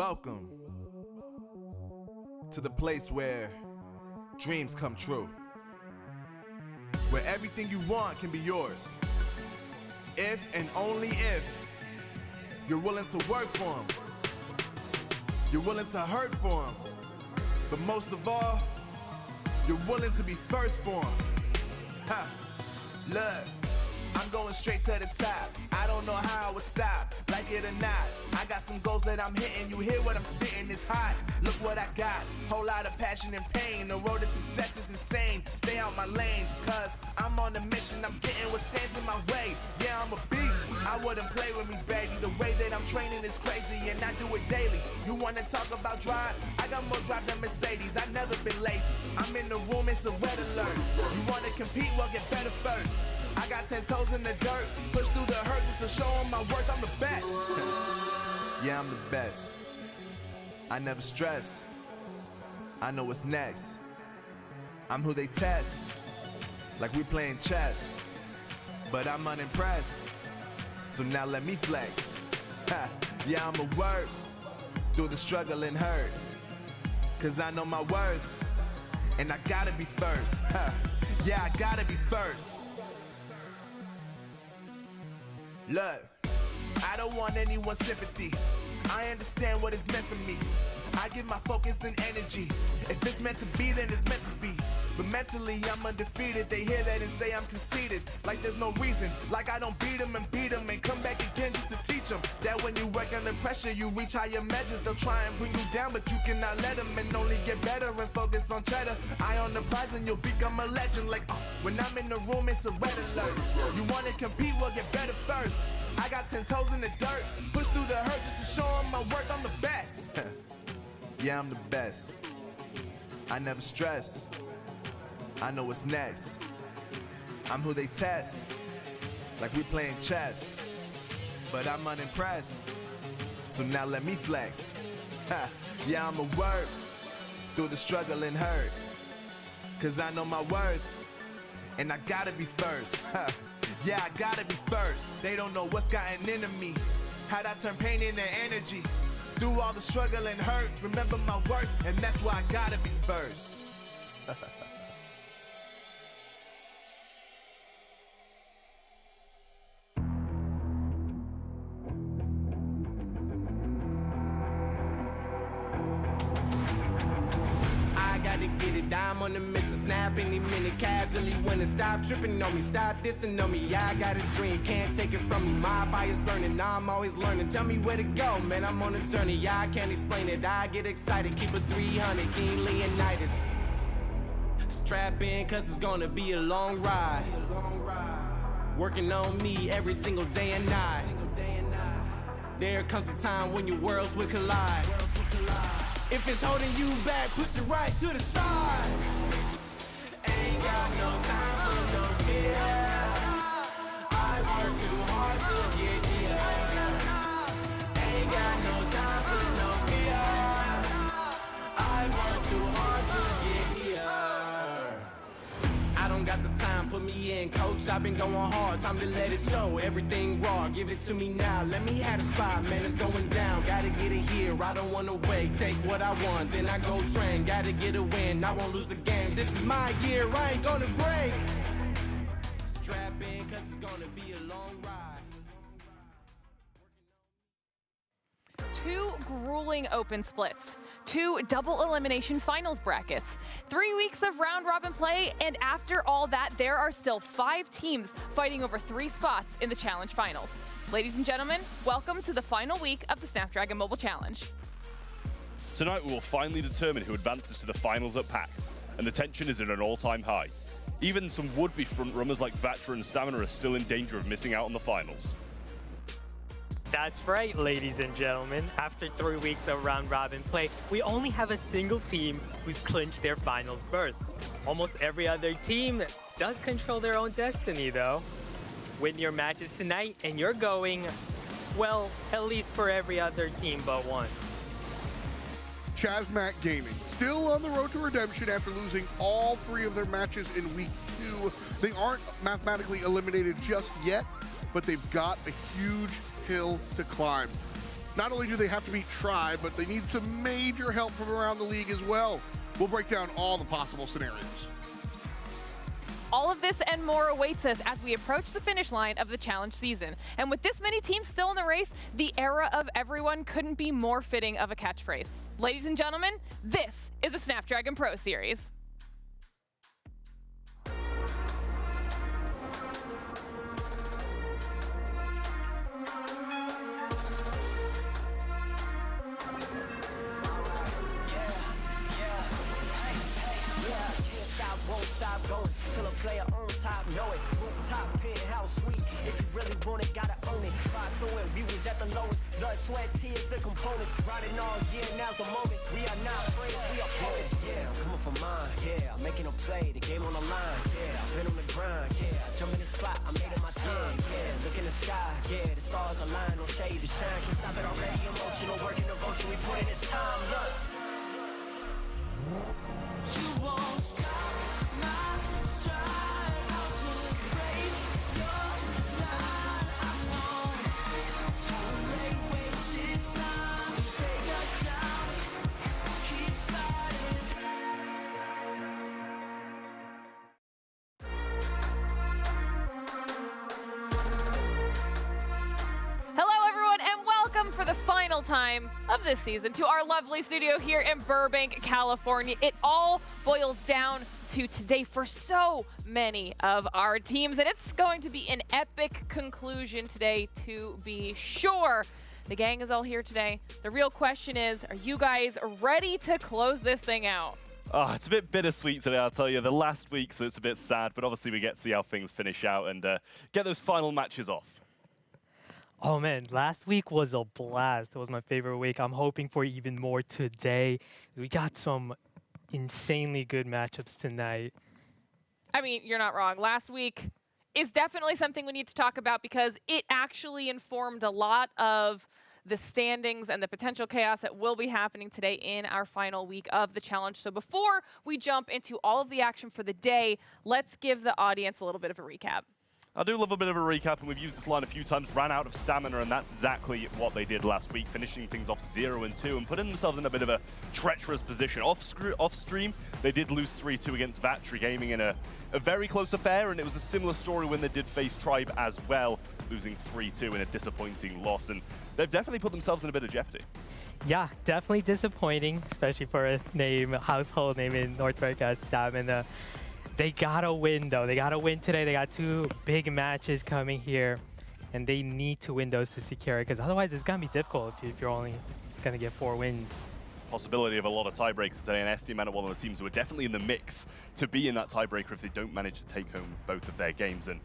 Welcome to the place where dreams come true, where everything you want can be yours, if and only if you're willing to work for them, you're willing to hurt for them, but most of all, you're willing to be first for them. Ha! Look, I'm going straight to the top. I don't know how I would stop, like it or not. I got some goals that I'm hitting. You hear what I'm spitting? It's hot. Look what I got. Whole lot of passion and pain. The road to success is insane. Stay out my lane, cause I'm on a mission. I'm getting what stands in my way. Yeah, I'm a beast. I wouldn't play with me, baby. The way that I'm training is crazy, and I do it daily. You wanna talk about drive? I got more drive than Mercedes. I've never been lazy. I'm in the room, it's a red alert. You wanna compete? Well, get better first. I got 10 toes in the dirt, push through the hurt just to show them my worth. I'm the best. Yeah, I'm the best. I never stress. I know what's next. I'm who they test, like we playing chess. But I'm unimpressed, so now let me flex. Yeah, I'ma work through the struggle and hurt, cause I know my worth, and I gotta be first. Yeah, I gotta be first. Look, I don't want anyone's sympathy. I understand what is meant for me. I give my focus and energy. If it's meant to be, then it's meant to be. But mentally, I'm undefeated. They hear that and say I'm conceited. Like there's no reason. Like I don't beat them and come back again just to teach them that when you work under pressure, you reach higher measures. They'll try and bring you down, but you cannot let them, and only get better and focus on cheddar. Eye on the prize and you'll become a legend. Like when I'm in the room, it's a red alert. You wanna compete? Well, get better first. I got 10 toes in the dirt, push through the hurt just to show them my worth. I'm the best. Yeah, I'm the best. I never stress. I know what's next. I'm who they test, like we playing chess. But I'm unimpressed, so now let me flex. Yeah, I'ma work through the struggle and hurt, cause I know my worth, and I gotta be first. Yeah, I gotta be first. They don't know what's gotten into me, how'd I turn pain into energy. Through all the struggle and hurt, remember my worth, and that's why I gotta be first. I'm on the mission, snap any minute, casually winning. Stop tripping on me, stop dissing on me. Yeah, I got a dream, can't take it from me. My fire's burning, now I'm always learning. Tell me where to go, man, I'm on a journey. Yeah, I can't explain it, I get excited. Keep a 300, King Leonidas. Strap in, cause it's gonna be a long ride. Working on me every single day and night. There comes a time when your worlds will collide. If it's holding you back, push it right to the side. Ain't got no time for no fear. I work too hard to get here. Ain't got no time for no fear. I work too hard to get here. I don't got the time, put me in, coach. I've been going hard, time to let it show. Everything raw, give it to me now. Let me have the spot, man, it's going down. Gotta get it here, I don't wanna wait. Take what I want, then I go train. Gotta get a win, I won't lose the game. This is my year, I ain't gonna break. Strap in, cause it's gonna be a long ride. 2 grueling open splits, 2 double elimination finals brackets, 3 weeks of round robin play, and after all that, there are still 5 teams fighting over 3 spots in the challenge finals. Ladies and gentlemen, welcome to the final week of the Snapdragon Mobile Challenge. Tonight we will finally determine who advances to the finals at PAX, and the tension is at an all-time high. Even some would-be front-runners like Vatra and Stamina are still in danger of missing out on the finals. That's right, ladies and gentlemen. After 3 weeks of round-robin play, we only have a single team who's clinched their finals berth. Almost every other team does control their own destiny, though. Win your matches tonight, and you're going, well, at least for every other team but one. Chasmak Gaming, still on the road to redemption after losing all 3 of their matches in week 2. They aren't mathematically eliminated just yet, but they've got a huge hill to climb. not only do they have to beat Tribe, but they need some major help from around the league as well. We'll break down all the possible scenarios. All of this and more awaits us as we approach the finish line of the challenge season. And with this many teams still in the race, the era of everyone couldn't be more fitting of a catchphrase. Ladies and gentlemen, this is a Snapdragon Pro Series. Won't stop going till a player on top know it. Rooftop, penthouse suite. If you really want it, gotta own it. Fight through it, we was at the lowest. Blood, sweat, tears, the components. Riding all year, now's the moment. We are not friends, we are opponents. Yeah, I'm coming for mine. Yeah, I'm making a play, the game on the line. Yeah, I've been on the grind. Yeah, I jump in the spot, I made it my time. Yeah, look in the sky. Yeah, the stars align, no shade to shine. Can't stop it already. Emotional work and devotion, we put in this time. Look. You won't stop. For the final time of this season to our lovely studio here in Burbank, California. It all boils down to today for so many of our teams, and it's going to be an epic conclusion today to be sure. The gang is all here today. The real question is, are you guys ready to close this thing out? Oh, it's a bit bittersweet today, I'll tell you. The last week, so it's a bit sad, but obviously we get to see how things finish out and get those final matches off. Oh man, last week was a blast. It was my favorite week. I'm hoping for even more today. We got some insanely good matchups tonight. I mean, you're not wrong. Last week is definitely something we need to talk about because it actually informed a lot of the standings and the potential chaos that will be happening today in our final week of the challenge. So before we jump into all of the action for the day, let's give the audience a little bit of a recap. I do love a bit of a recap, and we've used this line a few times, ran out of stamina, and that's exactly what they did last week, finishing things off 0-2 and putting themselves in a bit of a treacherous position. Off-stream, they did lose 3-2 against Vatry Gaming in a very close affair, and it was a similar story when they did face Tribe as well, losing 3-2 in a disappointing loss, and they've definitely put themselves in a bit of jeopardy. Yeah, definitely disappointing, especially for a household name in North America, Stamina. They gotta win, though. They gotta win today. They got two big matches coming here, and they need to win those to secure it, because otherwise it's gonna be difficult if you're only gonna get 4 wins. Possibility of a lot of tiebreakers today, and STM are one of the teams who are definitely in the mix to be in that tiebreaker if they don't manage to take home both of their games. And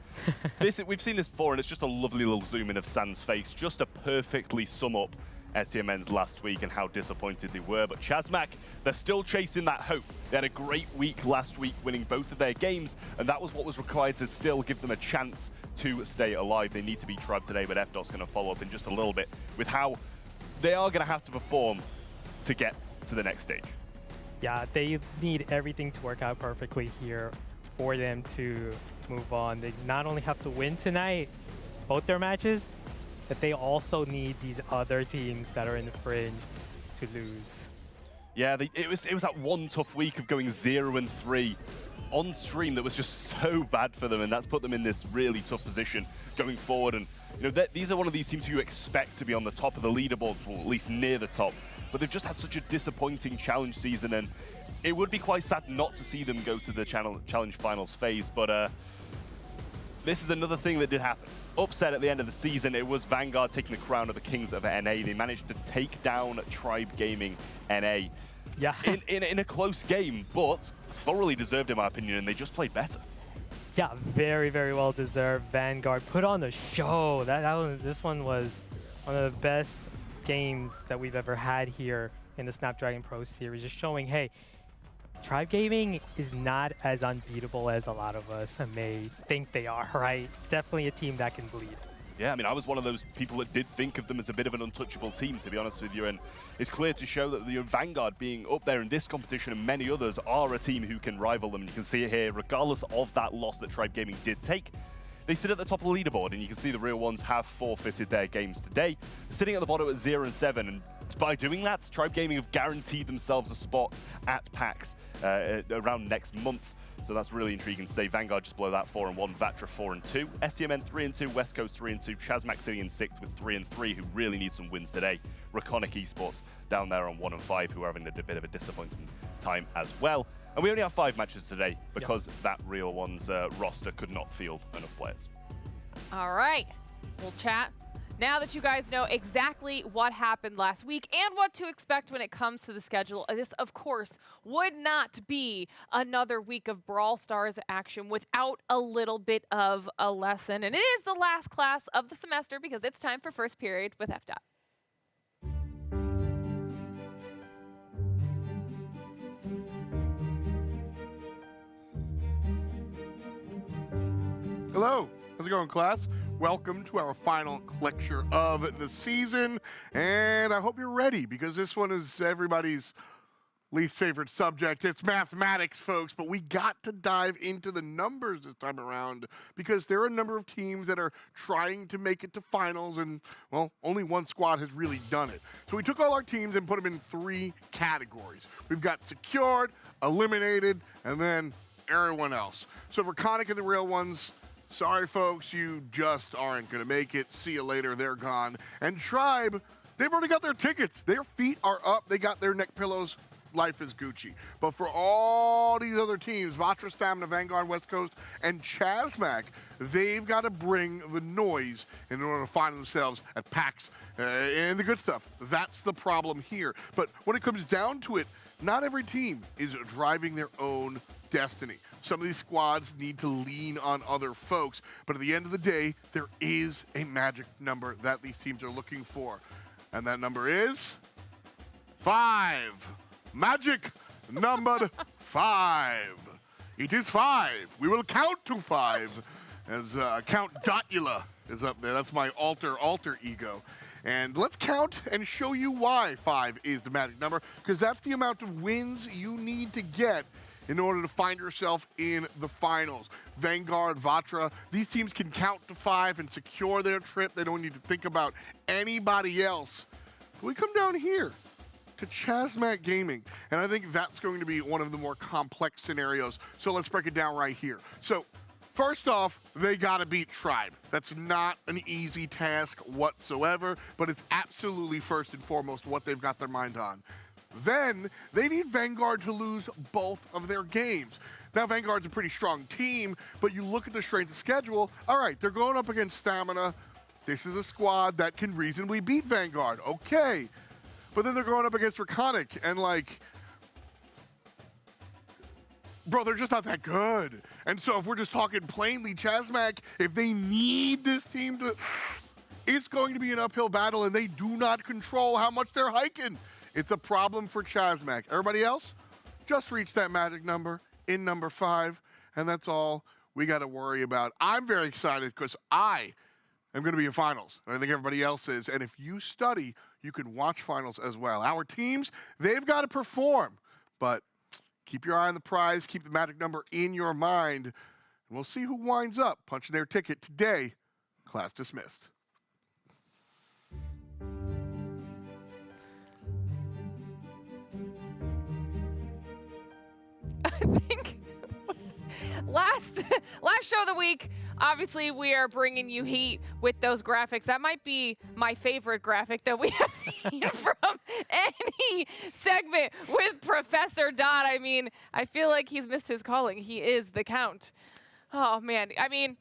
we've seen this before, and it's just a lovely little zoom in of San's face, just to perfectly sum up STMN's last week and how disappointed they were. But Chasmak, they're still chasing that hope. They had a great week last week, winning both of their games, and that was what was required to still give them a chance to stay alive. They need to beat Tribe today, but FDOT's going to follow up in just a little bit with how they are going to have to perform to get to the next stage. Yeah, they need everything to work out perfectly here for them to move on. They not only have to win tonight, both their matches, but they also need these other teams that are in the fringe to lose. Yeah, it was that one tough week of going 0-3 on stream that was just so bad for them, and that's put them in this really tough position going forward. And you know, these are one of these teams who you expect to be on the top of the leaderboards, or at least near the top. But they've just had such a disappointing challenge season, and it would be quite sad not to see them go to the challenge finals phase. But this is another thing that did happen. Upset at the end of the season. It was Vanguard taking the crown of the Kings of NA. They managed to take down Tribe Gaming NA. Yeah. in a close game, but thoroughly deserved in my opinion, and they just played better. Yeah, very, very well deserved. Vanguard put on the show. This one was one of the best games that we've ever had here in the Snapdragon Pro Series, just showing, hey, Tribe Gaming is not as unbeatable as a lot of us may think they are, right? Definitely a team that can bleed. Yeah, I mean, I was one of those people that did think of them as a bit of an untouchable team, to be honest with you, and it's clear to show that the Vanguard being up there in this competition and many others are a team who can rival them. And you can see it here, regardless of that loss that Tribe Gaming did take, they sit at the top of the leaderboard, and you can see the real ones have forfeited their games today, sitting at the bottom at 0-7. And by doing that, Tribe Gaming have guaranteed themselves a spot at PAX around next month. So that's really intriguing to say. Vanguard just below that, 4-1, Vatra 4-2, STMN 3-2, West Coast 3-2, Chasmak sitting in 6th with 3-3, who really need some wins today. Raconic Esports down there on 1-5, who are having a bit of a disappointing time as well. And we only have 5 matches today because that Real Ones roster could not field enough players. All right, we'll chat. Now that you guys know exactly what happened last week and what to expect when it comes to the schedule, this, of course, would not be another week of Brawl Stars action without a little bit of a lesson. And it is the last class of the semester because it's time for first period with FDOT. Hello, how's it going, class? Welcome to our final lecture of the season, and I hope you're ready because this one is everybody's least favorite subject. It's mathematics, folks, but we got to dive into the numbers this time around because there are a number of teams that are trying to make it to finals, and, well, only one squad has really done it. So we took all our teams and put them in 3 categories. We've got secured, eliminated, and then everyone else. So Raconic and the real ones, sorry, folks, you just aren't going to make it. See you later. They're gone. And Tribe, they've already got their tickets. Their feet are up. They got their neck pillows. Life is Gucci. But for all these other teams, Vatra, Stamina, Vanguard, West Coast, and Chasmak, they've got to bring the noise in order to find themselves at PAX and the good stuff. That's the problem here. But when it comes down to it, not every team is driving their own destiny. Some of these squads need to lean on other folks, but at the end of the day, there is a magic number that these teams are looking for. And that number is 5. Magic number 5. It is 5. We will count to 5 as Count Dotula is up there. That's my alter ego. And let's count and show you why 5 is the magic number, because that's the amount of wins you need to get in order to find yourself in the finals. Vanguard, Vatra, these teams can count to 5 and secure their trip. They don't need to think about anybody else. But we come down here to Chasmak Gaming, and I think that's going to be one of the more complex scenarios. So let's break it down right here. So first off, they gotta beat Tribe. That's not an easy task whatsoever, but it's absolutely first and foremost what they've got their mind on. Then they need Vanguard to lose both of their games. Now, Vanguard's a pretty strong team, but you look at the strength of schedule, all right, they're going up against Stamina. This is a squad that can reasonably beat Vanguard, okay. But then they're going up against Raconic, and like, bro, they're just not that good. And so if we're just talking plainly, Chasmak, if they need this team to, it's going to be an uphill battle, and they do not control how much they're hiking. It's a problem for Chasmak. Everybody else, just reach that magic number in number 5, and that's all we got to worry about. I'm very excited because I am going to be in finals, and I think everybody else is. And if you study, you can watch finals as well. Our teams, they've got to perform, but keep your eye on the prize, keep the magic number in your mind, and we'll see who winds up punching their ticket today. Class dismissed. I think last show of the week, obviously we are bringing you heat with those graphics. That might be my favorite graphic that we have seen from any segment with Professor Dot. I mean, I feel like he's missed his calling. He is the Count. Oh man, I mean,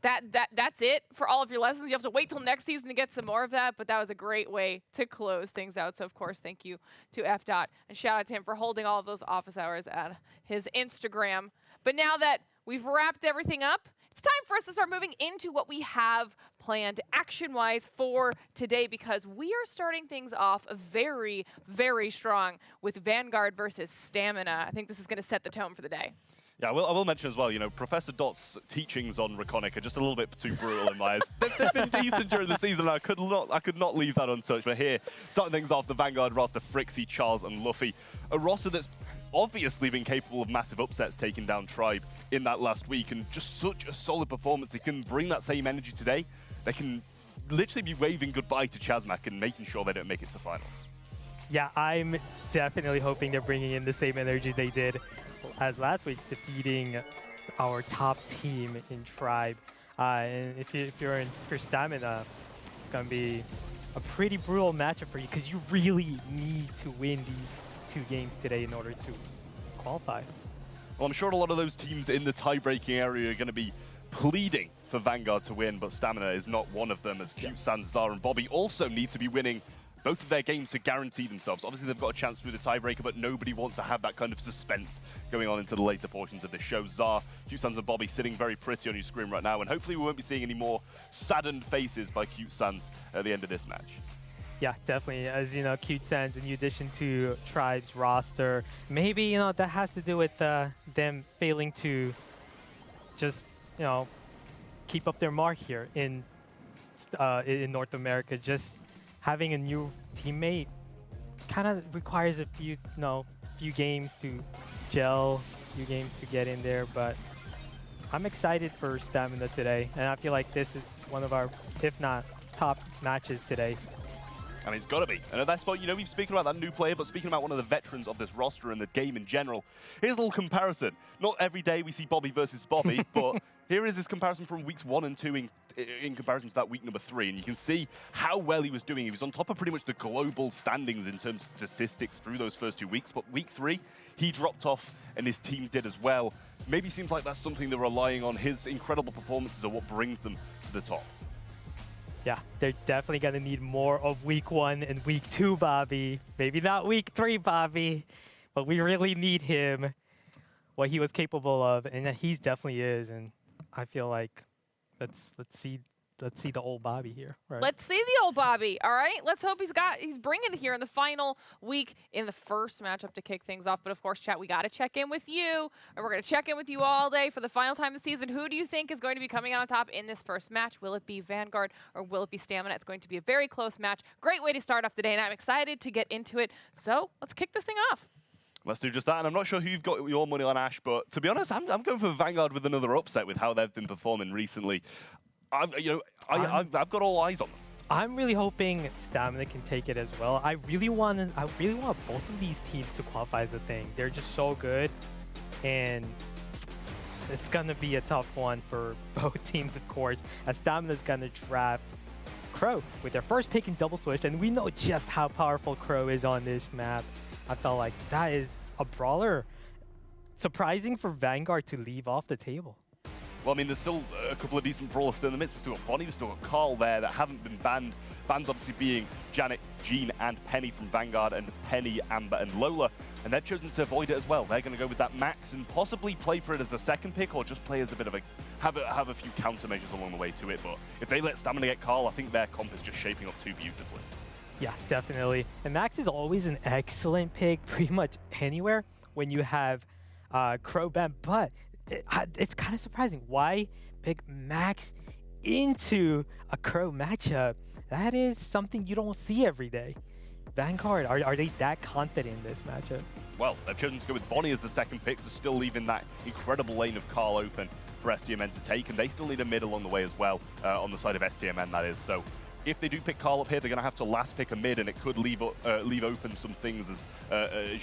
that's it for all of your lessons. You have to wait till next season to get some more of that, but that was a great way to close things out. So of course, thank you to FDOT, and shout out to him for holding all of those office hours at his Instagram. But now that we've wrapped everything up, it's time for us to start moving into what we have planned action-wise for today, because we are starting things off very, very strong with Vanguard versus Stamina. I think this is going to set the tone for the day. Yeah, I will mention as well, you know, Professor Dot's teachings on Raconic are just a little bit too brutal in my eyes. They've been decent during the season, and I could not leave that untouched. But here, starting things off, the Vanguard roster, Frixie, Charles, and Luffy. A roster that's obviously been capable of massive upsets, taking down Tribe in that last week, and just such a solid performance. They can bring that same energy today. They can literally be waving goodbye to Chasmak and making sure they don't make it to finals. Yeah, I'm definitely hoping they're bringing in the same energy they did as last week, defeating our top team in Tribe. And if you're Stamina, it's going to be a pretty brutal matchup for you because you really need to win these 2 games today in order to qualify. Well, I'm sure a lot of those teams in the tie-breaking area are going to be pleading for Vanguard to win, but Stamina is not one of them, as Cute Sans, Zara, and Bobby also need to be winning both of their games to guarantee themselves. Obviously, they've got a chance through the tiebreaker, but nobody wants to have that kind of suspense going on into the later portions of the show. Zara, Cute Sans, and Bobby sitting very pretty on your screen right now, and hopefully we won't be seeing any more saddened faces by Cute Sans at the end of this match. Yeah, definitely. As you know, Cute Sans, in addition to Tribe's roster, maybe, you know, that has to do with them failing to just, you know, keep up their mark here in North America. Just having a new teammate kind of requires a few, few games to gel, few games to get in there. But I'm excited for Stamina today, and I feel like this is one of our, if not top matches today. I mean, it's got to be. And at that spot, you know, we've spoken about that new player, but speaking about one of the veterans of this roster and the game in general, here's a little comparison. Not every day we see Bobby versus Bobby, but here is this comparison from weeks 1 and 2 in comparison to that week number 3. And you can see how well he was doing. He was on top of pretty much the global standings in terms of statistics through those first 2 weeks. But week 3, he dropped off and his team did as well. Maybe seems like that's something they're relying on. His incredible performances are what brings them to the top. Yeah, they're definitely going to need more of week 1 and week 2, Bobby. Maybe not week 3, Bobby, but we really need him, what he was capable of, and he definitely is. And I feel like let's see the old Bobby here. Right? Let's see the old Bobby. All right, let's hope he's bringing it here in the final week in the first matchup to kick things off. But of course, chat, we got to check in with you, and we're going to check in with you all day for the final time of the season. Who do you think is going to be coming out on top in this first match? Will it be Vanguard or will it be Stamina? It's going to be a very close match. Great way to start off the day, and I'm excited to get into it. So let's kick this thing off. Let's do just that, and I'm not sure who you've got your money on, Ash, but to be honest, I'm going for Vanguard with another upset with how they've been performing recently. I've got all eyes on them. I'm really hoping Stamina can take it as well. I really want both of these teams to qualify as a thing. They're just so good, and it's gonna be a tough one for both teams, of course, as Stamina's gonna draft Crow with their first pick in Double Switch, and we know just how powerful Crow is on this map. I felt like that is a brawler. Surprising for Vanguard to leave off the table. Well, I mean, there's still a couple of decent brawlers still in the midst. We've still got Bonnie, we've still got Carl there that haven't been banned. Bans obviously being Janet, Jean, and Penny from Vanguard, and Penny, Amber, and Lola. And they've chosen to avoid it as well. They're going to go with that Max and possibly play for it as the second pick, or just play as a bit of a have a few countermeasures along the way to it. But if they let Stamina get Carl, I think their comp is just shaping up too beautifully. Yeah, definitely. And Max is always an excellent pick pretty much anywhere when you have Crow ban, but it's kind of surprising. Why pick Max into a Crow matchup? That is something you don't see every day. Vanguard, are they that confident in this matchup? Well, they've chosen to go with Bonnie as the second pick, so still leaving that incredible lane of Carl open for STMN to take, and they still need a mid along the way as well, on the side of STMN, that is. So if they do pick Carl up here, they're going to have to last pick a mid, and it could leave open some things as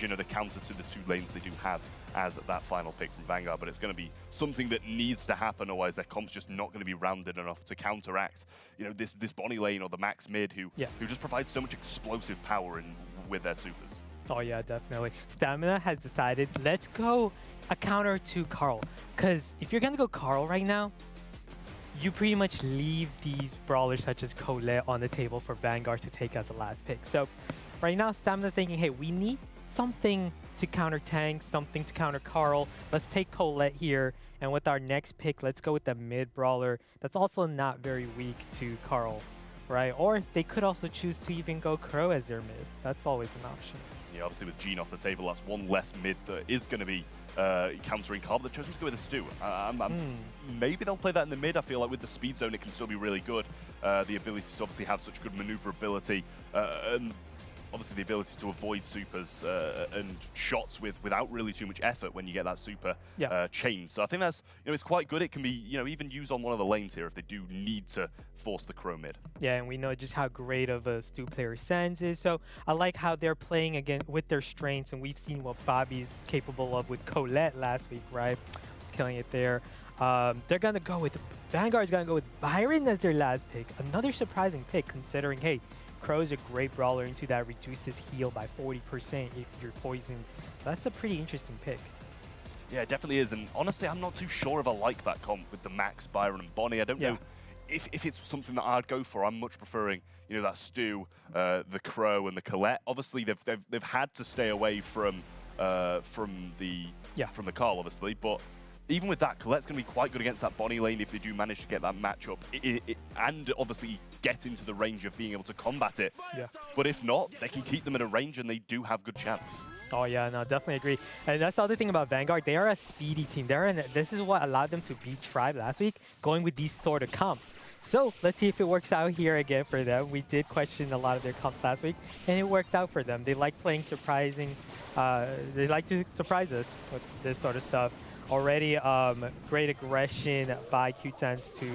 you know, the counter to the 2 lanes they do have as that final pick from Vanguard. But it's going to be something that needs to happen, otherwise their comp's just not going to be rounded enough to counteract, you know, this Bonnie lane or the Max mid who just provides so much explosive power with their supers. Oh yeah, definitely. Stamina has decided, let's go a counter to Carl, because if you're going to go Carl right now, you pretty much leave these brawlers such as Colette on the table for Vanguard to take as a last pick. So right now, Stamina thinking, hey, we need something to counter Tank, something to counter Carl. Let's take Colette here. And with our next pick, let's go with the mid brawler. That's also not very weak to Carl, right? Or they could also choose to even go Crow as their mid. That's always an option. Yeah, obviously with Jean off the table, that's one less mid that is going to be countering Carl, but they've chosen to go with a Stu. Maybe they'll play that in the mid. I feel like with the speed zone, it can still be really good. The ability to obviously have such good maneuverability. And obviously the ability to avoid supers and shots without really too much effort when you get that super chain. So I think that's, it's quite good. It can be, even used on one of the lanes here if they do need to force the Crow mid. Yeah, and we know just how great of a Stu player Sans is. So I like how they're playing again with their strengths, and we've seen what Bobby's capable of with Colette last week, right? He's killing it there. They're going to go with, Vanguard's going to go with Byron as their last pick. Another surprising pick considering, hey, Crow's a great brawler into that reduces heal by 40% if you're poisoned. That's a pretty interesting pick. Yeah, it definitely is. And honestly, I'm not too sure if I like that comp with the Max, Byron, and Bonnie. I don't know if it's something that I'd go for. I'm much preferring, that Stu, the Crow, and the Colette. Obviously, they've had to stay away from the Carl, obviously, but even with that, Colette's going to be quite good against that Bonnie lane if they do manage to get that matchup, and obviously get into the range of being able to combat it. Yeah. But if not, they can keep them in a range, and they do have good chance. Oh yeah, no, definitely agree. And that's the other thing about Vanguard. They are a speedy team. This is what allowed them to beat Tribe last week, going with these sort of comps. So let's see if it works out here again for them. We did question a lot of their comps last week, and it worked out for them. They like playing surprising. They like to surprise us with this sort of stuff. Already, great aggression by Qtans to,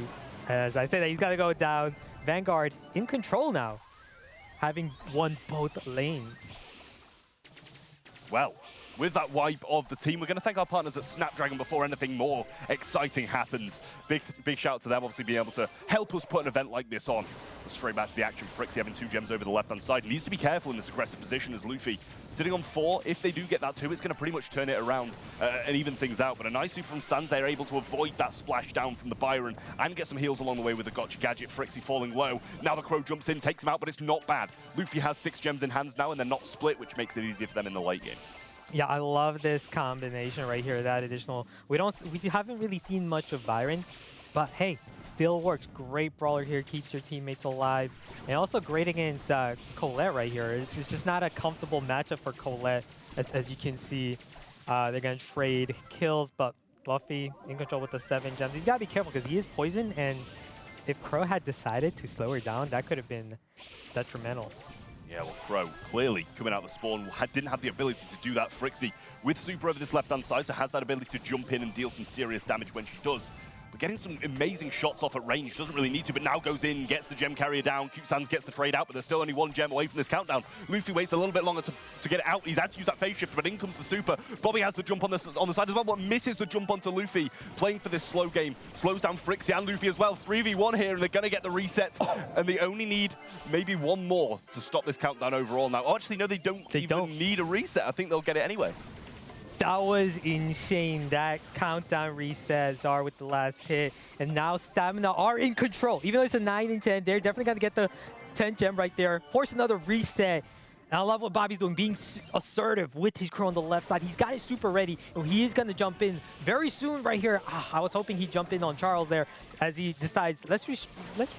as I said, he's got to go down. Vanguard in control now, having won both lanes. Well, with that wipe of the team, we're going to thank our partners at Snapdragon before anything more exciting happens. Big shout out to them, obviously being able to help us put an event like this on. Straight back to the action, Frixie having 2 gems over the left-hand side. Needs to be careful in this aggressive position as Luffy sitting on 4. If they do get that 2, it's going to pretty much turn it around and even things out. But a nice super from Sans, they're able to avoid that splash down from the Byron and get some heals along the way with the gotcha gadget. Frixie falling low. Now the Crow jumps in, takes him out, but it's not bad. Luffy has 6 gems in hands now, and they're not split, which makes it easier for them in the late game. Yeah, I love this combination right here. That additional, we haven't really seen much of Byron, but hey, still works. Great brawler here, keeps your teammates alive, and also great against Colette right here. It's just not a comfortable matchup for Colette, as you can see. They're gonna trade kills, but Luffy in control with the 7 gems. He's gotta be careful because he is poisoned, and if Crow had decided to slow her down, that could have been detrimental. Yeah, well, Crow clearly coming out of the spawn didn't have the ability to do that. Frixie with super over this left-hand side, so has that ability to jump in and deal some serious damage when she does. But getting some amazing shots off at range, doesn't really need to, but now goes in, gets the gem carrier down. Qtans gets the trade out, but there's still only 1 gem away from this countdown. Luffy waits a little bit longer to get it out. He's had to use that phase shift, but in comes the super. Bobby has the jump on the side as well, but misses the jump onto Luffy. Playing for this slow game, slows down Frixie and Luffy as well. 3v1 here, and they're going to get the reset. And they only need maybe 1 more to stop this countdown overall now. Oh, actually, no, they don't need a reset. I think they'll get it anyway. That was insane. That countdown reset, Zar with the last hit, and now Stamina are in control. Even though it's a 9 and 10, they're definitely going to get the 10 gem right there. Force another reset. And I love what Bobby's doing, being assertive with his Crow on the left side. He's got his super ready, and he is going to jump in very soon right here. I was hoping he'd jump in on Charles there as he decides, let's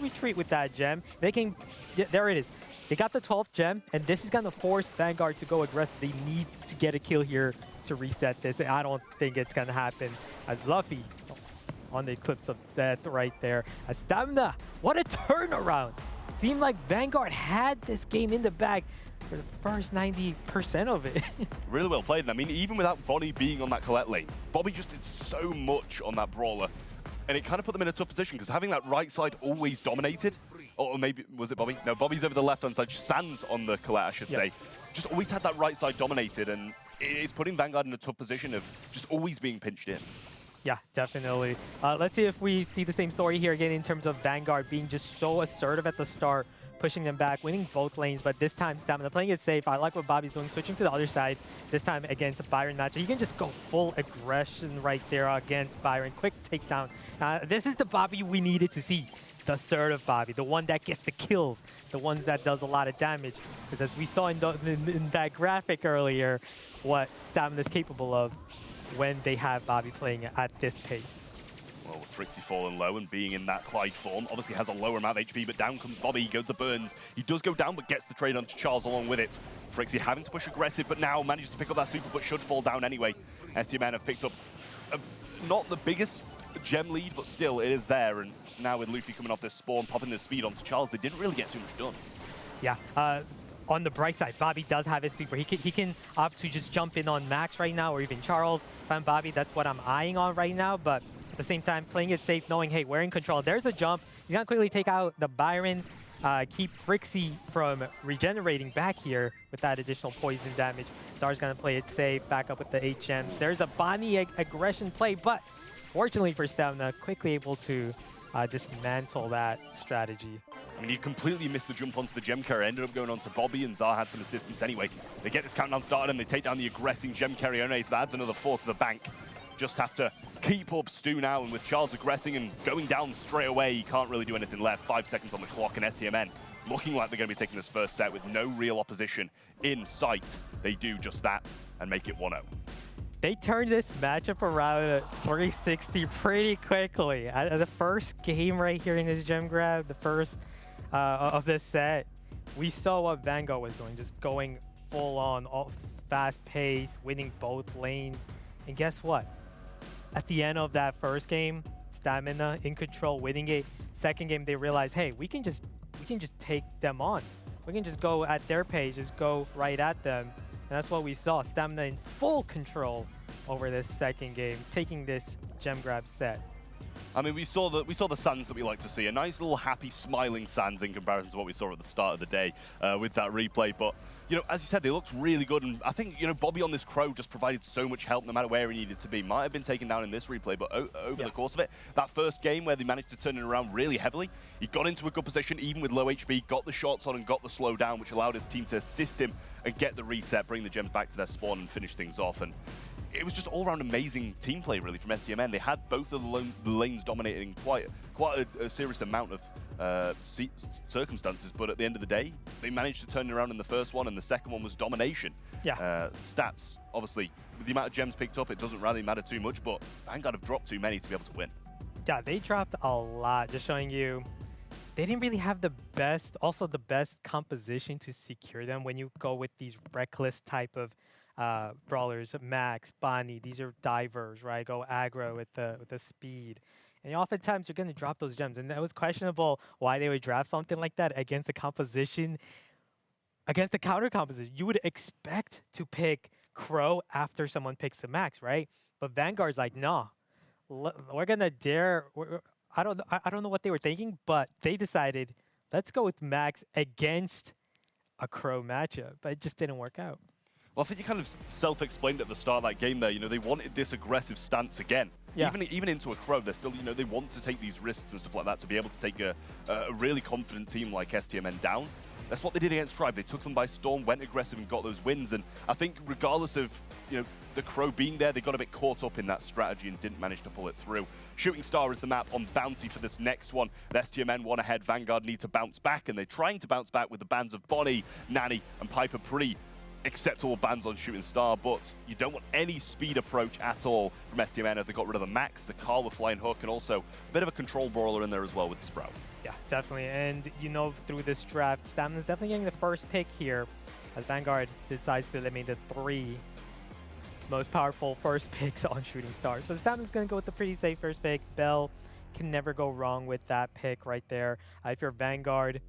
retreat with that gem. They can, there it is. They got the 12th gem, and this is going to force Vanguard to go aggressive. They need to get a kill here to reset this. I don't think it's going to happen as Luffy on the Eclipse of Death right there. As Stamina, what a turnaround. Seemed like Vanguard had this game in the bag for the first 90% of it. Really well played. And I mean, even without Bonnie being on that Colette lane, Bobby just did so much on that brawler. And it kind of put them in a tough position because having that right side always dominated, or maybe, was it Bobby? No, Bobby's over the left-hand side, Sans on the Colette, I should say. Just always had that right side dominated, and it's putting Vanguard in a tough position of just always being pinched in. Yeah, definitely. Let's see if we see the same story here again in terms of Vanguard being just so assertive at the start, pushing them back, winning both lanes, but this time Stamina playing it safe. I like what Bobby's doing, switching to the other side, this time against Byron matchup. You can just go full aggression right there against Byron. Quick takedown. This is the Bobby we needed to see. The assertive Bobby, the one that gets the kills, the one that does a lot of damage. Because as we saw in that graphic earlier, what Stamina is capable of when they have Bobby playing at this pace. Well, Frixie falling low and being in that Clyde form, obviously has a lower amount of HP, but down comes Bobby, he goes to Burns. He does go down, but gets the trade onto Charles along with it. Frixie having to push aggressive, but now manages to pick up that super, but should fall down anyway. STMN have picked up not the biggest gem lead, but still it is there, and now with Luffy coming off this spawn, popping the speed onto Charles, they didn't really get too much done. Yeah, on the bright side, Bobby does have his super. He can opt to just jump in on Max right now, or even Charles. If I'm Bobby, that's what I'm eyeing on right now. But at the same time, playing it safe, knowing, hey, we're in control. There's a jump. He's going to quickly take out the Byron, keep Frixie from regenerating back here with that additional poison damage. Zar's going to play it safe, back up with the 8 gems. There's a Bonnie aggression play, but fortunately for Stamina, quickly able to dismantle that strategy. I mean, he completely missed the jump onto the gem carrier. Ended up going on to Bobby, and Zar had some assistance anyway. They get this countdown started, and they take down the aggressing gem carrier. So that adds another 4 to the bank. Just have to keep up Stu now, and with Charles aggressing and going down straight away, he can't really do anything left. 5 seconds on the clock, and SCMN looking like they're going to be taking this first set with no real opposition in sight. They do just that and make it 1-0. They turned this matchup around at 360 pretty quickly. The first game right here in this gem grab, the first of this set, we saw what Vanguard was doing, just going full on, all fast pace, winning both lanes. And guess what? At the end of that first game, Stamina in control, winning it. Second game, they realized, hey, we can just take them on. We can just go at their pace, just go right at them. And that's what we saw. Stamina in full control over this second game, taking this gem grab set. I mean, we saw the Sans that we like to see. A nice little happy, smiling Sans in comparison to what we saw at the start of the day with that replay. But, you know, as you said, they looked really good. And I think, you know, Bobby on this Crow just provided so much help no matter where he needed to be. Might have been taken down in this replay, but over the course of it, that first game where they managed to turn it around really heavily, he got into a good position, even with low HP, got the shots on and got the slow down, which allowed his team to assist him and get the reset, bring the gems back to their spawn and finish things off. And it was just all-around amazing team play, really, from STMN. They had both of the lanes dominating quite a serious amount of circumstances, but at the end of the day, they managed to turn it around in the first one, and the second one was domination. Yeah. Stats, obviously, with the amount of gems picked up, it doesn't really matter too much, but Vanguard have dropped too many to be able to win. Yeah, they dropped a lot, just showing you they didn't really have the best composition to secure them when you go with these reckless type of brawlers. Max, Bonnie, these are divers, right? Go aggro with the speed. And oftentimes you're going to drop those gems. And it was questionable why they would draft something like that against the composition, against the counter composition. You would expect to pick Crow after someone picks a Max, right? But Vanguard's like, nah, we're going to dare. I don't know what they were thinking, but they decided, let's go with Max against a Crow matchup. But it just didn't work out. Well, I think you kind of self-explained at the start of that game there. You know, they wanted this aggressive stance again. Yeah. Even into a Crow, they're still, you know, they want to take these risks and stuff like that to be able to take a really confident team like STMN down. That's what they did against Tribe. They took them by storm, went aggressive and got those wins. And I think regardless of, you know, the Crow being there, they got a bit caught up in that strategy and didn't manage to pull it through. Shooting Star is the map on Bounty for this next one. The STMN one ahead. Vanguard need to bounce back, and they're trying to bounce back with the bans of Bonnie, Nanny, and Piper. Pretty acceptable bans on Shooting Star, but you don't want any speed approach at all from STMN as they got rid of the Max, the Carl with Flying Hook, and also a bit of a control brawler in there as well with Sprout. Yeah, definitely. And you know, through this draft, Stamina's definitely getting the first pick here as Vanguard decides to eliminate the 3 most powerful first picks on Shooting Star. So Stamina's going to go with the pretty safe first pick. Bell can never go wrong with that pick right there. If you're Vanguard,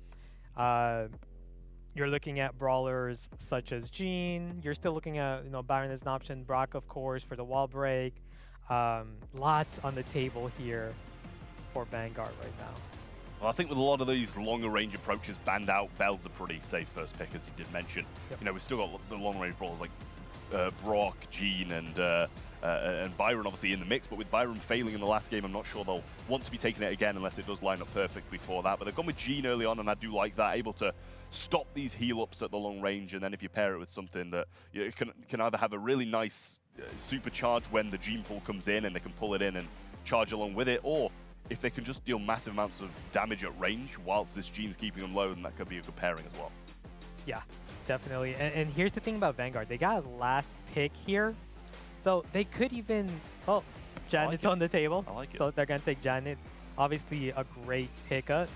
you're looking at brawlers such as Jean. You're still looking at, you know, Byron as an option. Brock, of course, for the wall break. Lots on the table here for Vanguard right now. Well, I think with a lot of these longer range approaches banned out, Bell's a pretty safe first pick, as you did mention. Yep. You know, we've still got the long range brawlers like Brock, Jean, and Byron obviously in the mix, but with Byron failing in the last game, I'm not sure they'll want to be taking it again unless it does line up perfectly for that. But they've gone with Jean early on, and I do like that, able to stop these heal-ups at the long range, and then if you pair it with something that, you know, can either have a really nice supercharge when the Jean pull comes in and they can pull it in and charge along with it, or if they can just deal massive amounts of damage at range whilst this Jean's keeping them low, then that could be a good pairing as well. Yeah, definitely. And here's the thing about Vanguard. They got a last pick here, so they could even... Oh, Janet's on the table. I like it. So they're going to take Janet. Obviously, a great pickup.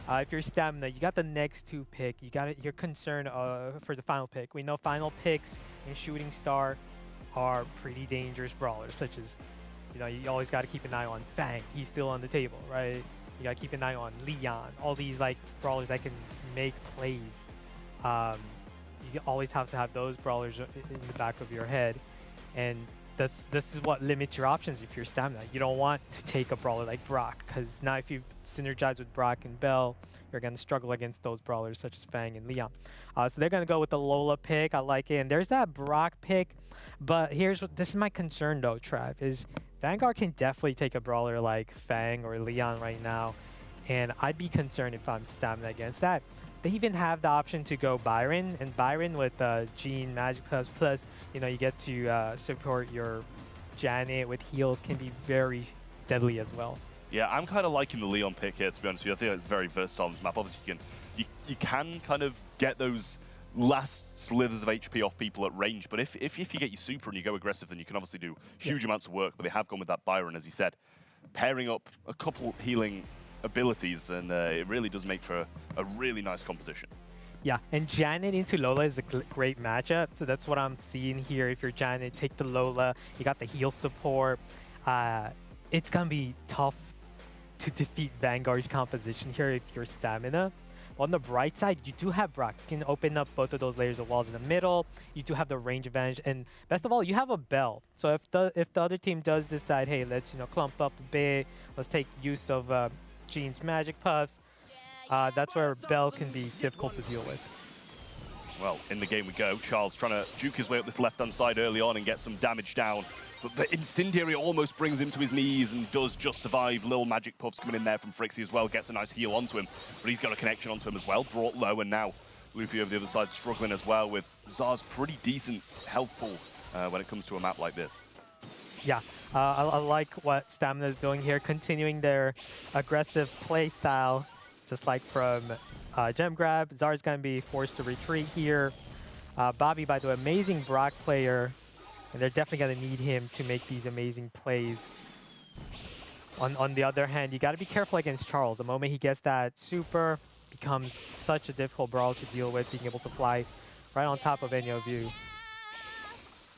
If you're Stamina, you got the next 2 pick. You got it. You're concerned for the final pick. We know final picks in Shooting Star are pretty dangerous brawlers, such as, you know, you always got to keep an eye on Fang. He's still on the table, right? You got to keep an eye on Leon. All these like brawlers that can make plays. you always have to have those brawlers in the back of your head. And this is what limits your options if you're stamina. You don't want to take a brawler like Brock, because now if you synergize with Brock and Bell, you're going to struggle against those brawlers such as Fang and Leon. So they're going to go with the Lola pick. I like it. And there's that Brock pick. But this is my concern though, Trav, is Vanguard can definitely take a brawler like Fang or Leon right now. And I'd be concerned if I'm stamina against that. They even have the option to go Byron, and Byron with Gene, Magic plus, you know, you get to support your Janet with heals can be very deadly as well. Yeah, I'm kind of liking the Leon pick here, to be honest with you. I think it's very versatile on this map. Obviously, you can kind of get those last slithers of HP off people at range, but if you get your super and you go aggressive, then you can obviously do huge amounts of work. But they have gone with that Byron, as you said, pairing up a couple healing abilities, and it really does make for a really nice composition. Yeah, and Janet into Lola is a great matchup, so that's what I'm seeing here. If you're Janet, take the Lola, you got the heal support. It's gonna be tough to defeat Vanguard's composition here if you're stamina. On the bright side, you do have Brock. You can open up both of those layers of walls in the middle. You do have the range advantage, and best of all, you have a Bell. So if the other team does decide, hey, let's clump up a bit, let's take use of Gene's magic puffs, that's where Bell can be difficult to deal with. Well, in the game we go. Charles trying to juke his way up this left-hand side early on and get some damage down. But the Incendiary almost brings him to his knees and does just survive. Little magic puffs coming in there from Frixie as well. Gets a nice heal onto him, but he's got a connection onto him as well. Brought low, and now Luffy over the other side struggling as well, with Zar's pretty decent health pool when it comes to a map like this. Yeah, I like what Stamina is doing here, continuing their aggressive play style, just like from Gem Grab. Zar's going to be forced to retreat here. Bobby, by the way, amazing Brock player, and they're definitely going to need him to make these amazing plays. On the other hand, you got to be careful against Charles. The moment he gets that super, becomes such a difficult brawl to deal with, being able to fly right on top of any of you.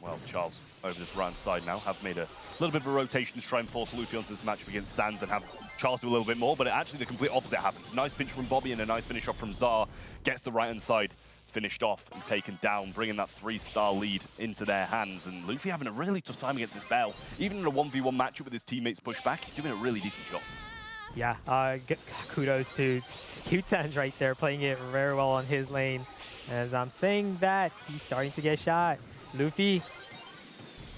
Well, Charles over this right side now have made a little bit of a rotation to try and force Luffy onto this matchup against Sans and have Charles do a little bit more, but actually the complete opposite happens. Nice pinch from Bobby and a nice finish off from Zar. Gets the right-hand side finished off and taken down, bringing that 3-star lead into their hands. And Luffy having a really tough time against his Bell. Even in a 1v1 matchup with his teammates push back, he's doing a really decent job. Yeah, kudos to Q-Sans right there, playing it very well on his lane. As I'm saying that, he's starting to get shot. Luffy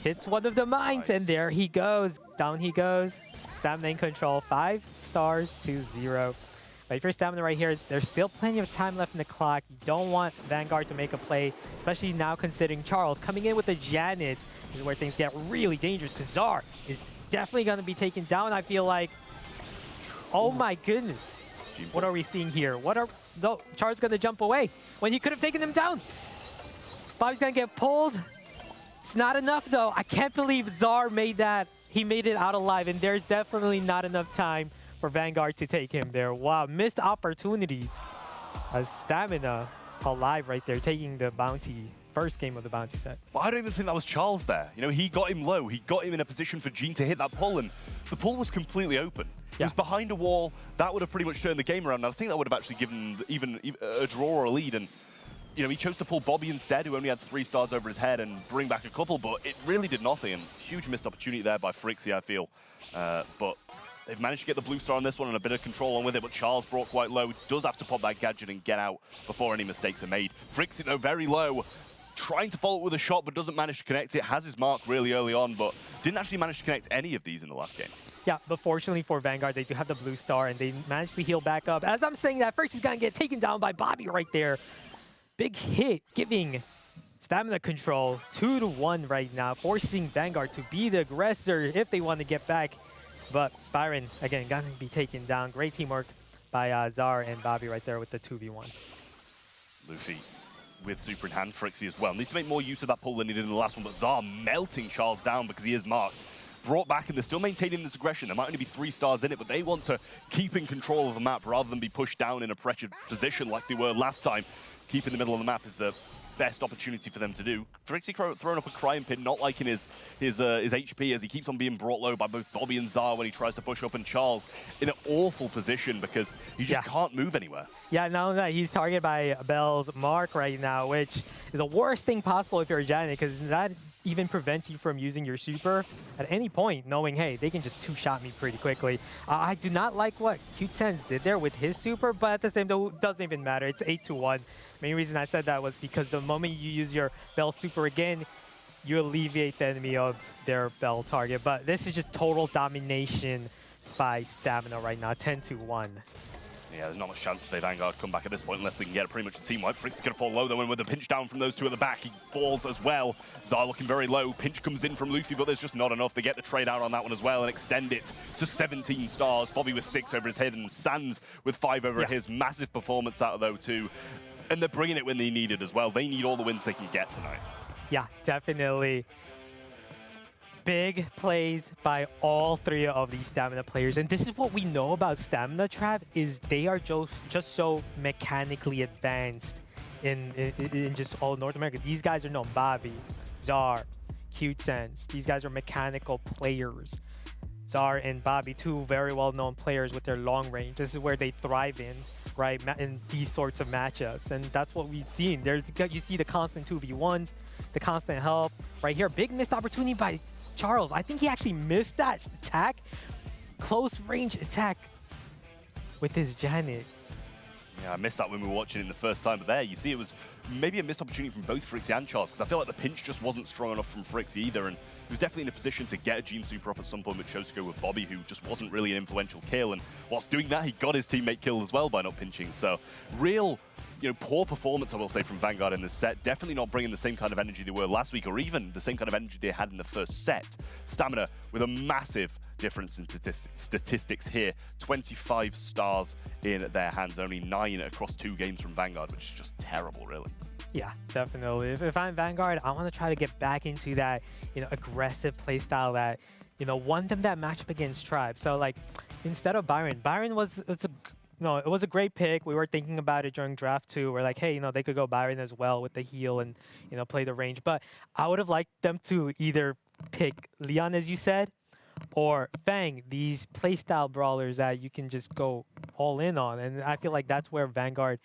hits one of the mines, and there he goes. Down he goes. Stamina in control, 5 stars to 0. But if you're stamina right here, there's still plenty of time left in the clock. You don't want Vanguard to make a play, especially now considering Charles coming in with the Janet. This is where things get really dangerous, because Zar is definitely going to be taken down, I feel like. Oh my goodness. What are we seeing here? No, Charles going to jump away when he could have taken him down. Bobby's going to get pulled. It's not enough, though. I can't believe Zar made that. He made it out alive, and there's definitely not enough time for Vanguard to take him there. Wow, missed opportunity. Stamina alive right there, taking the bounty. First game of the bounty set. But I don't even think that was Charles there. You know, he got him low. He got him in a position for Gene to hit that pull, and the pull was completely open. He was behind a wall. That would have pretty much turned the game around. And I think that would have actually given even a draw or a lead. And you know, he chose to pull Bobby instead, who only had 3 stars over his head, and bring back a couple, but it really did nothing. And huge missed opportunity there by Frixie, I feel. But they've managed to get the blue star on this one and a bit of control on with it, but Charles brought quite low. Does have to pop that gadget and get out before any mistakes are made. Frixie, though, very low. Trying to follow it with a shot, but doesn't manage to connect it. Has his mark really early on, but didn't actually manage to connect any of these in the last game. Yeah, but fortunately for Vanguard, they do have the blue star, and they managed to heal back up. As I'm saying that, Frixie's going to get taken down by Bobby right there. Big hit, giving stamina control 2-1 right now, forcing Vanguard to be the aggressor if they want to get back. But Byron, again, going to be taken down. Great teamwork by Zar and Bobby right there with the 2v1. Luffy with super in hand, Frixie as well. Needs to make more use of that pull than he did in the last one, but Zar melting Charles down because he is marked. Brought back, and they're still maintaining this aggression. There might only be 3 stars in it, but they want to keep in control of the map rather than be pushed down in a pressured position like they were last time. Keep in the middle of the map is the best opportunity for them to do. Frixie throwing up a crying pin, not liking his HP as he keeps on being brought low by both Bobby and Zar when he tries to push up, and Charles in an awful position because he just can't move anywhere. Yeah, no, he's targeted by Bell's Mark right now, which is the worst thing possible if you're a Janet, because that even prevents you from using your super at any point, knowing, hey, they can just two-shot me pretty quickly. I do not like what Cute Sense did there with his super, but at the same time, it doesn't even matter. It's 8-1. Main reason I said that was because the moment you use your Bell super again, you alleviate the enemy of their Bell target. But this is just total domination by Stamina right now, 10-1. Yeah, there's not much chance for Vanguard come back at this point unless they can get pretty much a team wipe. Frixie's going to fall low though, and with the pinch down from those two at the back, he falls as well. Zar looking very low. Pinch comes in from Luffy, but there's just not enough. They get the trade out on that one as well and extend it to 17 stars. Bobby with 6 over his head and Sans with 5 over his. Massive performance out of those two. And they're bringing it when they need it as well. They need all the wins they can get tonight. Yeah, definitely. Big plays by all 3 of these Stamina players. And this is what we know about Stamina, Trav, is they are just so mechanically advanced in just all North America. These guys are known. Bobby, Zar, Cute Sense. These guys are mechanical players. Zar and Bobby, 2 very well-known players with their long range. This is where they thrive in, right, in these sorts of matchups. And that's what we've seen. You see the constant 2v1s, the constant help. Right here, big missed opportunity by Charles. I think he actually missed that attack, close range attack with his Janet. Yeah, I missed that when we were watching it the first time, but there you see it was maybe a missed opportunity from both Frixie and Charles, because I feel like the pinch just wasn't strong enough from Frixie either, and he was definitely in a position to get a Gene Super off at some point, but chose to go with Bobby, who just wasn't really an influential kill, and whilst doing that, he got his teammate killed as well by not pinching. So real, poor performance, I will say, from Vanguard in this set. Definitely not bringing the same kind of energy they were last week, or even the same kind of energy they had in the first set. Stamina with a massive difference in statistics here. 25 stars in their hands, only 9 across 2 games from Vanguard, which is just terrible, really. Yeah, definitely. If I'm Vanguard, I want to try to get back into that, aggressive playstyle that, won them that matchup against Tribe. So, like, instead of Byron was it was a great pick. We were thinking about it during draft 2. We're like, hey, they could go Byron as well with the heal and, play the range. But I would have liked them to either pick Leon, as you said, or Fang, these playstyle brawlers that you can just go all in on. And I feel like that's where Vanguard,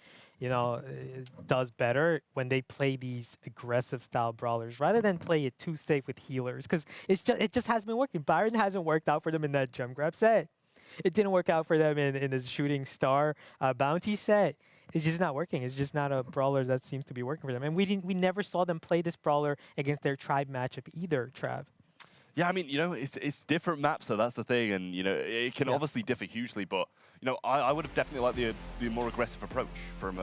does better when they play these aggressive style brawlers rather than play it too safe with healers, because it just hasn't been working. Byron hasn't worked out for them in that gem grab set. It didn't work out for them in the shooting star bounty set. It's just not working. It's just not a brawler that seems to be working for them. And we never saw them play this brawler against their Tribe matchup either, Trav. Yeah, I mean, it's different maps, so that's the thing, and it can obviously differ hugely. But I would have definitely liked the more aggressive approach from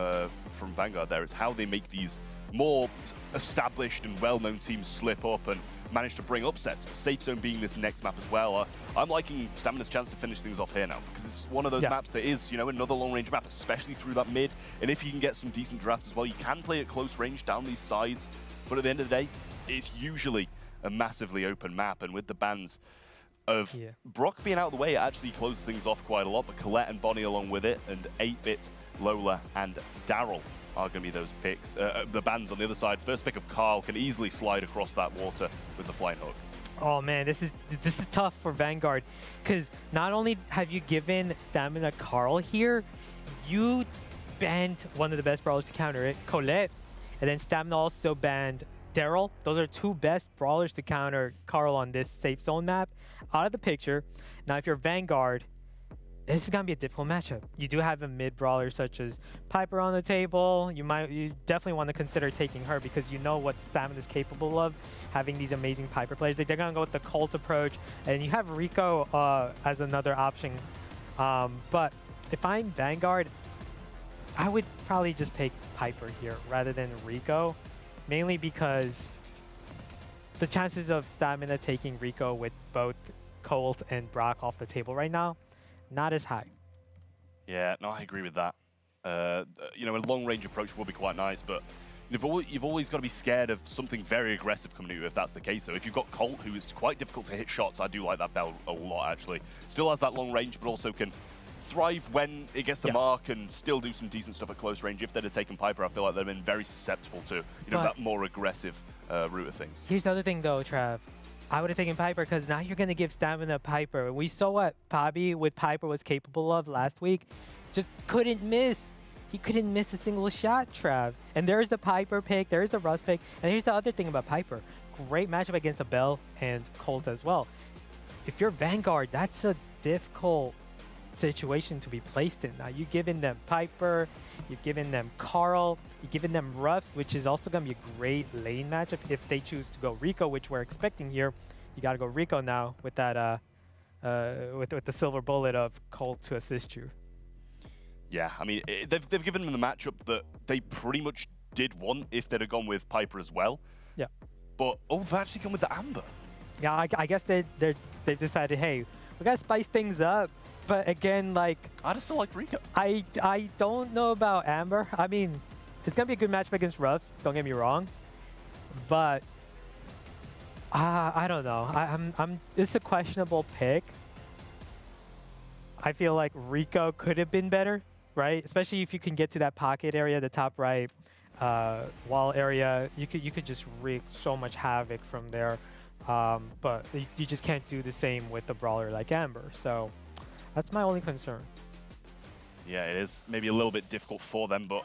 Vanguard. There, it's how they make these more established and well-known teams slip up and manage to bring upsets. But Safe Zone being this next map as well, I'm liking Stamina's chance to finish things off here now, because it's one of those maps that is, another long-range map, especially through that mid. And if you can get some decent drafts as well, you can play at close range down these sides. But at the end of the day, it's usually a massively open map, and with the bans of Brock being out of the way, it actually closes things off quite a lot, but Colette and Bonnie along with it, and 8-Bit, Lola, and Daryl are going to be those picks. The bans on the other side. First pick of Carl can easily slide across that water with the flying hook. Oh man, this is tough for Vanguard, because not only have you given Stamina Carl here, you banned one of the best brawlers to counter it, Colette, and then Stamina also banned Daryl. Those are 2 best brawlers to counter Carl on this Safe Zone map out of the picture. Now, if you're Vanguard, this is going to be a difficult matchup. You do have a mid brawler such as Piper on the table. You definitely want to consider taking her, because you know what Stamina is capable of, having these amazing Piper players. They're going to go with the Colt approach, and you have Rico as another option. But if I'm Vanguard, I would probably just take Piper here rather than Rico. Mainly because the chances of Stamina taking Rico with both Colt and Brock off the table right now, not as high. Yeah, no, I agree with that. A long-range approach will be quite nice, but you've always got to be scared of something very aggressive coming at you if that's the case. So if you've got Colt, who is quite difficult to hit shots, I do like that Bell a lot, actually. Still has that long range, but also can thrive when it gets the mark and still do some decent stuff at close range. If they'd have taken Piper, I feel like they'd have been very susceptible to that more aggressive route of things. Here's the other thing though, Trav. I would have taken Piper because now you're going to give stamina Piper. We saw what Bobby with Piper was capable of last week. Just couldn't miss. He couldn't miss a single shot, Trav. And there's the Piper pick, there's the Rust pick. And here's the other thing about Piper. Great matchup against the Bell and Colt as well. If you're Vanguard, that's a difficult situation to be placed in. Now you're giving them Piper, you're giving them Carl, you're giving them Ruffs, which is also going to be a great lane matchup if they choose to go Rico, which we're expecting here. You got to go Rico now with that with the silver bullet of Colt to assist you. Yeah, I mean, they've given them the matchup that they pretty much did want if they'd have gone with Piper as well. Yeah. But, they've actually gone with the Amber. Yeah, I guess they've decided, hey, we got to spice things up. But again, like... I'd still like Rico. I don't know about Amber. I mean, it's going to be a good matchup against Ruffs, don't get me wrong. But, I don't know. It's a questionable pick. I feel like Rico could have been better, right? Especially if you can get to that pocket area, the top right wall area. You could just wreak so much havoc from there. But you just can't do the same with the brawler like Amber. So that's my only concern. Yeah, it is maybe a little bit difficult for them, but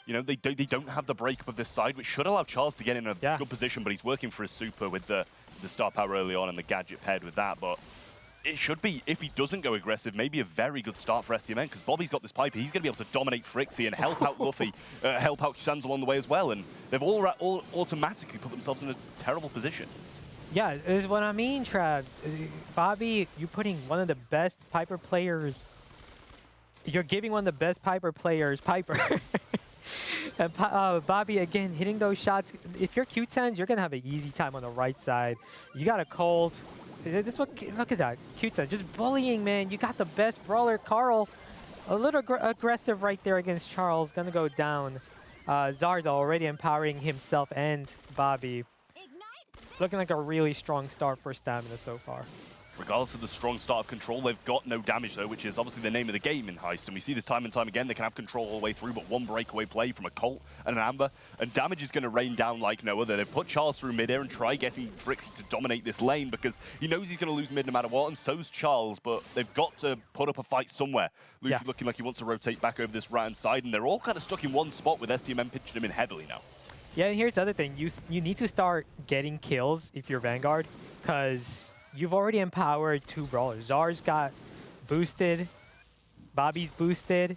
they don't have the breakup of this side, which should allow Charles to get in a good position. But he's working for his super with the star power early on and the gadget paired with that. But it should be, if he doesn't go aggressive, maybe a very good start for STMN, because Bobby's got this Piper. He's going to be able to dominate Frixie and help out Luffy, help out Sans along the way as well. And they've all automatically put themselves in a terrible position. Yeah, is what I mean, Trav. Bobby, you're putting one of the best Piper players. You're giving one of the best Piper players Piper. And Bobby, again, hitting those shots. If you're Q10s, you're going to have an easy time on the right side. You got a Colt. Look at that. Q10 just bullying, man. You got the best brawler, Carl. A little aggressive right there against Charles. Going to go down. Zardo already empowering himself and Bobby. Looking like a really strong start for stamina so far. Regardless of the strong start of control, they've got no damage though, which is obviously the name of the game in Heist. And we see this time and time again, they can have control all the way through, but one breakaway play from a Colt and an Amber, and damage is going to rain down like no other. They've put Charles through mid-air and try getting Frixie to dominate this lane because he knows he's going to lose mid no matter what, and so's Charles, but they've got to put up a fight somewhere. Luffy looking like he wants to rotate back over this right-hand side, and they're all kind of stuck in one spot with STMN pitching him in heavily now. Yeah, and here's the other thing. You need to start getting kills if you're Vanguard, because you've already empowered two brawlers. Zar's got boosted. Bobby's boosted.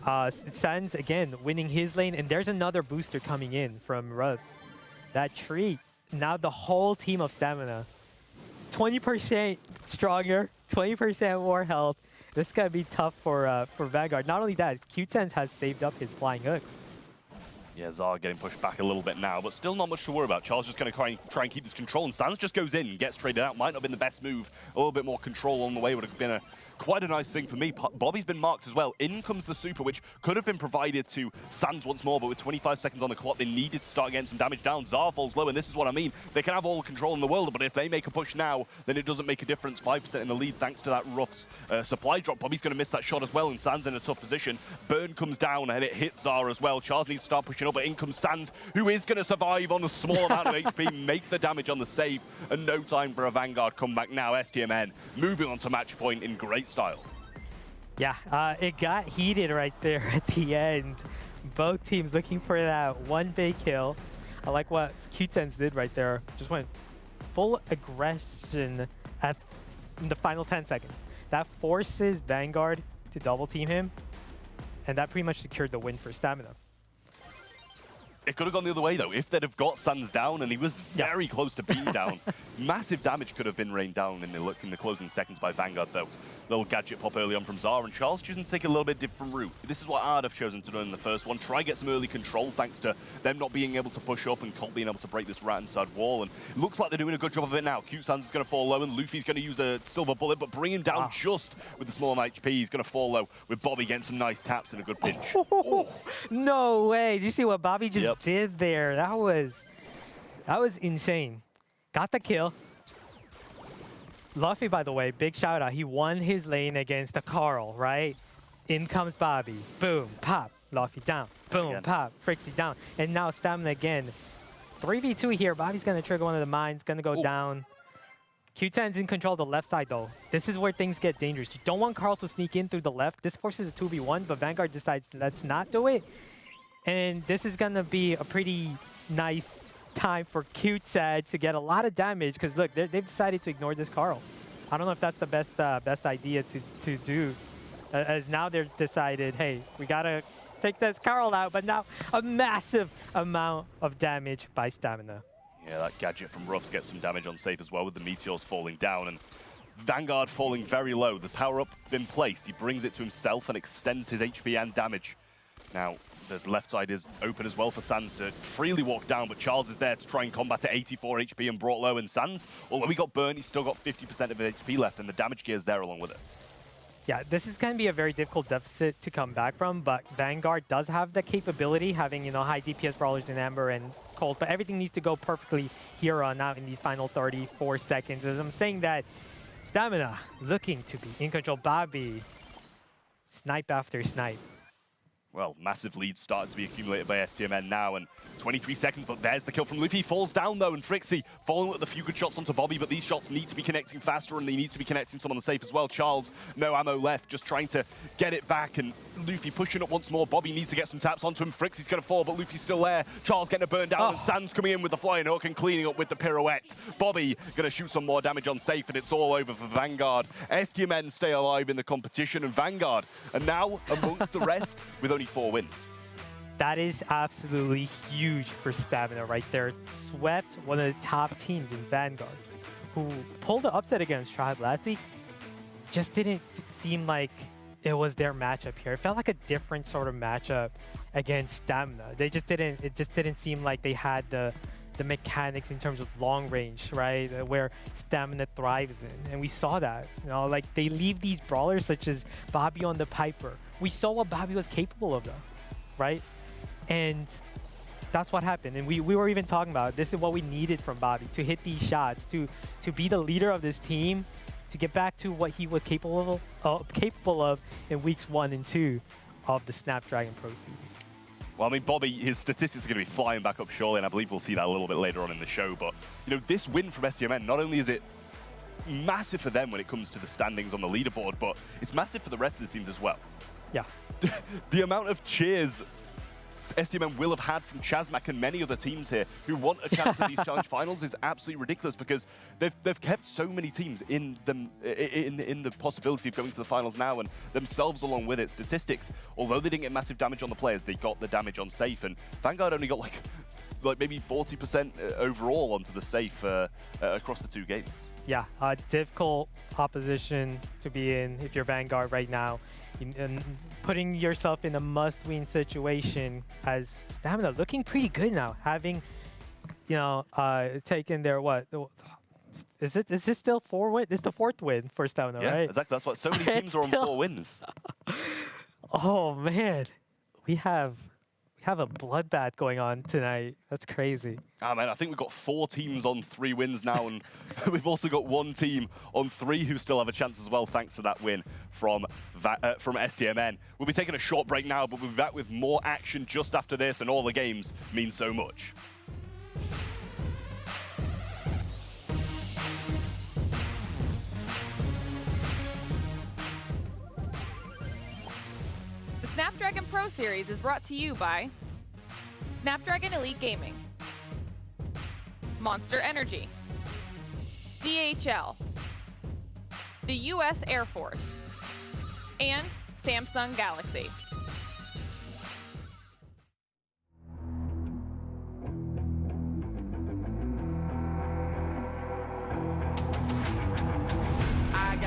Sans, again, winning his lane. And there's another booster coming in from Russ. That tree. Now the whole team of stamina. 20% stronger, 20% more health. This is going to be tough for Vanguard. Not only that, Q10 has saved up his flying hooks. Yeah, Zar getting pushed back a little bit now, but still not much to worry about. Charles just going to try and keep this control, and Sans just goes in and gets traded out. Might not have been the best move. A little bit more control on the way would have been quite a nice thing for me. Bobby's been marked as well. In comes the super, which could have been provided to Sans once more, but with 25 seconds on the clock, they needed to start getting some damage down. Zar falls low, and this is what I mean. They can have all the control in the world, but if they make a push now, then it doesn't make a difference. 5% in the lead thanks to that Ruff's supply drop. Bobby's going to miss that shot as well, and Sans in a tough position. Burn comes down, and it hits Zar as well. Charles needs to start pushing up, but in comes Sans, who is going to survive on a small amount of HP, make the damage on the save, and no time for a Vanguard comeback now. STMN moving on to match point in great style. Yeah, it got heated right there at the end. Both teams looking for that one big kill. I like what Q10s did right there. Just went full aggression in the final 10 seconds. That forces Vanguard to double team him, and that pretty much secured the win for stamina. It could have gone the other way, though. If they'd have got Sans down, and he was very close to being down, massive damage could have been rained down in the closing seconds by Vanguard, though. Little gadget pop early on from Zar, and Charles choosing to take a little bit different route. This is what I'd have chosen to do in the first one. Try get some early control, thanks to them not being able to push up and Colt being able to break this right-hand side wall. And it looks like they're doing a good job of it now. Q-Sans is going to fall low, and Luffy's going to use a silver bullet, but bring him down just with the small amount of HP. He's going to fall low, with Bobby getting some nice taps and a good pinch. No way! Did you see what Bobby just did there? That was insane. Got the kill. Luffy, by the way, big shout out. He won his lane against the Carl, right? In comes Bobby. Boom, pop. Luffy down. Boom, Again. pop. Frixie down. And now Stamina again. 3v2 here. Bobby's going to trigger one of the mines. Going to go down. Q10's in control of the left side, though. This is where things get dangerous. You don't want Carl to sneak in through the left. This forces a 2v1, but Vanguard decides, let's not do it. And this is going to be a pretty nice time for Q10 to get a lot of damage, because look, they've decided to ignore this Carl. I don't know if that's the best idea to do, as now they're decided, hey, we got to take this Carl out, but now a massive amount of damage by Stamina. Yeah, that gadget from Ruffs gets some damage on safe as well, with the meteors falling down and Vanguard falling very low. The power-up been placed. He brings it to himself and extends his HP and damage. Now, the left side is open as well for Sans to freely walk down, but Charles is there to try and combat at 84 HP and brought low, and Sans, although he got burned, he's still got 50% of his HP left, and the damage gear's there along with it. Yeah, this is going to be a very difficult deficit to come back from, but Vanguard does have the capability, having, you know, high DPS brawlers in Amber and Colt, but everything needs to go perfectly here on out in these final 34 seconds. As I'm saying that, Stamina looking to be in control. Bobby, snipe after snipe. Well, massive leads started to be accumulated by STMN now, and 23 seconds, but there's the kill from Luffy. Falls down, though, and Frixie following with a few good shots onto Bobby, but these shots need to be connecting faster, and they need to be connecting some on the safe as well. Charles, no ammo left, just trying to get it back, and Luffy pushing up once more. Bobby needs to get some taps onto him. Frixie's going to fall, but Luffy's still there. Charles getting a burn down, and Sans coming in with the flying hook and cleaning up with the pirouette. Bobby going to shoot some more damage on safe, and it's all over for Vanguard. STMN stay alive in the competition, and Vanguard are now amongst the rest with only 4 wins. That is absolutely huge for Stamina right there. Swept one of the top teams in Vanguard, who pulled the upset against Tribe last week. Just didn't seem like it was their matchup here. It felt like a different sort of matchup against Stamina. They just didn't. It just didn't seem like they had the mechanics in terms of long range, right? Where Stamina thrives in, and we saw that. You know, like they leave these brawlers such as Bobby on the Piper. We saw what Bobby was capable of, though, right? And that's what happened. And we were even talking about this is what we needed from Bobby, to hit these shots, to be the leader of this team, to get back to what he was capable of in weeks 1 and 2 of the Snapdragon Pro Series. Well, I mean, Bobby, his statistics are going to be flying back up surely, and I believe we'll see that a little bit later on in the show. But, you know, this win from STMN, not only is it massive for them when it comes to the standings on the leaderboard, but it's massive for the rest of the teams as well. Yeah. The amount of cheers STMN will have had from Chasmak and many other teams here who want a chance at these challenge finals is absolutely ridiculous, because they've kept so many teams in the possibility of going to the finals now, and themselves along with it. Statistics, although they didn't get massive damage on the players, they got the damage on safe, and Vanguard only got like maybe 40% overall onto the safe across the 2 games. Yeah, difficult opposition to be in if you're Vanguard right now. And putting yourself in a must-win situation, as Stamina looking pretty good now, having, you know, taken their what? Is this still 4 win? This is the 4th win for Stamina, yeah, right? Exactly. That's what so many teams are on 4 wins. Oh man, we have a bloodbath going on tonight. That's crazy. Ah, man, I think we've got 4 teams on 3 wins now, and we've also got 1 team on 3 who still have a chance as well, thanks to that win from STMN. We'll be taking a short break now, but we'll be back with more action just after this, and all the games mean so much. The Snapdragon Pro Series is brought to you by Snapdragon Elite Gaming, Monster Energy, DHL, the U.S. Air Force, and Samsung Galaxy.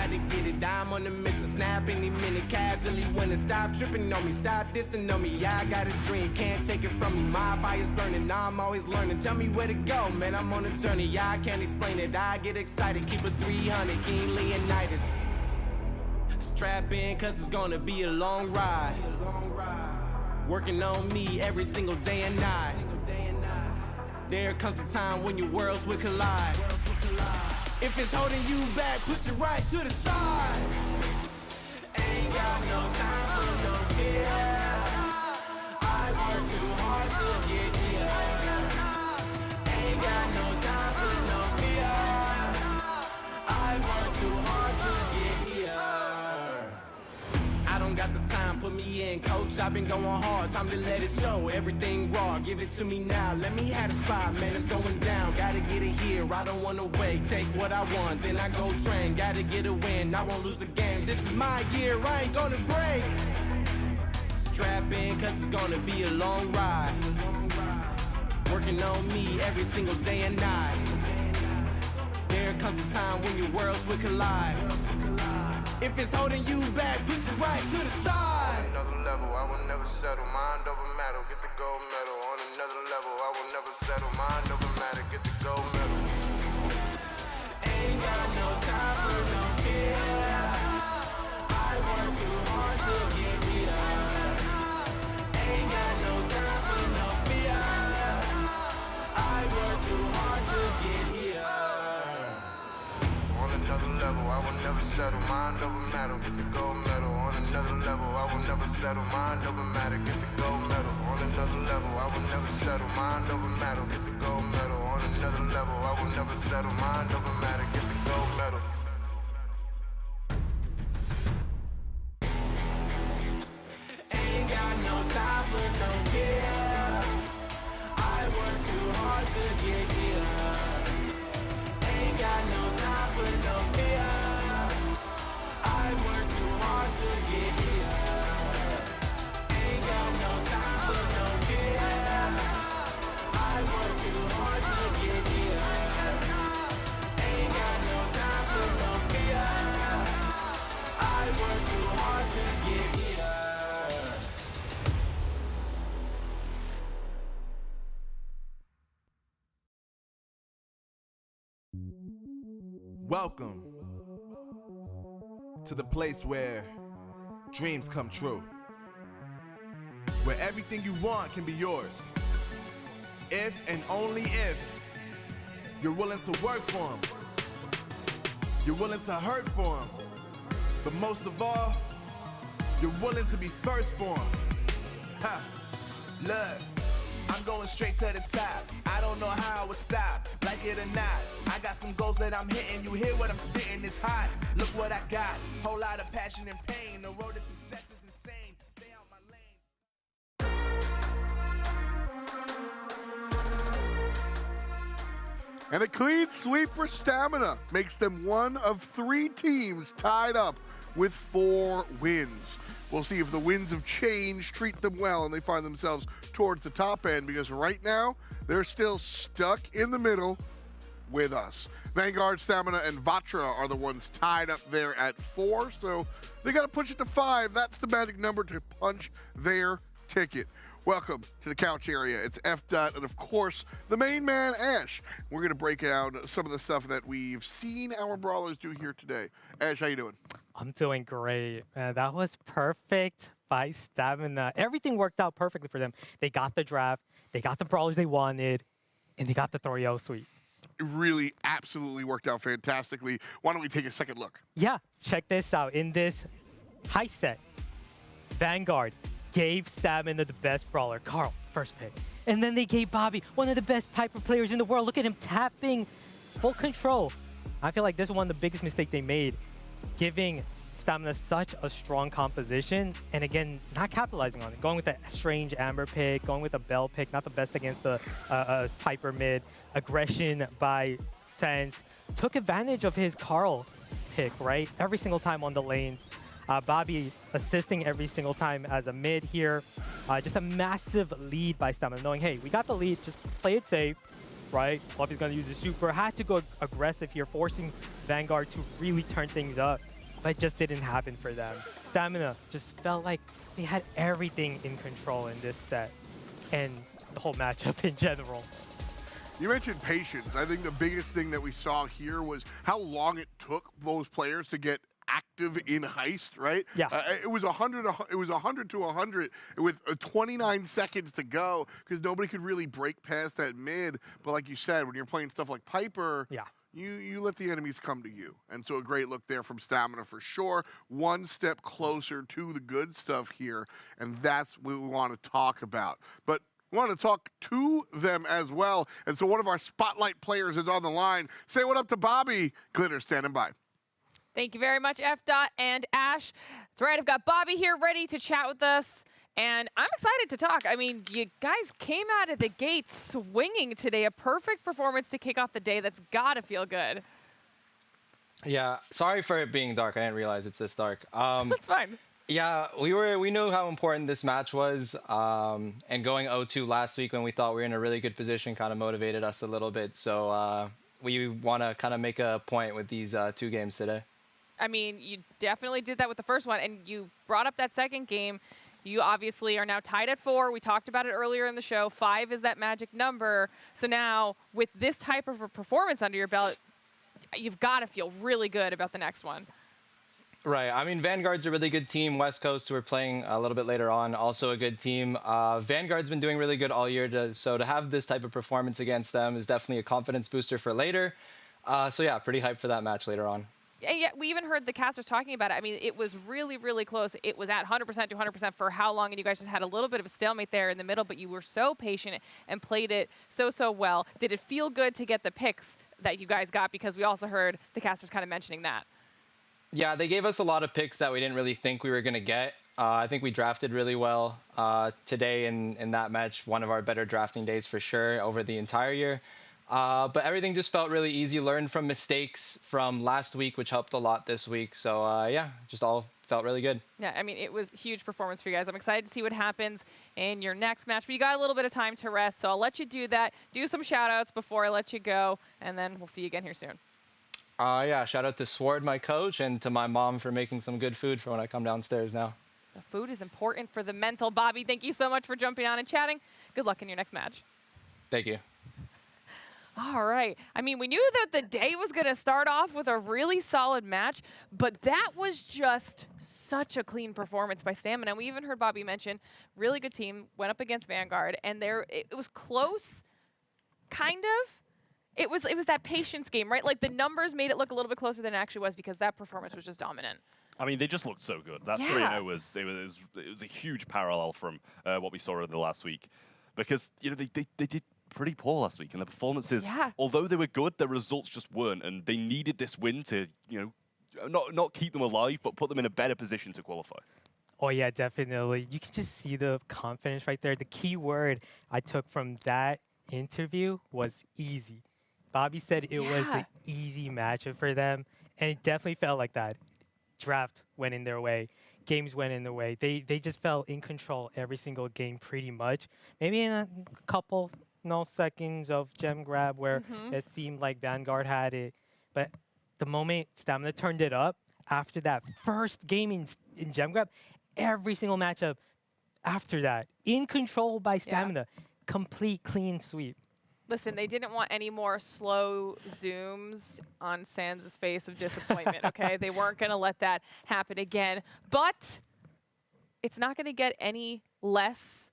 To get it, I'm on the mission, snap any minute, casually winning. Stop tripping on me, stop dissing on me. Yeah, I got a dream, can't take it from me. My fire's burning, now I'm always learning. Tell me where to go, man, I'm on a journey. Yeah, I can't explain it, I get excited. Keep it 300, King Leonidas. Strap in, cause it's gonna be a long ride. Working on me every single day and night. There comes a time when your worlds will collide. If it's holding you back, push it right to the side. Ain't got no time for no fear. I work too hard to get here. Ain't got no time for no fear. I work too hard to get here. I don't got the time, put me in, coach. I've been going hard, time to let it show. Everything raw, give it to me now. Let me have the spot, man, it's going down. Gotta get it here, I don't wanna wait. Take what I want, then I go train. Gotta get a win, I won't lose the game. This is my year, I ain't gonna break. Strap in, cause it's gonna be a long ride. Working on me every single day and night. There comes a time when your worlds will collide. If it's holding you back, push it right to the side. On another level, I will never settle. Mind over matter, get the gold medal. On another level, I will never settle. Mind over matter, get the gold medal. Ain't got no time for no fear. I work too hard to get here. Ain't got no time for no fear. I work too hard to get here. On another level, I will never settle. Mind over matter, get the gold medal. On another level, I will never settle. Mind over matter, get the gold medal. On another level, I will never settle. Mind over matter, get the gold medal. On another level, I will never settle. Mind over matter, get the gold medal. Ain't got no time for no fear. I work too hard to get here. Ain't got no time for no fear. I work too hard to get here. Ain't got no time for no fear. I work too hard to get here. Ain't got no time for no fear. I work too hard to get here. Welcome to the place where dreams come true. Where everything you want can be yours. If and only if you're willing to work for them. You're willing to hurt for them. But most of all, you're willing to be first for them. Ha! Look, I'm going straight to the top. I don't know how I would stop, like it or not. I got some goals that I'm hitting. You hear what I'm spitting? It's hot. Look what I got. Whole lot of passion and pain. The road to success is insane. Stay out my lane. And a clean sweep for Stamina makes them one of 3 teams tied up with 4 wins. We'll see if the winds of change treat them well and they find themselves towards the top end, because right now they're still stuck in the middle with us. Vanguard, Stamina, and Vatra are the ones tied up there at 4, so they got to push it to 5. That's the magic number to punch their ticket. Welcome to the couch area. It's F. and of course, the main man, Ash. We're going to break down some of the stuff that we've seen our brawlers do here today. Ash, how you doing? I'm doing great. That was perfect by Stamina. Everything worked out perfectly for them. They got the draft, they got the brawlers they wanted, and they got the 3-0 sweep. It really absolutely worked out fantastically. Why don't we take a second look? Yeah, check this out. In this high set, Vanguard gave Stamina the best brawler, Carl, first pick. And then they gave Bobby one of the best Piper players in the world. Look at him tapping, full control. I feel like this is one of the biggest mistakes they made, giving Stamina such a strong composition, and again, not capitalizing on it. Going with a strange Amber pick, going with a Bell pick, not the best against the Piper mid. Aggression by Sense. Took advantage of his Carl pick, right? Every single time on the lanes. Bobby assisting every single time as a mid here. Just a massive lead by Stamina, knowing, hey, we got the lead, just play it safe, right? Bobby's gonna use the super. Had to go aggressive here, forcing Vanguard to really turn things up. But it just didn't happen for them. Stamina just felt like they had everything in control in this set and the whole matchup in general. You mentioned patience. I think the biggest thing that we saw here was how long it took those players to get active in Heist, right? Yeah. It was 100 to 100 with 29 seconds to go because nobody could really break past that mid. But like you said, when you're playing stuff like Piper, yeah, you let the enemies come to you. And so a great look there from Stamina for sure. One step closer to the good stuff here, and that's what we want to talk about. But we want to talk to them as well. And so one of our spotlight players is on the line. Say what up to Bobby. Glitter standing by. Thank you very much, F. Dot and Ash. That's right, I've got Bobby here ready to chat with us. And I'm excited to talk. I mean, you guys came out of the gate swinging today. A perfect performance to kick off the day. That's got to feel good. Yeah, sorry for it being dark. I didn't realize it's this dark. That's fine. Yeah, we knew how important this match was. And going 0-2 last week when we thought we were in a really good position kind of motivated us a little bit. So we want to kind of make a point with these 2 games today. I mean, you definitely did that with the first one, and you brought up that second game. You obviously are now tied at 4. We talked about it earlier in the show. 5 is that magic number. So now, with this type of a performance under your belt, you've got to feel really good about the next one. Right. I mean, Vanguard's a really good team. West Coast, who we're playing a little bit later on, also a good team. Vanguard's been doing really good all year. So to have this type of performance against them is definitely a confidence booster for later. So yeah, pretty hyped for that match later on. And yet, we even heard the casters talking about it. I mean, it was really, really close. It was at 100% to 100% for how long, and you guys just had a little bit of a stalemate there in the middle, but you were so patient and played it so well. Did it feel good to get the picks that you guys got? Because we also heard the casters kind of mentioning that. Yeah, they gave us a lot of picks that we didn't really think we were going to get. I think we drafted really well today in that match. One of our better drafting days for sure over the entire year. But everything just felt really easy. Learned from mistakes from last week, which helped a lot this week. So yeah, just all felt really good. Yeah, I mean, it was a huge performance for you guys. I'm excited to see what happens in your next match. But you got a little bit of time to rest, so I'll let you do that. Do some shout-outs before I let you go, and then we'll see you again here soon. Yeah, shout out to Sword, my coach, and to my mom for making some good food for when I come downstairs now. The food is important for the mental. Bobby, thank you so much for jumping on and chatting. Good luck in your next match. Thank you. All right. I mean, we knew that the day was going to start off with a really solid match, but that was just such a clean performance by Stamina. We even heard Bobby mention, really good team, went up against Vanguard, and it was close, kind of. It was that patience game, right? Like, the numbers made it look a little bit closer than it actually was because that performance was just dominant. I mean, they just looked so good. That 3-0 was a huge parallel from what we saw in the last week, because they did pretty poor last week, and the performances, although they were good, the results just weren't, and they needed this win to not keep them alive, but put them in a better position to qualify. Oh yeah, definitely. You can just see the confidence right there. The key word I took from that interview was easy. Bobby said it was an easy matchup for them, and it definitely felt like that. Draft went in their way. Games went in their way. They just felt in control every single game pretty much. Maybe in a couple seconds of gem grab where it seemed like Vanguard had it. But the moment Stamina turned it up, after that first game in gem grab, every single matchup after that, in control by Stamina. Complete clean sweep. Listen, they didn't want any more slow zooms on Sans' face of disappointment, okay? They weren't going to let that happen again. But it's not going to get any less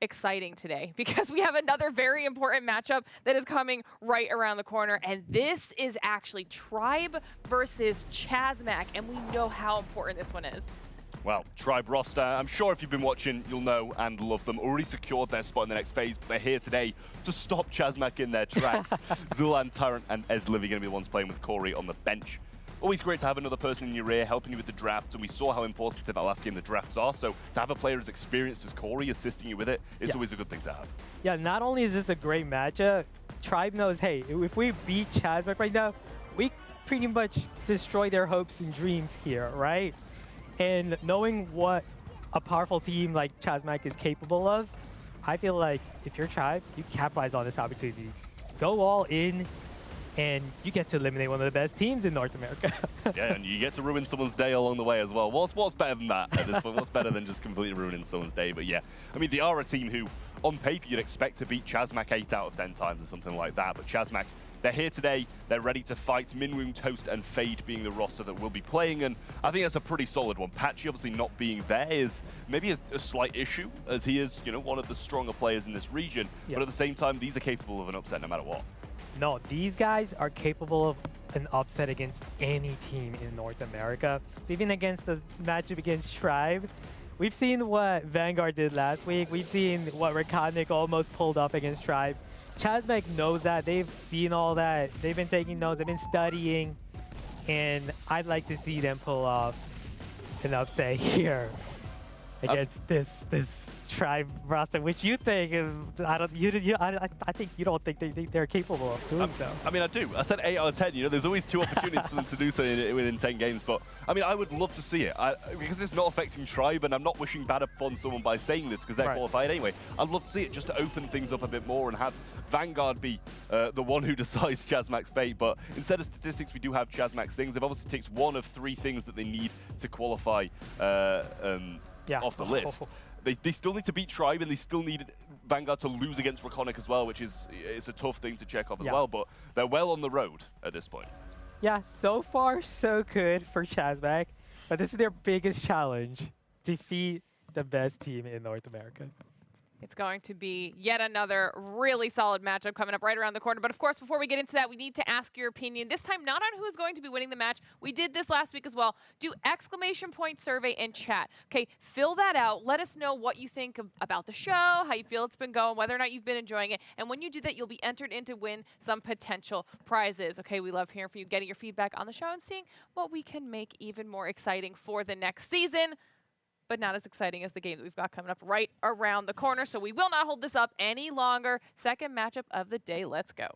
exciting today because we have another very important matchup that is coming right around the corner. And this is actually Tribe versus Chasmak, and we know how important this one is. Well, Tribe roster, I'm sure if you've been watching, you'll know and love them. Already secured their spot in the next phase, but they're here today to stop Chasmak in their tracks. Zulan, Tyrant, and Ezlivy are going to be the ones playing with Corey on the bench. Always great to have another person in your ear helping you with the draft, and we saw how important in that last game the drafts are, so to have a player as experienced as Corey assisting you with it is always a good thing to have. Yeah, not only is this a great matchup, Tribe knows, hey, if we beat Chasmak right now, we pretty much destroy their hopes and dreams here, right? And knowing what a powerful team like Chasmak is capable of, I feel like if you're Tribe, you capitalize on this opportunity. Go all in, and you get to eliminate one of the best teams in North America. Yeah, and you get to ruin someone's day along the way as well. What's better than that at this point? What's better than just completely ruining someone's day? But yeah, I mean, they are a team who, on paper, you'd expect to beat Chasmak 8 out of 10 times or something like that. But Chasmak, they're here today. They're ready to fight. Minwoong, Toast, and Fade being the roster that we'll be playing, and I think that's a pretty solid one. Patchy obviously not being there is maybe a slight issue, as he is, one of the stronger players in this region. But at the same time, these are capable of an upset no matter what. No, these guys are capable of an upset against any team in North America. So even against the matchup against Tribe, we've seen what Vanguard did last week. We've seen what Rakonic almost pulled up against Tribe. Chasmak knows that. They've seen all that. They've been taking notes. They've been studying. And I'd like to see them pull off an upset here against this Tribe roster, which you think is, I think you don't think they're capable of doing so. I mean, I do. I said 8 out of 10. You know, there's always 2 opportunities for them to do so within 10 games. But I mean, I would love to see it because it's not affecting Tribe, and I'm not wishing bad upon someone by saying this because they're qualified anyway. I'd love to see it just to open things up a bit more and have Vanguard be the one who decides Chasmak's fate. But instead of statistics, we do have Chasmak's things. They've obviously ticked 1 of 3 things that they need to qualify off the list. They still need to beat Tribe, and they still need Vanguard to lose against Rakonic as well, which is a tough thing to check off as well. But they're well on the road at this point. Yeah, so far so good for Chasmak, but this is their biggest challenge: defeat the best team in North America. It's going to be yet another really solid matchup coming up right around the corner. But of course, before we get into that, we need to ask your opinion. This time, not on who's going to be winning the match. We did this last week as well. Do exclamation point survey in chat. Okay, fill that out. Let us know what you think about the show, how you feel it's been going, whether or not you've been enjoying it. And when you do that, you'll be entered in to win some potential prizes. Okay, we love hearing from you, getting your feedback on the show and seeing what we can make even more exciting for the next season. But not as exciting as the game that we've got coming up right around the corner. So we will not hold this up any longer. Second matchup of the day. Let's go.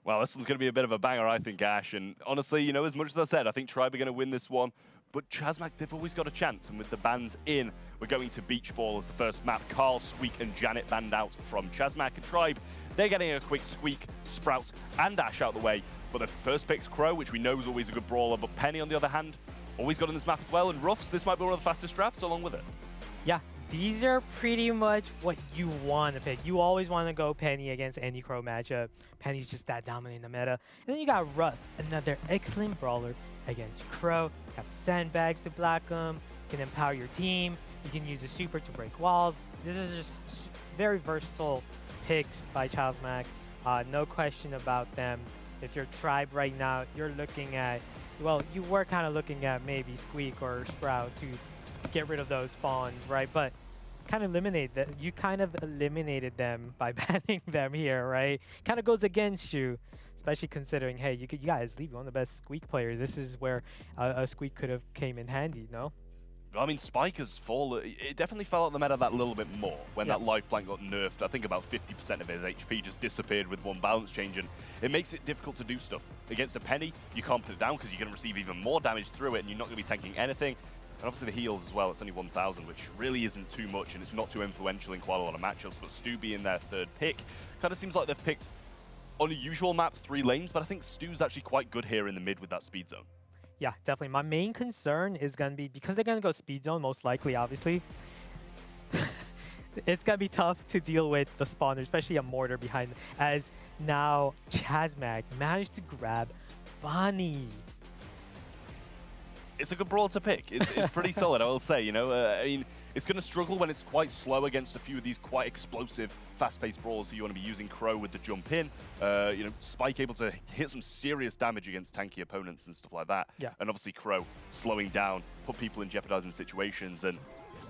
Well, this one's going to be a bit of a banger, I think, Ash. And honestly, you know, as much as I said, I think Tribe are going to win this one. But Chasmak, they've always got a chance. And with the bans in, we're going to Beach Ball as the first map. Carl, Squeak, and Janet banned out from Chasmak. And Tribe, they're getting a quick Squeak, Sprout, and Ash out the way. But the first pick's Crow, which we know is always a good brawler. But Penny, on the other hand, always got on this map as well, and Ruffs, this might be one of the fastest drafts along with it. Yeah, these are pretty much what you want to pick. You always want to go Penny against any Crow matchup. Penny's just that dominant in the meta. And then you got Ruff, another excellent brawler against Crow. You got sandbags to block them. You can empower your team. You can use a super to break walls. This is just very versatile picks by Chasmak. No question about them. If you're Tribe right now, you're looking at, well, you were kind of looking at maybe Squeak or Sprout to get rid of those spawns, right? But kind of eliminate that. You kind of eliminated them by banning them here, right? Kind of goes against you, especially considering, hey, you guys leave one of the best Squeak players. This is where a Squeak could have came in handy, no? I mean, Spike has fallen. It definitely fell out the meta that little bit more when that life plank got nerfed. I think about 50% of his HP just disappeared with one balance change, and it makes it difficult to do stuff. Against a Penny, you can't put it down because you're going to receive even more damage through it, and you're not going to be tanking anything. And obviously the heals as well, it's only 1,000, which really isn't too much, and it's not too influential in quite a lot of matchups. But Stu being their third pick, kind of seems like they've picked, on a usual map, 3 lanes, but I think Stu's actually quite good here in the mid with that speed zone. Yeah, definitely. My main concern is going to be, because they're going to go speed zone, most likely, obviously, it's going to be tough to deal with the spawner, especially a mortar behind, as now Chasmak managed to grab Bonnie. It's a good brawl to pick. It's pretty solid, I will say. You know, I mean, it's going to struggle when it's quite slow against a few of these quite explosive, fast-paced brawlers. So you want to be using Crow with the jump in. You know, Spike able to hit some serious damage against tanky opponents and stuff like that. Yeah. And obviously Crow slowing down, put people in jeopardizing situations, and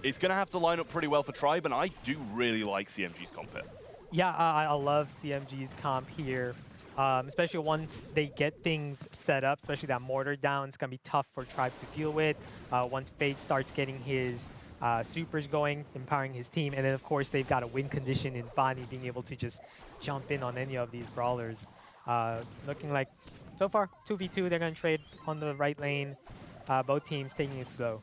it's going to have to line up pretty well for Tribe. And I do really like CMG's comp here. Yeah, I love CMG's comp here. Especially once they get things set up, especially that mortar down, it's going to be tough for Tribe to deal with. Once Fade starts getting his supers going, empowering his team, and then of course they've got a win condition in Bonnie being able to just jump in on any of these brawlers. Looking like, so far, 2v2, they're going to trade on the right lane. Both teams taking it slow.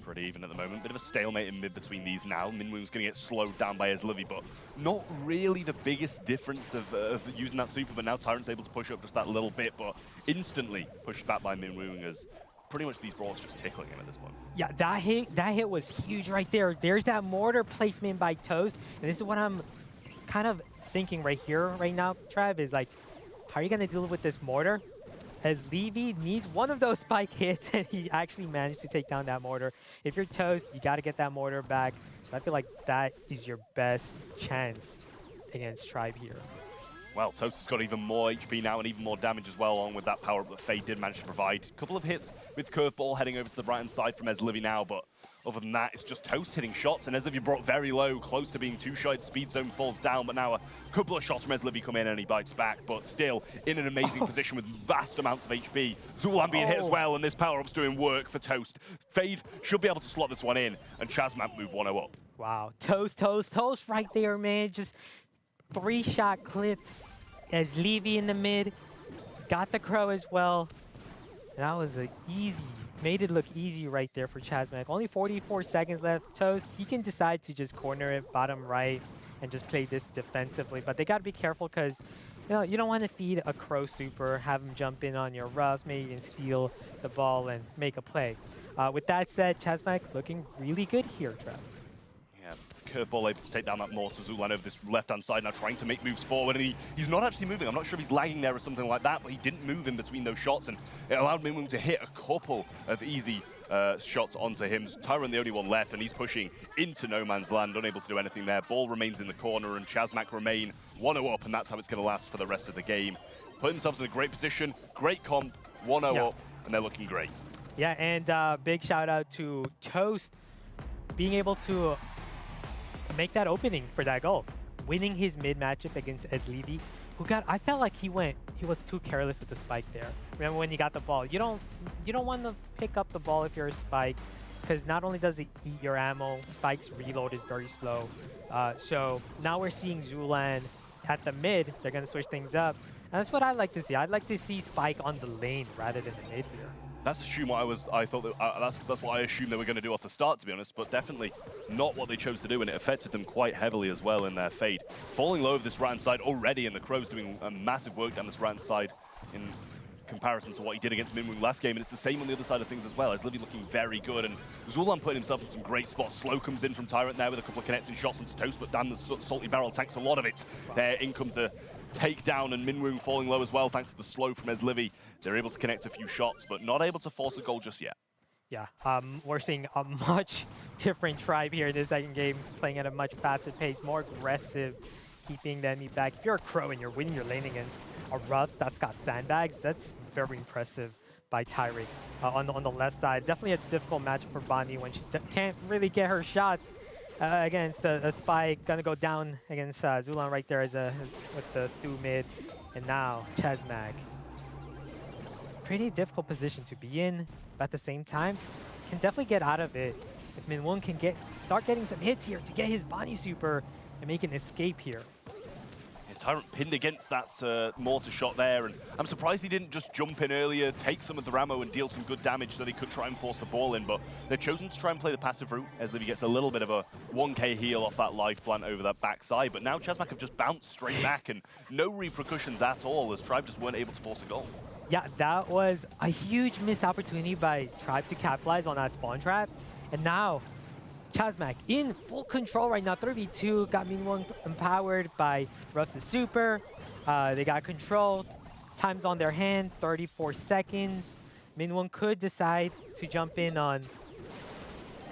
Pretty even at the moment. Bit of a stalemate in mid between these now. Minwoo's going to get slowed down by his Livy, but not really the biggest difference of using that super, but now Tyrant's able to push up just that little bit, but instantly pushed back by Minwoo as pretty much these brawls just tickling him at this point. Yeah, that hit was huge right there. There's that mortar placement by Toast, and this is what I'm kind of thinking right here, right now, Trav, is like, how are you going to deal with this mortar? As Levy needs one of those spike hits, and he actually managed to take down that mortar. If you're Toast, you got to get that mortar back. So I feel like that is your best chance against Tribe here. Well, Toast has got even more HP now and even more damage as well, along with that power-up that Fade did manage to provide. A couple of hits with Curveball heading over to the right-hand side from Eslivy now, but other than that, it's just Toast hitting shots, and Eslivy brought very low, close to being two-shot. Speed Zone falls down, but now a couple of shots from Eslivy come in and he bites back, but still in an amazing position with vast amounts of HP. Zulan being hit as well, and this power-up's doing work for Toast. Fade should be able to slot this one in, and Chasmak move 1-0 up. Wow, Toast right there, man. Just 3-shot clipped as Levy in the mid. Got the Crow as well. That was made it look easy right there for Chasmak. Only 44 seconds left. Toast, he can decide to just corner it bottom right and just play this defensively. But they got to be careful because you don't want to feed a Crow super, have him jump in on your roughs, maybe even steal the ball and make a play. With that said, Chasmak looking really good here, Trev. Curveball able to take down that mortar. Zulan over this left-hand side now trying to make moves forward, and he's not actually moving. I'm not sure if he's lagging there or something like that, but he didn't move in between those shots, and it allowed Minwoo to hit a couple of easy shots onto him. Tyrant the only one left, and he's pushing into no man's land, unable to do anything there. Ball remains in the corner, and Chasmak remain 1-0 up, and that's how it's going to last for the rest of the game. Put themselves in a great position, great comp, 1-0 up, and they're looking great. Yeah, and big shout out to Toast being able to make that opening for that goal, winning his mid matchup against Eslivy, who I felt like he was too careless with the spike there. Remember when he got the ball, you don't want to pick up the ball if you're a spike, because not only does it eat your ammo, Spike's reload is very slow. So now we're seeing Zulan at the mid. They're going to switch things up, and that's what I like to see. I'd like to see Spike on the lane rather than the mid here. That's that's what I assumed they were going to do off the start, to be honest, but definitely not what they chose to do, and it affected them quite heavily as well in their Fade. Falling low over this right-hand side already, and the Crow's doing a massive work down this right-hand side in comparison to what he did against Minwoo last game, and it's the same on the other side of things as well, as Livy looking very good, and Zulan putting himself in some great spots. Slow comes in from Tyrant there with a couple of connecting shots into Toast, but damn, the Salty Barrel tanks a lot of it. Wow. There in comes the takedown, and Minwoo falling low as well thanks to the slow from Eslivy. They're able to connect a few shots, but not able to force a goal just yet. Yeah, we're seeing a much different Tribe here in this second game, playing at a much faster pace, more aggressive, keeping the enemy back. If you're a Crow and you're winning your lane against a Ruffs that's got sandbags, that's very impressive by Tyrant. On the left side, definitely a difficult matchup for Bonnie when she can't really get her shots against a Spike. Gonna go down against Zulan right there with the Stu mid, and now Chasmak. Pretty difficult position to be in, but at the same time, can definitely get out of it. If Minwoo can start getting some hits here to get his Bonnie super and make an escape here. Yeah, Tyrant pinned against that mortar shot there, and I'm surprised he didn't just jump in earlier, take some of the ammo and deal some good damage so they could try and force the ball in, but they've chosen to try and play the passive route as Livy gets a little bit of a 1k heal off that life plant over that backside, but now Chasmak have just bounced straight back and no repercussions at all as Tribe just weren't able to force a goal. Yeah, that was a huge missed opportunity by Tribe to capitalize on that spawn trap. And now, Chasmak in full control right now. 3v2, got Minwoo empowered by Ruffs' super. They got control. Time's on their hand, 34 seconds. Minwoo could decide to jump in on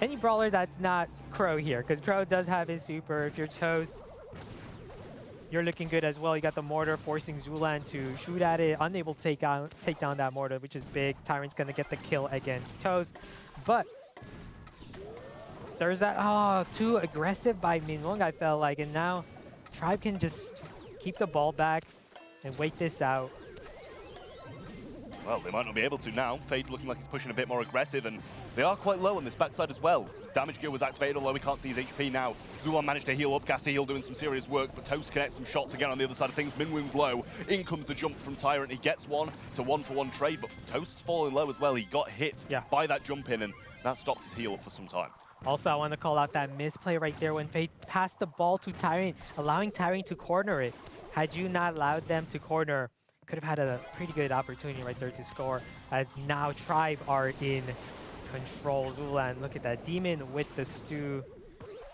any brawler that's not Crow here, because Crow does have his super. If you're Toast, you're looking good as well. You got the mortar forcing Zulan to shoot at it, unable to take down that mortar, which is big. Tyrant's gonna get the kill against Toast, but there's that too aggressive by Minwoo, I felt like, and now Tribe can just keep the ball back and wait this out. Well, they might not be able to now. Fade looking like he's pushing a bit more aggressive, and they are quite low on this backside as well. Damage gear was activated, although we can't see his HP now. Zulan managed to heal up. Gassy Heal doing some serious work, but Toast connects some shots again on the other side of things. Minwoo's low. In comes the jump from Tyrant. He gets one. It's a 1-for-1 trade, but Toast's falling low as well. He got hit by that jump in, and that stops his heal up for some time. Also, I want to call out that misplay right there when Fade passed the ball to Tyrant, allowing Tyrant to corner it. Had you not allowed them to corner, could have had a pretty good opportunity right there to score, as now Tribe are in control. Zulan, look at that. Demon with the stew.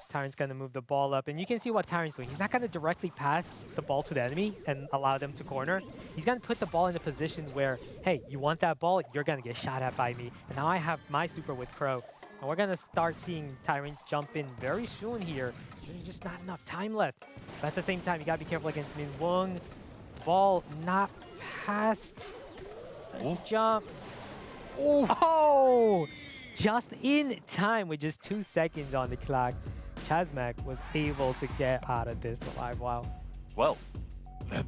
Tyrant's going to move the ball up, and you can see what Tyrant's doing. He's not going to directly pass the ball to the enemy and allow them to corner. He's going to put the ball in a position where, hey, you want that ball? You're going to get shot at by me. And now I have my super with Crow. And we're going to start seeing Tyrant jump in very soon here. There's just not enough time left. But at the same time, you got to be careful against Minwoo. ball not past. There's a jump. Oh! Just in time with just 2 seconds on the clock, Chasmak was able to get out of this alive. Wow. Well,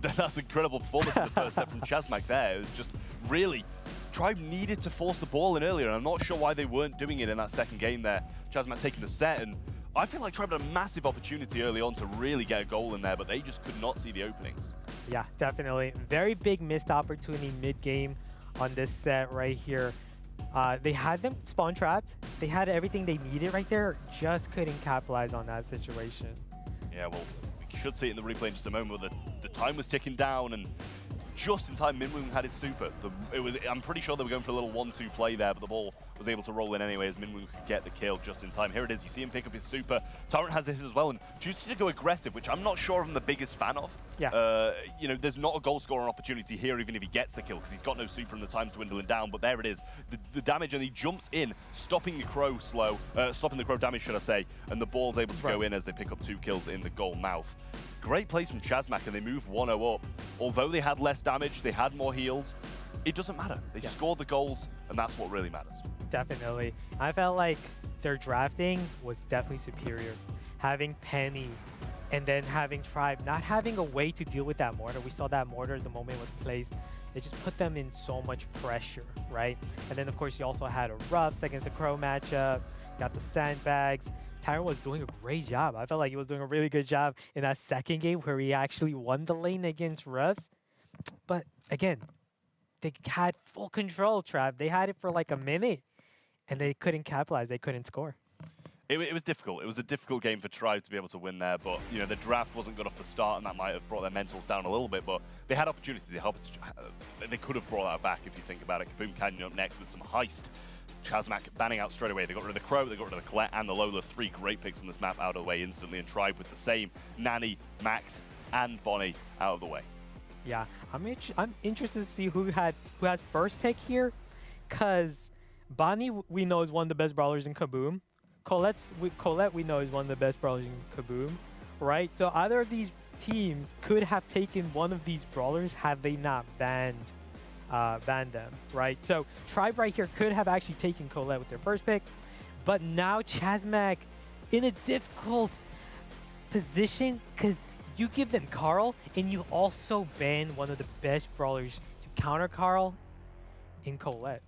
that's incredible performance in the first set from Chasmak there. It was just really, Tribe needed to force the ball in earlier, and I'm not sure why they weren't doing it in that second game there. Chasmak taking the set, and I feel like Tribe had a massive opportunity early on to really get a goal in there, but they just could not see the openings. Yeah, definitely. Very big missed opportunity mid-game on this set right here. They had them spawn trapped. They had everything they needed right there, just couldn't capitalize on that situation. Yeah, well, we should see it in the replay in just a moment, but the time was ticking down, and just in time, Minwoo had his super. I'm pretty sure they were going for a little 1-2 play there, but the ball was able to roll in anyway as Minwoo could get the kill just in time. Here it is. You see him pick up his super. Torrent has his as well, and chooses to go aggressive, which I'm not sure I'm the biggest fan of. Yeah. You know, there's not a goal scoring opportunity here, even if he gets the kill, because he's got no super and the time's dwindling down. But there it is. The damage, and he jumps in, stopping the Crow stopping the Crow damage, should I say, and the ball's able to go in as they pick up 2 kills in the goal mouth. Great plays from Chasmak, and they move 1-0 up. Although they had less damage, they had more heals. It doesn't matter. They scored the goals, and that's what really matters. Definitely. I felt like their drafting was definitely superior. Having Penny and then having Tribe not having a way to deal with that mortar. We saw that mortar the moment it was placed. It just put them in so much pressure, right? And then, of course, you also had a Ruffs against a Crow matchup, got the sandbags. Tyron was doing a great job. I felt like he was doing a really good job in that second game where he actually won the lane against Ruffs. But again, they had full control, Trav. They had it for like a minute, and they couldn't capitalize. They couldn't score. It was difficult. It was a difficult game for Tribe to be able to win there, but you know the draft wasn't good off the start, and that might have brought their mentals down a little bit. But they had opportunities. They could have brought that back if you think about it. Kaboom Canyon up next with some heist. Chasmak banning out straight away. They got rid of the Crow, they got rid of the Colette and the Lola. 3 great picks on this map out of the way instantly, and Tribe with the same. Nani, Max, and Bonnie out of the way. Yeah, I'm interested to see who has first pick here, because Bonnie we know is one of the best brawlers in Kaboom. Colette we know is one of the best brawlers in Kaboom, right? So either of these teams could have taken one of these brawlers had they not banned them, right? So Tribe right here could have actually taken Colette with their first pick, but now Chasmak in a difficult position because you give them Carl and you also ban one of the best brawlers to counter Carl in Colette.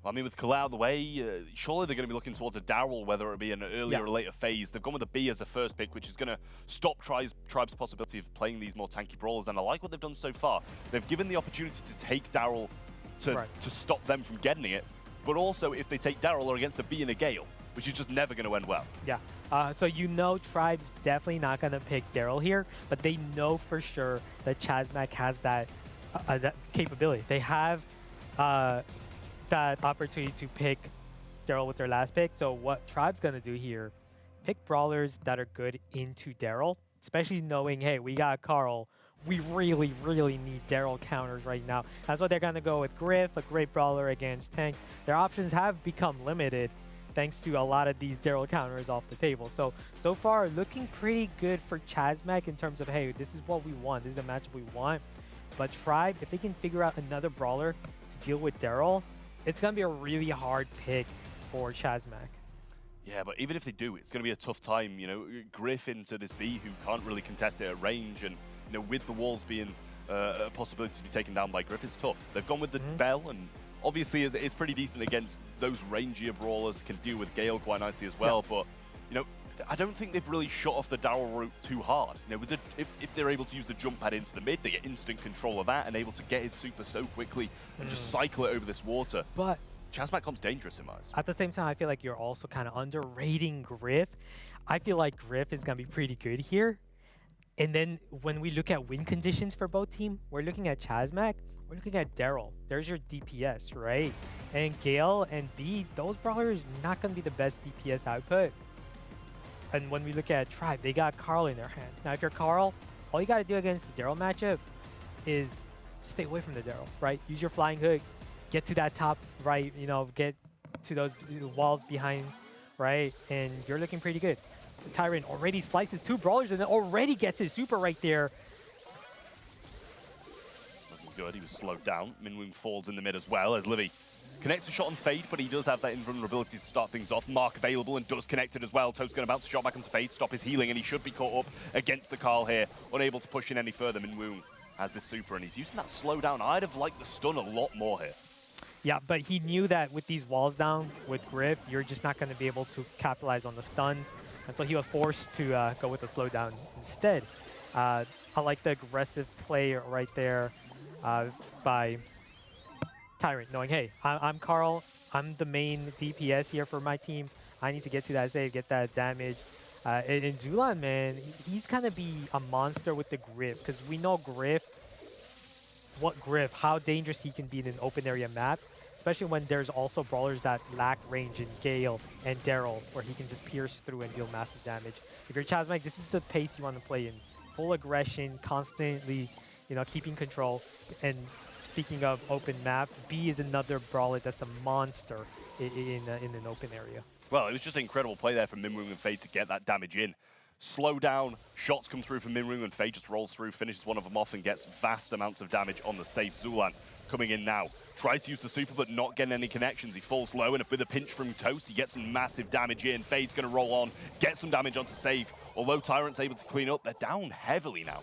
Well, I mean, with Colette out of the way, surely they're going to be looking towards a Daryl, whether it be an earlier or later phase. They've gone with a B as a first pick, which is going to stop Tribe's possibility of playing these more tanky brawlers, and I like what they've done so far. They've given the opportunity to take Daryl to stop them from getting it, but also if they take Daryl, they're against a B and a Gale, which is just never going to end well. Yeah, so you know Tribe's definitely not going to pick Daryl here, but they know for sure that Chasmak has that capability. They have that opportunity to pick Daryl with their last pick. So what Tribe's going to do here, pick brawlers that are good into Daryl, especially knowing, hey, we got Carl. We really, really need Daryl counters right now. That's why they're going to go with Griff, a great brawler against Tank. Their options have become limited thanks to a lot of these Daryl counters off the table. So far, looking pretty good for Chasmak in terms of, hey, this is what we want. This is the matchup we want. But Tribe, if they can figure out another brawler to deal with Daryl, it's going to be a really hard pick for Chasmak. Yeah, but even if they do, it's going to be a tough time. You know, Griff into this B who can't really contest it at range, and you know, with the walls being a possibility to be taken down by Griff, it's tough. They've gone with the Bell, and obviously it's pretty decent against those rangier brawlers. Can deal with Gale quite nicely as well. But you know, I don't think they've really shut off the Daryl route too hard. You know, with if they're able to use the jump pad into the mid, they get instant control of that and able to get his super so quickly and just cycle it over this water. But Chasmak comes dangerous in my eyes. At the same time, I feel like you're also kind of underrating Griff. I feel like Griff is going to be pretty good here. And then when we look at win conditions for both teams, we're looking at Chasmak, we're looking at Daryl. There's your DPS, right? And Gale and B, those brawlers not going to be the best DPS output. And when we look at Tribe, they got Carl in their hand. Now, if you're Carl, all you got to do against the Daryl matchup is stay away from the Daryl, right? Use your flying hook, get to that top right, you know, get to those walls behind, right? And you're looking pretty good. Tyron already slices 2 brawlers and then already gets his super right there. good. He was slowed down. Minwoo falls in the mid as well as Livy connects a shot on Fade, but he does have that invulnerability to start things off. Mark available and does connect it as well. Toast's going to bounce a shot back onto Fade, stop his healing, and he should be caught up against the Carl here. Unable to push in any further. Minwoo has this super, and he's using that slowdown. I'd have liked the stun a lot more here. Yeah, but he knew that with these walls down, with Griff, you're just not going to be able to capitalize on the stuns. And so he was forced to go with the slowdown instead. I like the aggressive play right there by Tyrant, knowing, hey, I'm Carl. I'm the main DPS here for my team. I need to get to that save, get that damage. And Zulan, man, he's going to be a monster with the Griff, because we know Griff, how dangerous he can be in an open area map, especially when there's also brawlers that lack range in Gale and Daryl, where he can just pierce through and deal massive damage. If you're Chasmak, this is the pace you want to play in. Full aggression, constantly, keeping control. And speaking of open map, B is another brawler that's a monster in an open area. Well, it was just an incredible play there from Minwoo and Fade to get that damage in. Slow down, shots come through from Minwoo and Fade just rolls through, finishes one of them off and gets vast amounts of damage on the safe. Zulan coming in now. Tries to use the super but not getting any connections. He falls low and with a pinch from Toast, he gets some massive damage in. Fade's going to roll on, get some damage onto safe. Although Tyrant's able to clean up, they're down heavily now.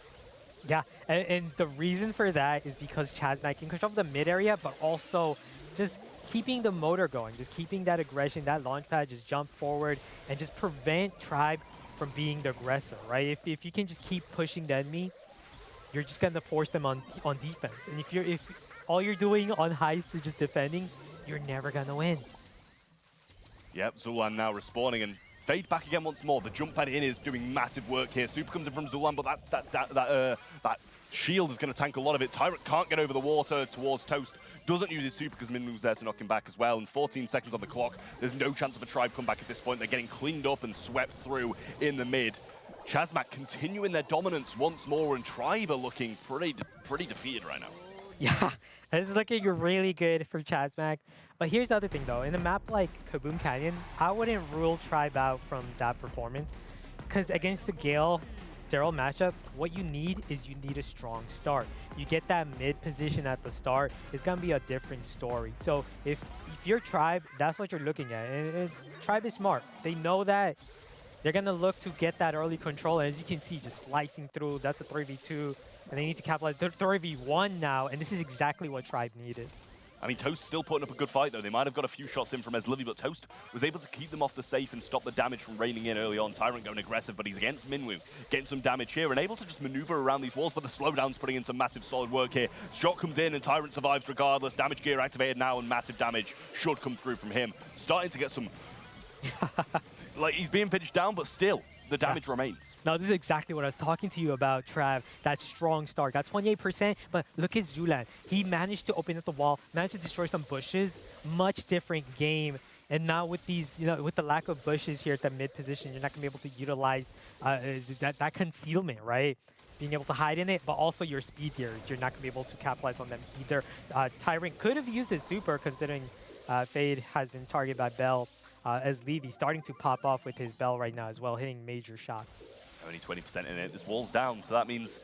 Yeah, and the reason for that is because Chasmak can control the mid area, but also just keeping the motor going, just keeping that aggression, that launch pad, just jump forward and just prevent Tribe from being the aggressor, right? If you can just keep pushing the enemy, you're just gonna force them on defense. And if all you're doing on heist is just defending, you're never gonna win. Yep, Zulan now respawning and Fade back again once more. The jump pad in is doing massive work here. Super comes in from Zulan, but that shield is going to tank a lot of it. Tyrant can't get over the water towards Toast. Doesn't use his super because Minwoo's there to knock him back as well. And 14 seconds on the clock. There's no chance of a Tribe comeback at this point. They're getting cleaned up and swept through in the mid. Chasmak continuing their dominance once more, and Tribe are looking pretty defeated right now. Yeah, it's looking really good for Chasmak. But here's the other thing, though. In a map like Kaboom Canyon, I wouldn't rule Tribe out from that performance. Because against the Gale Daryl matchup, what you need is a strong start. You get that mid position at the start, it's going to be a different story. So if you're Tribe, that's what you're looking at. And Tribe is smart. They know that they're going to look to get that early control. And as you can see, just slicing through, that's a 3v2. And they need to capitalize. They're 3v1 now, and this is exactly what Tribe needed. I mean, Toast still putting up a good fight, though. They might have got a few shots in from Livy, but Toast was able to keep them off the safe and stop the damage from raining in early on. Tyrant going aggressive, but he's against Minwoo, getting some damage here and able to just maneuver around these walls, but the slowdown's putting in some massive solid work here. Shot comes in and Tyrant survives regardless. Damage gear activated now, and massive damage should come through from him. Starting to get some... like, he's being pitched down, but still, the damage remains. No, this is exactly what I was talking to you about, Trav. That strong start. Got 28%, but look at Zulan. He managed to open up the wall, managed to destroy some bushes. Much different game. And now with these, with the lack of bushes here at the mid position, you're not going to be able to utilize that concealment, right? Being able to hide in it, but also your speed gears. You're not going to be able to capitalize on them either. Tyrant could have used his super, considering Fade has been targeted by Bell. As Levy starting to pop off with his Bell right now as well, hitting major shots. Only 20% in it. This wall's down, so that means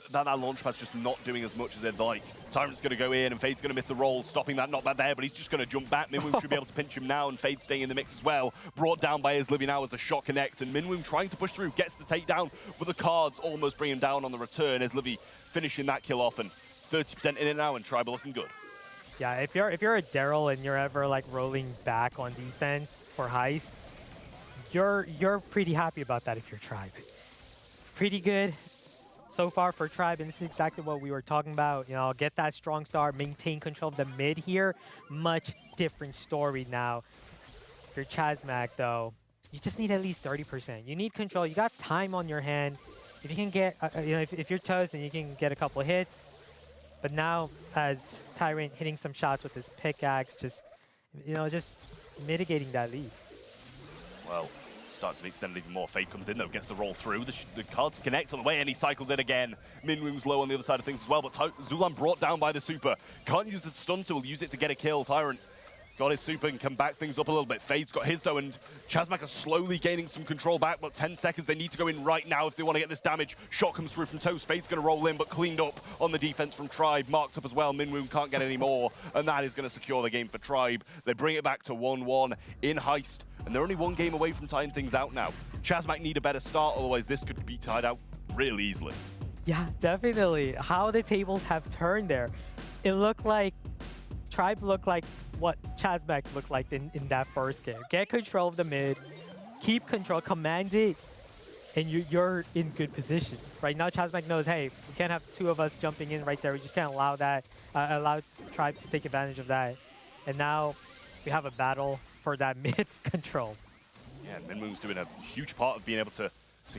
that launch pad's just not doing as much as they'd like. Tyrant's going to go in, and Fade's going to miss the roll, stopping that, not that there, but he's just going to jump back. Minwoo should be able to pinch him now, and Fade staying in the mix as well. Brought down by Livy now as the shot connects, and Minwoo trying to push through, gets the takedown, but the cards almost bring him down on the return as Livy finishing that kill off, and 30% in it now, and Tribe looking good. Yeah, if you're a Daryl and you're ever like rolling back on defense for heist, you're pretty happy about that if you're Tribe. Pretty good so far for Tribe, and this is exactly what we were talking about. Get that strong start, maintain control of the mid here. Much different story now. If you're Chasmak, though, you just need at least 30%. You need control. You got time on your hand. If you can get, if you're Toast and you can get a couple of hits. But now, as Tyrant hitting some shots with his pickaxe, just mitigating that lead. Well, starts to extend even more. Fade comes in, though, gets the roll through. The cards connect on the way, and he cycles in again. Minwoo's low on the other side of things as well, but Zulan brought down by the super. Can't use the stun, so he'll use it to get a kill. Tyrant got his super and can back things up a little bit. Fade's got his though, and Chasmak are slowly gaining some control back, but 10 seconds, they need to go in right now if they want to get this damage. Shot comes through from Toast. Fade's going to roll in, but cleaned up on the defense from Tribe. Marked up as well. Minwoon can't get any more, and that is going to secure the game for Tribe. They bring it back to 1-1 in Heist, and they're only one game away from tying things out now. Chasmak need a better start, otherwise this could be tied out really easily. Yeah, definitely. How the tables have turned there. It looked like Tribe looked like what Chasmak looked like in that first game. Get control of the mid, keep control, command it, and you're in good position. Right now, Chasmak knows, hey, we can't have two of us jumping in right there. We just can't allow that, allow Tribe to take advantage of that. And now we have a battle for that mid control. Yeah, Minwoon's doing a huge part of being able to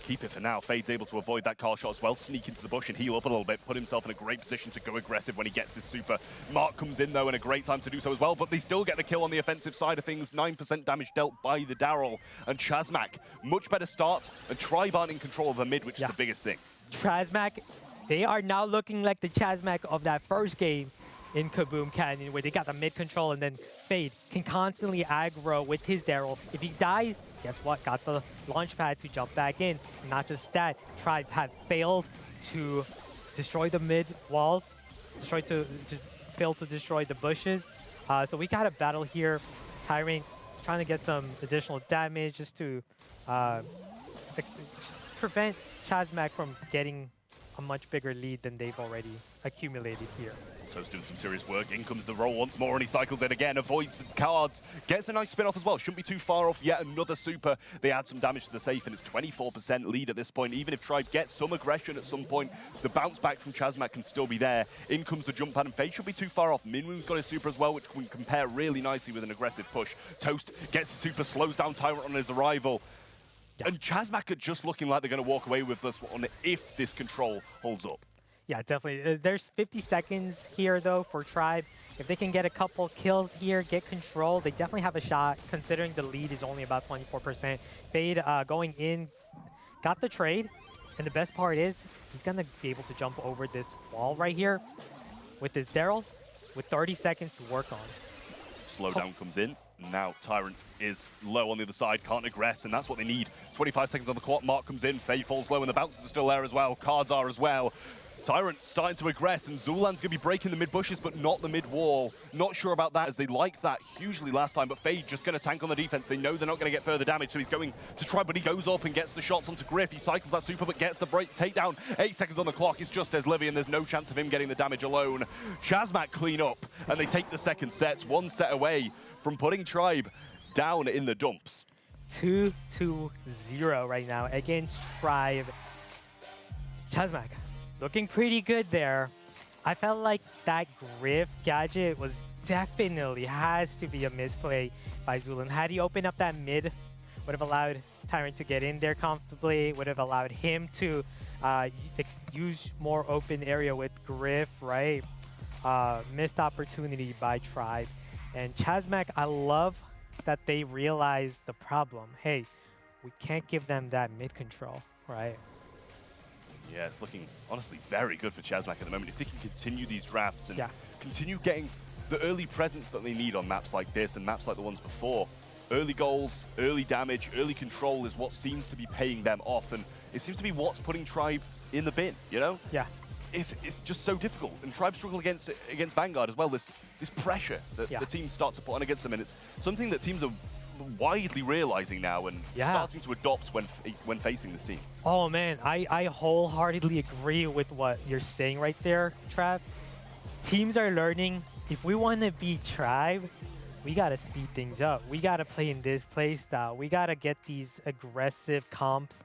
keep it for now. Fade's able to avoid that car shot as well, sneak into the bush and heal up a little bit, put himself in a great position to go aggressive when he gets this super. Mark comes in though, and a great time to do so as well, but they still get the kill on the offensive side of things. 9% damage dealt by the Daryl, and Chasmak, much better start, and Tribe aren't in control of the mid, which is the biggest thing. Chasmak, they are now looking like the Chasmak of that first game in Kaboom Canyon, where they got the mid control, and then Fade can constantly aggro with his Daryl. If he dies, guess what? Got the launch pad to jump back in. And not just that, Tribe had failed to destroy the mid walls, failed to destroy the bushes. So we got a battle here. Tyrant trying to get some additional damage just to prevent Chasmak from getting a much bigger lead than they've already accumulated here. Toast doing some serious work. In comes the roll once more, and he cycles it again, avoids the cards, gets a nice spin off as well. Shouldn't be too far off. Yet another super. They add some damage to the safe, and it's 24% lead at this point. Even if Tribe gets some aggression at some point, the bounce back from Chasmak can still be there. In comes the jump pad, and Fade should be too far off. Minwoon's got his super as well, which can compare really nicely with an aggressive push. Toast gets the super, slows down Tyrant on his arrival. Yeah. And Chasmak are just looking like they're going to walk away with this one if this control holds up. Yeah, definitely. There's 50 seconds here, though, for Tribe. If they can get a couple kills here, get control, they definitely have a shot, considering the lead is only about 24%. Fade going in, got the trade, and the best part is he's going to be able to jump over this wall right here with his Daryl with 30 seconds to work on. Slowdown comes in. Now Tyrant is low on the other side, can't aggress, and that's what they need. 25 seconds on the clock, Mark comes in, Fade falls low, and the bounces are still there as well. Cards are as well. Tyrant starting to aggress, and Zulan's going to be breaking the mid bushes, but not the mid wall. Not sure about that, as they liked that hugely last time, but Fade just going to tank on the defense. They know they're not going to get further damage, so he's going to try, but he goes up and gets the shots onto Griff. He cycles that super, but gets the break takedown. 8 seconds on the clock. It's just as Livy, and there's no chance of him getting the damage alone. Chasmak clean up, and they take the second set. One set away from putting Tribe down in the dumps. 2-2-0 right now against Tribe. Chasmak looking pretty good there. I felt like that Griff gadget was definitely has to be a misplay by Zulan. Had he opened up that mid, would have allowed Tyrant to get in there comfortably, would have allowed him to use more open area with Griff, right? Missed opportunity by Tribe. And Chasmak, I love that they realized the problem. Hey, we can't give them that mid control, right? Yeah, it's looking honestly very good for Chasmak at the moment. If they can continue these drafts and continue getting the early presence that they need on maps like this and maps like the ones before, early goals, early damage, early control is what seems to be paying them off, and it seems to be what's putting Tribe in the bin, you know? Yeah. It's just so difficult, and Tribe struggle against Vanguard as well. This pressure that the teams start to put on against them, and it's something that teams are widely realizing now and starting to adopt when facing this team. Oh man, I wholeheartedly agree with what you're saying right there, Trav. Teams are learning, if we want to beat Tribe, we got to speed things up. We got to play in this play style. We got to get these aggressive comps.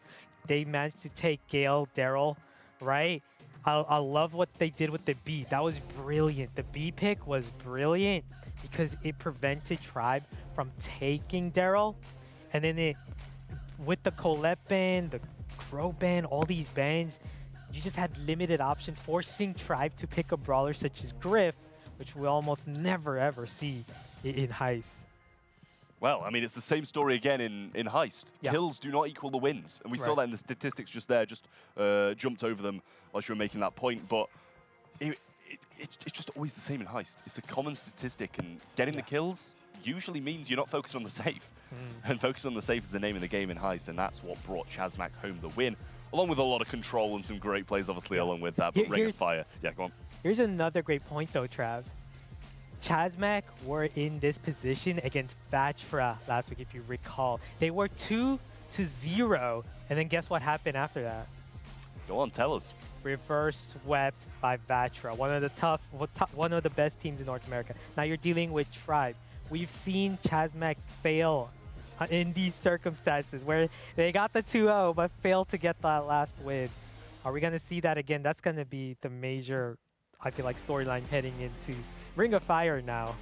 They managed to take Gale, Daryl, right? I love what they did with the B. That was brilliant. The B pick was brilliant because it prevented Tribe from taking Daryl. And then with the Colette ban, the Crow ban, all these bans, you just had limited options, forcing Tribe to pick a brawler such as Griff, which we almost never ever see in Heist. Well, I mean, it's the same story again in Heist. Kills do not equal the wins. And we saw that in the statistics just there, just jumped over them while you were making that point. But it's just always the same in Heist. It's a common statistic, and getting the kills usually means you're not focused on the safe. And focus on the safe is the name of the game in Heist, and that's what brought Chasmak home the win, along with a lot of control and some great plays, obviously, along with that. But Ring of Fire, yeah, go on. Here's another great point, though, Trav. Chasmak were in this position against Vatra last week, if you recall. They were 2-0, and then guess what happened after that? Go on, tell us. Reverse swept by Vatra, one of the best teams in North America. Now you're dealing with Tribe. We've seen Chasmak fail in these circumstances where they got the 2-0 but failed to get that last win. Are we going to see that again? That's going to be the major, I feel like, storyline heading into Ring of Fire now.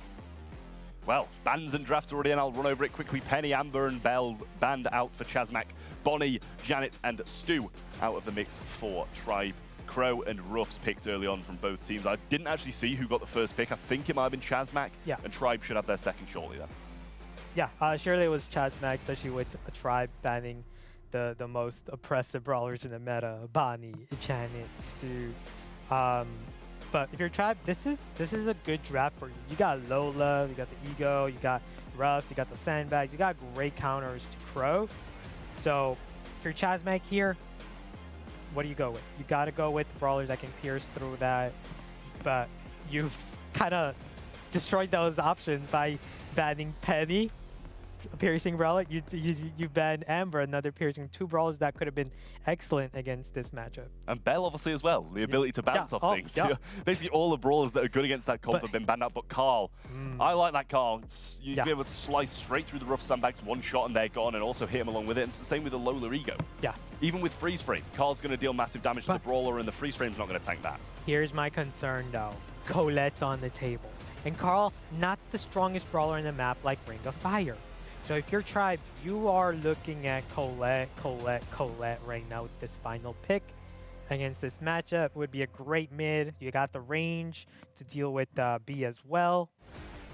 Well, bans and drafts already, and I'll run over it quickly. Penny, Amber, and Belle banned out for Chasmak. Bonnie, Janet, and Stu out of the mix for Tribe. Crow and Ruffs picked early on from both teams. I didn't actually see who got the first pick. I think it might have been Chasmak. Yeah. And Tribe should have their second shortly then. Yeah, surely it was Chasmak, especially with a Tribe banning the most oppressive brawlers in the meta, Bonnie, Janet, Stu. But if you're Tribe, this is a good draft for you. You got Lola, you got the Ego, you got Ruffs, you got the Sandbags, you got great counters to Crow. So if you're Chasmak here, what do you go with? You got to go with the brawlers that can pierce through that. But you've kind of destroyed those options by banning Penny, a piercing brawler. You banned Amber, another piercing. Two brawlers that could have been excellent against this matchup. And Belle, obviously, as well. The ability to bounce off things. Yeah. Basically, all the brawlers that are good against that comp have been banned out, but Carl. I like that Carl. You'd be able to slice straight through the rough sandbags, one shot, and they're gone, and also hit him along with it. And it's the same with the Lola Ego. Yeah. Even with freeze frame, Carl's going to deal massive damage to the brawler, and the freeze frame's not going to tank that. Here's my concern, though. Colette's on the table. And Carl, not the strongest brawler in the map like Ring of Fire. So if you're Tribe, you are looking at Colette right now with this final pick against this matchup. It would be a great mid. You got the range to deal with B as well.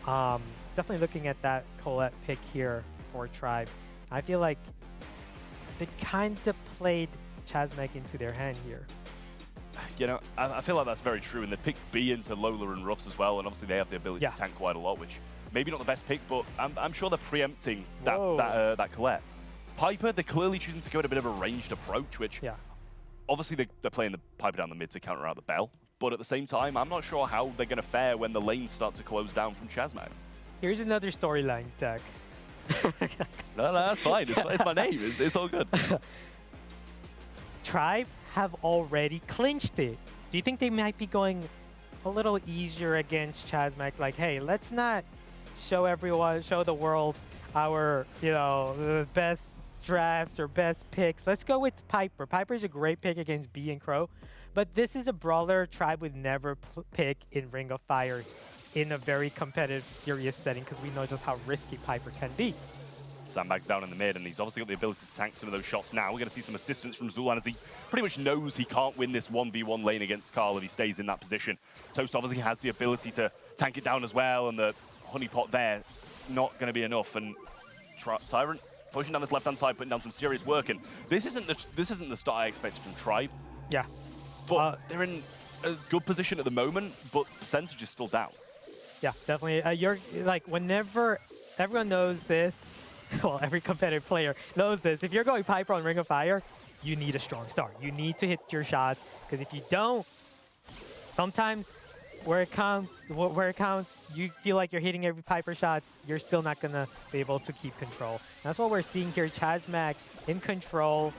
Definitely looking at that Colette pick here for Tribe. I feel like they kind of played Chasmak into their hand here. You know, I feel like that's very true. And they picked B into Lola and Ruffs as well, and obviously they have the ability to tank quite a lot, which maybe not the best pick, but I'm sure they're preempting that Colette. Piper, they're clearly choosing to go at a bit of a ranged approach, which obviously they're playing the Piper down the mid to counter out the Belle. But at the same time, I'm not sure how they're going to fare when the lanes start to close down from Chasmak. Here's another storyline, Tech. No, that's fine. It's my name. It's all good. Tribe have already clinched it. Do you think they might be going a little easier against Chasmak? Like, hey, let's not show the world our, the best drafts or best picks. Let's go with Piper. Piper's a great pick against B and Crow, but this is a brawler Tribe would never pick in Ring of Fire in a very competitive, serious setting, because we know just how risky Piper can be. Sandbags down in the mid, and he's obviously got the ability to tank some of those shots now. We're going to see some assistance from Zulan as he pretty much knows he can't win this 1v1 lane against Carl if he stays in that position. Toast obviously has the ability to tank it down as well, and the honeypot there, not going to be enough. And Tyrant pushing down this left-hand side, putting down some serious work, and this isn't the start I expected from Tribe. Yeah. But they're in a good position at the moment, but percentage is still down. Yeah, definitely. You're like, whenever everyone knows this, well, every competitive player knows this. If you're going Piper on Ring of Fire, you need a strong start. You need to hit your shots, because if you don't, sometimes where it counts, you feel like you're hitting every Piper shots, you're still not gonna be able to keep control. That's what we're seeing here. Chasmak in control,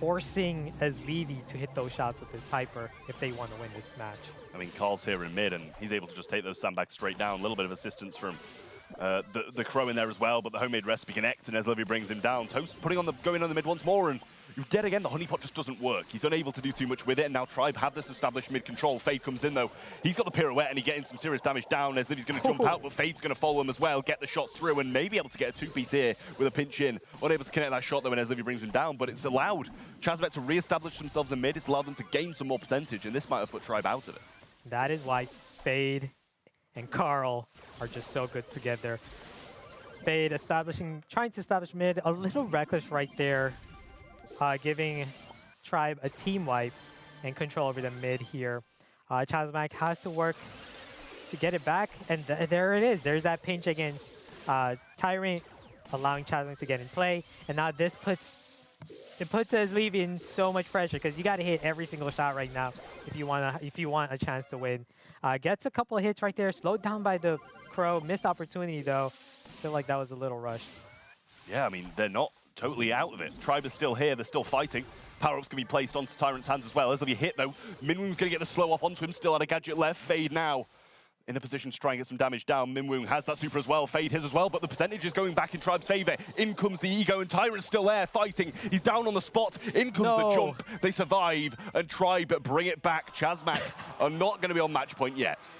forcing Azlidi to hit those shots with his Piper if they want to win this match. I mean, Carl's here in mid, and he's able to just take those sandbags straight down. A little bit of assistance from the Crow in there as well, but the homemade recipe connects, and Ezlevy brings him down. Toast going on the mid once more, and yet again, the honeypot just doesn't work. He's unable to do too much with it, and now Tribe have this established mid control. Fade comes in though. He's got the pirouette, and he's getting some serious damage down. Ezlevy's going to jump out, but Fade's going to follow him as well, get the shots through, and maybe able to get a two-piece here with a pinch in. Unable to connect that shot though when Ezlevy brings him down, but it's allowed Chasmak to re-establish themselves in mid. It's allowed them to gain some more percentage, and this might have put Tribe out of it. That is why Fade and Carl are just so good together. Fade trying to establish mid, a little reckless right there, giving Tribe a team wipe and control over the mid here. Chasmak has to work to get it back, and there it is. There's that pinch against Tyrant allowing Chasmak to get in play, and now this puts Levy in so much pressure because you got to hit every single shot right now if you want a chance to win. Gets a couple of hits right there, slowed down by the Crow. Missed opportunity though. Feel like that was a little rushed. Yeah, I mean, they're not totally out of it. Tribe is still here, they're still fighting. Power-ups can be placed onto Tyrant's hands as well. As if hit though, Minwoong's gonna get the slow off onto him, still had a gadget left. Fade now in a position to try and get some damage down. Minwoong has that super as well, Fade his as well, but the percentage is going back in Tribe's favor. In comes the Ego, and Tyrant's still there fighting. He's down on the spot. In comes the jump. They survive, and Tribe bring it back. Chasmak are not going to be on match point yet.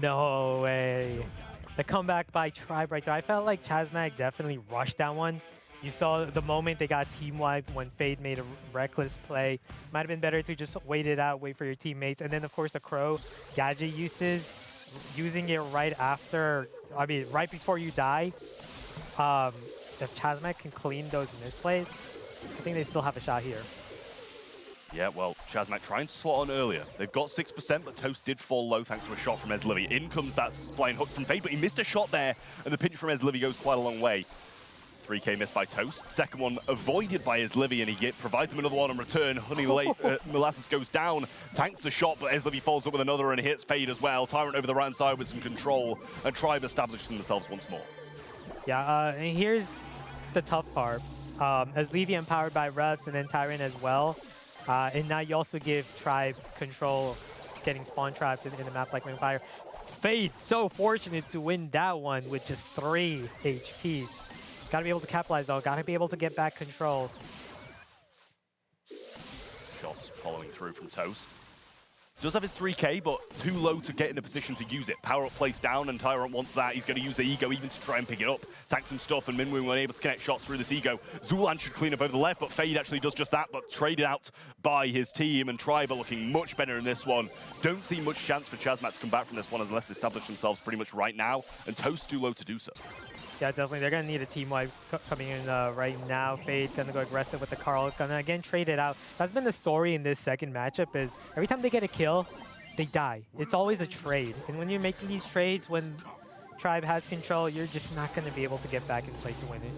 No way. The comeback by Tribe right there. I felt like Chasmak definitely rushed that one. You saw the moment they got team wiped when Fade made a reckless play. Might have been better to just wait it out, wait for your teammates. And then, of course, the Crow gadget using it right after, I mean, right before you die. If Chasmak can clean those misplays, I think they still have a shot here. Yeah, well, Chasmak trying to slot on earlier. They've got 6%, but Toast did fall low thanks to a shot from Eslivy. In comes that flying hook from Fade, but he missed a shot there, and the pinch from Eslivy goes quite a long way. 3K missed by Toast. Second one avoided by Eslivy, and he provides him another one in return. Honey Molasses goes down, tanks the shot, but Eslivy follows up with another and hits Fade as well. Tyrant over the right side with some control, and Tribe establishing themselves once more. Yeah, and here's the tough part. Eslivy empowered by Refs and then Tyrant as well. And now you also give Tribe control, getting spawn trapped in a map like Ringfire. Fade so fortunate to win that one with just 3 HP. Gotta be able to capitalize though, gotta be able to get back control. Shots following through from Toast. Does have his 3K, but too low to get in a position to use it. Power up placed down, and Tyrant wants that. He's going to use the Ego even to try and pick it up. Tank some stuff, and Minwoong unable to connect shots through this Ego. Zulan should clean up over the left, but Fade actually does just that, but traded out by his team, and Tribe are looking much better in this one. Don't see much chance for Chasmak to come back from this one unless they establish themselves pretty much right now, and Toast too low to do so. Yeah, definitely. They're going to need a team wipe coming in right now. Fade going to go aggressive with the Carl. Going to, again, trade it out. That's been the story in this second matchup is every time they get a kill, they die. It's always a trade. And when you're making these trades, when Tribe has control, you're just not going to be able to get back and play to win it.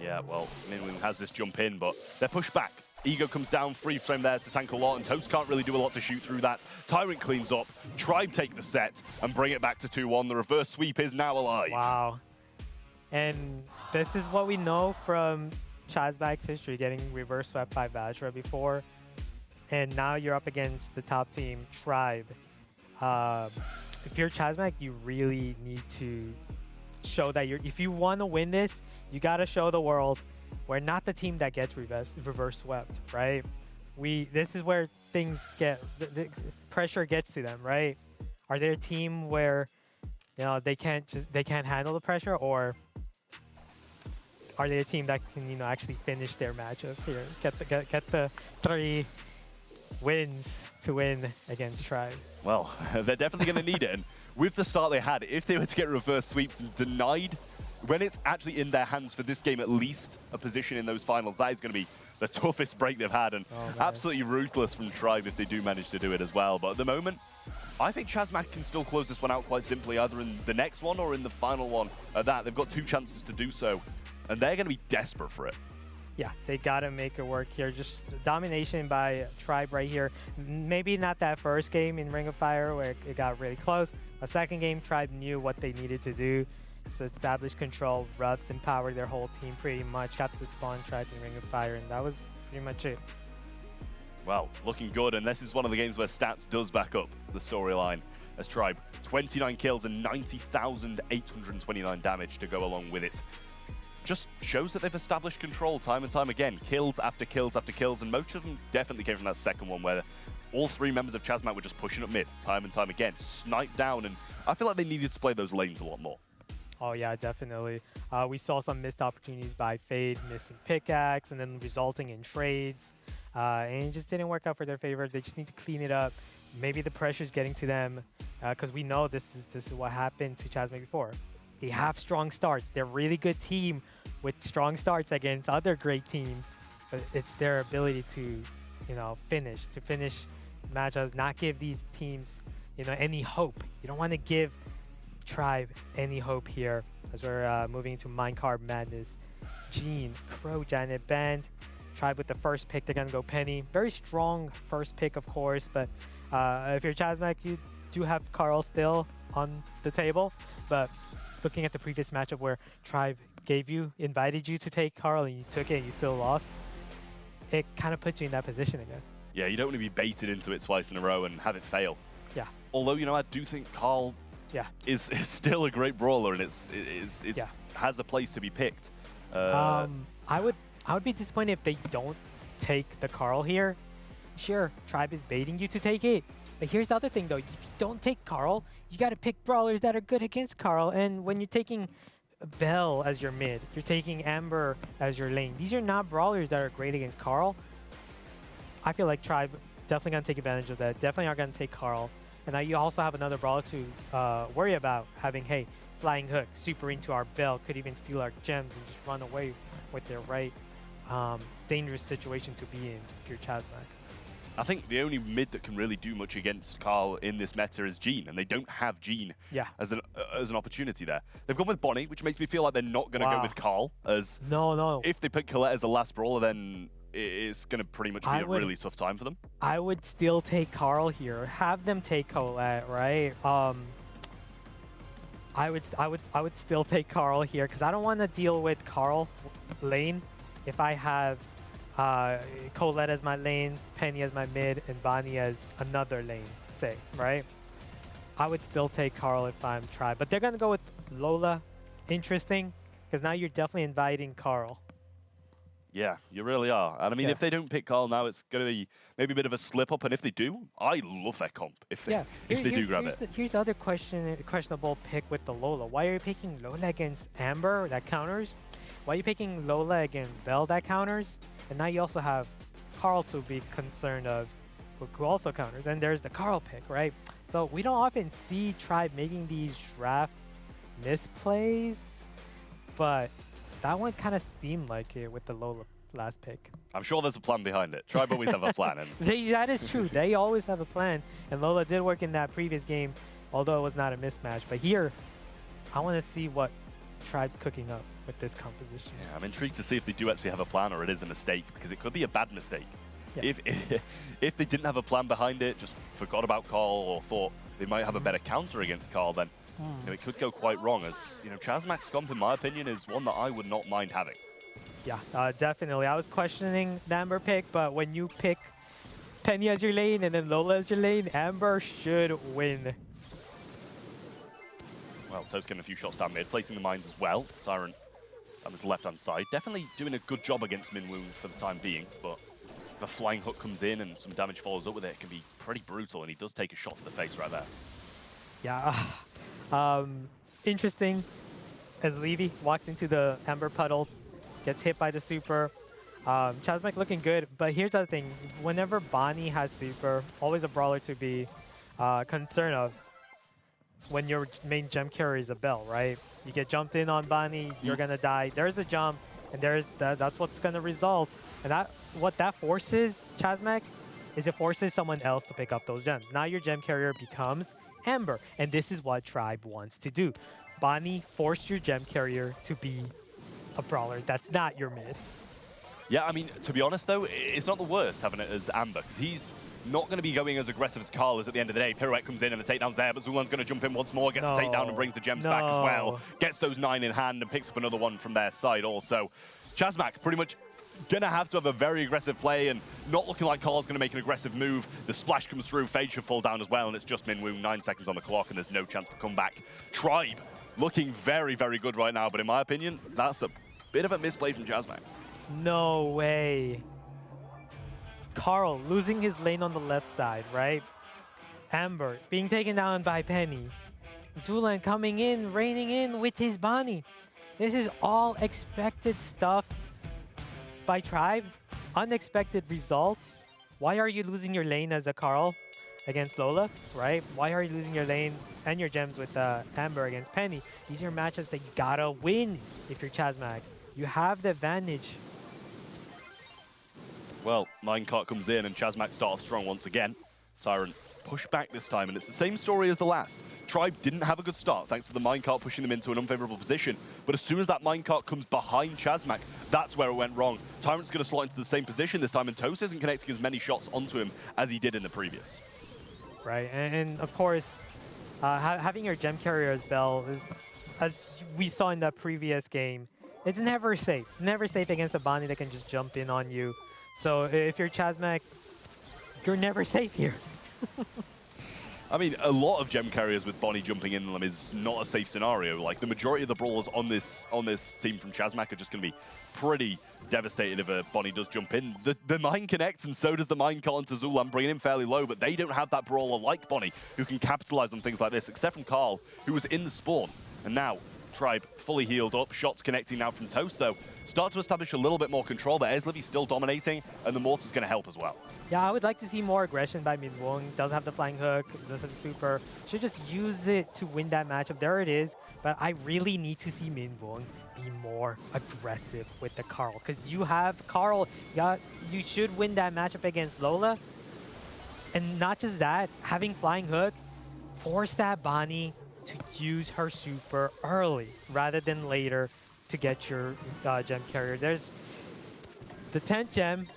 Yeah, well, Minwoong has this jump in, but they're pushed back. Ego comes down, free frame there to tank a lot, and Toast can't really do a lot to shoot through that. Tyrant cleans up, Tribe take the set, and bring it back to 2-1. The reverse sweep is now alive. Wow. And this is what we know from Chasmak's history, getting reverse swept by Vajra before. And now you're up against the top team, Tribe. If you're Chasmak, you really need to show that if you want to win this, you got to show the world we're not the team that gets reverse swept, right? This is where things get, the pressure gets to them, right? Are they a team where, you know, they can't handle the pressure, or are they a team that can, you know, actually finish their matchups here, get the 3 wins to win against Tribe? Well, they're definitely going to need it, and with the start they had, if they were to get reverse sweeps and denied, when it's actually in their hands for this game, at least a position in those finals, that is going to be the toughest break they've had, and absolutely ruthless from Tribe if they do manage to do it as well. But at the moment, I think Chasmak can still close this one out quite simply, either in the next one or in the final one at that. They've got 2 chances to do so, and they're going to be desperate for it. Yeah, they got to make it work here. Just domination by Tribe right here. Maybe not that first game in Ring of Fire where it got really close. A second game, Tribe knew what they needed to do. So establish control, Ruffs empowered their whole team pretty much, got the spawn Tribe in Ring of Fire, and that was pretty much it. Well, looking good, and this is one of the games where stats does back up the storyline. As Tribe, 29 kills and 90,829 damage to go along with it. Just shows that they've established control time and time again. Kills after kills after kills, and most of them definitely came from that second one where all 3 members of Chasmak were just pushing up mid time and time again, sniped down, and I feel like they needed to play those lanes a lot more. Oh yeah, definitely. We saw some missed opportunities by Fade, missing pickaxe, and then resulting in trades. And it just didn't work out for their favor. They just need to clean it up. Maybe the pressure's getting to them, because we know this is what happened to Chasmak before. They have strong starts. They're a really good team with strong starts against other great teams. But it's their ability to, you know, finish matchups, not give these teams, you know, any hope. You don't want to give Tribe any hope here. as we're moving into Minecart Madness. Gene, Crow, Janet, Band. Tribe with the first pick, they're going to go Penny. Very strong first pick, of course, but if you're Chasmak, you do have Carl still on the table. But looking at the previous matchup where Tribe invited you to take Carl and you took it and you still lost, it kind of puts you in that position again. Yeah, you don't want to be baited into it twice in a row and have it fail. Yeah. Although, I do think Carl is still a great brawler and has a place to be picked. I would be disappointed if they don't take the Carl here. Sure, Tribe is baiting you to take it. But here's the other thing, though. If you don't take Carl, you got to pick brawlers that are good against Carl. And when you're taking Belle as your mid, you're taking Amber as your lane. These are not brawlers that are great against Carl. I feel like Tribe definitely going to take advantage of that. Definitely are going to take Carl. And now you also have another brawler to worry about having, hey, Flying Hook, super into our Belle, could even steal our gems and just run away with their right. Dangerous situation to be in if you're Chasmak. I think the only mid that can really do much against Carl in this meta is Gene, and they don't have Gene as an opportunity there. They've gone with Bonnie, which makes me feel like they're not going to go with Carl. As no. If they pick Colette as a last brawler, then it's going to pretty much be a really tough time for them. I would still take Carl here. Have them take Colette, right? I would still take Carl here because I don't want to deal with Carl lane if I have Colette as my lane, Penny as my mid, and Bonnie as another lane, say, right? I would still take Carl if I'm Tribe. But they're going to go with Lola. Interesting, because now you're definitely inviting Carl. Yeah, you really are. And I mean, if they don't pick Carl now, it's going to be maybe a bit of a slip-up. And if they do, I love their comp if they, do grab it. Here's the other questionable pick with the Lola. Why are you picking Lola against Amber? That counters. Why are you picking Lola against Belle? That counters. And now you also have Carl to be concerned of, who also counters. And there's the Carl pick, right? So we don't often see Tribe making these draft misplays, but that one kind of seemed like it with the Lola last pick. I'm sure there's a plan behind it. Tribe always have a plan. And that is true. They always have a plan. And Lola did work in that previous game, although it was not a mismatch. But here, I want to see what Tribe's cooking up with this composition. Yeah, I'm intrigued to see if they do actually have a plan or it is a mistake, because it could be a bad mistake. Yeah. If they didn't have a plan behind it, just forgot about Carl or thought they might have a better counter against Carl, then it could go quite wrong. As Chasmak's comp, in my opinion, is one that I would not mind having. Yeah, definitely. I was questioning the Amber pick, but when you pick Penny as your lane and then Lola as your lane, Amber should win. Well, Toad's getting a few shots down mid, placing the mines as well. Siren on his left-hand side. Definitely doing a good job against Minwoo for the time being, but if a flying hook comes in and some damage follows up with it, it can be pretty brutal, and he does take a shot to the face right there. Yeah. Interesting as Levy walks into the Amber puddle, gets hit by the super. Chasmak looking good, but here's the other thing. Whenever Bonnie has super, always a brawler to be concerned of when your main gem carrier is a Belle, right? You get jumped in on Bonnie, you're gonna die. There's a jump, and that's what's gonna result. And what that forces, Chasmak, is it forces someone else to pick up those gems. Now your gem carrier becomes Amber, and this is what Tribe wants to do. Bonnie forced your gem carrier to be a brawler that's not your mid. Yeah, I mean, to be honest though, it's not the worst having it as Amber, because he's not going to be going as aggressive as Carl is at the end of the day. Pirouette comes in and the takedown's there, but Zulan's going to jump in once more, gets the takedown and brings the gems back as well. Gets those 9 in hand and picks up another one from their side also. Chasmak pretty much going to have a very aggressive play, and not looking like Carl's going to make an aggressive move. The splash comes through, Fade should fall down as well, and it's just Minwoo, 9 seconds on the clock, and there's no chance for comeback. Tribe looking very, very good right now, but in my opinion, that's a bit of a misplay from Chasmak. No way. Carl losing his lane on the left side, right? Amber being taken down by Penny. Zulan coming in, raining in with his Bonnie. This is all expected stuff by Tribe. Unexpected results. Why are you losing your lane as a Carl against Lola, right? Why are you losing your lane and your gems with Amber against Penny? These are matchups that you gotta win if you're Chasmak. You have the advantage. Well, Minecart comes in and Chasmak starts strong once again. Tyrant push back this time, and it's the same story as the last. Tribe didn't have a good start thanks to the minecart pushing them into an unfavorable position, but as soon as that minecart comes behind Chasmak, that's where it went wrong. Tyrant's going to slot into the same position this time, and Toast isn't connecting as many shots onto him as he did in the previous. Right, and of course, having your gem carrier as Bell, as we saw in that previous game, it's never safe. It's never safe against a Bonnie that can just jump in on you. So if you're Chasmak, you're never safe here. I mean, a lot of gem carriers with Bonnie jumping in them is not a safe scenario. Like, the majority of the brawlers on this team from Chasmak are just going to be pretty devastated if a Bonnie does jump in. The mine connects, and so does the mine cut onto Zulan, bringing him fairly low, but they don't have that brawler like Bonnie who can capitalize on things like this, except from Carl, who was in the spawn. And now, Tribe fully healed up. Shots connecting now from Toast, though. Start to establish a little bit more control, but Eslivy's still dominating, and the Mortar's going to help as well. Yeah, I would like to see more aggression by Minwoo. Does have the flying hook, does have the super. Should just use it to win that matchup. There it is. But I really need to see Minwoo be more aggressive with the Carl. Because you have Carl, you should win that matchup against Lola. And not just that, having flying hook, force that Bonnie to use her super early rather than later to get your gem carrier. There's the 10th gem.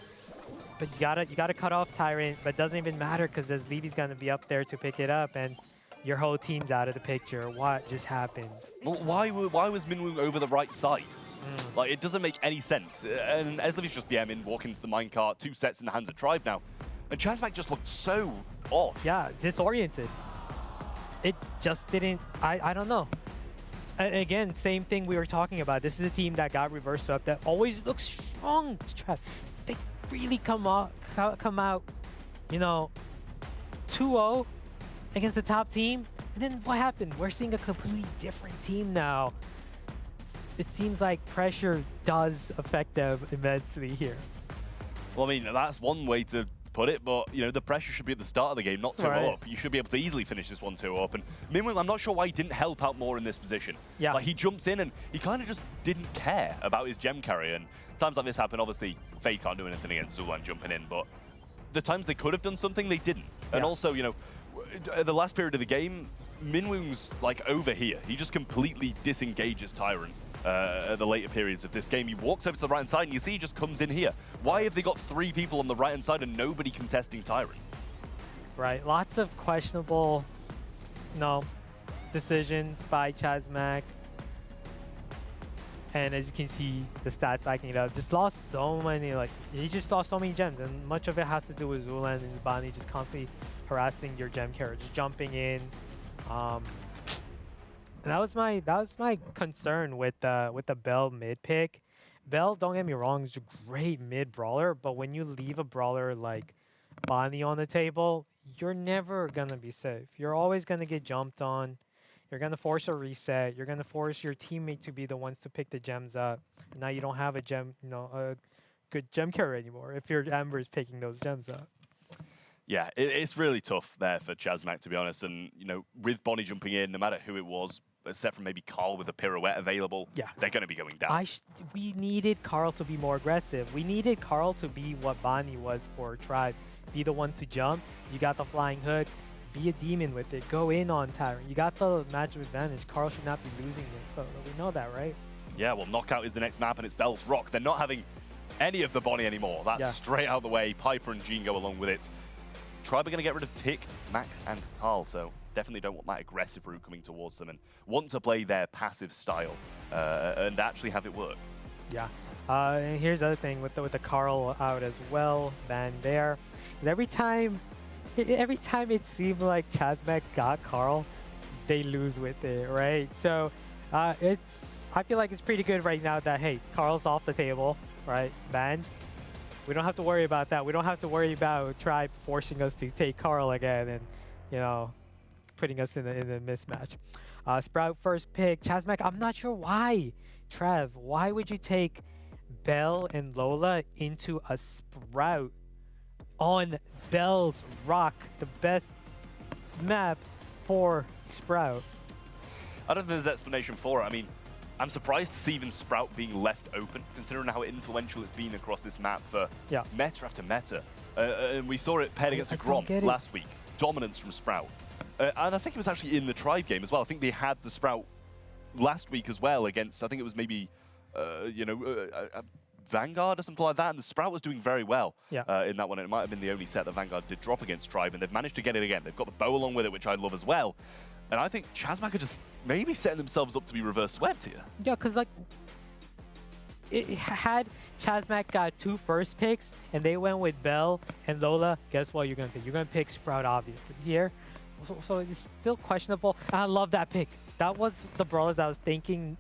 But you gotta cut off Tyrant, but it doesn't even matter because Levy's gonna be up there to pick it up, and your whole team's out of the picture. What just happened? Well, why was Minwoo over the right side? Like, it doesn't make any sense. And Eslivy's just BMing, walking into the minecart, 2 sets in the hands of Tribe now. And Chasmak just looked so off. Yeah, disoriented. It just didn't, I don't know. Again, same thing we were talking about. This is a team that got reverse swept that always looks strong. They really come out, you know, 2-0 against the top team. And then what happened? We're seeing a completely different team now. It seems like pressure does affect them immensely here. Well, I mean, that's one way to put it, but, you know, the pressure should be at the start of the game, not 2-0 up. You should be able to easily finish this 1-2 up. And Minwoo, I'm not sure why he didn't help out more in this position. Yeah. Like, he jumps in and he kind of just didn't care about his gem carrier. And times like this happen, obviously, Fade can't do anything against Zulan jumping in, but the times they could have done something, they didn't. And also, you know, at the last period of the game, Minwoo's, like, over here. He just completely disengages Tyrant. At the later periods of this game, he walks over to the right-hand side, and you see he just comes in here. Why have they got 3 people on the right-hand side and nobody contesting Tyrant? Right, lots of questionable, decisions by Chasmak. And as you can see, the stats backing it up. Just lost so many, he just lost so many gems, and much of it has to do with Zulan and Bonnie just constantly harassing your gem carrier, just jumping in. And that was my concern with the Bell mid pick. Bell, don't get me wrong, is a great mid brawler, but when you leave a brawler like Bonnie on the table, you're never gonna be safe. You're always gonna get jumped on. You're gonna force a reset. You're gonna force your teammate to be the ones to pick the gems up. And now you don't have a good gem carrier anymore if your Ember is picking those gems up. Yeah, it's really tough there for Chasmak, to be honest. And, you know, with Bonnie jumping in, no matter who it was, except for maybe Carl with a pirouette available, they're going to be going down. We needed Carl to be more aggressive. We needed Carl to be what Bonnie was for Tribe. Be the one to jump. You got the flying hook. Be a demon with it. Go in on Tyrant. You got the matchup advantage. Carl should not be losing it. So we know that, right? Yeah, well, Knockout is the next map, and it's Bell's Rock. They're not having any of the Bonnie anymore. That's straight out of the way. Piper and Jean go along with it. Tribe are going to get rid of Tick, Max, and Carl, so definitely don't want that aggressive route coming towards them and want to play their passive style and actually have it work. Yeah. And here's the other thing with the Carl out as well, ban there. Every time it seemed like Chasmak got Carl, they lose with it, right? So I feel like it's pretty good right now that, hey, Carl's off the table, right? Banned. We don't have to worry about that. We don't have to worry about Tribe forcing us to take Carl again and, you know, putting us in a mismatch. Sprout first pick. Chasmak, I'm not sure why. Trev, why would you take Bell and Lola into a Sprout on Bell's Rock, the best map for Sprout? I don't think there's an explanation for it. I mean, I'm surprised to see even Sprout being left open, considering how influential it's been across this map for meta after meta. And we saw it paired against a Grom last week. dominance from Sprout. And I think it was actually in the Tribe game as well. I think they had the Sprout last week as well against, I think it was maybe, Vanguard or something like that, and the Sprout was doing very well in that one. It might have been the only set that Vanguard did drop against Tribe, and they've managed to get it again. They've got the bow along with it, which I love as well. And I think Chasmak are just maybe setting themselves up to be reverse swept here. Yeah, because like, it had Chasmak got 2 first picks, and they went with Bell and Lola, guess what you're going to pick? You're going to pick Sprout, obviously, here. So it's still questionable. I love that pick. That was the brawler that I was thinking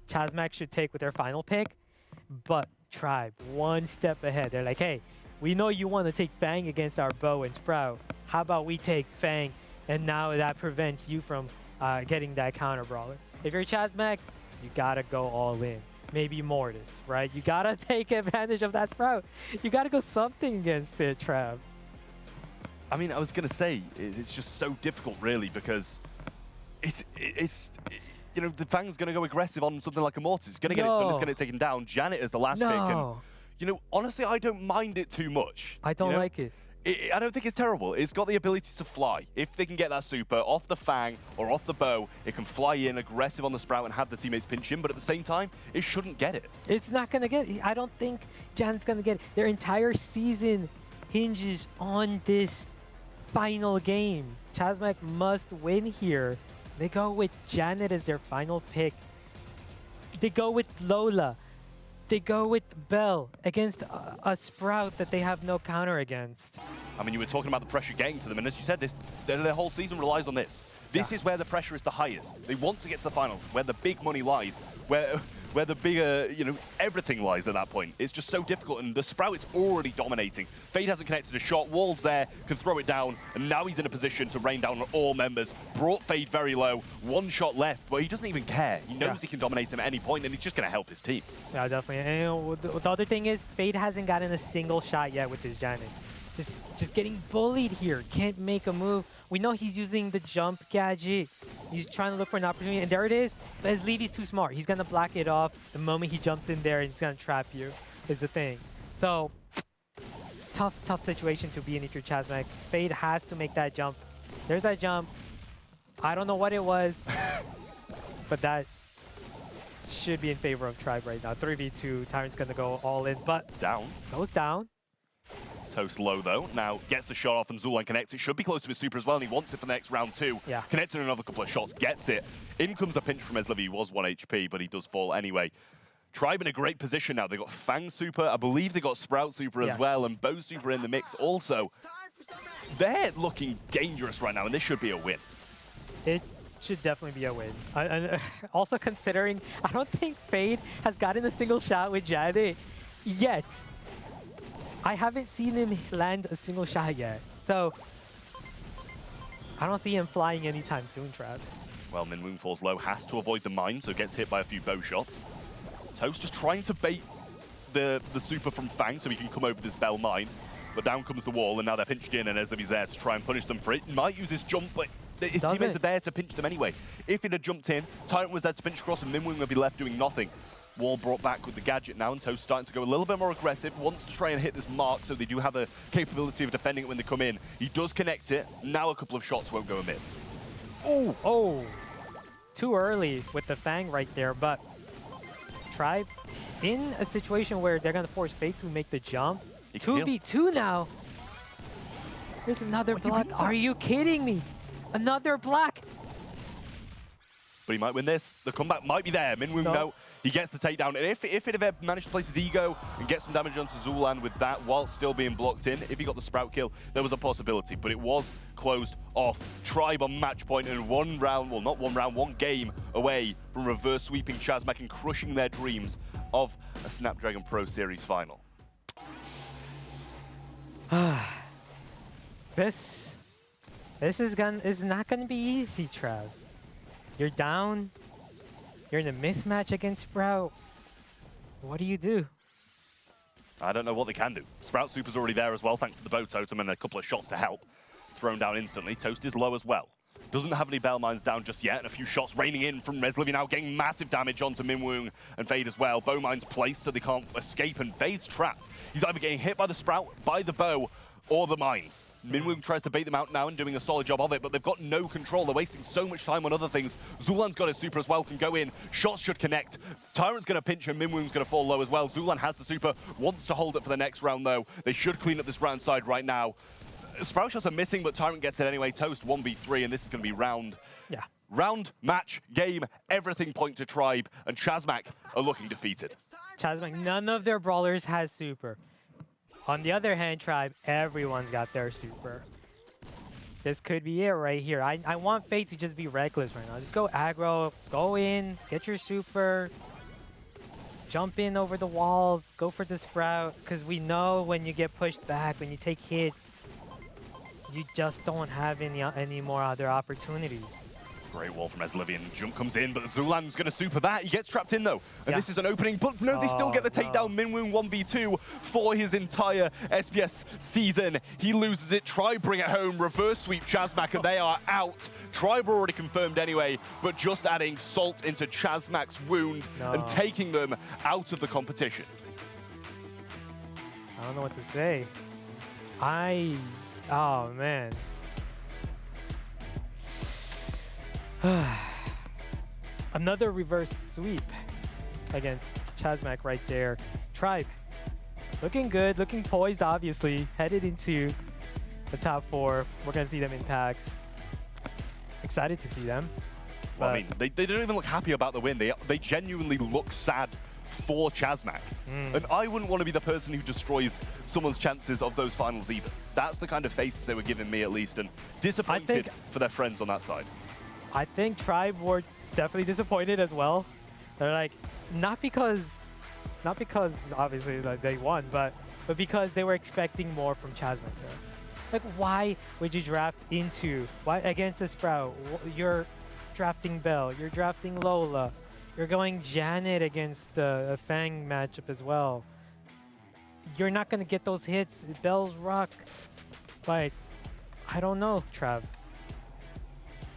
Chasmak should take with their final pick. But Tribe, one step ahead. They're like, hey, we know you want to take Fang against our Bow and Sprout. How about we take Fang, and now that prevents you from getting that counter brawler. If you're Chasmak, you got to go all in. Maybe Mortis, right? You got to take advantage of that Sprout. You got to go something against it, Trav. I mean, I was going to say, it's just so difficult, really, because it's you know, the Fang's going to go aggressive on something like a Mortis. It's going to get it stunned, it's going to get taken down. Janet is the last pick. And, you know, honestly, I don't mind it too much. I don't like it. I don't think it's terrible. It's got the ability to fly. If they can get that super off the Fang or off the Bow, it can fly in aggressive on the Sprout and have the teammates pinch in, but at the same time, it shouldn't get it. It's not going to get it. I don't think Janet's going to get it. Their entire season hinges on this final game. Chasmak must win here. They go with Janet as their final pick. They go with Lola. They go with Bell against a Sprout that they have no counter against. I mean, you were talking about the pressure getting to them, and as you said, their whole season relies on this. This is where the pressure is the highest. They want to get to the finals, where the big money lies, where the bigger, you know, everything lies at that point. It's just so difficult, and the Sprout is already dominating. Fade hasn't connected a shot, Wall's there, can throw it down, and now he's in a position to rain down on all members. Brought Fade very low, 1 shot left, but he doesn't even care. He knows he can dominate him at any point, and he's just going to help his team. Yeah, definitely. And the other thing is, Fade hasn't gotten a single shot yet with his Janet. Just getting bullied here. Can't make a move. We know he's using the jump gadget. He's trying to look for an opportunity, and there it is. But his Levy's too smart. He's going to block it off the moment he jumps in there, and he's going to trap you, is the thing. So, tough situation to be in if you're Chasmak. Fade has to make that jump. There's that jump. I don't know what it was, but that should be in favor of Tribe right now. 3v2, Tyrant's going to go all in, but down. Goes down. Toast low though, now gets the shot off and Zulan connects. It should be close to his super as well, and he wants it for the next round too. Connecting another couple of shots, gets it. In comes a pinch from Eslevy, he was 1 HP, but he does fall anyway. Tribe in a great position now. They got Fang super, I believe they got Sprout super as well, and Bow super in the mix also. They're looking dangerous right now, and this should be a win. It should definitely be a win. And also considering, I don't think Fade has gotten a single shot with Janet yet. I haven't seen him land a single shot yet, so I don't see him flying anytime soon, Trav. Well, Min Moon falls low, has to avoid the mine, so gets hit by a few bow shots. Toast just trying to bait the super from Fang so he can come over this Bell mine, but down comes the wall, and now they're pinched in, and Eslev's there to try and punish them for it. He might use his jump, but his teammates are there to pinch them anyway. If he'd have jumped in, Tyrant was there to pinch across, and Min Moon would be left doing nothing. Wall brought back with the gadget now, and Toast starting to go a little bit more aggressive, wants to try and hit this mark, so they do have the capability of defending it when they come in. He does connect it. Now a couple of shots won't go amiss. Oh, too early with the Fang right there, but Tribe in a situation where they're going to force Fade to make the jump. 2v2 now. There's another block. Are you kidding me? Another block. But he might win this. The comeback might be there. Min Woon, no. He gets the takedown. And if it had managed to place his ego and get some damage onto Zulan with that while still being blocked in, if he got the Sprout kill, there was a possibility. But it was closed off. Tribe on match point and 1 round, well, not 1 round, 1 game away from reverse sweeping Chasmak and crushing their dreams of a Snapdragon Pro Series final. This is not gonna be easy, Trav. You're down. You're in a mismatch against Sprout. What do you do? I don't know what they can do. Sprout Super's already there as well, thanks to the bow totem and a couple of shots to help. Thrown down instantly. Toast is low as well. Doesn't have any Bell Mines down just yet, and a few shots raining in from Reslivy now, getting massive damage onto Minwoong and Fade as well. Bow Mines placed so they can't escape, and Fade's trapped. He's either getting hit by the Sprout, by the bow, or the mines. Minwoong tries to bait them out now and doing a solid job of it, but they've got no control. They're wasting so much time on other things. Zulan's got his super as well, can go in. Shots should connect. Tyrant's going to pinch and Minwoong's going to fall low as well. Zulan has the super, wants to hold it for the next round though. They should clean up this round side right now. Sprout shots are missing, but Tyrant gets it anyway. Toast 1v3, and this is going to be round. Yeah. Round, match, game, everything point to Tribe, and Chasmak are looking defeated. Chasmak, none of their brawlers has super. On the other hand, Tribe, everyone's got their super. This could be it right here. I want Fate to just be reckless right now. Just go aggro, go in, get your super, jump in over the walls, go for the Sprout, because we know when you get pushed back, when you take hits, you just don't have any more other opportunities. Great wall from Eslivian. Jump comes in, but Zulan's going to super that. He gets trapped in, though. And this is an opening. But no, they still get the takedown. Minwoong 1v2 for his entire SPS season. He loses it. Tribe bring it home. Reverse sweep Chasmak, and they are out. Tribe are already confirmed anyway, but just adding salt into Chasmak's wound and taking them out of the competition. I don't know what to say. Oh, man. Another reverse sweep against Chasmak right there. Tribe, looking good, looking poised, obviously. Headed into the top 4. We're going to see them in packs. Excited to see them. Well, I mean, they don't even look happy about the win. They genuinely look sad for Chasmak. And I wouldn't want to be the person who destroys someone's chances of those finals either. That's the kind of faces they were giving me, at least, and disappointed for their friends on that side. I think Tribe were definitely disappointed as well. They're like, not because obviously like they won, but because they were expecting more from Chasmak there. Like, why would you draft why against the Sprout? You're drafting Bell, you're drafting Lola, you're going Janet against a Fang matchup as well. You're not gonna get those hits. Bell's rock. Like, I don't know, Trav.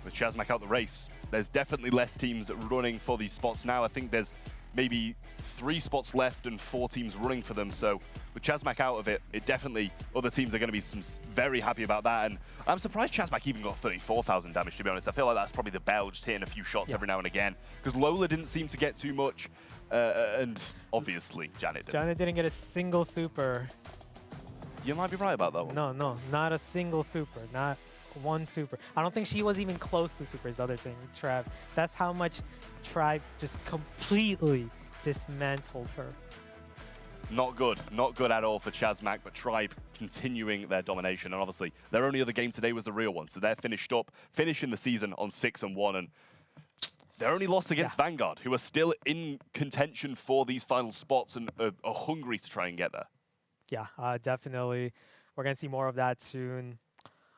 With Chasmak out the race, there's definitely less teams running for these spots now. I think there's maybe 3 spots left and 4 teams running for them. So with Chasmak out of it, definitely other teams are going to be very happy about that. And I'm surprised Chasmak even got 34,000 damage, to be honest. I feel like that's probably the Bell just hitting a few shots every now and again, because Lola didn't seem to get too much, and obviously Janet didn't. Janet didn't get a single super. You might be right about that one. No, not a single super. Not one super. I don't think she was even close to super is the other thing, Trav. That's how much Tribe just completely dismantled her. Not good at all for Chasmak, but Tribe continuing their domination. And obviously, their only other game today was the real one. So they're finished up, finishing the season on 6-1. And their only loss against Vanguard, who are still in contention for these final spots and are hungry to try and get there. Yeah, definitely. We're going to see more of that soon.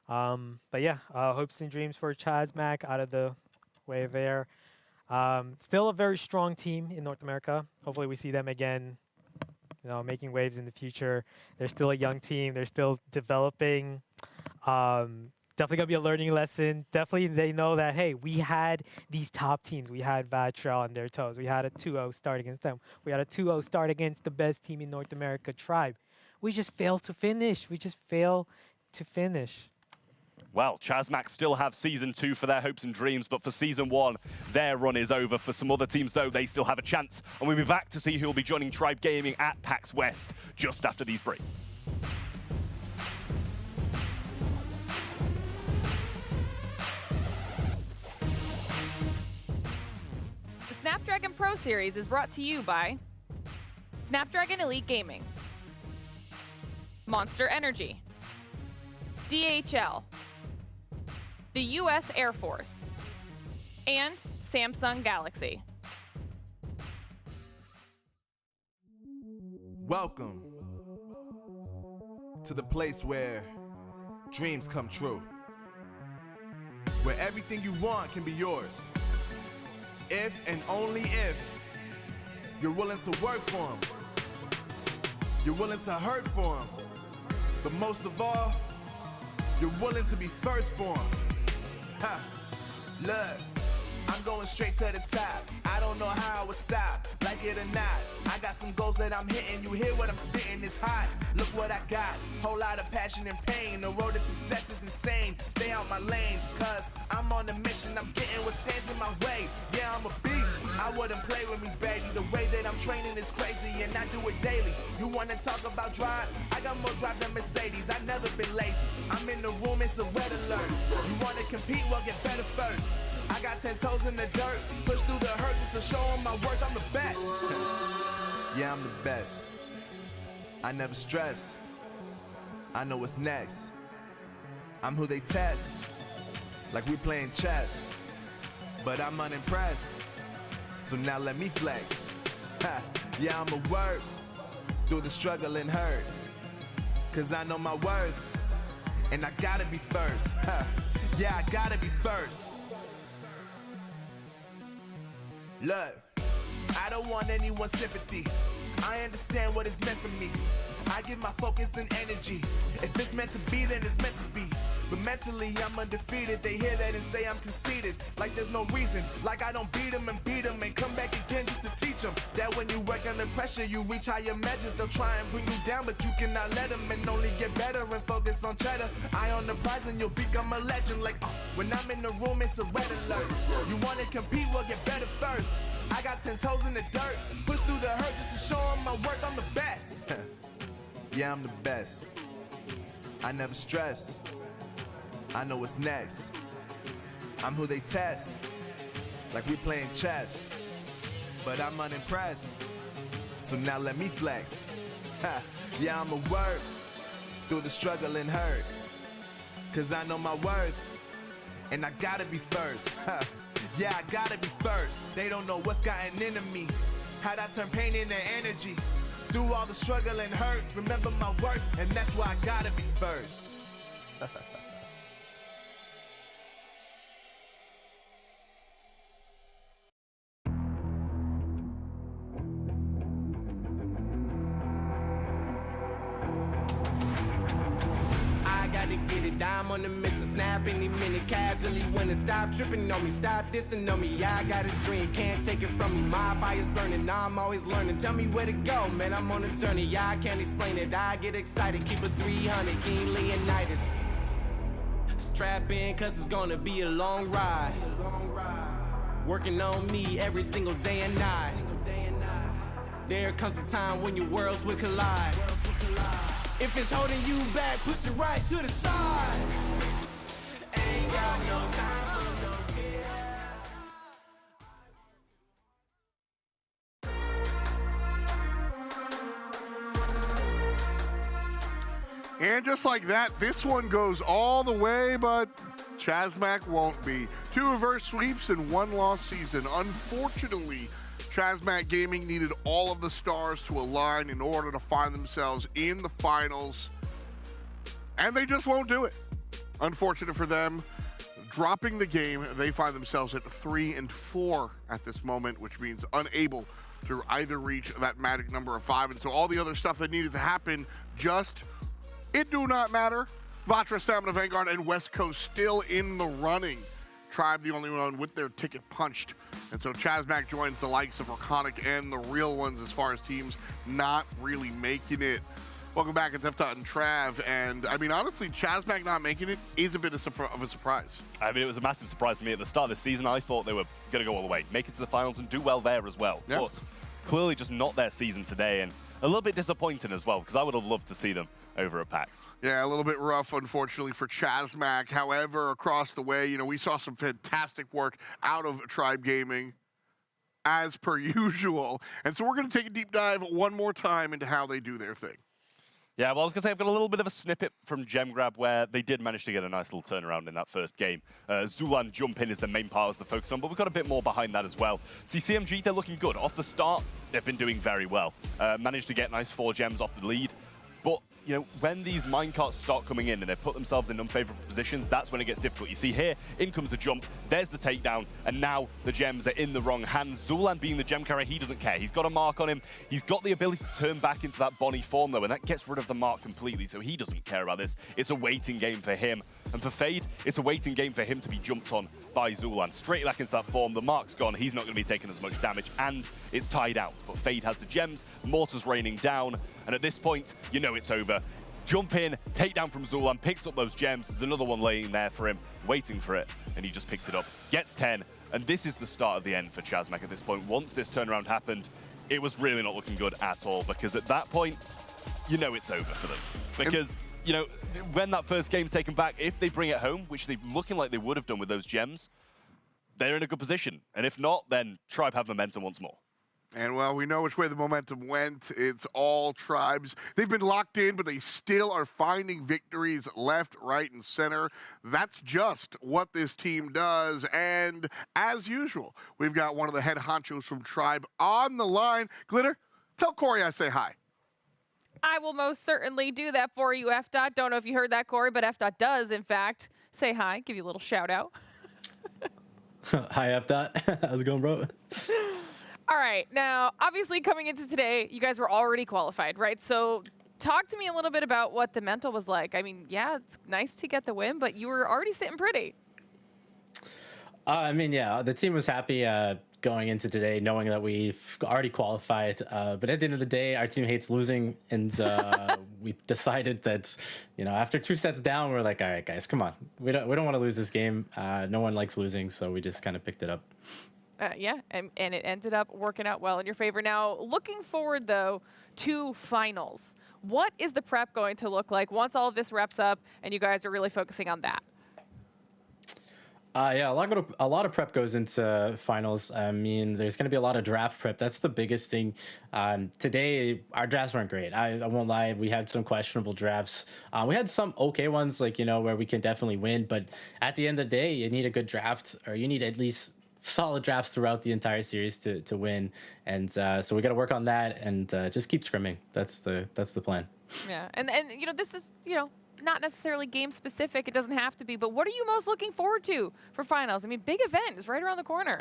But yeah, hopes and dreams for Chasmak out of the way there. Still a very strong team in North America. Hopefully we see them again, making waves in the future. They're still a young team. They're still developing. Definitely going to be a learning lesson. Definitely they know that, hey, we had these top teams. We had Vatra on their toes. We had a 2-0 start against them. We had a 2-0 start against the best team in North America, Tribe. We just failed to finish. Well, Chasmak still have Season 2 for their hopes and dreams, but for Season 1, their run is over. For some other teams, though, they still have a chance. And we'll be back to see who will be joining Tribe Gaming at PAX West just after these breaks. The Snapdragon Pro Series is brought to you by Snapdragon Elite Gaming, Monster Energy, DHL, the U.S. Air Force, and Samsung Galaxy. Welcome to the place where dreams come true, where everything you want can be yours, if and only if you're willing to work for them, you're willing to hurt for them, but most of all, you're willing to be first for them. Huh. Look, I'm going straight to the top. I don't know how I would stop, like it or not. I got some goals that I'm hitting. You hear what I'm spitting? It's hot. Look what I got. Whole lot of passion and pain. The road to success is insane. Stay out my lane, cause I'm on a mission. I'm getting what stands in my way. Yeah, I'm a beast. I wouldn't play with me, baby. The way that I'm training is crazy, and I do it daily. You wanna talk about drive? I got more drive than Mercedes. I've never been lazy. I'm in the room, it's a red alert. You wanna compete? Well, get better first. I got 10 toes in the dirt, push through the hurt just to show them my worth. I'm the best. Yeah, I'm the best. I never stress. I know what's next. I'm who they test, like we playing chess. But I'm unimpressed, so now let me flex. Ha. Yeah, I'm a work through the struggle and hurt, cause I know my worth, and I gotta be first. Ha. Yeah, I gotta be first. Look, I don't want anyone's sympathy. I understand what it's meant for me. I give my focus and energy. If it's meant to be, then it's meant to be. But mentally, I'm undefeated. They hear that and say I'm conceited. Like there's no reason. Like I don't beat them and come back again just to teach them that when you work under pressure, you reach higher measures. They'll try and bring you down, but you cannot let them, and only get better and focus on cheddar. Eye on the prize and you'll become a legend. Like, when I'm in the room, it's a red alert. You want to compete? Well, get better first. I got 10 toes in the dirt, push through the hurt just to show them my worth. I'm the best. Yeah, I'm the best. I never stress. I know what's next. I'm who they test, like we playing chess. But I'm unimpressed, so now let me flex. Ha. Yeah, I'm a work through the struggle and hurt, cause I know my worth, and I gotta be first. Ha. Yeah, I gotta be first. They don't know what's gotten into me, how'd I turn pain into energy. Through all the struggle and hurt, remember my worth, and that's why I gotta be first. I'm on the mission, snap any minute, casually winning. Stop tripping on me, stop dissing on me. Yeah, I got a dream, can't take it from me. My fire's burning, now I'm always learning. Tell me where to go, man, I'm on a journey. Yeah, I can't explain it, I get excited. Keep it 300, King Leonidas. Strap in, cause it's gonna be a long ride. Working on me every single day and night. There comes a time when your worlds will collide. If it's holding you back, push it right to the side. Ain't got no time for no fear. And just like that, this one goes all the way, but Chasmak won't be. 2 reverse sweeps in 1 lost season. Unfortunately, Chasmak Gaming needed all of the stars to align in order to find themselves in the finals, and they just won't do it. Unfortunate for them, dropping the game, they find themselves at 3-4 at this moment, which means unable to either reach that magic number of 5. And so all the other stuff that needed to happen, it do not matter. Vatra, Stamina, Vanguard, and West Coast still in the running. Tribe the only one with their ticket punched. And so Chasmak joins the likes of Arconic and the real ones as far as teams not really making it. Welcome back, it's F-Tot and Trav. And I mean, honestly, Chasmak not making it is a bit of a surprise. I mean, it was a massive surprise to me at the start of the season. I thought they were going to go all the way, make it to the finals and do well there as well. Yeah. But clearly just not their season today, and a little bit disappointing as well, because I would have loved to see them over at PAX. Yeah, a little bit rough, unfortunately, for Chasmak. However, across the way, we saw some fantastic work out of Tribe Gaming, as per usual. And so we're going to take a deep dive one more time into how they do their thing. Yeah, well, I was going to say, I've got a little bit of a snippet from Gem Grab where they did manage to get a nice little turnaround in that first game. Zulan jump in is the main part to focus on, but we've got a bit more behind that as well. See, CMG, they're looking good. Off the start, they've been doing very well. Managed to get nice 4 gems off the lead. But, when these minecarts start coming in and they put themselves in unfavorable positions, that's when it gets difficult. You see here, in comes the jump, there's the takedown, and now the gems are in the wrong hands. Zulan being the gem carrier, he doesn't care. He's got a mark on him. He's got the ability to turn back into that Bonnie form, though, and that gets rid of the mark completely, so he doesn't care about this. It's a waiting game for him. And for Fade, it's a waiting game for him to be jumped on by Zulan. Straight back into that form, the mark's gone, he's not going to be taking as much damage, and it's tied out. But Fade has the gems, Mortar's raining down, and at this point, you know it's over. Jump in, take down from Zulan, picks up those gems, there's another one laying there for him, waiting for it, and he just picks it up, gets 10, and this is the start of the end for Chasmak at this point. Once this turnaround happened, it was really not looking good at all, because at that point, you know it's over for them. Because, you know, when that first game's taken back, if they bring it home, which they're looking like they would have done with those gems, they're in a good position. And if not, then Tribe have momentum once more. And, well, we know which way the momentum went. It's all Tribes. They've been locked in, but they still are finding victories left, right, and center. That's just what this team does. And, as usual, we've got one of the head honchos from Tribe on the line. Glitter, tell Corey I say hi. I will most certainly do that for you, F. Dot. Don't know if you heard that, Corey, but F. Dot does, in fact, say hi, give you a little shout out. Hi, F. Dot. How's it going, bro? All right. Now, obviously, coming into today, you guys were already qualified, right? So talk to me a little bit about what the mental was like. I mean, yeah, it's nice to get the win, but you were already sitting pretty. I mean, yeah, the team was happy going into today, knowing that we've already qualified. But at the end of the day, our team hates losing, and we decided that, you know, after 2 sets down, we're like, all right, guys, come on, we don't want to lose this game. No one likes losing, so we just kind of picked it up. Yeah, and it ended up working out well in your favor. Now, looking forward, though, to finals, what is the prep going to look like once all of this wraps up and you guys are really focusing on that? Yeah, a lot of prep goes into finals. I mean, there's going to be a lot of draft prep. That's the biggest thing. Today, our drafts weren't great. I won't lie. We had some questionable drafts. We had some okay ones, like, you know, where we can definitely win. But at the end of the day, you need a good draft, or you need at least solid drafts throughout the entire series to win. And so we got to work on that and just keep scrimming. That's the plan. Yeah, and you know, this is, you know, not necessarily game specific. It doesn't have to be, but what are you most looking forward to for finals? I mean, big event is right around the corner.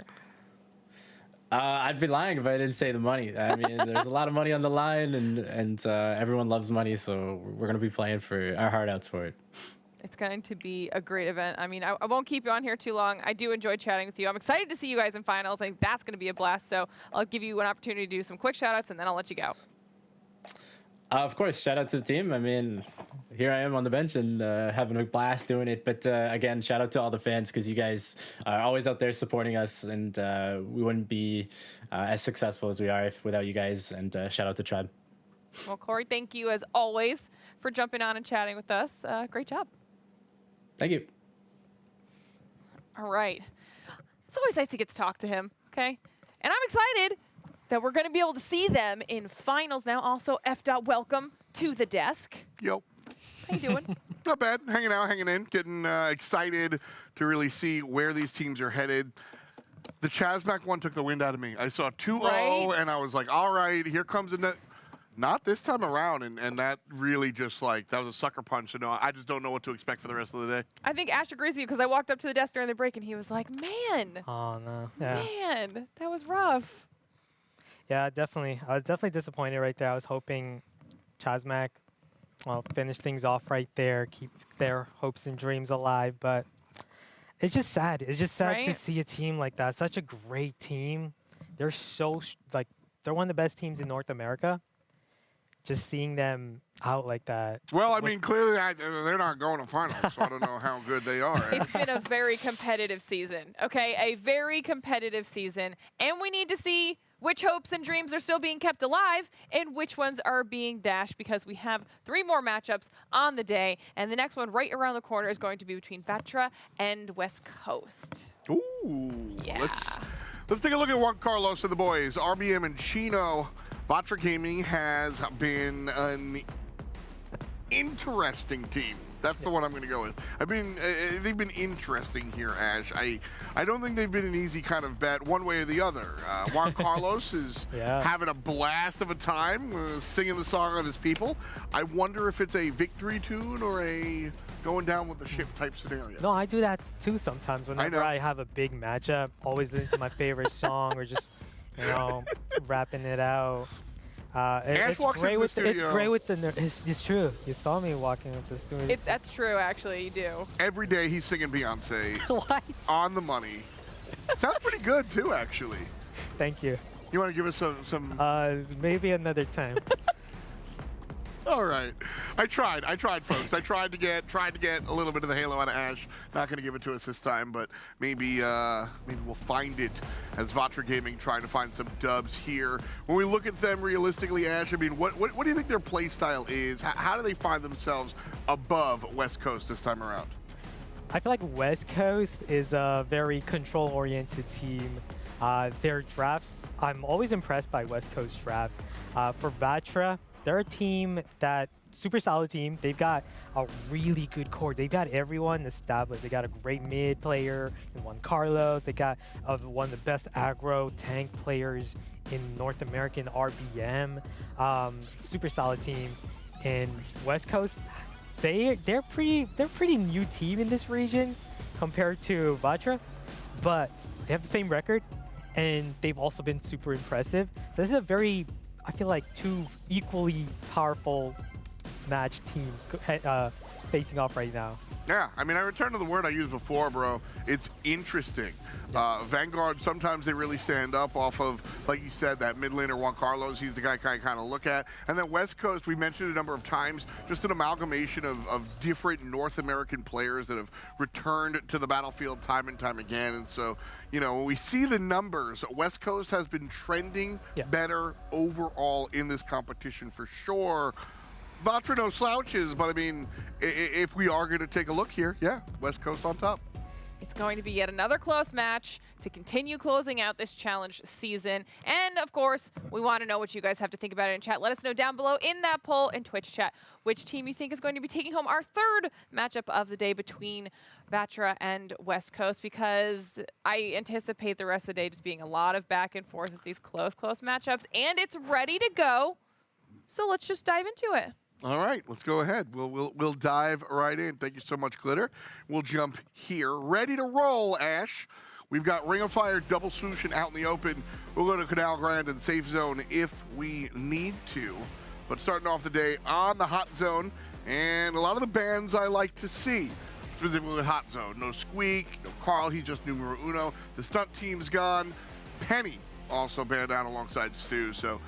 I'd be lying if I didn't say the money. I mean, there's a lot of money on the line, and everyone loves money, so we're going to be playing for our heart outs for it. It's going to be a great event. I mean, I won't keep you on here too long. I do enjoy chatting with you. I'm excited to see you guys in finals. I think that's going to be a blast. So I'll give you an opportunity to do some quick shout outs, and then I'll let you go. Of course, shout out to the team. I mean, here I am on the bench and having a blast doing it. But again, shout out to all the fans, because you guys are always out there supporting us, and we wouldn't be as successful as we are without you guys. And shout out to Tribe. Well, Corey, thank you as always for jumping on and chatting with us. Great job. Thank you. All right. It's always nice to get to talk to him, okay? And I'm excited that we're going to be able to see them in finals now. Also, F. Dot, welcome to the desk. Yo. How you doing? Not bad. Hanging out, hanging in, getting excited to really see where these teams are headed. The Chasmak one took the wind out of me. I saw 2-0, Right? and I was like, all right, here comes the net. Not this time around, and that really just, like, that was a sucker punch. And I just don't know what to expect for the rest of the day. I think Ash agrees with you, because I walked up to the desk during the break, and he was like, man, Oh, no. Yeah. man, that was rough. Yeah, definitely. I was definitely disappointed right there. I was hoping Chasmak, well, finish things off right there, keep their hopes and dreams alive. But it's just sad. It's just sad to Right? see a team like that. Such a great team. They're so, like, they're one of the best teams in North America. Just seeing them out like that. Well, I mean, clearly they're not going to finals, so I don't know how good they are. It's been a very competitive season, okay? A very competitive season. And we need to see which hopes and dreams are still being kept alive and which ones are being dashed, because we have 3 more matchups on the day. And the next one right around the corner is going to be between Vatra and West Coast. Ooh. Yeah. Let's take a look at Juan Carlos and the boys. RBM and Chino. Vatra Gaming has been an interesting team. That's the one I'm going to go with. They've been interesting here, Ash. I don't think they've been an easy kind of bet one way or the other. Juan Carlos is having a blast of a time singing the song of his people. I wonder if it's a victory tune or a going down with the ship type scenario. No, I do that too sometimes whenever I have a big matchup. Always listen to my favorite song or just, you know, rapping it out. Ash It's walks great into with the it's studio. great with the. It's true. You saw me walking into the studio. That's true, actually. You do. Every day he's singing Beyonce What? on the money. Sounds pretty good too, actually. Thank you. You want to give us some? Maybe another time. All right. I tried, folks. I tried to get a little bit of the halo out of Ash. Not going to give it to us this time, but maybe we'll find it as Vatra Gaming trying to find some dubs here. When we look at them realistically, Ash, I mean, what do you think their play style is? How do they find themselves above West Coast this time around? I feel like West Coast is a very control-oriented team. Their drafts, I'm always impressed by West Coast drafts. For Vatra, they're a team that super solid team. They've got a really good core. They've got everyone established. They got a great mid player in Juan Carlos. They got one of the best aggro tank players in North American RBM. Super solid team. And West Coast, they're pretty new team in this region compared to Vatra, but they have the same record, and they've also been super impressive. So this is a very, I feel like, two equally powerful match teams facing off right now. Yeah, I mean, I return to the word I used before, bro. It's interesting. Vanguard, sometimes they really stand up off of, like you said, that mid laner Juan Carlos. He's the guy I kind of look at. And then West Coast, we mentioned a number of times, just an amalgamation of different North American players that have returned to the battlefield time and time again. And so, you know, when we see the numbers, West Coast has been trending better overall in this competition for sure. Vatra no slouches, but I mean, if we are going to take a look here, yeah, West Coast on top. It's going to be yet another close match to continue closing out this challenge season. And of course, we want to know what you guys have to think about it in chat. Let us know down below in that poll in Twitch chat which team you think is going to be taking home our third matchup of the day between Vatra and West Coast, because I anticipate the rest of the day just being a lot of back and forth with these close matchups, and it's ready to go. So let's just dive into it. All right, let's go ahead. We'll dive right in. Thank you so much, Glitter. We'll jump here. Ready to roll, Ash. We've got Ring of Fire double solution out in the open. We'll go to Canal Grand and Safe Zone if we need to. But starting off the day on the Hot Zone, and a lot of the bans I like to see, specifically Hot Zone. No Squeak, no Carl, he's just numero uno. The stunt team's gone. Penny also banned out alongside Stu. So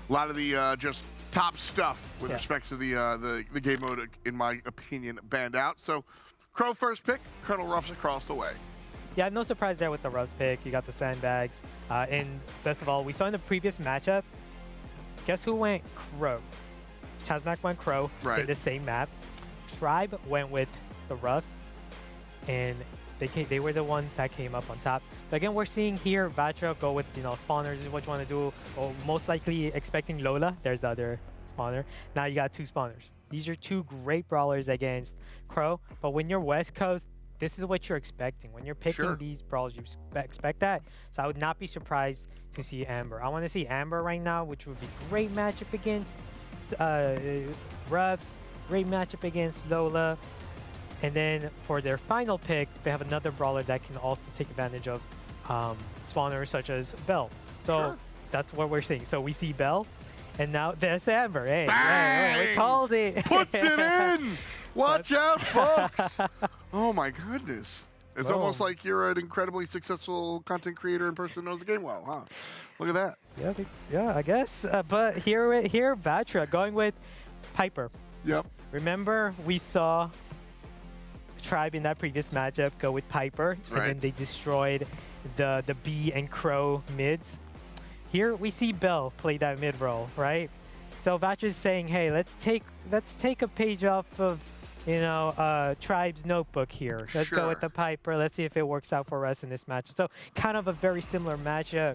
a lot of the just top stuff with respect to the game mode, in my opinion, banned out. So Crow first pick, Colonel Ruffs across the way. Yeah, no surprise there with the Ruffs pick. You got the sandbags. And best of all, we saw in the previous matchup, guess who went Crow? Chasmak went Crow in the same map. Tribe went with the Ruffs, and they were the ones that came up on top. But again, we're seeing here Vatra go with, you know, spawners is what you want to do. Or most likely expecting Lola. There's the other spawner. Now you got two spawners. These are two great brawlers against Crow. But when you're West Coast, this is what you're expecting. When you're picking these brawls, you expect that. So I would not be surprised to see Amber. I want to see Amber right now, which would be great matchup against Ruffs. Great matchup against Lola. And then for their final pick, they have another brawler that can also take advantage of spawners such as Belle. So that's what we're seeing. So we see Belle, and now there's Amber. Hey, we called it. Puts it in. Watch out, folks. Oh my goodness. It's almost like you're an incredibly successful content creator and person who knows the game well, huh? Look at that. Yeah, I guess. But here, Vatra going with Piper. Yep. Remember, we saw Tribe in that previous matchup go with Piper, and then they destroyed the B and Crow mids. Here we see Belle play that mid role, right? So Vatra's saying, hey, let's take a page off of, you know, Tribe's notebook here. Let's go with the Piper. Let's see if it works out for us in this matchup. So kind of a very similar matchup.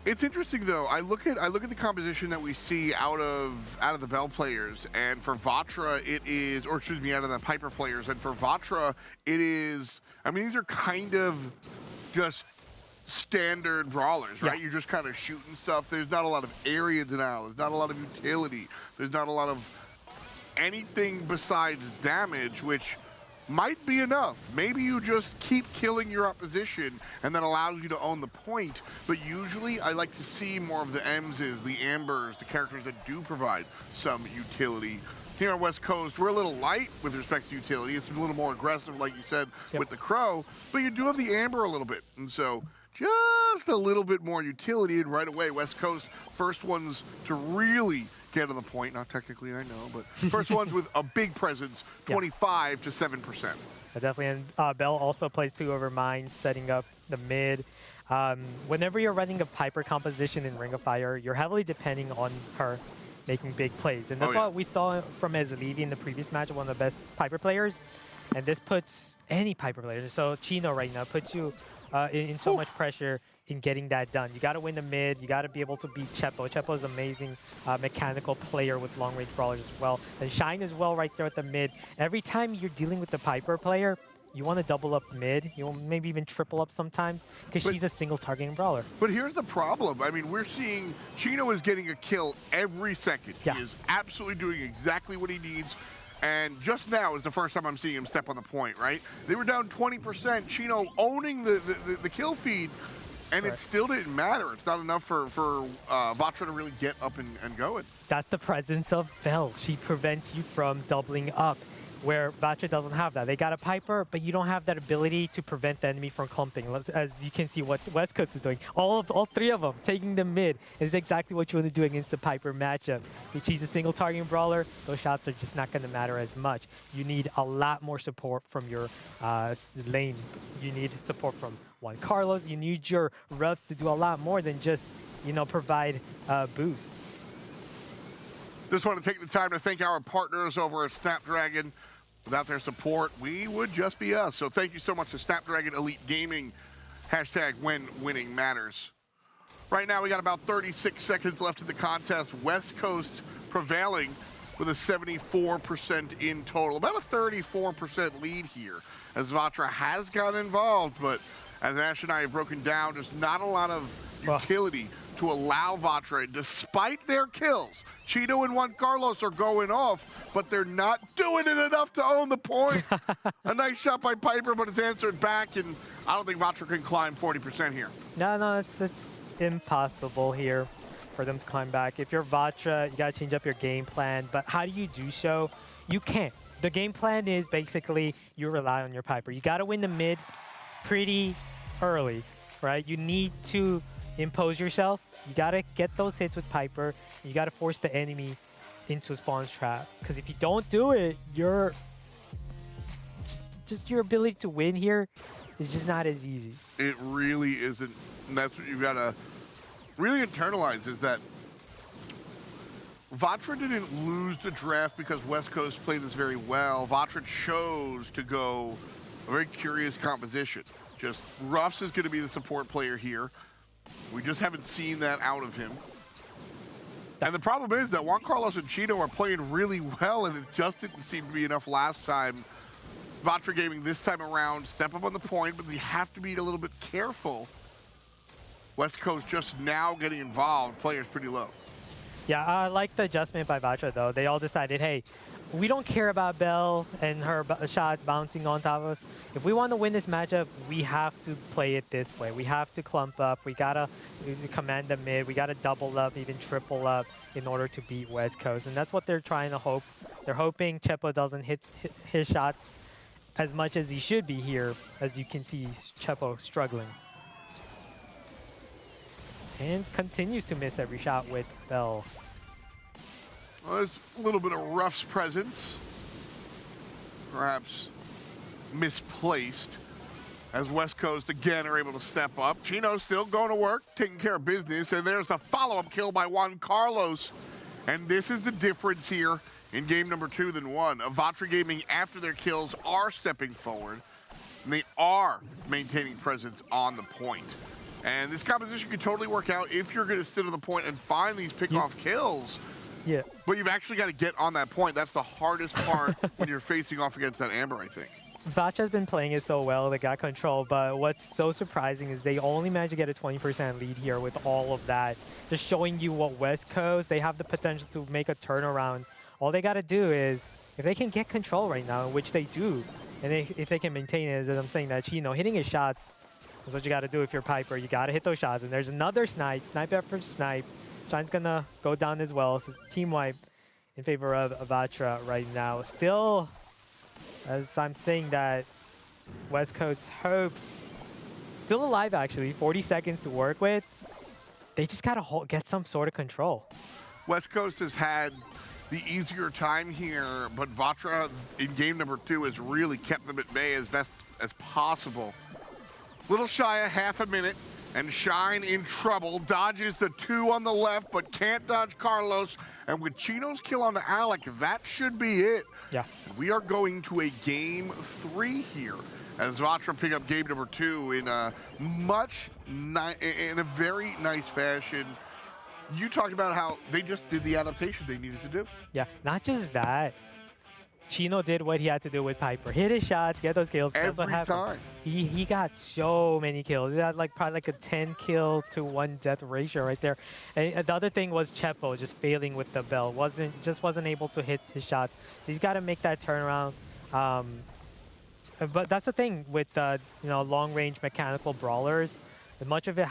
It's interesting though. I look at the composition that we see out of the Bell players, and for Vatra it is, or excuse me, out of the Piper players, and for Vatra it is. I mean, these are kind of just standard brawlers, right? You're just kind of shooting stuff. There's not a lot of area denial. There's not a lot of utility. There's not a lot of anything besides damage, which might be enough. Maybe you just keep killing your opposition and that allows you to own the point. But usually I like to see more of the Emses, the Ambers, the characters that do provide some utility. Here on West Coast, we're a little light with respect to utility. It's a little more aggressive, like you said, with the Crow. But you do have the Amber a little bit. And so just a little bit more utility. And right away, West Coast, first ones to really get on the point. Not technically, I know, but first ones with a big presence, 25 to 7%. Definitely, and Bell also plays 2 over mine, setting up the mid. Whenever you're running a Piper composition in Ring of Fire, you're heavily depending on her making big plays. And that's what we saw from Ezlevi in the previous match, one of the best Piper players. And this puts any Piper player, so Chino right now, puts you in so much pressure in getting that done. You got to win the mid. You got to be able to beat Chepo. Chepo is an amazing mechanical player with long-range brawlers as well. And Shine as well right there at the mid. Every time you're dealing with the Piper player, you want to double up mid. You want maybe even triple up sometimes because she's a single targeting brawler. But here's the problem. I mean, we're seeing Chino is getting a kill every second. He is absolutely doing exactly what he needs. And just now is the first time I'm seeing him step on the point, right? They were down 20%. Chino owning the kill feed. And it still didn't matter. It's not enough for Vatra to really get up and going. That's the presence of Bell. She prevents you from doubling up, where Vatra doesn't have that. They got a Piper, but you don't have that ability to prevent the enemy from clumping. As you can see what West Coast is doing. All 3 of them taking the mid is exactly what you want to do against the Piper matchup. If she's a single targeting brawler, those shots are just not going to matter as much. You need a lot more support from your lane. You need support from Juan Carlos. You need your refs to do a lot more than just, provide a boost. Just want to take the time to thank our partners over at Snapdragon. Without their support, we would just be us. So thank you so much to Snapdragon Elite Gaming. # when winning matters. Right now, we got about 36 seconds left in the contest. West Coast prevailing with a 74% in total. About a 34% lead here as Vatra has gotten involved, but as Ash and I have broken down, just not a lot of utility to allow Vatra, despite their kills. Chino and Juan Carlos are going off, but they're not doing it enough to own the point. A nice shot by Piper, but it's answered back, and I don't think Vatra can climb 40% here. No, it's impossible here for them to climb back. If you're Vatra, you got to change up your game plan, but how do you do so? You can't. The game plan is basically you rely on your Piper. You got to win the mid pretty early, right? You need to impose yourself. You got to get those hits with Piper. You got to force the enemy into a spawn's trap. Because if you don't do it, your ability to win here is just not as easy. It really isn't. And that's what you've got to really internalize, is that Vatra didn't lose the draft because West Coast played this very well. Vatra chose to go a very curious composition. Just Ruffs is going to be the support player here. We just haven't seen that out of him. And the problem is that Juan Carlos and Chino are playing really well, and it just didn't seem to be enough last time. Vatra Gaming this time around, step up on the point, but we have to be a little bit careful. West Coast just now getting involved, players pretty low. Yeah, I like the adjustment by Vatra, though. They all decided, hey, we don't care about Belle and her shots bouncing on top of us. If we want to win this matchup, we have to play it this way. We have to clump up. We got to command the mid. We got to double up, even triple up in order to beat West Coast. And that's what they're trying to hope. They're hoping Chepo doesn't hit his shots as much as he should be here. As you can see, Chepo struggling. And continues to miss every shot with Bell. Well, there's a little bit of Ruff's presence. Perhaps misplaced. As West Coast again are able to step up. Chino still going to work, taking care of business. And there's a follow-up kill by Juan Carlos. And this is the difference here in game number 2 than 1. Vatra Gaming, after their kills, are stepping forward. And they are maintaining presence on the point. And this composition could totally work out if you're going to sit on the point and find these pick-off kills. Yeah. But you've actually got to get on that point. That's the hardest part when you're facing off against that Amber, I think. Vatra's been playing it so well, they got control, but what's so surprising is they only managed to get a 20% lead here with all of that. Just showing you what West Coast, they have the potential to make a turnaround. All they got to do is, if they can get control right now, which they do, And if they can maintain it, as I'm saying that Chino hitting his shots is what you got to do if you're Piper. You got to hit those shots. And there's another snipe after snipe. Shine's going to go down as well. So team wipe in favor of Vatra right now. Still, as I'm saying that, West Coast hopes still alive actually. 40 seconds to work with. They just got to get some sort of control. West Coast has had the easier time here, but Vatra in game number 2 has really kept them at bay as best as possible. Little shy of half a minute, and Shine in trouble. Dodges the 2 on the left, but can't dodge Carlos. And with Chino's kill on Alec, that should be it. Yeah. We are going to a game 3 here, as Vatra pick up game number 2 in a very nice fashion. You talked about how they just did the adaptation they needed to do. Yeah, not just that. Chino did what he had to do with Piper. Hit his shots, get those kills. That's what happened. Time. He got so many kills. He had probably a 10 kill to 1 death ratio right there. And the other thing was Chepo just failing with the bell. Wasn't able to hit his shots. So he's got to make that turnaround. But that's the thing with long range mechanical brawlers. Much of it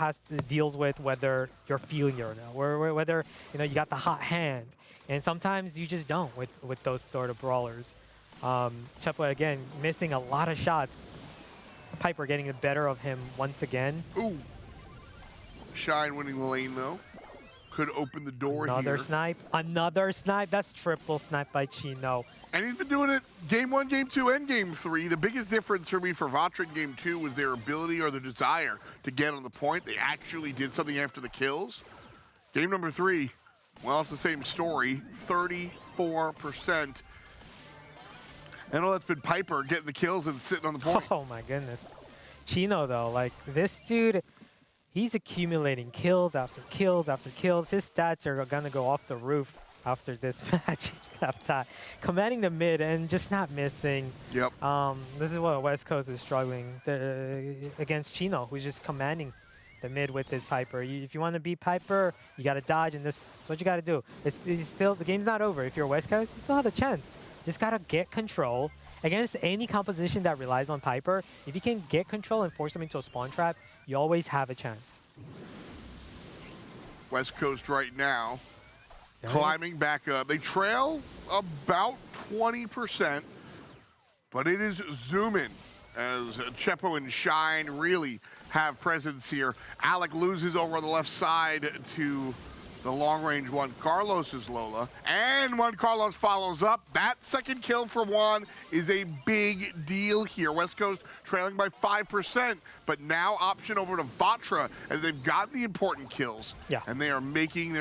deals with whether you're feeling it or not, whether you got the hot hand, and sometimes you just don't with those sort of brawlers. Chepo again missing a lot of shots. Piper getting the better of him once again. Ooh, Shine winning the lane though, could open the door Another here. Another snipe. That's triple snipe by Chino. And he's been doing it game 1, game 2, and game 3. The biggest difference for me for Vatra in game 2 was their ability or their desire to get on the point. They actually did something after the kills. Game number 3, well, it's the same story, 34%. I know that's been Piper getting the kills and sitting on the point. Oh my goodness. Chino though, this dude, he's accumulating kills after kills after kills. His stats are gonna go off the roof after this match. Commanding the mid and just not missing. Yep. This is what West Coast is struggling against Chino, who's just commanding the mid with his Piper. If you want to beat Piper, you got to dodge, and this is what you got to do. It's still, the game's not over. If you're West Coast, you still have a chance. Just got to get control. Against any composition that relies on Piper, if you can get control and force them into a spawn trap, you always have a chance. West Coast right now, climbing back up. They trail about 20%, but it is zooming as Chepo and Shine really have presence here. Alec loses over on the left side to the long-range Juan Carlos's Lola, and Juan Carlos follows up. That second kill for Juan is a big deal here. West Coast trailing by 5%, but now option over to Vatra as they've gotten the important kills. Yeah. And they are making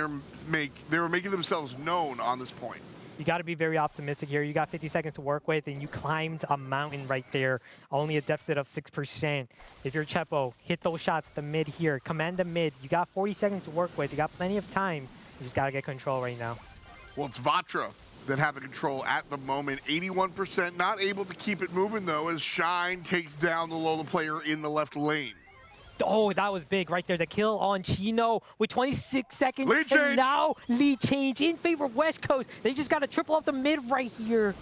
making themselves known on this point. You got to be very optimistic here. You got 50 seconds to work with, and you climbed a mountain right there. Only a deficit of 6%. If you're Chepo, hit those shots at the mid here. Command the mid. You got 40 seconds to work with. You got plenty of time. You just got to get control right now. Well, it's Vatra that have the control at the moment. 81%, not able to keep it moving, though, as Shine takes down the Lola player in the left lane. Oh, that was big right there. The kill on Chino with 26 seconds. Lead change. And now lead change in favor of West Coast. They just got to triple up the mid right here.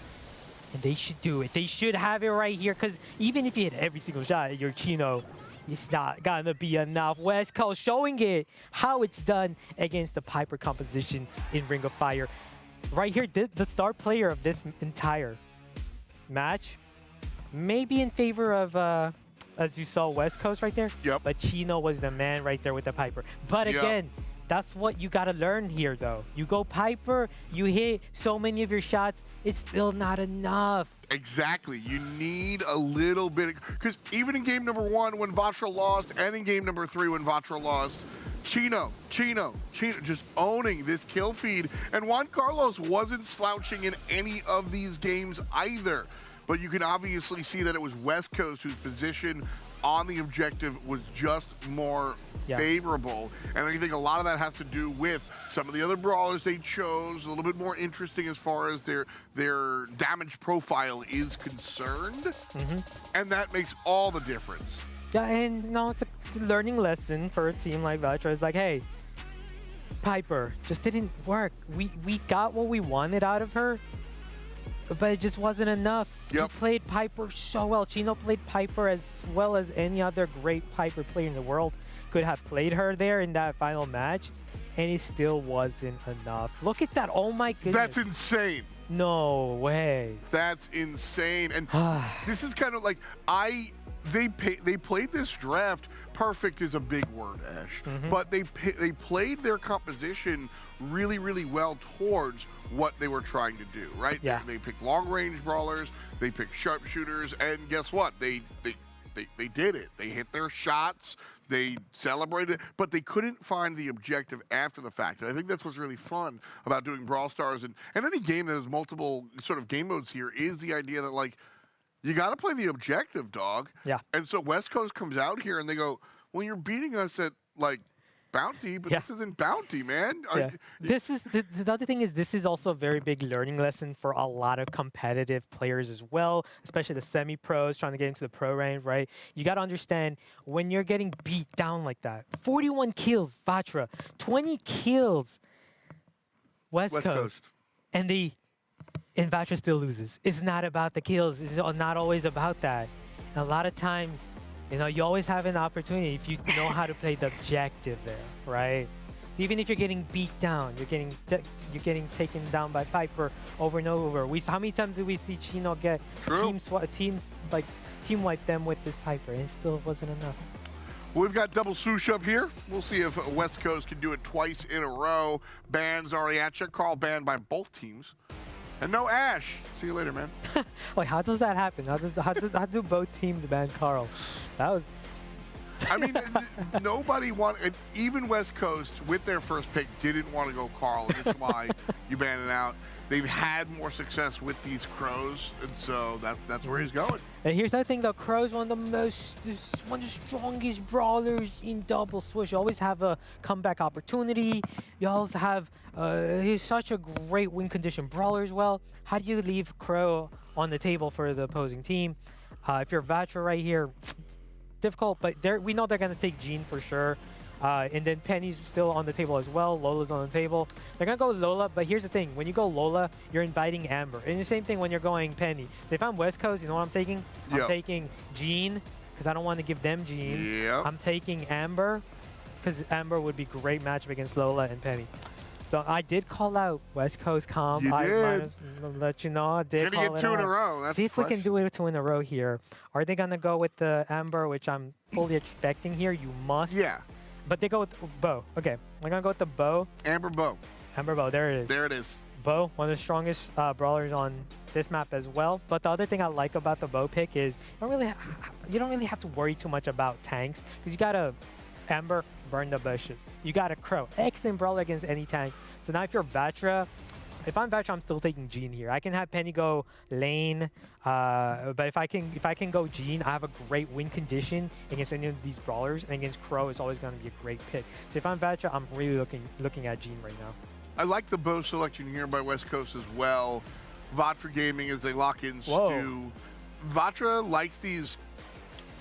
And they should do it. They should have it right here, because even if you hit every single shot at your Chino, it's not going to be enough. West Coast showing it how it's done against the Piper composition in Ring of Fire. Right here, the star player of this entire match may be in favor of... as you saw, West Coast right there. Yep. But Chino was the man right there with the Piper. But again, that's what you got to learn here, though. You go Piper, you hit so many of your shots, it's still not enough. Exactly. You need a little bit, because even in game number 1 when Vatra lost, and in game number 3 when Vatra lost, Chino just owning this kill feed. And Juan Carlos wasn't slouching in any of these games either. But you can obviously see that it was West Coast whose position on the objective was just more favorable. And I think a lot of that has to do with some of the other brawlers they chose, a little bit more interesting as far as their damage profile is concerned. And that makes all the difference. Yeah, and no, it's a learning lesson for a team like Vatra. It's like, hey, Piper just didn't work. We got what we wanted out of her, but it just wasn't enough. Yep. He played Piper so well. Chino played Piper as well as any other great Piper player in the world could have played her there in that final match, and it still wasn't enough. Look at that. Oh my goodness. That's insane. No way. That's insane. And this is kind of like they played this draft. Perfect is a big word, Ash. But they played their composition really, really well towards what they were trying to do, right? Yeah. They picked long-range brawlers, they picked sharpshooters, and guess what? They did it. They hit their shots, they celebrated, but they couldn't find the objective after the fact. And I think that's what's really fun about doing Brawl Stars and any game that has multiple sort of game modes here is the idea that, like, you got to play the objective, dog. Yeah. And so West Coast comes out here and they go, well, you're beating us at, like, Bounty, but this isn't Bounty, man. Yeah. This is the other thing is this is also a very big learning lesson for a lot of competitive players as well, especially the semi-pros trying to get into the pro range, right? You got to understand when you're getting beat down like that. 41 kills, Vatra. 20 kills, West Coast. And Vatra still loses. It's not about the kills. It's not always about that. And a lot of times, you know, you always have an opportunity if you know how to play the objective there, right? Even if you're getting beat down, you're getting taken down by Piper over and over. How many times did we see Chino get team wipe them with this Piper, and it still wasn't enough. We've got double swoosh up here. We'll see if West Coast can do it twice in a row. Ban's already at you. Carl banned by both teams. And no Ash. See you later, man. Wait, how does that happen? How do both teams ban Carl? That was... I mean, nobody wanted, even West Coast with their first pick didn't want to go Carl. That's why you banned it out. They've had more success with these Crows, and so that's where he's going. And here's the thing, though. Crow's one of the strongest brawlers in double switch. You always have a comeback opportunity. You also have, he's such a great win condition brawler as well. How do you leave Crow on the table for the opposing team? If you're Vatra right here, it's difficult, but we know they're going to take Jean for sure. And then Penny's still on the table as well. Lola's on the table. They're going to go Lola, but here's the thing. When you go Lola, you're inviting Amber. And the same thing when you're going Penny. So if I'm West Coast, you know what I'm taking? I'm taking Jean, because I don't want to give them Jean. Yep. I'm taking Amber, because Amber would be great matchup against Lola and Penny. So I did call out West Coast comp. You did. Let you know, I did call it out. Can you get two in a row? That's See if we can do it 2 in a row here. Are they going to go with the Amber, which I'm fully expecting here? You must. Yeah. But they go with Bo. Okay, we're going to go with the Bo. Amber Bo. Amber Bo, there it is. There it is. Bo, one of the strongest brawlers on this map as well. But the other thing I like about the Bo pick is you don't really have to worry too much about tanks, because you got to Amber, burn the bushes. You got a Crow. Excellent brawler against any tank. So now if you're Vatra, if I'm Vatra, I'm still taking Jean here. I can have Penny go lane, but if I can go Jean, I have a great win condition against any of these brawlers, and against Crow, it's always going to be a great pick. So if I'm Vatra, I'm really looking at Jean right now. I like the Bo selection here by West Coast as well. Vatra Gaming as they lock in Stu. Vatra likes these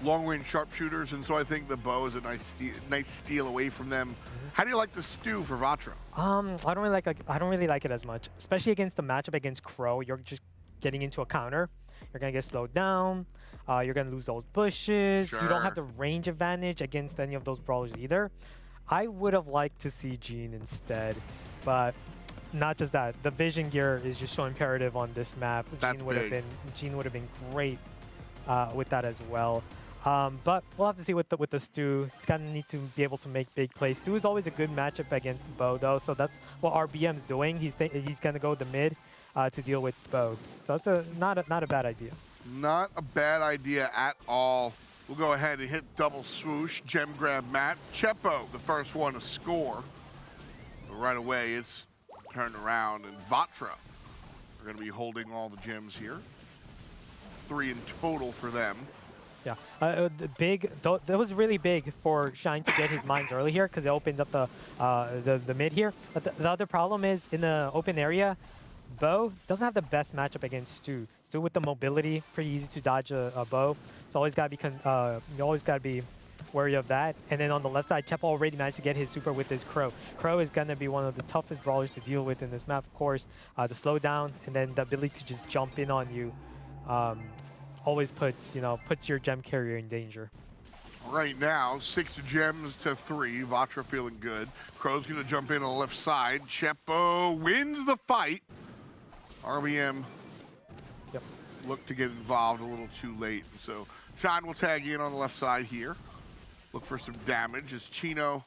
long-range sharpshooters, and so I think the Bo is a nice steal away from them. How do you like the Stu for Vatra? I don't really like it as much, especially against the matchup against Crow. You're just getting into a counter. You're gonna get slowed down. You're gonna lose those bushes. Sure. You don't have the range advantage against any of those brawlers either. I would have liked to see Jean instead, but not just that. The vision gear is just so imperative on this map. That's Jean would have been great with that as well. But we'll have to see with the Stu. He's gonna need to be able to make big plays. Stu is always a good matchup against Bo, though, so that's what RBM's doing. He's gonna go the mid to deal with Bo. So that's not a bad idea. Not a bad idea at all. We'll go ahead and hit double swoosh, gem grab Matt. Chepo, the first one to score. But right away, it's turned around, and Vatra are gonna be holding all the gems here. 3 in total for them. Yeah, that was really big for Shine to get his mines early here, because it opened up the mid here. But the other problem is in the open area, Bo doesn't have the best matchup against Stu. Stu with the mobility, pretty easy to dodge a Bo. It's always got to be you always got to be wary of that. And then on the left side, Chepo already managed to get his super with his Crow. Crow is going to be one of the toughest brawlers to deal with in this map, of course. The slowdown and then the ability to just jump in on you always puts your gem carrier in danger. Right now, 6 gems to 3. Vatra feeling good. Crow's going to jump in on the left side. Chepo wins the fight. RBM look to get involved a little too late. So Shine will tag in on the left side here. Look for some damage as Chino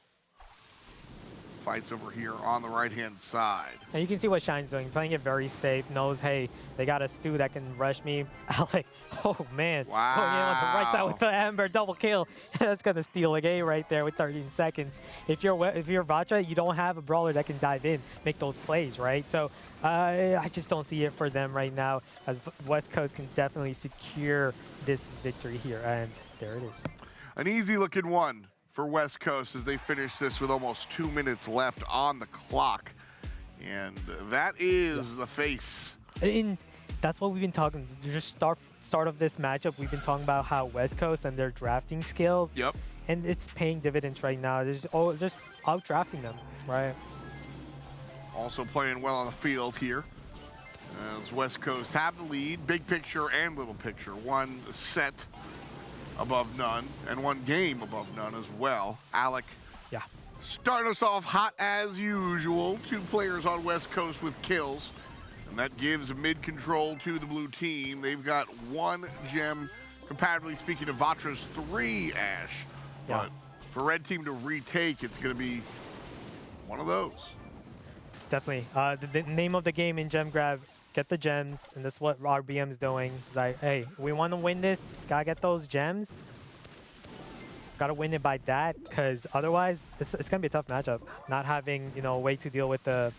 fights over here on the right-hand side. And you can see what Shine's doing, playing it very safe, knows, hey, they got a Stu that can rush me. Alec, oh man, wow. Going in on the right side with the Ember, double kill. That's gonna steal a game right there with 13 seconds. If you're Vatra, you don't have a brawler that can dive in, make those plays, right? So I just don't see it for them right now, as West Coast can definitely secure this victory here, and there it is. An easy-looking one for West Coast as they finish this with almost 2 minutes left on the clock. And that is the face. And that's what we've been talking. Just start of this matchup, we've been talking about how West Coast and their drafting skills. Yep. And it's paying dividends right now. Just out-drafting them, right? Also playing well on the field here. As West Coast have the lead, big picture and little picture. One set above none, and one game above none as well. Alec, starting us off hot as usual. 2 players on West Coast with kills, and that gives mid-control to the blue team. They've got 1 gem, comparatively speaking to Vatra's 3, Ash. But for red team to retake, it's going to be one of those. Definitely. The name of the game in Gem Grab, get the gems, and that's what RBM's doing. It's like, hey, we want to win this, gotta get those gems. Gotta win it by that, because otherwise, it's gonna be a tough matchup. Not having, a way to deal with the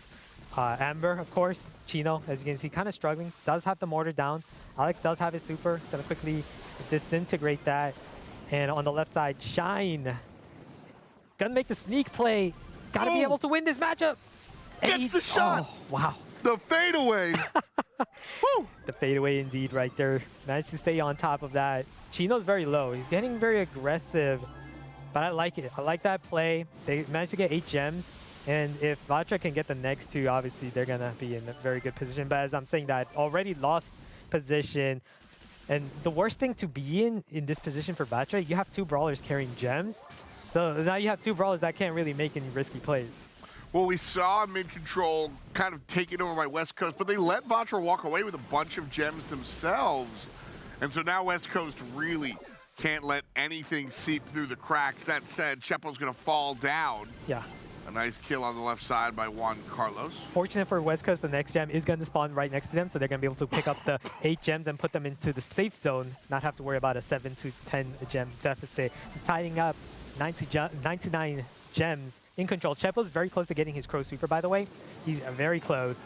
Amber, of course. Chino, as you can see, kind of struggling. Does have the mortar down. Alec does have his super. Gonna quickly disintegrate that. And on the left side, Shine. Gonna make the sneak play. Gotta be able to win this matchup. Gets the shot. Oh, wow. The fadeaway. Woo. The fadeaway indeed right there. Managed to stay on top of that. Chino's very low. He's getting very aggressive, but I like it. I like that play. They managed to get 8 gems, and if Vatra can get the next 2, obviously they're going to be in a very good position. But as I'm saying that, already lost position. And the worst thing to be in this position for Vatra, you have 2 brawlers carrying gems. So now you have 2 brawlers that can't really make any risky plays. Well, we saw mid-control kind of taken over by West Coast, but they let Vatra walk away with a bunch of gems themselves. And so now West Coast really can't let anything seep through the cracks. That said, Chepo's going to fall down. Yeah. A nice kill on the left side by Juan Carlos. Fortunate for West Coast, the next gem is going to spawn right next to them, so they're going to be able to pick up the 8 gems and put them into the safe zone, not have to worry about a 7 to 10 gem deficit. Tying up 99 gems in control. Chepo's very close to getting his Crow super, by the way. He's very close.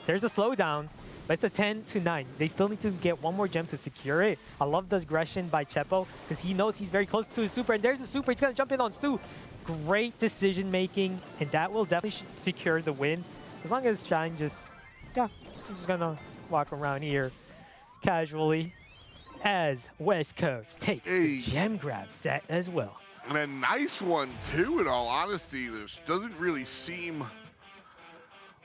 There's a slowdown, but it's a 10 to 9. They still need to get 1 more gem to secure it. I love the aggression by Chepo because he knows he's very close to his super, and there's a super. He's going to jump in on Stu. Great decision making, and that will definitely secure the win. As long as Shine just, I'm just going to walk around here casually as West Coast takes the gem grab set as well. And a nice one, too, in all honesty. This doesn't really seem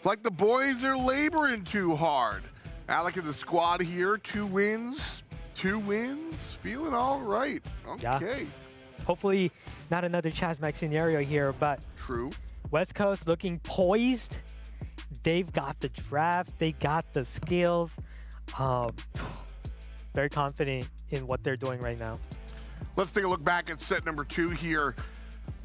like the boys are laboring too hard. Alec and the squad here, 2 wins. 2 wins. Feeling all right. Okay. Yeah. Hopefully not another Chasmak scenario here, but true. West Coast looking poised. They've got the drafts. They got the skills. Very confident in what they're doing right now. Let's take a look back at set number 2 here.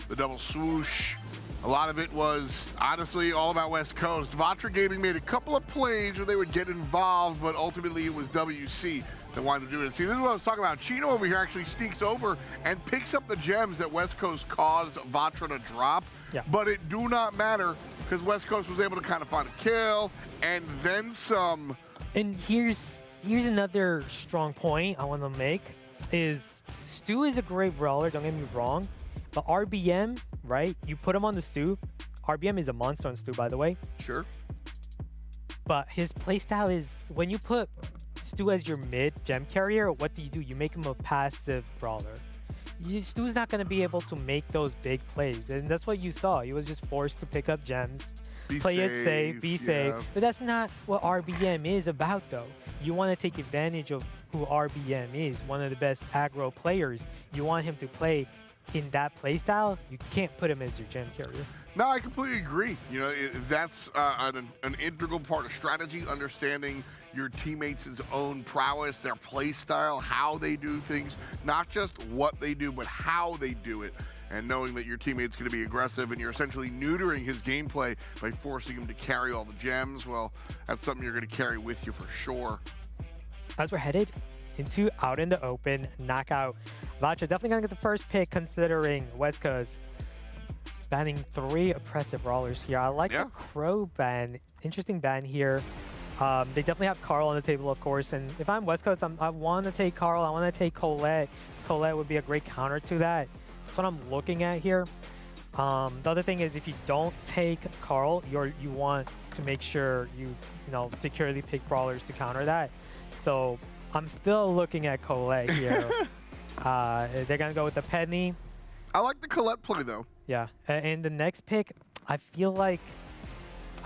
The double swoosh. A lot of it was, honestly, all about West Coast. Vatra Gaming made a couple of plays where they would get involved, but ultimately it was WC that wanted to do it. See, this is what I was talking about. Chino over here actually sneaks over and picks up the gems that West Coast caused Vatra to drop. Yeah. But it do not matter because West Coast was able to kind of find a kill and then some. And here's another strong point I want to make is Stu is a great brawler, don't get me wrong, but RBM, right? You put him on the Stu. RBM is a monster on Stu, by the way. Sure. But his playstyle is when you put Stu as your mid gem carrier, what do? You make him a passive brawler. Stu's not going to be able to make those big plays. And that's what you saw. He was just forced to pick up gems, play it safe, be safe. But that's not what RBM is about, though. You want to take advantage of who RBM is, one of the best aggro players. You want him to play in that playstyle. You can't put him as your gem carrier. No, I completely agree. You know, that's an integral part of strategy, understanding your teammates' own prowess, their play style, how they do things, not just what they do, but how they do it. And knowing that your teammate's going to be aggressive and you're essentially neutering his gameplay by forcing him to carry all the gems, well, that's something you're going to carry with you for sure. As we're headed into out in the open, knockout, Vacha definitely going to get the first pick considering West Coast banning 3 oppressive brawlers here. I like the Crow ban. Interesting ban here. They definitely have Carl on the table, of course. And if I'm West Coast, I want to take Carl. I want to take Colette. Colette would be a great counter to that. That's what I'm looking at here. The other thing is if you don't take Carl, you want to make sure you securely pick brawlers to counter that. So I'm still looking at Colette here. They're going to go with the Penny. I like the Colette play, though. Yeah, and the next pick, I feel like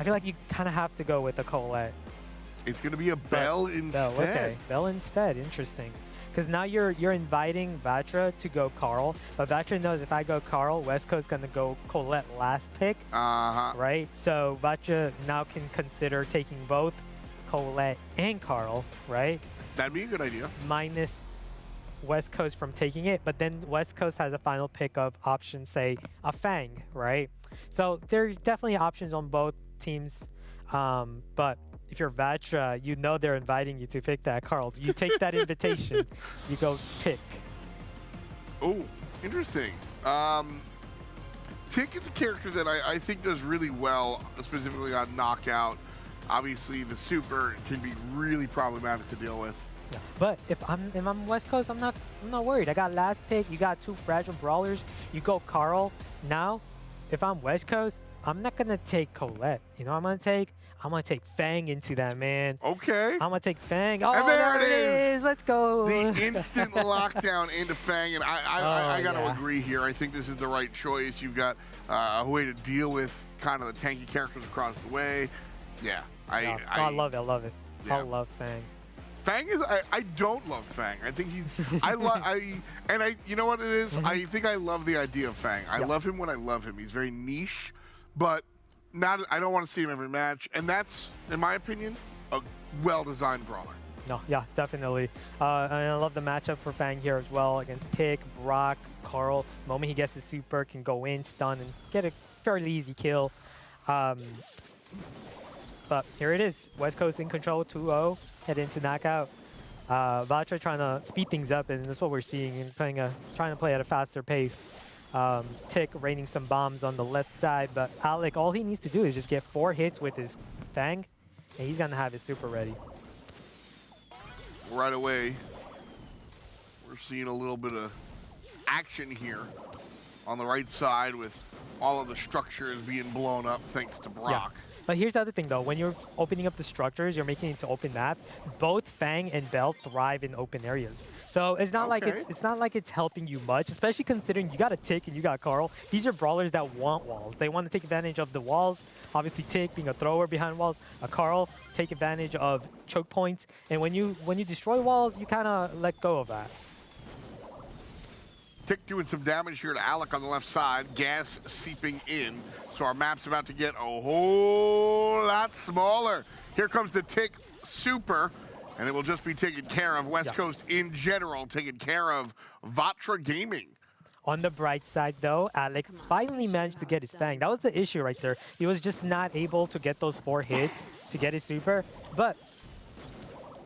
you kind of have to go with the Colette. It's going to be a Bell instead. Bell, okay, Bell instead. Interesting, because now you're inviting Vatra to go Carl, but Vatra knows if I go Carl, West Coast's going to go Colette last pick. Right. So Vatra now can consider taking both Colette and Carl. Right. That'd be a good idea. Minus West Coast from taking it, but then West Coast has a final pick of option, say a Fang, right? So there's definitely options on both teams, but if you're Vatra, you know they're inviting you to pick that Carl. You take that invitation, you go Tick. Oh, interesting. Tick is a character that I think does really well, specifically on Knockout. Obviously, the super can be really problematic to deal with. Yeah. But if I'm West Coast, I'm not worried. I got last pick. You got 2 fragile brawlers. You go Carl. Now, if I'm West Coast, I'm not gonna take Colette. You know what I'm gonna take? I'm gonna take Fang into that, man. Okay. I'm gonna take Fang. Oh, and there it is. Let's go. The instant lockdown into Fang, and I gotta agree here. I think this is the right choice. You've got a way to deal with kind of the tanky characters across the way. Yeah. I love it. I love it. Yeah. I love Fang. Fang is, I don't love Fang. I think he's, you know what it is? I think I love the idea of Fang. I love him when I love him. He's very niche, but I don't want to see him every match. And that's, in my opinion, a well-designed brawler. No, yeah, definitely. And I love the matchup for Fang here as well against Tick, Brock, Carl. The moment he gets his super, can go in, stun, and get a fairly easy kill. But here it is. West Coast in control, 2-0, head into knockout. Vatra trying to speed things up, and that's what we're seeing, and trying to play at a faster pace. Tick raining some bombs on the left side, but Alec, all he needs to do is just get 4 hits with his Fang, and he's going to have his super ready. Right away, we're seeing a little bit of action here on the right side with all of the structures being blown up thanks to Brock. Yeah. But here's the other thing, though. When you're opening up the structures, you're making it to open map. Both Fang and Bell thrive in open areas. So it's not like it's helping you much, especially considering you got a Tick and you got Carl. These are brawlers that want walls. They want to take advantage of the walls. Obviously, Tick being a thrower behind walls. Carl take advantage of choke points. And when you destroy walls, you kind of let go of that. Tick doing some damage here to Alec on the left side. Gas seeping in. So our map's about to get a whole lot smaller. Here comes the Tick super, and it will just be taken care of. West Coast in general taking care of Vatra Gaming. On the bright side, though, Alec finally managed to get his Fang. That was the issue right there. He was just not able to get those 4 hits to get his super, but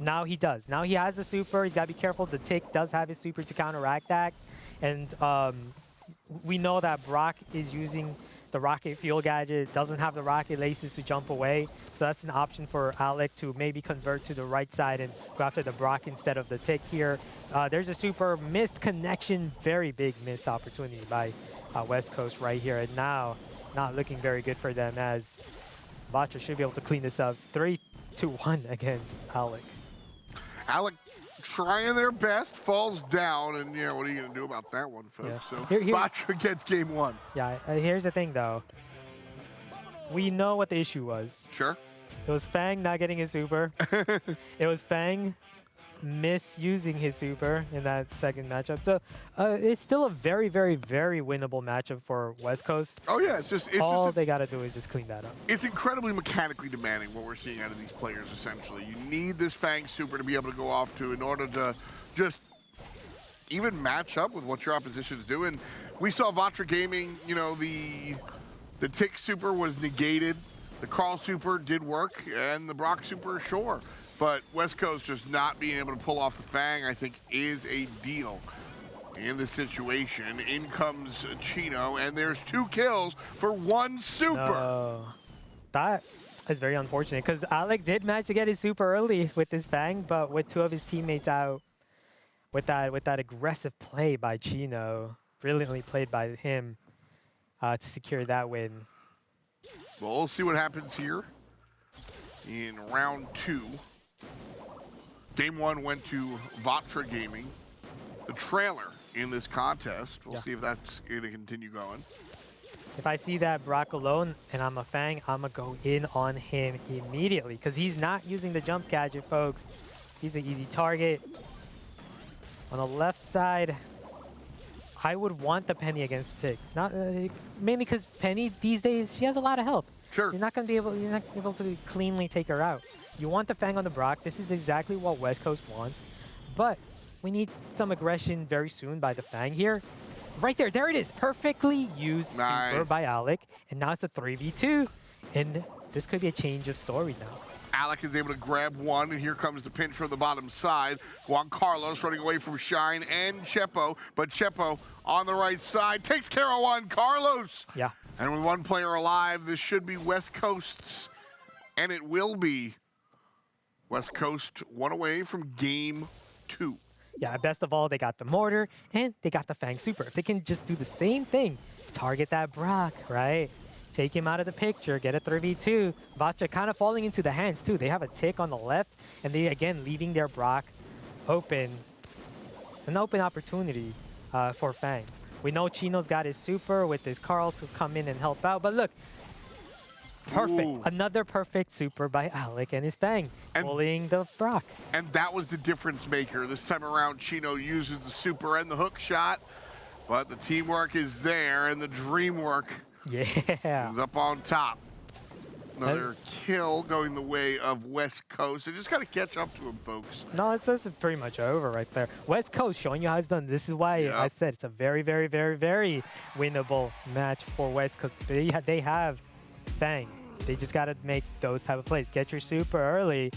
now he does. Now he has the super. He's got to be careful. The Tick does have his super to counteract that. And we know that Brock is using the rocket fuel gadget, doesn't have the rocket laces to jump away. So that's an option for Alec to maybe convert to the right side and go after the Brock instead of the Tick here. There's a super missed connection, very big missed opportunity by West Coast right here. And now not looking very good for them as Vatra should be able to clean this up. 3-1 against Alec. Alec trying their best, falls down, and yeah, what are you gonna do about that one, folks? Yeah. So Here's- Vatra gets game one. Yeah, here's the thing though. We know what the issue was. Sure. It was Fang not getting his super. It was Fang misusing his super in that second matchup. So it's still a very, very, very winnable matchup for West Coast. Oh yeah, it's All just they got to do is just clean that up. it's incredibly mechanically demanding what we're seeing out of these players. Essentially, you need this Fang super to be able to go off to in order to just even match up with what your opposition's doing. We saw Vatra Gaming, you know, the Tick super was negated, the Carl super did work, and the Brock super, sure. But West Coast just not being able to pull off the Fang, I think, is a deal in this situation. In comes Chino, and there's 2 kills for 1 super. No. That is very unfortunate because Alec did manage to get his super early with this Fang, but with 2 of his teammates out, with that aggressive play by Chino, brilliantly played by him to secure that win. Well, we'll see what happens here in round 2. Game 1 went to Vatra Gaming, the trailer in this contest. We'll see if that's going to continue going. If I see that Brock alone and I'm a Fang, I'm going to go in on him immediately because he's not using the jump gadget, folks. He's an easy target. On the left side, I would want the Penny against Tick. Not mainly because Penny these days she has a lot of health. Sure. You're not gonna be able to cleanly take her out. You want the Fang on the Brock. This is exactly what West Coast wants. But we need some aggression very soon by the Fang here. Right there, there it is. Perfectly used super by Alec. And now it's a 3v2. And this could be a change of story now. Alec is able to grab one, and here comes the pinch from the bottom side. Juan Carlos running away from Shine and Chepo, but Chepo on the right side takes care of Juan Carlos. Yeah. And with 1 player alive, this should be West Coast's, and it will be. West Coast 1 away from game 2. Yeah, best of all, they got the mortar and they got the Fang super. If they can just do the same thing, target that Brock, right? Take him out of the picture, get a 3v2. Vatra kind of falling into the hands too. They have a Tick on the left, and they again leaving their Brock open. An open opportunity for Fang. We know Chino's got his super with his Carl to come in and help out, but look, perfect. Ooh. Another perfect super by Alec and his Fang, bullying the Brock. And that was the difference maker. This time around, Chino uses the super and the hook shot, but the teamwork is there, and the dream work is up on top. Another kill going the way of West Coast. They just got to catch up to him, folks. No, this is pretty much over right there. West Coast showing you how it's done. This is why I said it's a very, very, very, very winnable match for West Coast. They have Fang. They just got to make those type of plays. Get your super early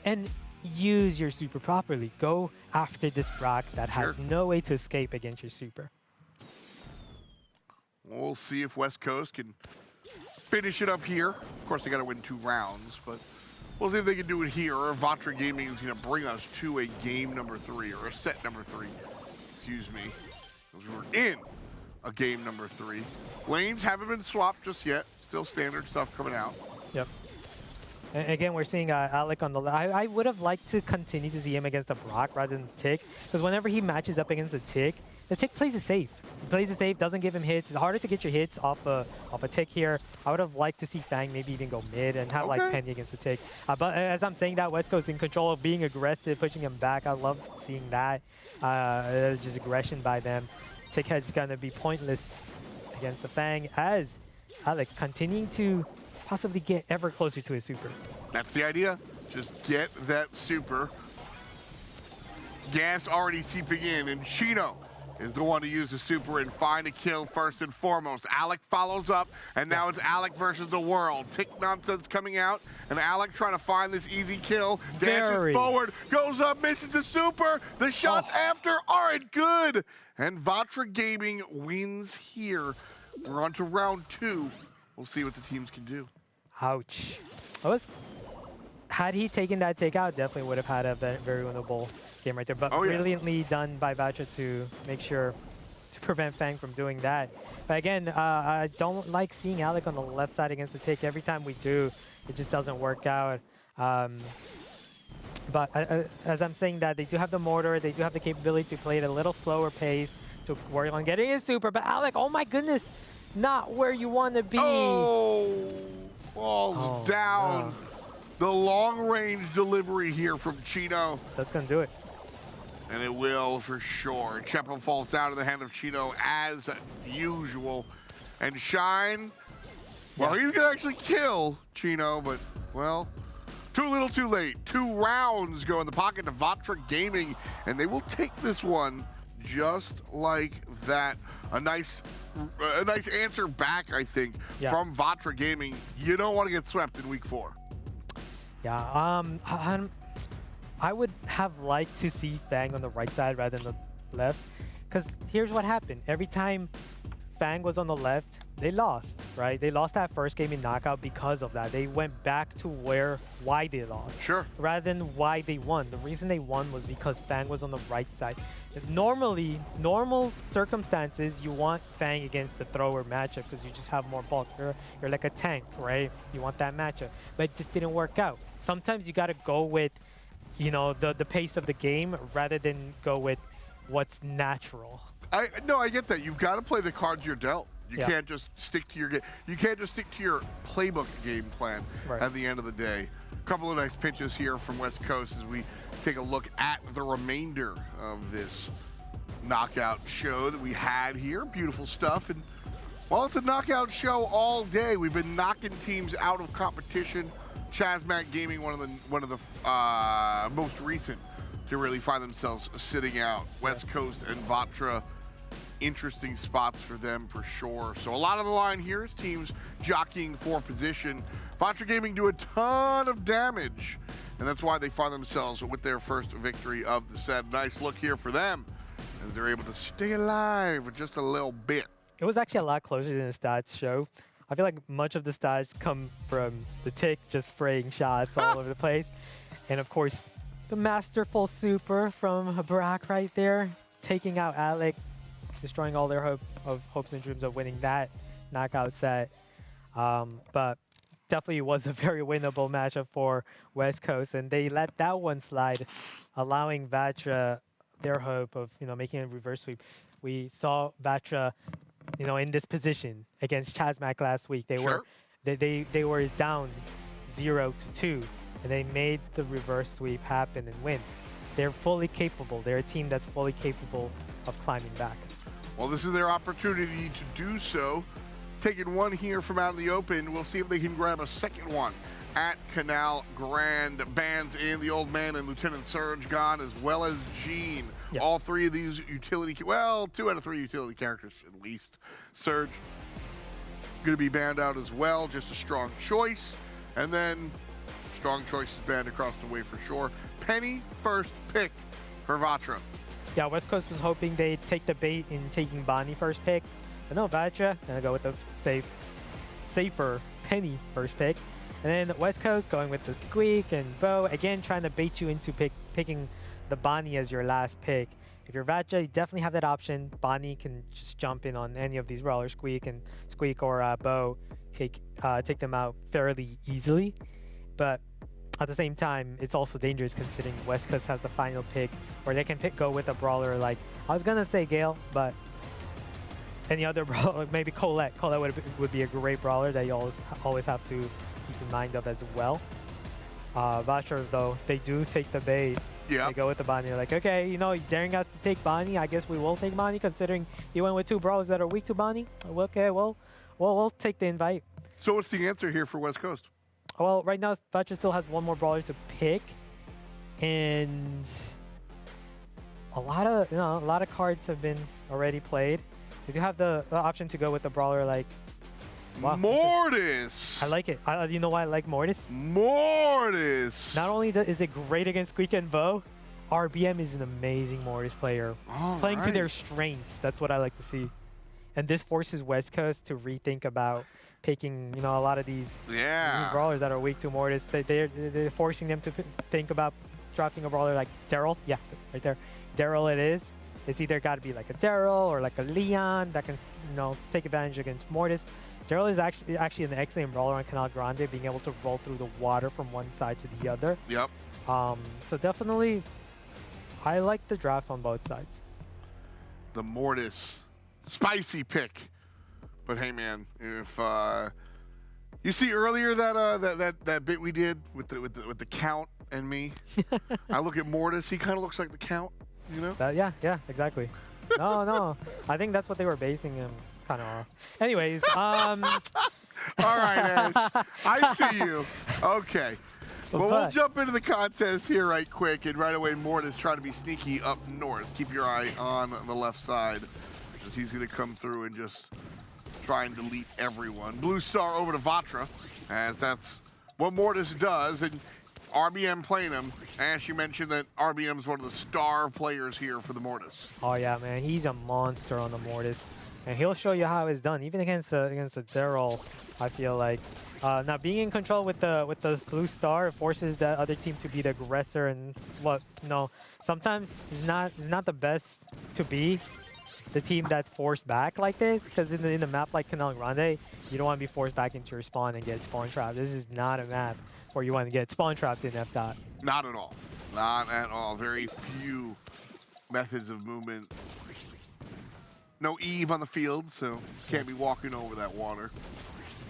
and use your super properly. Go after this Brock that has no way to escape against your super. We'll see if West Coast can finish it up here. Of course, they got to win 2 rounds, but we'll see if they can do it here. Vatra Gaming is going to bring us to a game number 3, or a set number 3. Excuse me. Because we're in a game number 3. Lanes haven't been swapped just yet. Still standard stuff coming out. Yep. And again, we're seeing Alec on the left. I would have liked to continue to see him against the Brock rather than the Tick, because whenever he matches up against the Tick plays it safe. He plays it safe, doesn't give him hits. It's harder to get your hits off a Tick here. I would have liked to see Fang maybe even go mid and have like Penny against the Tick. But as I'm saying that, West Coast in control of being aggressive, pushing him back. I love seeing that. Just aggression by them. Tick Head's gonna be pointless against the Fang as Alec continuing to possibly get ever closer to his super. That's the idea. Just get that super. Gas already seeping in, and Chino is the one to use the super and find a kill first and foremost. Alec follows up, and now it's Alec versus the world. Tick nonsense coming out, and Alec trying to find this easy kill. Dances forward, goes up, misses the super. The shots after aren't good. And Vatra Gaming wins here. We're on to round 2. We'll see what the teams can do. Ouch. Had he taken that takeout, definitely would have had a very winnable game right there. But brilliantly done by Vatra to make sure to prevent Fang from doing that. But again, I don't like seeing Alec on the left side against the Tick. Every time we do, it just doesn't work out. But as I'm saying that, they do have the mortar, they do have the capability to play at a little slower pace, to work on getting it super. But Alec, oh my goodness, not where you want to be. Oh, falls down. The long-range delivery here from Chino. That's going to do it. And it will for sure. Chepo falls down in the hand of Chino as usual. And Shine, well, he's going to actually kill Chino, but, well, too little too late. 2 rounds go in the pocket to Vatra Gaming, and they will take this one just like that. A nice answer back, I think, from Vatra Gaming. You don't want to get swept in week 4. Yeah, I would have liked to see Fang on the right side rather than the left, because here's what happened. Every time Fang was on the left, they lost, right? They lost that first game in Knockout because of that. They went back to why they lost. Sure. Rather than why they won. The reason they won was because Fang was on the right side. Normally, normal circumstances, you want Fang against the thrower matchup because you just have more bulk. You're like a tank, right? You want that matchup. But it just didn't work out. Sometimes you got to go with, you know, the pace of the game rather than go with what's natural. No, I get that. You've got to play the cards you're dealt. You can't just stick to your game. You can't just stick to your playbook game plan at the end of the day. A couple of nice pitches here from West Coast as we take a look at the remainder of this knockout show that we had here. Beautiful stuff. And while it's a knockout show all day, we've been knocking teams out of competition. Chasmak Gaming, one of the most recent to really find themselves sitting out. West Coast and Vatra, interesting spots for them for sure. So a lot of the line here is teams jockeying for position. Vatra Gaming do a ton of damage, and that's why they find themselves with their first victory of the set. Nice look here for them as they're able to stay alive for just a little bit. It was actually a lot closer than the stats show. I feel like much of the stats come from the Tick just spraying shots all over the place. And of course, the masterful super from Barak right there, taking out Alec, destroying all their hopes and dreams of winning that knockout set. But definitely was a very winnable matchup for West Coast, and they let that one slide, allowing Vatra their hope of, you know, making a reverse sweep. We saw Vatra, you know, in this position against Chasmak last week. They were down 0-2, and they made the reverse sweep happen and win. They're fully capable. They're a team that's fully capable of climbing back. Well, this is their opportunity to do so. Taking one here from out in the open. We'll see if they can grab a second one at Canal Grand. Bands in, the Old Man and Lieutenant Surge gone, as well as Gene. Yep. All 3 of these utility, well, 2 out of 3 utility characters at least. Surge going to be banned out as well, just a strong choice. And then strong choices banned across the way for sure. Penny first pick for Vatra. Yeah, West Coast was hoping they'd take the bait in taking Bonnie first pick. But no, Vatra gonna go with the safer Penny first pick. And then West Coast going with the Squeak and Bo, again trying to bait you into picking the Bonnie as your last pick. If you're Vatra, you definitely have that option. Bonnie can just jump in on any of these brawlers, Squeak or Bo, take them out fairly easily. But at the same time, it's also dangerous considering West Coast has the final pick, where they can go with a brawler like, I was gonna say Gale, but any other brawler, maybe Colette. Colette would be a great brawler that you always have to keep in mind of as well. Vatra, though, they do take the bait. Yeah. They go with the Bonnie. They're like, okay, you know, you're daring us to take Bonnie. I guess we will take Bonnie, considering you went with 2 brawlers that are weak to Bonnie. Okay, well, we'll take the invite. So what's the answer here for West Coast? Well, right now, Vatra still has 1 more brawler to pick, and a lot of cards have been already played. They do have the option to go with the brawler like Mortis. I like it. You know why I like Mortis? Mortis. Not only is it great against Squeak and Bo, RBM is an amazing Mortis player. Playing to their strengths. That's what I like to see. And this forces West Coast to rethink about picking, you know, a lot of these brawlers that are weak to Mortis. They're forcing them to think about drafting a brawler like Daryl. Yeah, right there. Daryl it is. It's either got to be like a Daryl or like a Leon that can, you know, take advantage against Mortis. Daryl is actually an excellent brawler on Canal Grande, being able to roll through the water from one side to the other. Yep. So definitely, I like the draft on both sides. The Mortis, spicy pick. But hey, man, if you see earlier that bit we did with the Count and me, I look at Mortis. He kind of looks like the Count, you know? Yeah, exactly. No, I think that's what they were basing him kind of off. Anyways, All right, Ash, I see you. Okay. Well, we'll jump into the contest here right quick, and right away Mortis trying to be sneaky up north. Keep your eye on the left side, as he's going to come through and just try and delete everyone. Blue Star over to Vatra, as that's what Mortis does, and RBM playing him. Ash, you mentioned that RBM's one of the star players here for the Mortis. Oh yeah, man, he's a monster on the Mortis, and he'll show you how it's done, even against a Daryl. I feel like now being in control with the Blue Star forces the other team to be the aggressor, and sometimes it's not the best to be the team that's forced back like this, because in the map like Canal Grande, you don't want to be forced back into your spawn and get spawn trapped. This is not a map where you want to get spawn trapped in F-dot. Not at all. Not at all. Very few methods of movement. No Eve on the field, so can't be walking over that water.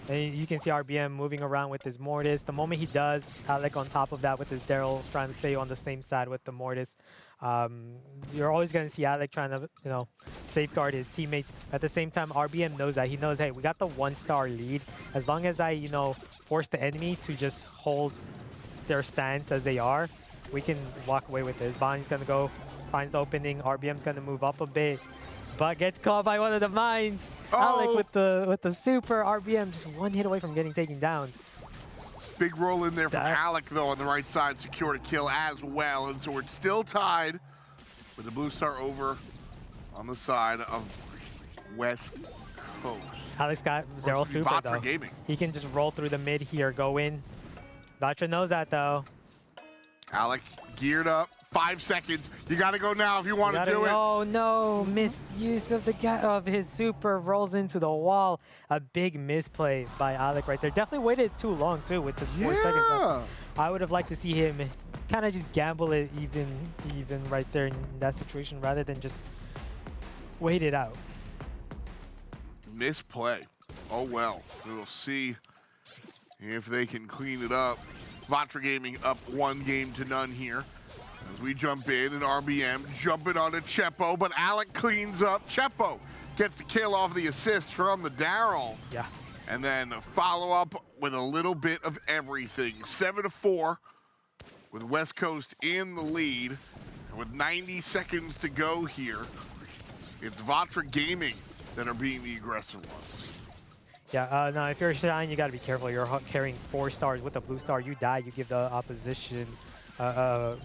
And you can see RBM moving around with his Mortis. The moment he does, Alec on top of that with his Daryl trying to stay on the same side with the Mortis. You're always going to see Alec trying to, safeguard his teammates. At the same time, RBM knows that. He knows, hey, we got the 1-star lead. As long as I, force the enemy to just hold their stance as they are, we can walk away with this. Bonnie's going to go, finds the opening. RBM's going to move up a bit, but gets caught by one of the mines. Oh. Alec with the super. RBM just one hit away from getting taken down. Big roll in there from Alec, though, on the right side. Secured a kill as well. And so we're still tied with the Blue Star over on the side of West Coast. Alex got Daryl super, Vatra though. Gaming. He can just roll through the mid here, go in. Vatra knows that, though. Alec geared up. 5 seconds. You got to go now if you want to do it. Oh, no. Missed use of his super. Rolls into the wall. A big misplay by Alec right there. Definitely waited too long, too, with just 4 seconds left. I would have liked to see him kind of just gamble it even right there in that situation rather than just wait it out. Misplay. Oh, well. We'll see if they can clean it up. Vatra Gaming up 1-0 here. As we jump in, and RBM jumping onto Chepo, but Alec cleans up. Chepo gets the kill off the assist from the Daryl. Yeah. And then follow up with a little bit of everything. 7-4 with West Coast in the lead. And with 90 seconds to go here, it's Vatra Gaming that are being the aggressive ones. Yeah, no, if you're Shine, you got to be careful. You're carrying 4 stars with a Blue Star. You die, you give the opposition a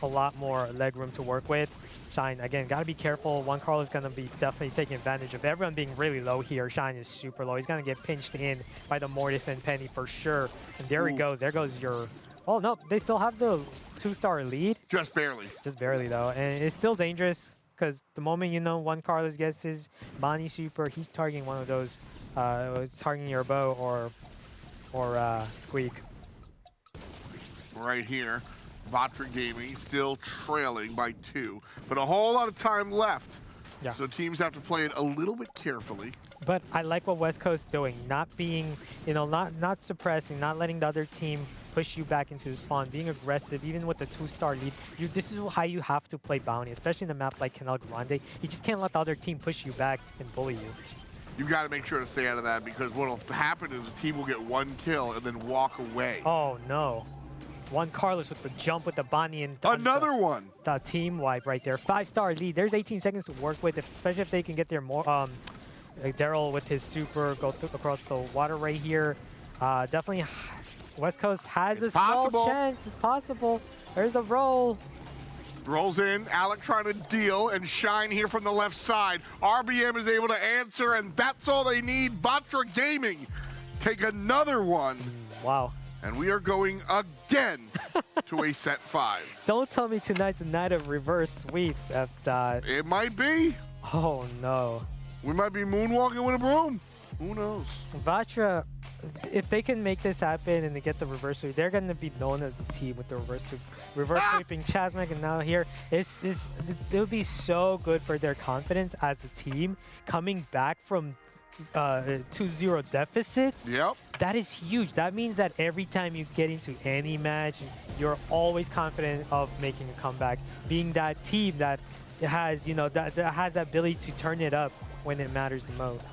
lot more leg room to work with. Shine, again, got to be careful. One Carl is going to be definitely taking advantage of everyone being really low here. Shine is super low. He's going to get pinched in by the Mortis and Penny for sure. And there he goes. There goes your... Oh, no, they still have the 2-star lead. Just barely. Just barely, though. And it's still dangerous because the moment, one Carlos gets his Bonnie super, he's targeting one of those, targeting your bow or Squeak. Right here, Vatra Gaming still trailing by 2, but a whole lot of time left. Yeah. So teams have to play it a little bit carefully. But I like what West Coast is doing, not being, not suppressing, not letting the other team push you back into the spawn, being aggressive, even with the 2-star lead. This is how you have to play Bounty, especially in a map like Canal Grande. You just can't let the other team push you back and bully you. You've got to make sure to stay out of that, because what will happen is the team will get 1 kill and then walk away. Oh, no. One Carlos with the jump with the Bonnie and another one. The team wipe right there. 5-star lead. There's 18 seconds to work with, especially if they can get their more like Daryl with his super go across the water right here. Definitely, West Coast has a small chance. It's possible. There's the roll. Rolls in. Alec trying to deal and Shine here from the left side. RBM is able to answer, and that's all they need. Vatra Gaming take another one. Wow. And we are going again to a set 5. Don't tell me tonight's a night of reverse sweeps, F-Dot. It might be. Oh, no. We might be moonwalking with a broom. Who knows? Vatra, if they can make this happen and they get the reverse sweep, they're going to be known as the team with the reverse sweep. Reverse sweeping Chasmak, and now here, it would be so good for their confidence as a team coming back from 2-0 deficits. Yep. That is huge. That means that every time you get into any match, you're always confident of making a comeback, being that team that has, that has that ability to turn it up when it matters the most.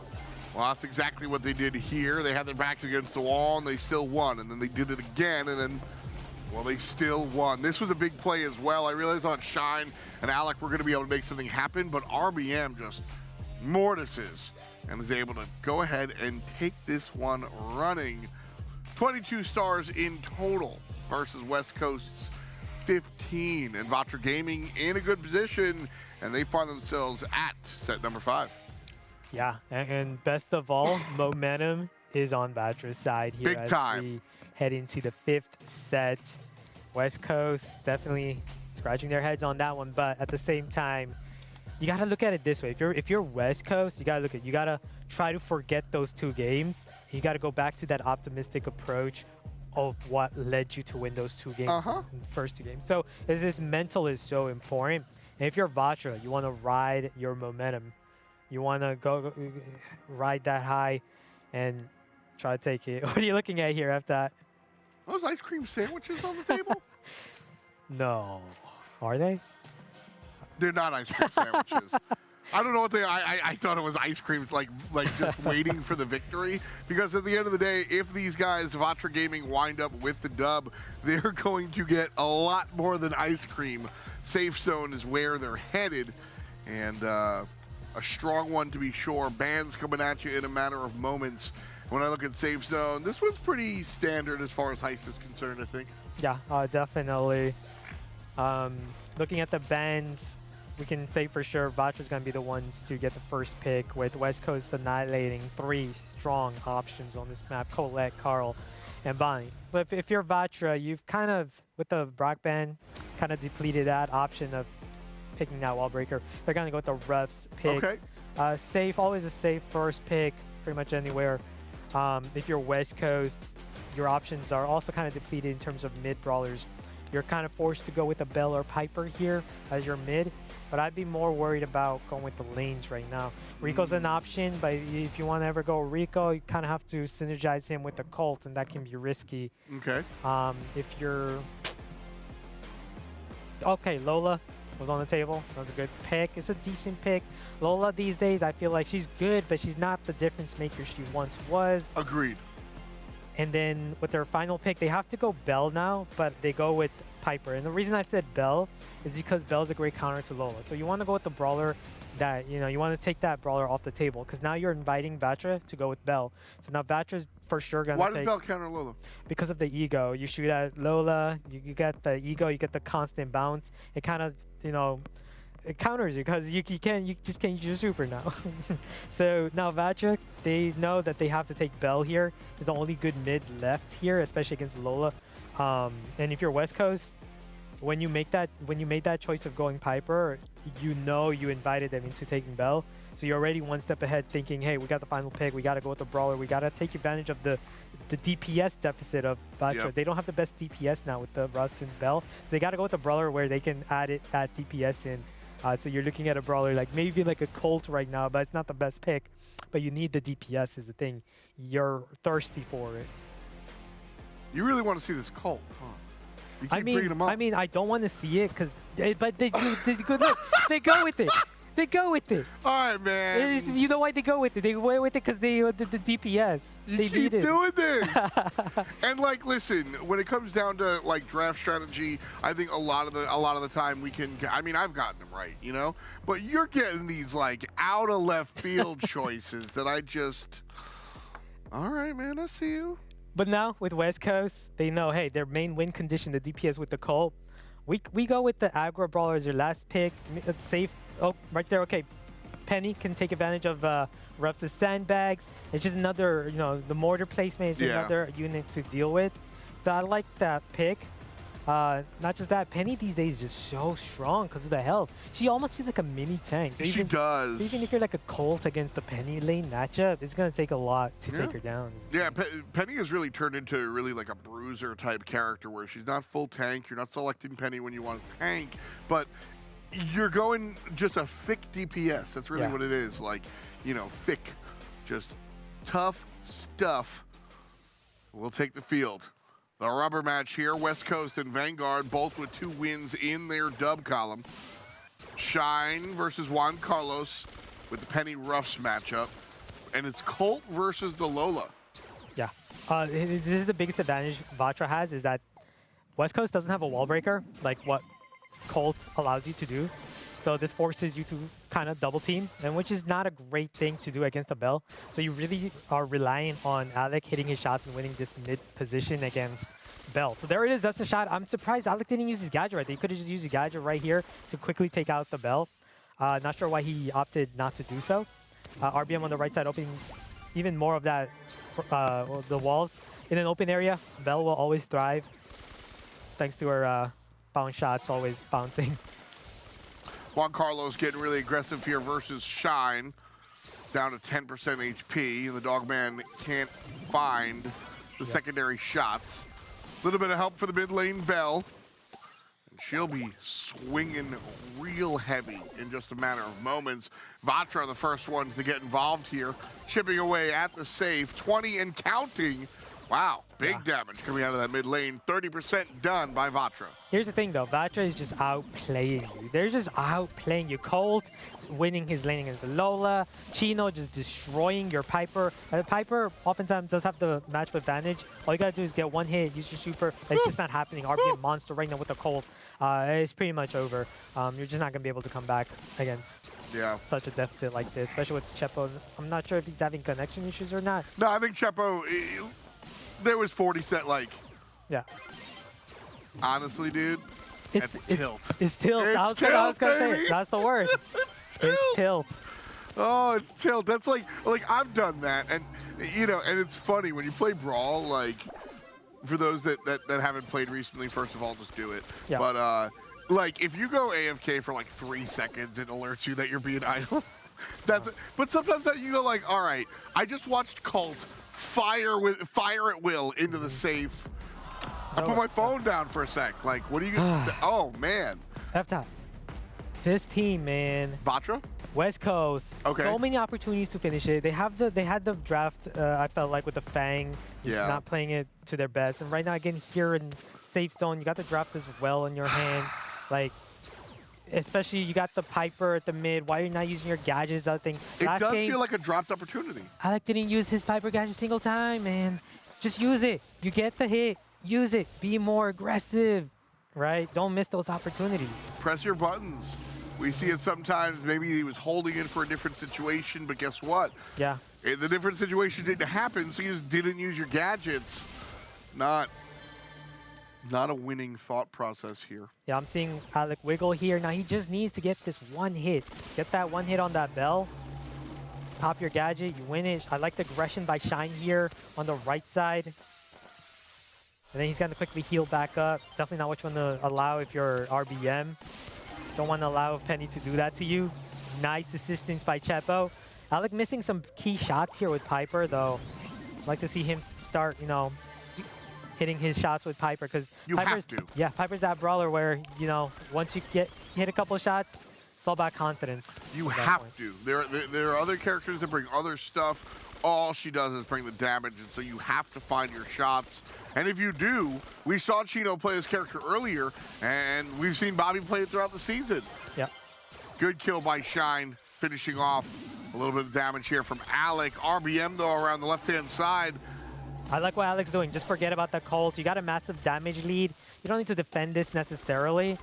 Well, that's exactly what they did here. They had their backs against the wall, and they still won. And then they did it again, and then, well, they still won. This was a big play as well. I really thought Shine and Alec were going to be able to make something happen, but RBM just mortises and is able to go ahead and take this one running. 22 stars in total versus West Coast's 15. And Vatra Gaming in a good position, and they find themselves at set number 5. Yeah, and best of all, momentum is on Vatra's side here. Big time. As we head into the 5th set. West Coast definitely scratching their heads on that one, but at the same time, you gotta look at it this way. If you're West Coast, you gotta try to forget those 2 games. You gotta go back to that optimistic approach of what led you to win those 2 games, in the first 2 games. So this mental is so important. And if you're Vatra, you want to ride your momentum. You want to go ride that high and try to take it. What are you looking at here after that? Those ice cream sandwiches on the table? No. Are they? They're not ice cream sandwiches. I don't know what they. I thought it was ice cream, like just waiting for the victory. Because at the end of the day, if these guys, Vatra Gaming, wind up with the dub, they're going to get a lot more than ice cream. Safe zone is where they're headed, and a strong one to be sure. Bans coming at you in a matter of moments. When I look at safe zone, this one's pretty standard as far as heist is concerned, I think. Yeah, definitely. Looking at the bans, we can say for sure Vatra's going to be the ones to get the first pick, with West Coast annihilating 3 strong options on this map: Colette, Carl, and Bonnie. But if you're Vatra, you've kind of, with the Brock ban, kind of depleted that option of picking that wall breaker. They're going to go with the refs pick. Okay. Safe, always a safe first pick, pretty much anywhere. If you're West Coast, your options are also kind of depleted in terms of mid brawlers. You're kind of forced to go with a Bell or Piper here as your mid, but I'd be more worried about going with the lanes right now. Rico's an option, but if you want to ever go Rico, you kind of have to synergize him with the Colt, and that can be risky. Okay. If you're... Okay, Lola was on the table. That was a good pick. It's a decent pick. Lola these days, I feel like she's good, but she's not the difference maker she once was. Agreed. And then with their final pick, they have to go Bell now, but they go with Piper. And the reason I said Bell is because Bell's a great counter to Lola. So you want to go with the brawler that, you want to take that brawler off the table, because now you're inviting Vatra to go with Bell. So now Vatra's for sure going to take... Why does Bell counter Lola? Because of the ego. You shoot at Lola, you get the ego, you get the constant bounce. It kind of, it counters you, because you just can't use your super now. So now Vatra, they know that they have to take Bell here. It's the only good mid left here, especially against Lola. And if you're West Coast, when you made that choice of going Piper, you invited them into taking Bell. So you're already one step ahead, thinking, hey, we got the final pick, we got to go with the brawler, we got to take advantage of the DPS deficit of Vatra. Yep. They don't have the best DPS now with the Russ and Bell, so they got to go with the brawler where they can add DPS in. So you're looking at a brawler like maybe like a Colt right now, but it's not the best pick. But you need the DPS is the thing. You're thirsty for it. You really want to see this Colt, huh? You keep bringing him up. I mean, I don't want to see it, but they good look. They go with it. They go with it. All right, man. You know why they go with it? They go with it because they the DPS. You keep doing this. And listen, when it comes down to draft strategy, I think a lot of the time we can. I mean, I've gotten them right, but you're getting these out of left field choices that I just. All right, man. I see you. But now with West Coast, they know, hey, their main win condition, the DPS with the Colt. We go with the aggro brawler as your last pick. Safe. Oh, right there. Okay, Penny can take advantage of Ruff's sandbags. It's just another, the mortar placement is another unit to deal with. So I like that pick. Not just that, Penny these days is just so strong because of the health. She almost feels like a mini tank. So She does. Even if you're like a Colt against the Penny lane matchup, it's going to take a lot to take her down. Yeah, Penny has really turned into really like a bruiser type character where she's not full tank. You're not selecting Penny when you want to tank, but you're going just a thick DPS. That's really what it is. Like, you know, thick, just tough stuff. We'll take the field. The rubber match here, West Coast and Vanguard, both with 2 wins in their dub column. Shine versus Juan Carlos with the Penny Ruffs matchup. And it's Colt versus the Lola. Yeah. This is the biggest advantage Vatra has, is that West Coast doesn't have a wall breaker like what Colt allows you to do. So this forces you to kind of double team, and which is not a great thing to do against a Bell. So you really are relying on Alec hitting his shots and winning this mid position against Bell. So there it is. That's the shot. I'm surprised Alec didn't use his gadget right there. He could have just used his gadget right here to quickly take out the Bell. Not sure why he opted not to do so. RBM on the right side opening even more of that, the walls in an open area. Bell will always thrive thanks to her bounce shots always bouncing. Juan Carlos getting really aggressive here versus Shine. Down to 10% HP, and the Dogman can't find the secondary shots. A little bit of help for the mid lane Bell. And she'll be swinging real heavy in just a matter of moments. Vatra, the first ones to get involved here. Chipping away at the safe, 20 and counting. Wow, big damage coming out of that mid lane. 30% done by Vatra. Here's the thing though, Vatra is just outplaying you. They're just outplaying you. Colt winning his lane against the Lola. Chino just destroying your Piper. Piper oftentimes does have the matchup advantage. All you gotta do is get one hit, use your super. It's just not happening. RBM monster right now with the Colt. It's pretty much over. You're just not gonna be able to come back against such a deficit like this, especially with Chepo. I'm not sure if he's having connection issues or not. No, I think Chepo, there was 40 cent, like, honestly, dude, it's tilt. It's tilt. I was gonna say it. That's the word. It's tilt. Oh, it's tilt. That's like I've done that, and you know, and it's funny when you play Brawl. Like, for those that haven't played recently, first of all, just do it. Yeah. But like, if you go AFK for like 3 seconds, it alerts you that you're being idle. That's it. But sometimes that you go like, all right, I just watched Colt fire at will into the safe. I put my phone down for a sec. Like, what are you gonna oh man. F-top. This team, man. Vatra? West Coast. Okay. So many opportunities to finish it. They had the draft, I felt like, with the Fang. Just not playing it to their best. And right now, again, here in safe zone, you got the draft as well in your hand. Like, especially you got the Piper at the mid. Why are you not using your gadgets? That thing. It does feel like a dropped opportunity. Alec didn't use his Piper gadget a single time, man. Just use it. You get the hit. Use it. Be more aggressive, right? Don't miss those opportunities. Press your buttons. We see it sometimes. Maybe he was holding it for a different situation, but guess what? Yeah. The different situation didn't happen, so you just didn't use your gadgets. Not a winning thought process here. Yeah, I'm seeing Alec wiggle here. Now he just needs to get this one hit. Get that one hit on that Bell. Pop your gadget, you win it. I like the aggression by Shine here on the right side. And then he's going to quickly heal back up. Definitely not what you want to allow if you're RBM. Don't want to allow Penny to do that to you. Nice assistance by Chepo. Alec missing some key shots here with Piper, though. I'd like to see him start, you know, hitting his shots with Piper, because have to. Yeah, Piper's that brawler where, you know, once you hit a couple of shots, it's all about confidence. You have to. There are other characters that bring other stuff. All she does is bring the damage, and so you have to find your shots. And if you do, we saw Chino play this character earlier, and we've seen Bobby play it throughout the season. Yeah. Good kill by Shine, finishing off a little bit of damage here from Alec. RBM, though, around the left-hand side. I like what Alec's doing. Just forget about the Colt. You got a massive damage lead. You don't need to defend this necessarily.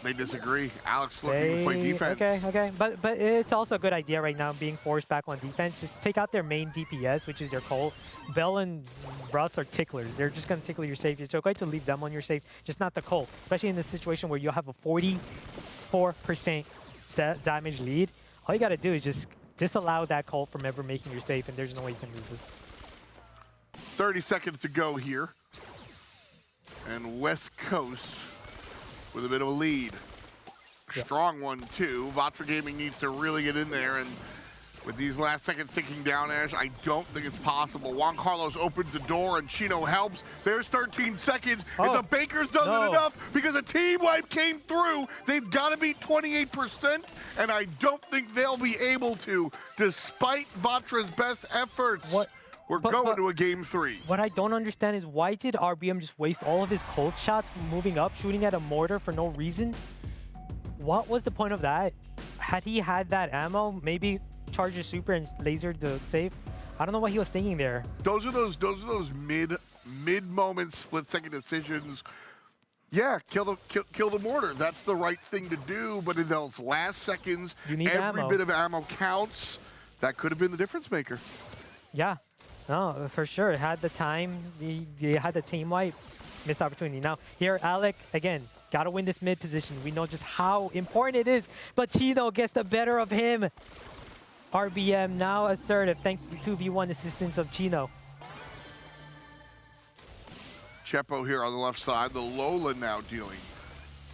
They disagree. Alex looking to play defense. Okay. But it's also a good idea right now, being forced back on defense. Just take out their main DPS, which is their Colt. Bell and Russ are ticklers. They're just going to tickle your safe. It's okay to leave them on your safe, just not the Colt. Especially in this situation where you have a 44% damage lead. All you got to do is just disallow that Colt from ever making your safe, and there's no way you can lose this. 30 seconds to go here. And West Coast with a bit of a lead. Strong one, too. Vatra Gaming needs to really get in there, and with these last seconds ticking down, Ash, I don't think it's possible. Juan Carlos opens the door, and Chino helps. There's 13 seconds. It's a Bakers doesn't enough because a team wipe came through. They've got to beat 28%, and I don't think they'll be able to, despite Vatra's best efforts. We're going to a game 3. What I don't understand is why did RBM just waste all of his cold shots moving up, shooting at a mortar for no reason? What was the point of that? Had he had that ammo, maybe charge his super and lasered the safe? I don't know what he was thinking there. Those are those mid moment split second decisions. Yeah, kill the mortar. That's the right thing to do. But in those last seconds, every bit of ammo counts. That could have been the difference maker. Yeah, no, for sure. It had the time. He had the team wipe. Missed opportunity. Now here, Alec again. Gotta win this mid position. We know just how important it is. But Chino gets the better of him. RBM now assertive thanks to the 2v1 assistance of Chino. Chepo here on the left side. The Lola now dealing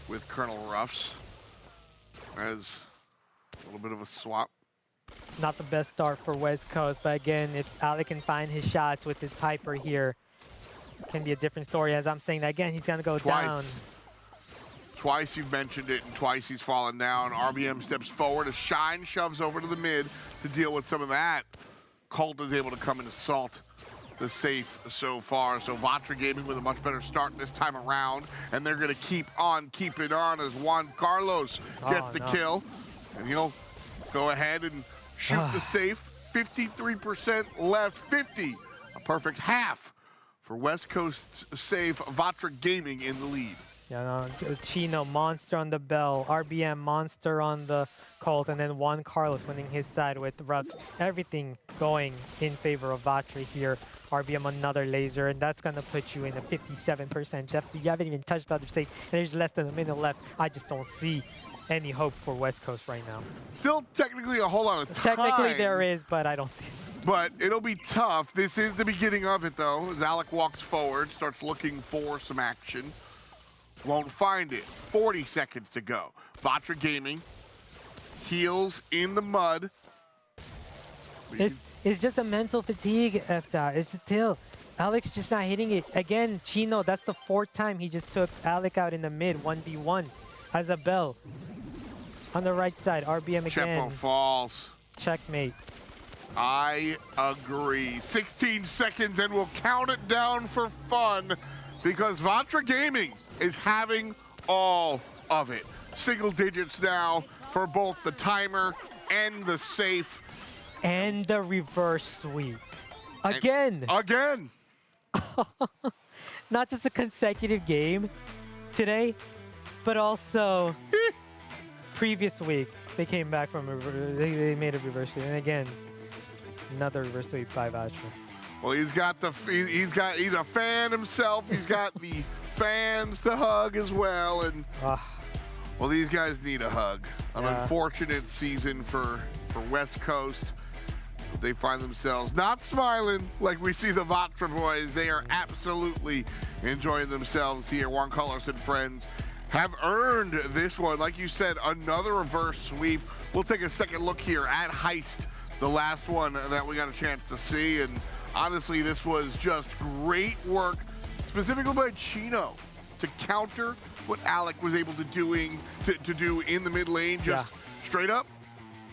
with Colonel Ruffs. As a little bit of a swap. Not the best start for West Coast, but again, if Alec can find his shots with his Piper here, can be a different story. As I'm saying that again, he's gonna go down. Twice you've mentioned it, and twice he's fallen down. RBM steps forward, a shine shoves over to the mid to deal with some of that. Colt is able to come and assault the safe so far. So Vatra Gaming with a much better start this time around, and they're gonna keep on keeping on as Juan Carlos gets the kill, and he'll go ahead and shoot the safe. 53% left, 50, a perfect half for West Coast safe. Vatra Gaming in the lead. Yeah, no, Chino, monster on the bell. RBM, monster on the Colt. And then Juan Carlos winning his side with Ruffs. Everything going in favor of Vatra here. RBM, another laser. And that's going to put you in a 57% depth. You haven't even touched the other state. There's less than a minute left. I just don't see any hope for West Coast right now. Still technically a whole lot of time. Technically there is, but I don't see it. But it'll be tough. This is the beginning of it, though. As Alec walks forward, starts looking for some action. Won't find it. 40 seconds to go. Vatra Gaming. Heels in the mud. It's just a mental fatigue, F-Dot. It's still. Alex just not hitting it. Again, Chino, that's the 4th time he just took Alec out in the mid, 1v1. As a bell. On the right side, RBM again. Chepo falls. Checkmate. I agree. 16 seconds and we'll count it down for fun because Vatra Gaming is having all of it. Single digits now for both the timer and the safe. And the reverse sweep. Again. Again. Not just a consecutive game today, but also previous week they came back from they made a reverse sweep, and again another reverse sweep by Vatra. Well, he's a fan himself. He's got the fans to hug as well, and well, these guys need a hug. An unfortunate season for West Coast. They find themselves not smiling like we see the Vatra boys. They are absolutely enjoying themselves here. Juan Carlos and friends have earned this one. Like you said, another reverse sweep. We'll take a second look here at Heist, the last one that we got a chance to see. And honestly, this was just great work, specifically by Chino, to counter what Alec was able to do in the mid lane. Just straight up,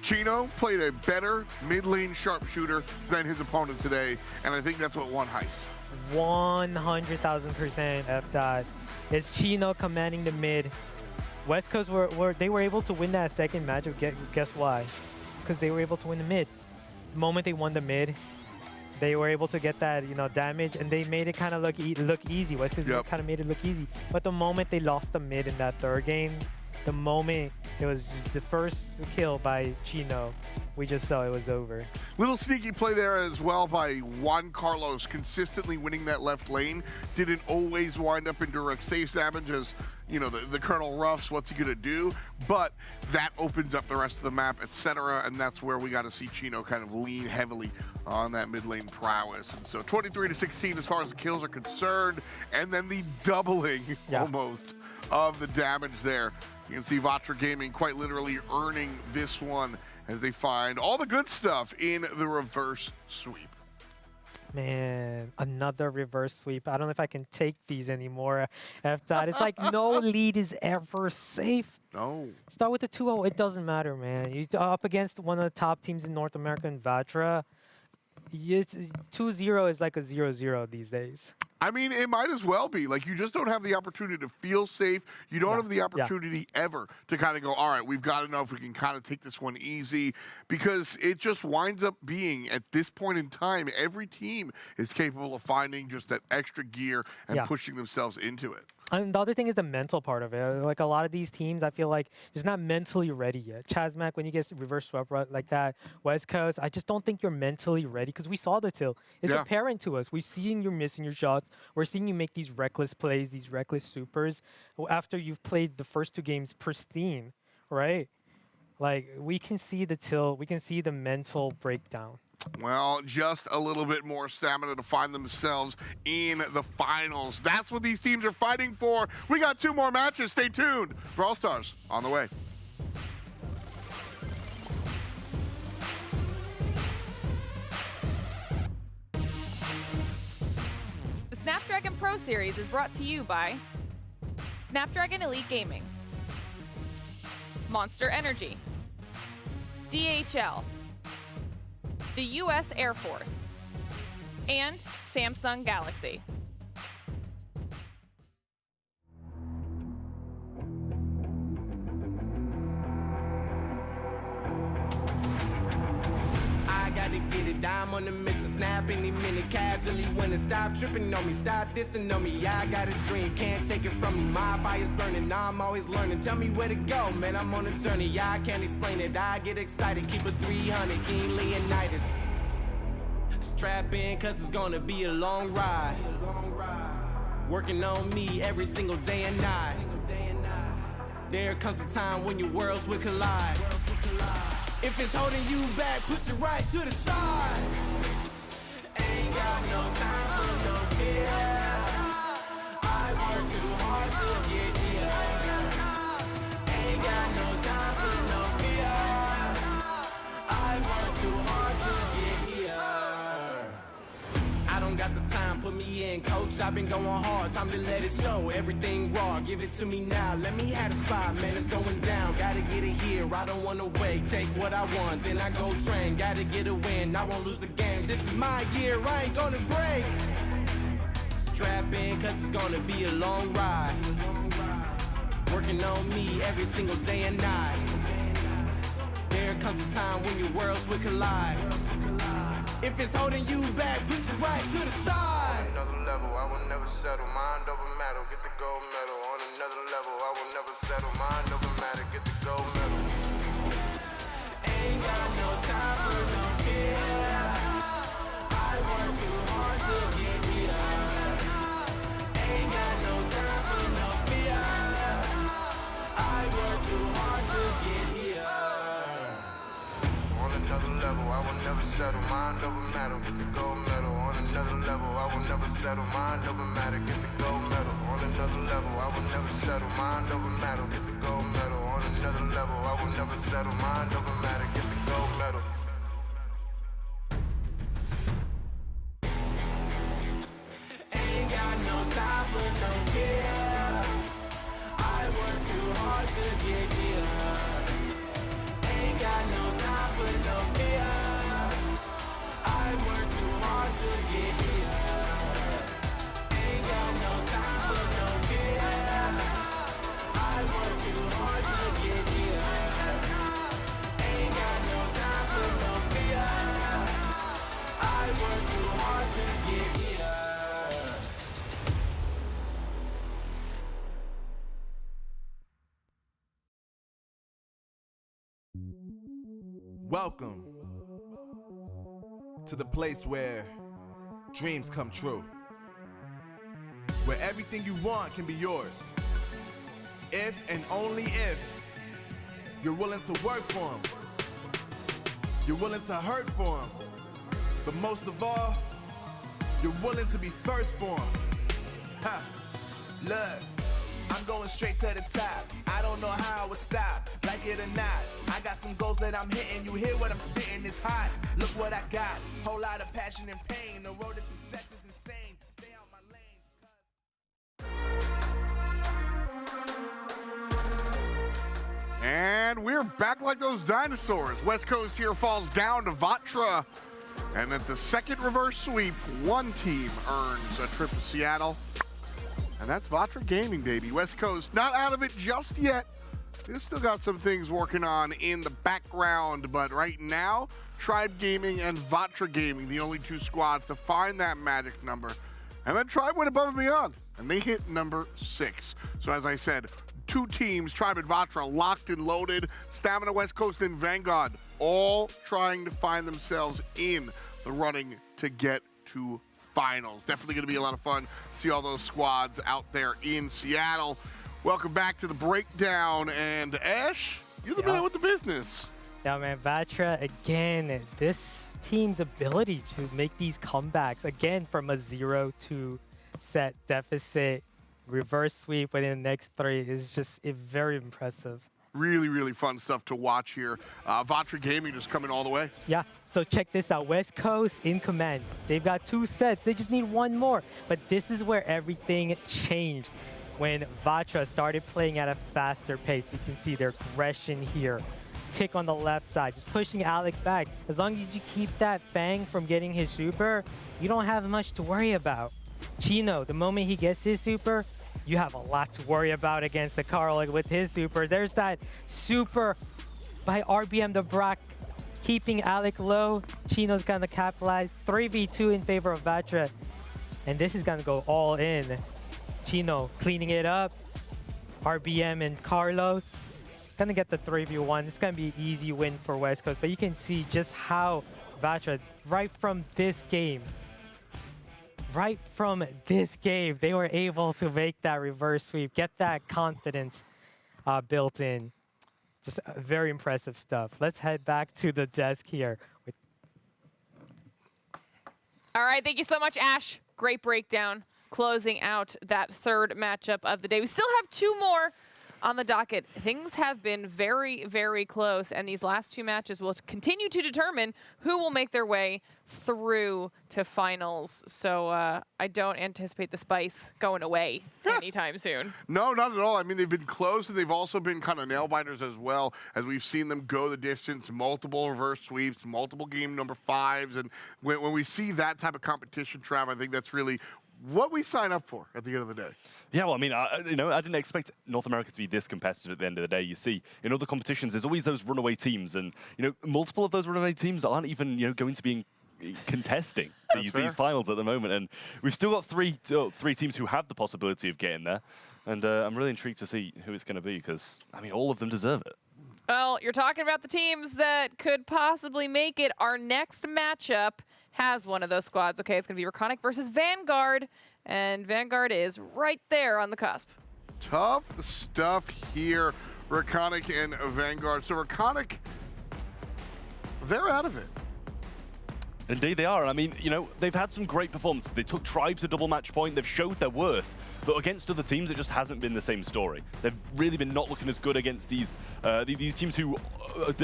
Chino played a better mid lane sharpshooter than his opponent today, and I think that's what won Heist. 100,000% F-Dot. It's Chino commanding the mid. West Coast were able to win that second matchup. Guess why? Because they were able to win the mid. The moment they won the mid, they were able to get that damage, and they made it kind of look easy. West Coast kind of made it look easy. But the moment they lost the mid in that third game, the moment it was the first kill by Chino, we just saw it was over. Little sneaky play there as well by Juan Carlos, consistently winning that left lane. Didn't always wind up in direct safe damage as, the Colonel Ruffs, what's he gonna do? But that opens up the rest of the map, etc. And that's where we got to see Chino kind of lean heavily on that mid lane prowess. And so 23-16 as far as the kills are concerned, and then the doubling almost of the damage there. You can see Vatra Gaming quite literally earning this one as they find all the good stuff in the reverse sweep. Man, another reverse sweep. I don't know if I can take these anymore. F-Dot. It's like no lead is ever safe. No. Start with the 2-0. It doesn't matter, man. You're up against one of the top teams in North America in Vatra. 2-0 is like a 0-0 these days. I mean, it might as well be. Like, you just don't have the opportunity to feel safe. You don't have the opportunity ever to kind of go, all right, we've got enough. We can kind of take this one easy, because it just winds up being, at this point in time, every team is capable of finding just that extra gear and pushing themselves into it. And the other thing is the mental part of it. Like, a lot of these teams, I feel like just not mentally ready yet. Chasmak, when you get reverse swept like that, West Coast, I just don't think you're mentally ready, because we saw the till. It's apparent to us. We're seeing you missing your shots. We're seeing you make these reckless plays, these reckless supers, after you've played the first 2 games pristine, right? Like, we can see the till. We can see the mental breakdown. Well, just a little bit more stamina to find themselves in the finals. That's what these teams are fighting for. We got 2 more matches. Stay tuned. Brawl Stars on the way. The Snapdragon Pro Series is brought to you by Snapdragon Elite Gaming, Monster Energy, DHL, the U.S. Air Force, and Samsung Galaxy. I gotta get it, I'm on the mission, snap any minute, casually winning. Stop tripping on me, stop dissing on me. Yeah, I got a dream, can't take it from me. My fire's burning, I'm always learning. Tell me where to go, man, I'm on a journey. Yeah, I can't explain it, I get excited. Keep it 300, King Leonidas. Strap in, cause it's gonna be a long ride. Working on me every single day and night. There comes a time when your worlds will collide. If it's holding you back, push it right to the side. Ain't got no time for no fear. I work too hard to get here. Ain't got no time for no fear. I work too hard to get here. I don't got the time, put me in, coach. I've been going hard, time to let it show. Everything raw, give it to me now. Let me have the spot, man, it's going down. Gotta get it here, I don't wanna wait. Take what I want, then I go train. Gotta get a win, I won't lose the game. This is my year, I ain't gonna break. Strap in, cause it's gonna be a long ride. Working on me every single day and night. There comes a time when your worlds will collide. If it's holding you back, push it right to the side. On another level, I will never settle. Mind over matter, get the gold medal. On another level, I will never settle. Mind over matter, get the gold medal. Ain't got no time for no fear. I work too hard to get here. Ain't got no time for no fear. I work too hard to get here. On another level, I will never settle. Mind over matter, get the gold medal. On another level, I will never settle. Mind over matter, get the gold medal. On another level, I will never settle. Mind over matter, get the gold medal. On another level, I will never settle. Mind over matter, get the gold medal. Ain't got no time for no fear. I work too hard to get here. Ain't got no time for no fear. I work too hard to get here. Ain't got no time for no fear. I work too hard to get here. Ain't got no time for no fear. I work too hard to get here. Welcome to the place where dreams come true, where everything you want can be yours, if and only if you're willing to work for them, you're willing to hurt for them, but most of all, you're willing to be first for them. Ha! Look, I'm going straight to the top. I don't know how I would stop, like it or not. I got some goals that I'm hitting. You hear what I'm spitting? It's hot. Look what I got. Whole lot of passion and pain. The road to success is insane. Stay out my lane. And we're back like those dinosaurs. West Coast here falls down to Vatra. And at the second reverse sweep, one team earns a trip to Seattle. And that's Vatra Gaming, baby. West Coast not out of it just yet. They've still got some things working on in the background, but right now, Tribe Gaming and Vatra Gaming, the only two squads to find that magic number. And then Tribe went above and beyond, and they hit number 6. So as I said, two teams, Tribe and Vatra, locked and loaded. Stamina, West Coast, and Vanguard, all trying to find themselves in the running to get to finals. Definitely going to be a lot of fun. See all those squads out there in Seattle. Welcome back to the breakdown. And Ash, you're the man with the business. Yeah, man, Vatra, again, this team's ability to make these comebacks, again, from a 0-2 set deficit, reverse sweep within the next 3 is just very impressive. Really, really fun stuff to watch here. Vatra Gaming just coming all the way. Yeah, so check this out. West Coast in command. They've got 2 sets. They just need 1 more. But this is where everything changed when Vatra started playing at a faster pace. You can see their aggression here. Tick on the left side, just pushing Alec back. As long as you keep that Fang from getting his super, you don't have much to worry about. Chino, the moment he gets his super, you have a lot to worry about against the Carl with his super. There's that super by RBM the Brock, keeping Alec low. Chino's gonna capitalize. 3v2 in favor of Vatra. And this is gonna go all in. Chino cleaning it up. RBM and Carlos gonna get the 3v1. It's gonna be an easy win for West Coast. But you can see just how Vatra, right from this game, they were able to make that reverse sweep, get that confidence built in. Just very impressive stuff. Let's head back to the desk here. All right, thank you so much, Ash. Great breakdown, closing out that 3rd matchup of the day. We still have 2 more on the docket. Things have been very, very close, and these last 2 matches will continue to determine who will make their way through to finals. So I don't anticipate the spice going away anytime soon. No, not at all. I mean, they've been close, and they've also been kind of nail-biters as well, as we've seen them go the distance, multiple reverse sweeps, multiple game number 5s. And when we see that type of competition, Trav, I think that's really what we sign up for at the end of the day. Yeah, well, I mean, I didn't expect North America to be this competitive at the end of the day. You see, in other competitions, there's always those runaway teams, and multiple of those runaway teams aren't even going to be contesting these finals at the moment. And we've still got three teams who have the possibility of getting there, and I'm really intrigued to see who it's going to be because I mean, all of them deserve it. Well, you're talking about the teams that could possibly make it. Our next matchup has one of those squads. Okay, it's going to be Raconic versus Vanguard, and Vanguard is right there on the cusp. Tough stuff here, Raconic and Vanguard. So Raconic, they're out of it. Indeed they are. And I mean, they've had some great performances. They took Tribe to double match point. They've showed their worth. But against other teams, it just hasn't been the same story. They've really been not looking as good against these teams who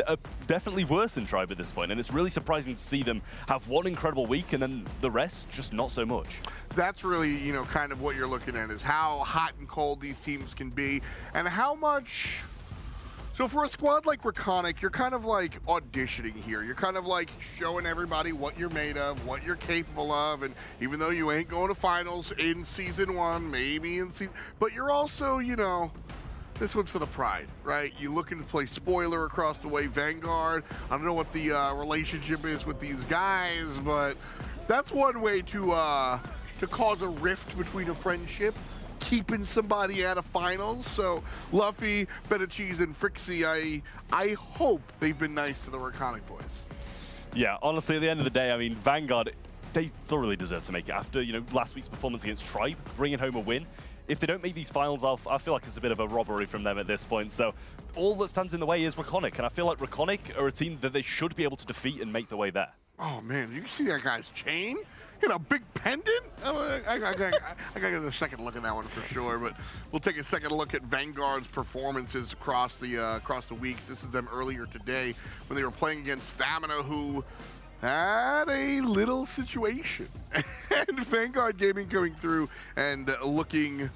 are definitely worse than Tribe at this point. And it's really surprising to see them have one incredible week and then the rest just not so much. That's really, kind of what you're looking at is how hot and cold these teams can be and how much. So for a squad like Raconic, you're kind of like auditioning here. You're kind of like showing everybody what you're made of, what you're capable of, and even though you ain't going to finals in Season 1, maybe in Season... But you're also, this one's for the pride, right? You're looking to play spoiler across the way, Vanguard. I don't know what the relationship is with these guys, but that's one way to cause a rift between a friendship. Keeping somebody out of finals. So Luffy, Better Cheese, and Frixie, I hope they've been nice to the Raconic boys. Yeah, honestly, at the end of the day, I mean, Vanguard, they thoroughly deserve to make it. After, last week's performance against Tribe, bringing home a win. If they don't make these finals, I feel like it's a bit of a robbery from them at this point. So all that stands in the way is Raconic, and I feel like Raconic are a team that they should be able to defeat and make their way there. Oh, man, you can see that guy's chain? You know, big pendant? I gotta get a second look at that one for sure, but we'll take a second look at Vanguard's performances across the weeks. This is them earlier today when they were playing against Stamina, who had a little situation. And Vanguard Gaming coming through and looking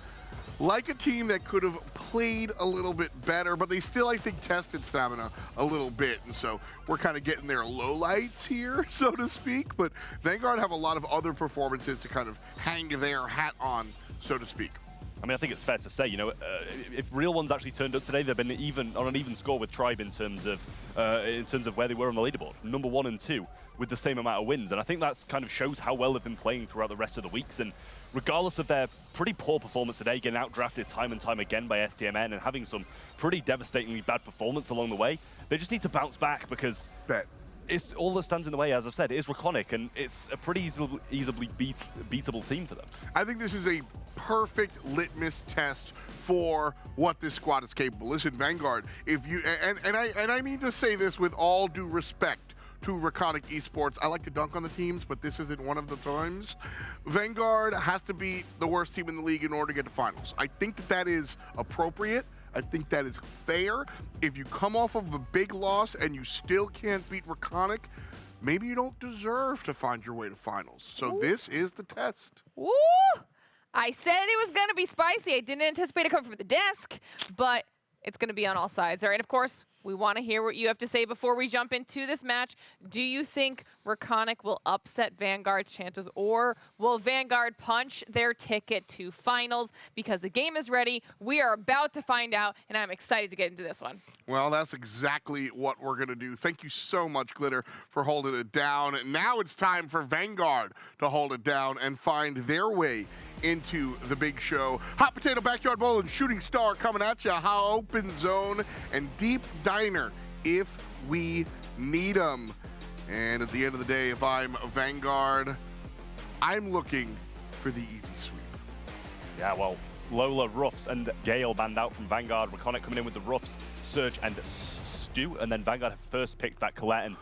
like a team that could have played a little bit better, but they still, I think, tested Stamina a little bit. And so we're kind of getting their lowlights here, so to speak. But Vanguard have a lot of other performances to kind of hang their hat on, so to speak. I mean, I think it's fair to say, you know, if real ones actually turned up today, they've been on an even score with Tribe in terms of where they were on the leaderboard, number 1 and 2, with the same amount of wins. And I think that kind of shows how well they've been playing throughout the rest of the weeks. And regardless of their pretty poor performance today, getting outdrafted time and time again by STMN and having some pretty devastatingly bad performance along the way, they just need to bounce back, because it's all that stands in the way, as I've said, is Raconic, and it's a pretty easily beatable team for them. I think this is a perfect litmus test for what this squad is capable. Listen, Vanguard, if you and I mean to say this with all due respect to Raconic Esports, I like to dunk on the teams, but this isn't one of the times. Vanguard has to be the worst team in the league in order to get to finals. I think that is appropriate. I think that is fair. If you come off of a big loss and you still can't beat Raconic, maybe you don't deserve to find your way to finals. So this is the test. Woo! I said it was going to be spicy. I didn't anticipate it coming from the desk, but it's going to be on all sides. All right, of course, we want to hear what you have to say before we jump into this match. Do you think Raconic will upset Vanguard's chances, or will Vanguard punch their ticket to finals? Because the game is ready. We are about to find out, and I'm excited to get into this one. Well, that's exactly what we're going to do. Thank you so much, Glitter, for holding it down. Now it's time for Vanguard to hold it down and find their way into the big show. Hot Potato Backyard Bowl and Shooting Star coming at you. How Open Zone and Deep Diner if we need them. And at the end of the day, if I'm Vanguard, I'm looking for the easy sweep. Yeah, well, Lola, Ruffs, and Gale banned out from Vanguard. Raconic coming in with the Ruffs, Surge, and Stu. And then Vanguard have first picked that Colette. And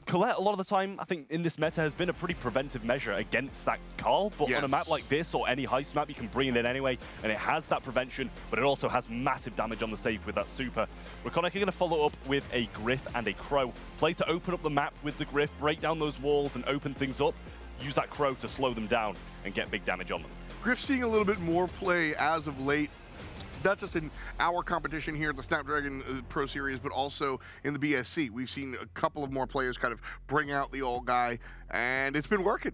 Colette, a lot of the time, I think, in this meta has been a pretty preventive measure against that Carl, but on a map like this or any heist map, you can bring it in anyway, and it has that prevention, but it also has massive damage on the save with that super. Raconic are going to follow up with a Griff and a Crow. Play to open up the map with the Griff, break down those walls and open things up, use that Crow to slow them down and get big damage on them. Griff seeing a little bit more play as of late, not just in our competition here at the Snapdragon Pro Series, but also in the BSC. We've seen a couple of more players kind of bring out the old guy, and it's been working.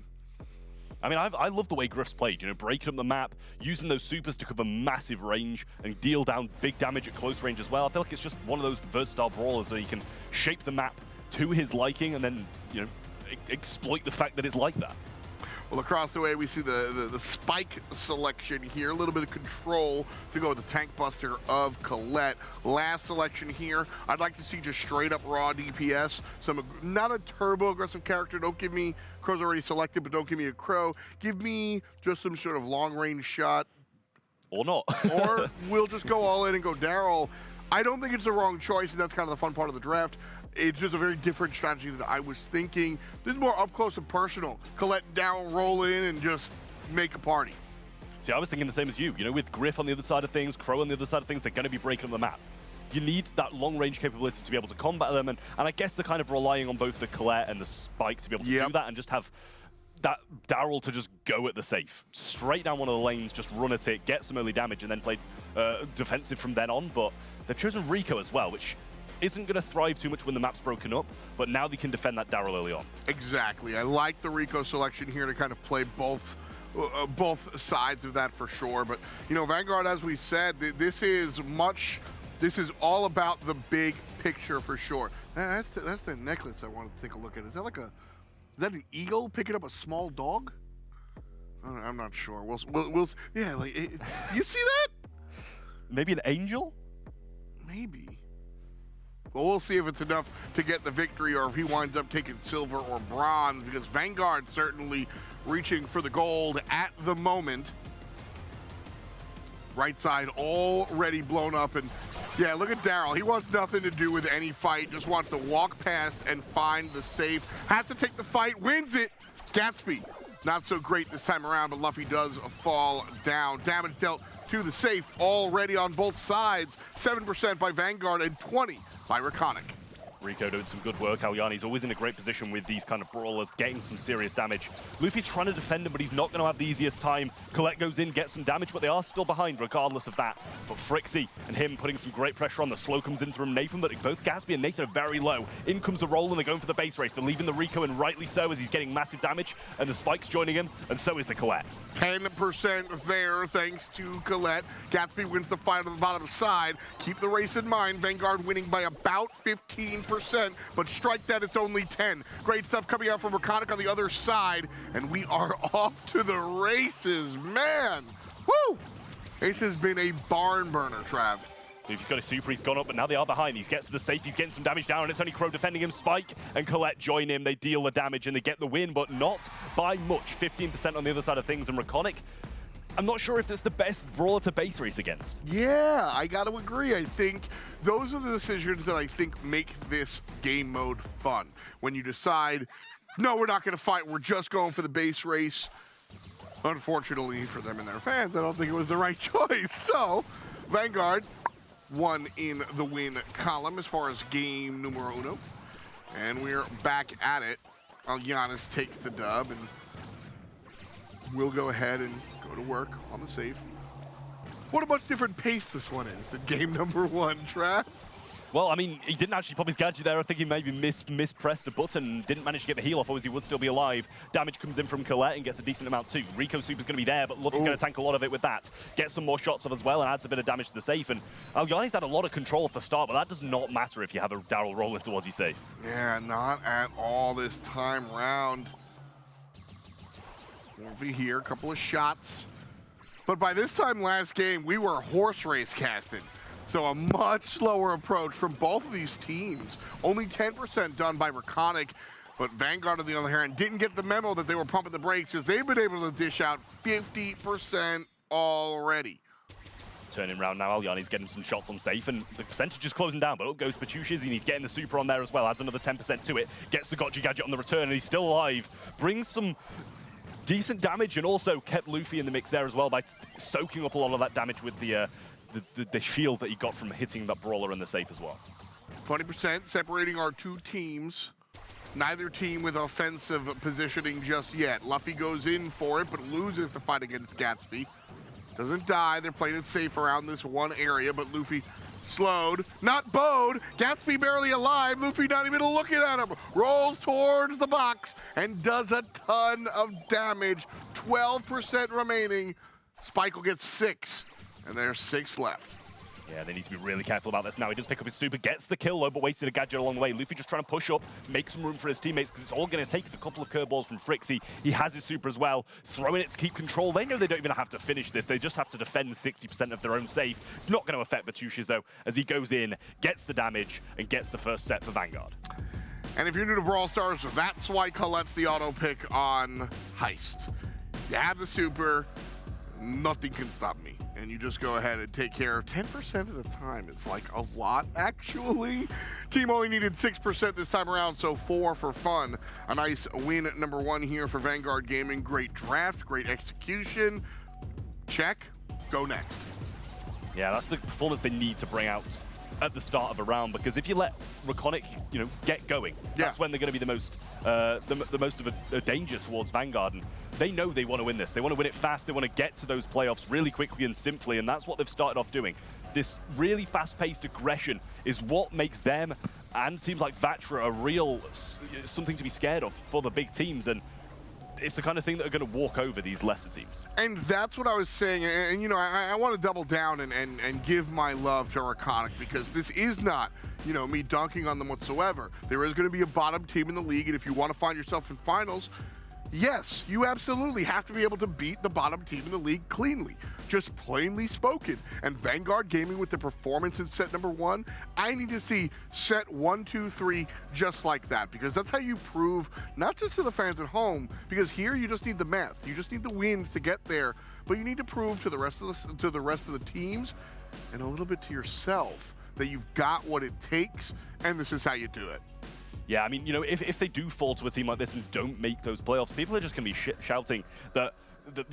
I mean, I love the way Griff's played, you know, breaking up the map, using those supers to cover massive range and deal down big damage at close range as well. I feel like it's just one of those versatile brawlers that he can shape the map to his liking and then, you know, exploit the fact that it's like that. Well, across the way, we see the Spike selection here. A little bit of control to go with the Tank Buster of Colette. Last selection here, I'd like to see just straight up raw DPS. Not a turbo aggressive character. Don't give me Crow's already selected, but don't give me a Crow. Give me just some sort of long range shot. Or not. Or we'll just go all in and go Daryl. I don't think it's the wrong choice, and that's kind of the fun part of the draft. It's just a very different strategy than I was thinking. This is more up close and personal. Colette down, roll in, and just make a party. See, I was thinking the same as you. You know, with Griff on the other side of things, Crow on the other side of things, they're going to be breaking up the map. You need that long-range capability to be able to combat them, and I guess they're kind of relying on both the Colette and the Spike to be able to do that and just have that Daryl to just go at the safe. Straight down one of the lanes, just run at it, get some early damage, and then play defensive from then on. But they've chosen Rico as well, which isn't going to thrive too much when the map's broken up, but now they can defend that Daryl early on. Exactly. I like the Rico selection here to kind of play both sides of that for sure. But, you know, Vanguard, as we said, this is all about the big picture for sure. That's the necklace I wanted to take a look at. Is that is that an eagle picking up a small dog? I'm not sure. We'll yeah, like, you see that? Maybe an angel? Maybe. Well, we'll see if it's enough to get the victory or if he winds up taking silver or bronze, because Vanguard certainly reaching for the gold at the moment. Right side already blown up, and yeah, look at Daryl. He wants nothing to do with any fight, just wants to walk past and find the safe. Has to take the fight, wins it. Gatsby not so great this time around, but Luffy does fall down. Damage dealt to the safe already on both sides. 7% by Vanguard and 20 by Raconic. Rico doing some good work. Alyani's always in a great position with these kind of brawlers, getting some serious damage. Luffy's trying to defend him, but he's not going to have the easiest time. Colette goes in, gets some damage, but they are still behind regardless of that. But Frixie and him putting some great pressure on. The slow comes in from Nathan, but both Gatsby and Nathan are very low. In comes the roll, and they're going for the base race. They're leaving the Rico, and rightly so, as he's getting massive damage, and the Spike's joining him, and so is the Colette. 10% there, thanks to Colette. Gatsby wins the fight on the bottom side. Keep the race in mind. Vanguard winning by about 15%, but strike that, it's only 10. Great stuff coming out from Raconic on the other side, and we are off to the races, man. Woo! This has been a barn burner, Trav. He's got a super, he's gone up, but now they are behind. He gets to the safe, he's getting some damage down, and it's only Crow defending him. Spike and Colette join him. They deal the damage, and they get the win, but not by much. 15% on the other side of things, and Raconic, I'm not sure if it's the best brawler to base race against. Yeah, I got to agree. I think those are the decisions that I think make this game mode fun. When you decide, no, we're not going to fight, we're just going for the base race. Unfortunately for them and their fans, I don't think it was the right choice. So, Vanguard won in the win column as far as game numero uno. And we're back at it. Giannis takes the dub, and we'll go ahead and go to work on the safe. What a much different pace this one is than game number one, Trav. Well, I mean, he didn't actually pop his gadget there. I think he maybe mispressed a button, didn't manage to get the heal off, otherwise he would still be alive. Damage comes in from Colette and gets a decent amount too. Rico Super's going to be there, but Luffy's going to tank a lot of it with that. Get some more shots off as well and adds a bit of damage to the safe. And Alyani's had a lot of control at the start, but that does not matter if you have a Daryl rolling towards your safe. Yeah, not at all this time round. Luffy here, a couple of shots. But by this time last game, we were horse race casting. So a much slower approach from both of these teams. Only 10% done by Raconic, but Vanguard on the other hand didn't get the memo that they were pumping the brakes because they've been able to dish out 50% already. Turning around now, Alyani's getting some shots on safe, and the percentage is closing down, but up goes Patushis, and he's getting the super on there as well, adds another 10% to it, gets the gotcha gadget on the return, and he's still alive. Brings some decent damage, and also kept Luffy in the mix there as well by soaking up a lot of that damage with the shield that he got from hitting that brawler in the safe as well. 20% separating our two teams. Neither team with offensive positioning just yet. Luffy goes in for it, but loses the fight against Gatsby. Doesn't die. They're playing it safe around this one area, but Luffy slowed, not bowed. Gatsby barely alive. Luffy not even looking at him. Rolls towards the box and does a ton of damage. 12% remaining. Spike will get 6. And there's 6 left. Yeah, they need to be really careful about this now. He does pick up his super, gets the kill though, but wasted a gadget along the way. Luffy just trying to push up, make some room for his teammates, because it's all going to take is a couple of curveballs from Frixie. He has his super as well, throwing it to keep control. They know they don't even have to finish this. They just have to defend 60% of their own safe. Not going to affect Batushis though, as he goes in, gets the damage, and gets the first set for Vanguard. And if you're new to Brawl Stars, that's why Colette's the auto pick on Heist. You have the super, nothing can stop me. And you just go ahead and take care of 10% at a time. It's like a lot, actually. Team only needed 6% this time around, so 4 for fun. A nice win at number 1 here for Vanguard Gaming. Great draft, great execution. Check, go next. Yeah, that's the performance they need to bring out at the start of a round, because if you let Raconic, get going, that's when they're going to be the most of a danger towards Vanguard. And they know they want to win this. They want to win it fast. They want to get to those playoffs really quickly and simply, and that's what they've started off doing. This really fast-paced aggression is what makes them and teams like Vatra a real something to be scared of for the big teams. And it's the kind of thing that are going to walk over these lesser teams. And that's what I was saying. And I want to double down and give my love to Raconic, because this is not, me dunking on them whatsoever. There is going to be a bottom team in the league, and if you want to find yourself in finals, yes, you absolutely have to be able to beat the bottom team in the league cleanly, just plainly spoken. And Vanguard Gaming with the performance in set number 1, I need to see set 1, 2, 3 just like that, because that's how you prove, not just to the fans at home, because here you just need the math, you just need the wins to get there, but you need to prove to the rest of the teams and a little bit to yourself that you've got what it takes, and this is how you do it. Yeah, I mean, you know, if they do fall to a team like this and don't make those playoffs, people are just going to be shouting that,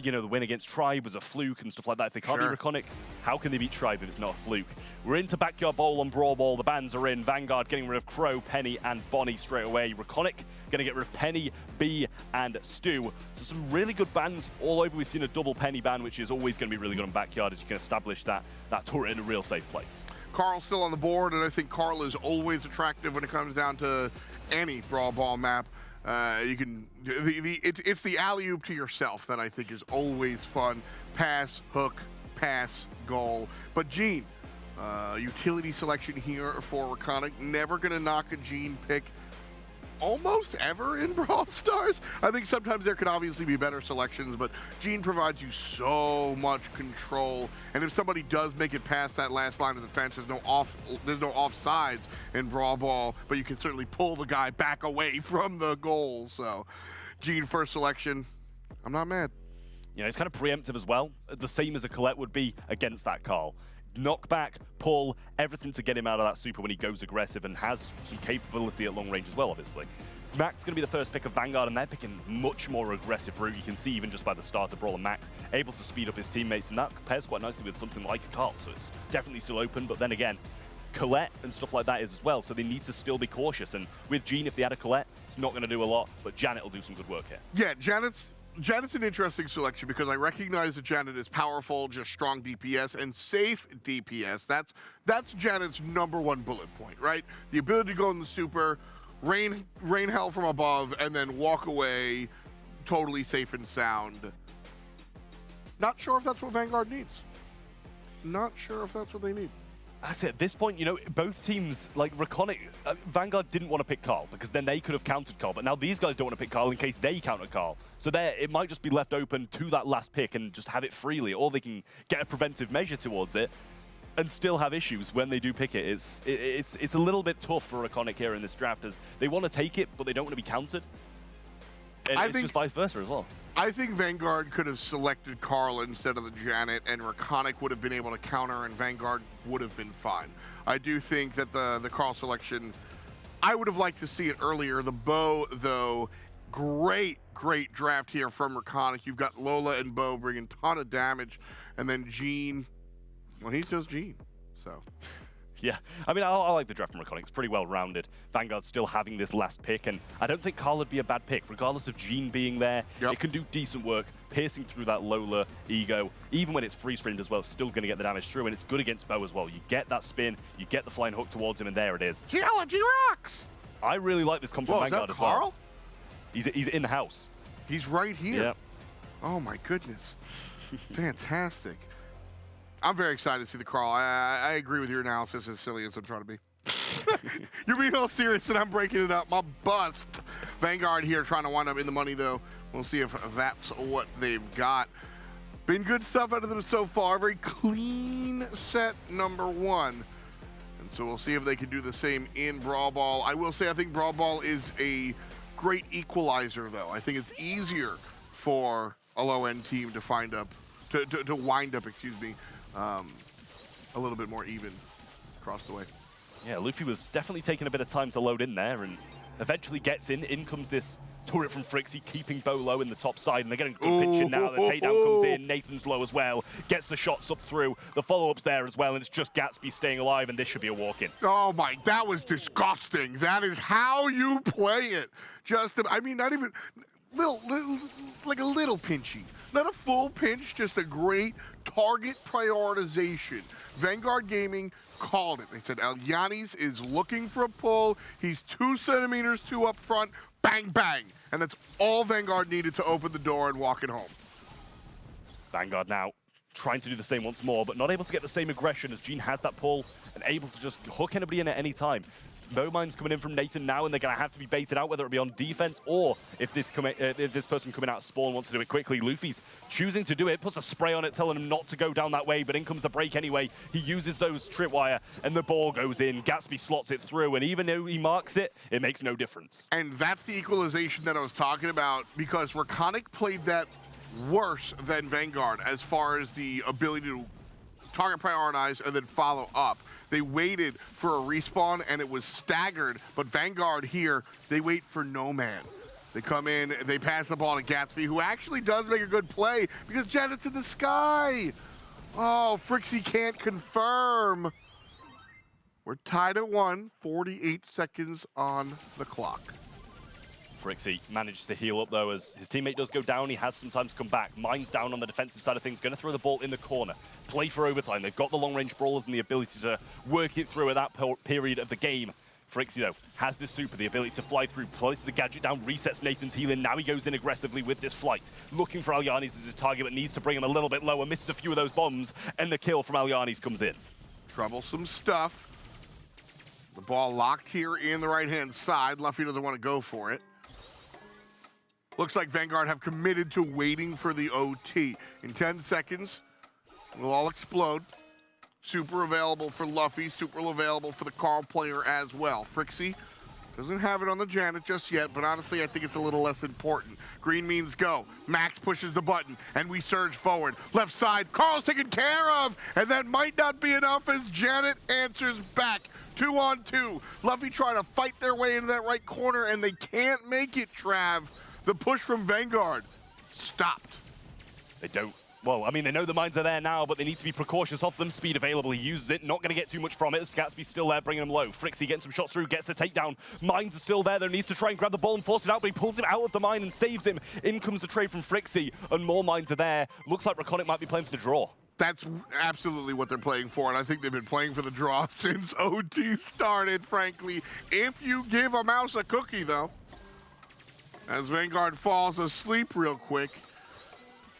you know, the win against Tribe was a fluke and stuff like that. If they can't beat Reconic, how can they beat Tribe if it's not a fluke? We're into Backyard Bowl on Brawl Ball. The bans are in. Vanguard getting rid of Crow, Penny, and Bonnie straight away. Reconic going to get rid of Penny, B, and Stu. So some really good bans all over. We've seen a double Penny ban, which is always going to be really good on Backyard as you can establish that turret in a real safe place. Carl's still on the board, and I think Carl is always attractive when it comes down to any Brawl Ball map. You can it's the alley-oop to yourself that I think is always fun. Pass, hook, pass, goal. But Gene, utility selection here for Reconic. Never gonna knock a Gene pick almost ever in Brawl Stars. I think sometimes there can obviously be better selections, but Gene provides you so much control. And if somebody does make it past that last line of defense, there's no offsides in Brawl Ball, but you can certainly pull the guy back away from the goal. So Gene first selection, I'm not mad. You know, it's kind of preemptive as well, the same as a Colette would be against that Carl. Knockback, pull, everything to get him out of that super when he goes aggressive and has some capability at long range as well, obviously. Max going to be the first pick of Vanguard, and they're picking much more aggressive route. You can see even just by the start of Brawl and Max, able to speed up his teammates, and that compares quite nicely with something like a Carl, so it's definitely still open, but then again, Colette and stuff like that is as well, so they need to still be cautious, and with Gene, if they had a Colette, it's not going to do a lot, but Janet will do some good work here. Yeah, Janet's an interesting selection because I recognize that Janet is powerful, just strong DPS, and safe DPS. That's Janet's #1 bullet point, right? The ability to go in the super, rain hell from above, and then walk away totally safe and sound. Not sure if that's what Vanguard needs. Not sure if that's what they need. That's it. At this point, you know, both teams, like Reconic, Vanguard didn't want to pick Carl because then they could have countered Carl, but now these guys don't want to pick Carl in case they counter Carl. So there, it might just be left open to that last pick and just have it freely, or they can get a preventive measure towards it and still have issues when they do pick it. It's a little bit tough for Reconic here in this draft as they want to take it, but they don't want to be countered. And it's just vice versa as well. I think Vanguard could have selected Carl instead of the Janet, and Reconic would have been able to counter, and Vanguard would have been fine. I do think that the Carl selection, I would have liked to see it earlier. The Bo, though, great draft here from Reconic. You've got Lola and Bo bringing a ton of damage, and then Gene, well, he's just Gene, so. Yeah, I mean, I like the draft from Reconic. It's pretty well-rounded. Vanguard's still having this last pick, and I don't think Carl would be a bad pick, regardless of Gene being there. Yep. It can do decent work, piercing through that Lola ego. Even when it's freeze-framed as well, still going to get the damage through, and it's good against Bo as well. You get that spin, you get the flying hook towards him, and there it is. Geology rocks! I really like this comp from Vanguard as well. Carl? He's in the house. He's right here. Yeah. Oh, my goodness. Fantastic. I'm very excited to see the Carl. I agree with your analysis, as silly as I'm trying to be. You're being all serious, and I'm breaking it up. My bust. Vanguard here trying to wind up in the money, though. We'll see if that's what they've got. Been good stuff out of them so far. Very clean set #1. And so we'll see if they can do the same in Brawl Ball. I will say I think Brawl Ball is a great equalizer, though. I think it's easier for a low-end team to wind up, excuse me, a little bit more even across the way. Yeah, Luffy was definitely taking a bit of time to load in there and eventually gets in. In comes this turret from Frixie, keeping Bo low in the top side, and they're getting good pitching now. The takedown comes in, Nathan's low as well, gets the shots up through, the follow-up's there as well, and it's just Gatsby staying alive, and this should be a walk-in. Oh my, that was disgusting. That is how you play it. Just, I mean, not even, like a little pinchy. Not a full pinch, just a great target prioritization. Vanguard Gaming called it. They said Yanis is looking for a pull. He's 2 centimeters too up front. Bang, bang. And that's all Vanguard needed to open the door and walk it home. Vanguard now trying to do the same once more, but not able to get the same aggression as Gene has that pull and able to just hook anybody in at any time. Momine's coming in from Nathan now, and they're going to have to be baited out, whether it be on defense or if this person coming out of spawn wants to do it quickly. Luffy's choosing to do it, puts a spray on it, telling him not to go down that way, but in comes the break anyway. He uses those tripwire, and the ball goes in. Gatsby slots it through, and even though he marks it, it makes no difference. And that's the equalization that I was talking about, because Reconic played that worse than Vanguard as far as the ability target prioritize, and then follow up. They waited for a respawn, and it was staggered, but Vanguard here, they wait for no man. They come in, they pass the ball to Gatsby, who actually does make a good play because Janet's in the sky. Oh, Frixie can't confirm. We're tied at 1, 48 seconds on the clock. Frixie manages to heal up though as his teammate does go down. He has some time to come back. Mine's down on the defensive side of things. Going to throw the ball in the corner. Play for overtime. They've got the long-range brawlers and the ability to work it through at that period of the game. Frixie, though, has this super, the ability to fly through, places a gadget down, resets Nathan's healing. Now he goes in aggressively with this flight, looking for Alyanis as his target, but needs to bring him a little bit lower, misses a few of those bombs, and the kill from Alyanis comes in. Troublesome stuff. The ball locked here in the right-hand side. Luffy doesn't want to go for it. Looks like Vanguard have committed to waiting for the OT. In 10 seconds, it'll all explode. Super available for Luffy, super available for the Carl player as well. Frixie doesn't have it on the Janet just yet, but honestly, I think it's a little less important. Green means go. Max pushes the button, and we surge forward. Left side, Carl's taken care of, and that might not be enough as Janet answers back. 2-on-2. Luffy trying to fight their way into that right corner, and they can't make it, Trav. The push from Vanguard stopped. They don't. Well, I mean, they know the mines are there now, but they need to be precautious of them. Speed available, he uses it. Not going to get too much from it. Gatsby's still there, bringing him low. Frixie getting some shots through, gets the takedown. Mines are still there, though. Needs to try and grab the ball and force it out, but he pulls him out of the mine and saves him. In comes the trade from Frixie, and more mines are there. Looks like Raconic might be playing for the draw. That's absolutely what they're playing for, and I think they've been playing for the draw since OT started, frankly. If you give a mouse a cookie, though. As Vanguard falls asleep real quick.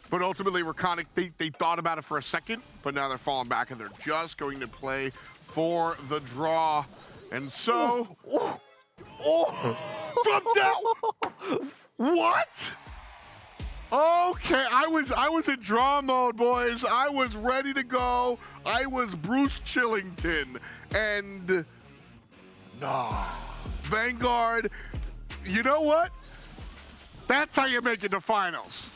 But ultimately, Raconic, they thought about it for a second, but now they're falling back, and they're just going to play for the draw. And so... From down... What? Okay, I was in draw mode, boys. I was ready to go. I was Bruce Chillington. And... No. Vanguard, you know what? That's how you make it to finals.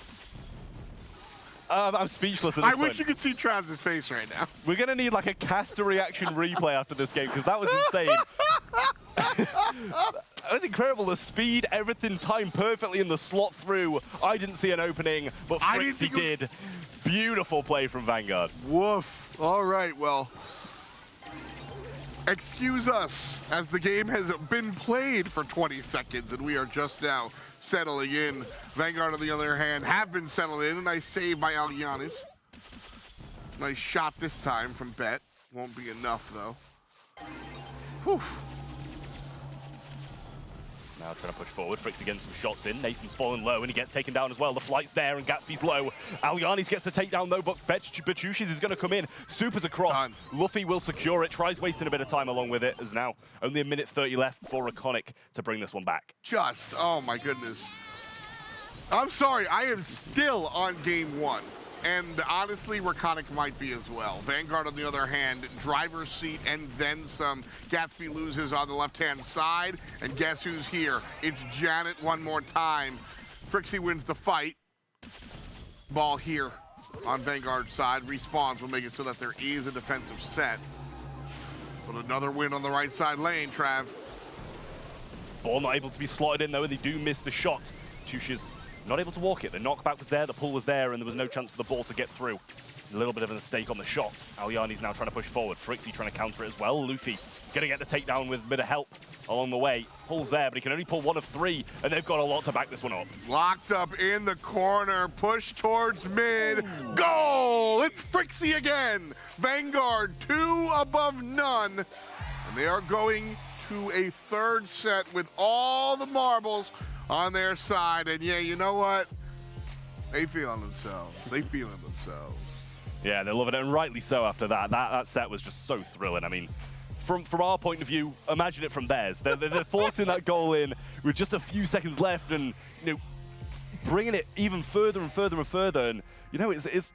I'm speechless at this point. I wish you could see Trav's face right now. We're going to need like a caster reaction replay after this game because that was insane. That was incredible. The speed, everything timed perfectly in the slot through. I didn't see an opening, but Frixie did. Beautiful play from Vanguard. Woof. All right, well, excuse us as the game has been played for 20 seconds and we are just now settling in. Vanguard, on the other hand, have been settled in. A nice save by Alyanis. Nice shot this time from Bet. Won't be enough, though. Whew. Now trying to push forward. Frixie getting some shots in. Nathan's falling low, and he gets taken down as well. The flight's there, and Gatsby's low. Alyanis gets the takedown, though, but Bachushis is going to come in. Super's across. Done. Luffy will secure it. Tries wasting a bit of time along with it, as now only a minute 30 left for Raconic to bring this one back. Oh my goodness. I'm sorry, I am still on game 1. And honestly, Raconic might be as well. Vanguard, on the other hand, driver's seat and then some. Gatsby loses on the left-hand side. And guess who's here? It's Janet one more time. Frixie wins the fight. Ball here on Vanguard's side. Respawns will make it so that there is a defensive set. But another win on the right side lane, Trav. Ball not able to be slotted in, though, and they do miss the shot. Tush's not able to walk it. The knockback was there, the pull was there, and there was no chance for the ball to get through. A little bit of a mistake on the shot. Alyani's now trying to push forward. Frixie trying to counter it as well. Luffy going to get the takedown with a bit of help along the way. Pulls there, but he can only pull one of 3, and they've got a lot to back this one up. Locked up in the corner, push towards mid. Goal! It's Frixie again. Vanguard 2 above none. And they are going to a third set with all the marbles on their side. And yeah, you know what? They feeling themselves. They feeling themselves. Yeah, they're loving it, and rightly so after that. That set was just so thrilling. I mean, from our point of view, imagine it from theirs. They're forcing that goal in with just a few seconds left, and you know, bringing it even further and further and further. And you know, it's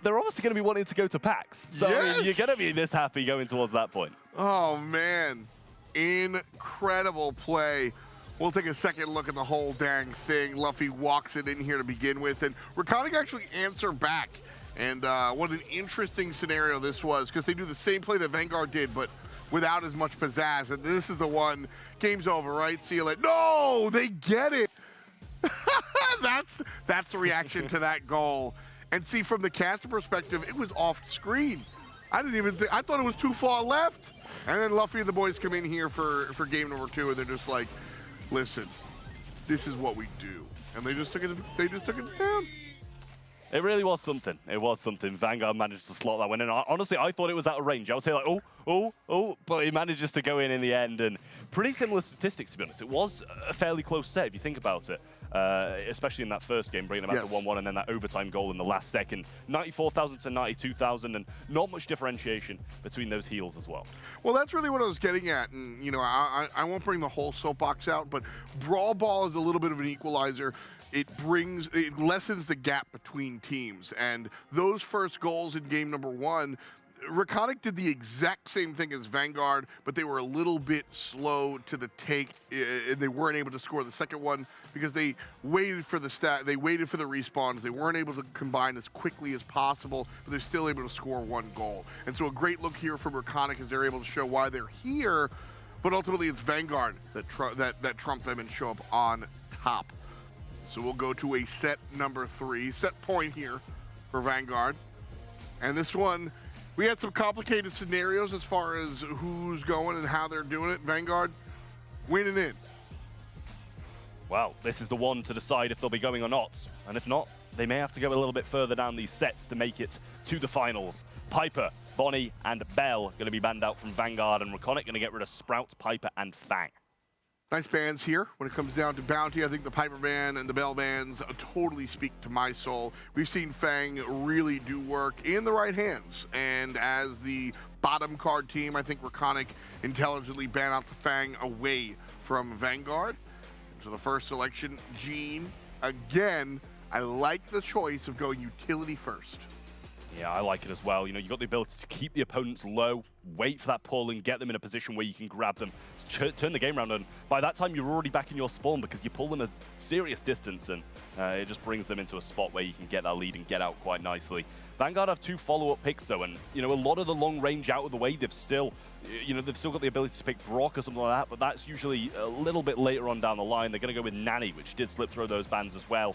they're obviously going to be wanting to go to PAX. So yes! I mean, you're going to be this happy going towards that point. Oh man, incredible play. We'll take a second look at the whole dang thing. Luffy walks it in here to begin with, and Raconic actually answer back. And what an interesting scenario this was, because they do the same play that Vanguard did, but without as much pizzazz. And this is the one, game's over, right? See you later. No, they get it. That's the reaction to that goal. And see, from the caster perspective, it was off screen. I didn't even think, I thought it was too far left. And then Luffy and the boys come in here for game number 2, and they're just like, listen, this is what we do. And they just took it to town. It really was something. It was something. Vanguard managed to slot that one in. Honestly, I thought it was out of range. I was saying like, oh, but he manages to go in the end. And pretty similar statistics, to be honest. It was a fairly close set, if you think about it. Especially in that first game, bringing them out to 1-1, and then that overtime goal in the last second. 94,000 to 92,000, and not much differentiation between those heals as well. Well, that's really what I was getting at, and you know, I won't bring the whole soapbox out, but Brawl Ball is a little bit of an equalizer. It lessens the gap between teams, and those first goals in game number 1, Raconic did the exact same thing as Vanguard, but they were a little bit slow to the take, and they weren't able to score the second one because they waited for the respawns. They weren't able to combine as quickly as possible, but they're still able to score 1 goal. And so a great look here from Raconic as they're able to show why they're here, but ultimately it's Vanguard that trumped them and show up on top. So we'll go to a set number 3, set point here for Vanguard. And this one, we had some complicated scenarios as far as who's going and how they're doing it. Vanguard winning in. Well, this is the one to decide if they'll be going or not. And if not, they may have to go a little bit further down these sets to make it to the finals. Piper, Bonnie, and Bell going to be banned out from Vanguard, and Raconic going to get rid of Sprout, Piper, and Fang. Nice bans here. When it comes down to Bounty, I think the Piper ban and the Bell bans totally speak to my soul. We've seen Fang really do work in the right hands. And as the bottom card team, I think Raconic intelligently ban out the Fang away from Vanguard. So the first selection, Gene. Again, I like the choice of going utility first. Yeah, I like it as well. You know, you've got the ability to keep the opponents low, wait for that pull, and get them in a position where you can grab them, turn the game around, and by that time you're already back in your spawn because you pull them a serious distance, and it just brings them into a spot where you can get that lead and get out quite nicely. Vanguard have 2 follow-up picks though, and you know, a lot of the long range out of the way, they've still got the ability to pick Brock or something like that, but that's usually a little bit later on down the line. They're going to go with Nanny, which did slip through those bans as well,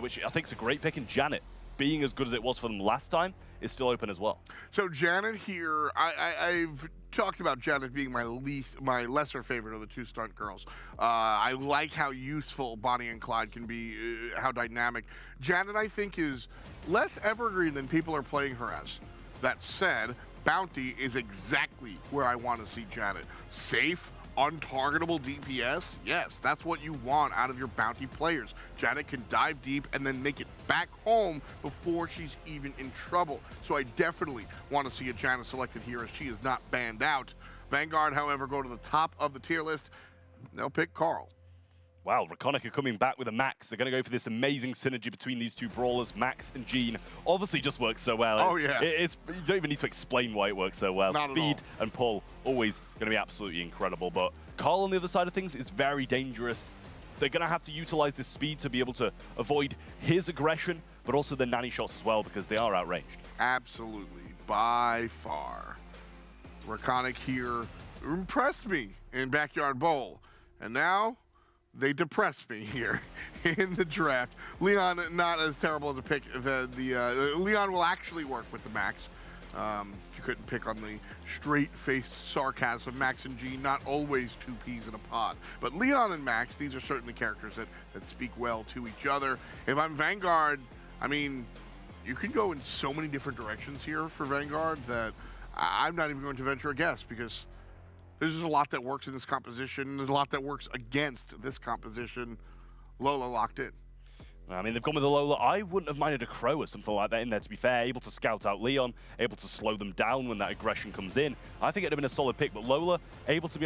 which I think is a great pick, and Janet, being as good as it was for them last time, is still open as well. So Janet here, I've talked about Janet being my lesser favorite of the 2 stunt girls. I like how useful Bonnie and Clyde can be, how dynamic. Janet, I think, is less evergreen than people are playing her as. That said, Bounty is exactly where I want to see Janet. Safe, untargetable DPS, yes, that's what you want out of your Bounty players. Janet can dive deep and then make it back home before she's even in trouble. So I definitely want to see a Janet selected here as she is not banned out. Vanguard, however, go to the top of the tier list. They'll pick Carl. Wow, Raconic are coming back with a Max. They're going to go for this amazing synergy between these 2 brawlers. Max and Gene obviously just works so well. Oh, yeah. You don't even need to explain why it works so well. Not Speed and pull, always going to be absolutely incredible. But Carl, on the other side of things, is very dangerous. They're going to have to utilize this speed to be able to avoid his aggression, but also the nanny shots as well, because they are outranged. Absolutely, by far. Raconic here impressed me in Backyard Bowl. And now they depress me here in the draft. Leon, not as terrible as a pick. Leon will actually work with the Max. If you couldn't pick on the straight-faced sarcasm, Max and Gene, not always 2 peas in a pod. But Leon and Max, these are certainly characters that speak well to each other. If I'm Vanguard, I mean, you can go in so many different directions here for Vanguard that I'm not even going to venture a guess, because there's just a lot that works in this composition. There's a lot that works against this composition. Lola locked in. I mean, they've gone with a Lola. I wouldn't have minded a Crow or something like that in there, to be fair. Able to scout out Leon, able to slow them down when that aggression comes in. I think it'd have been a solid pick, but Lola going to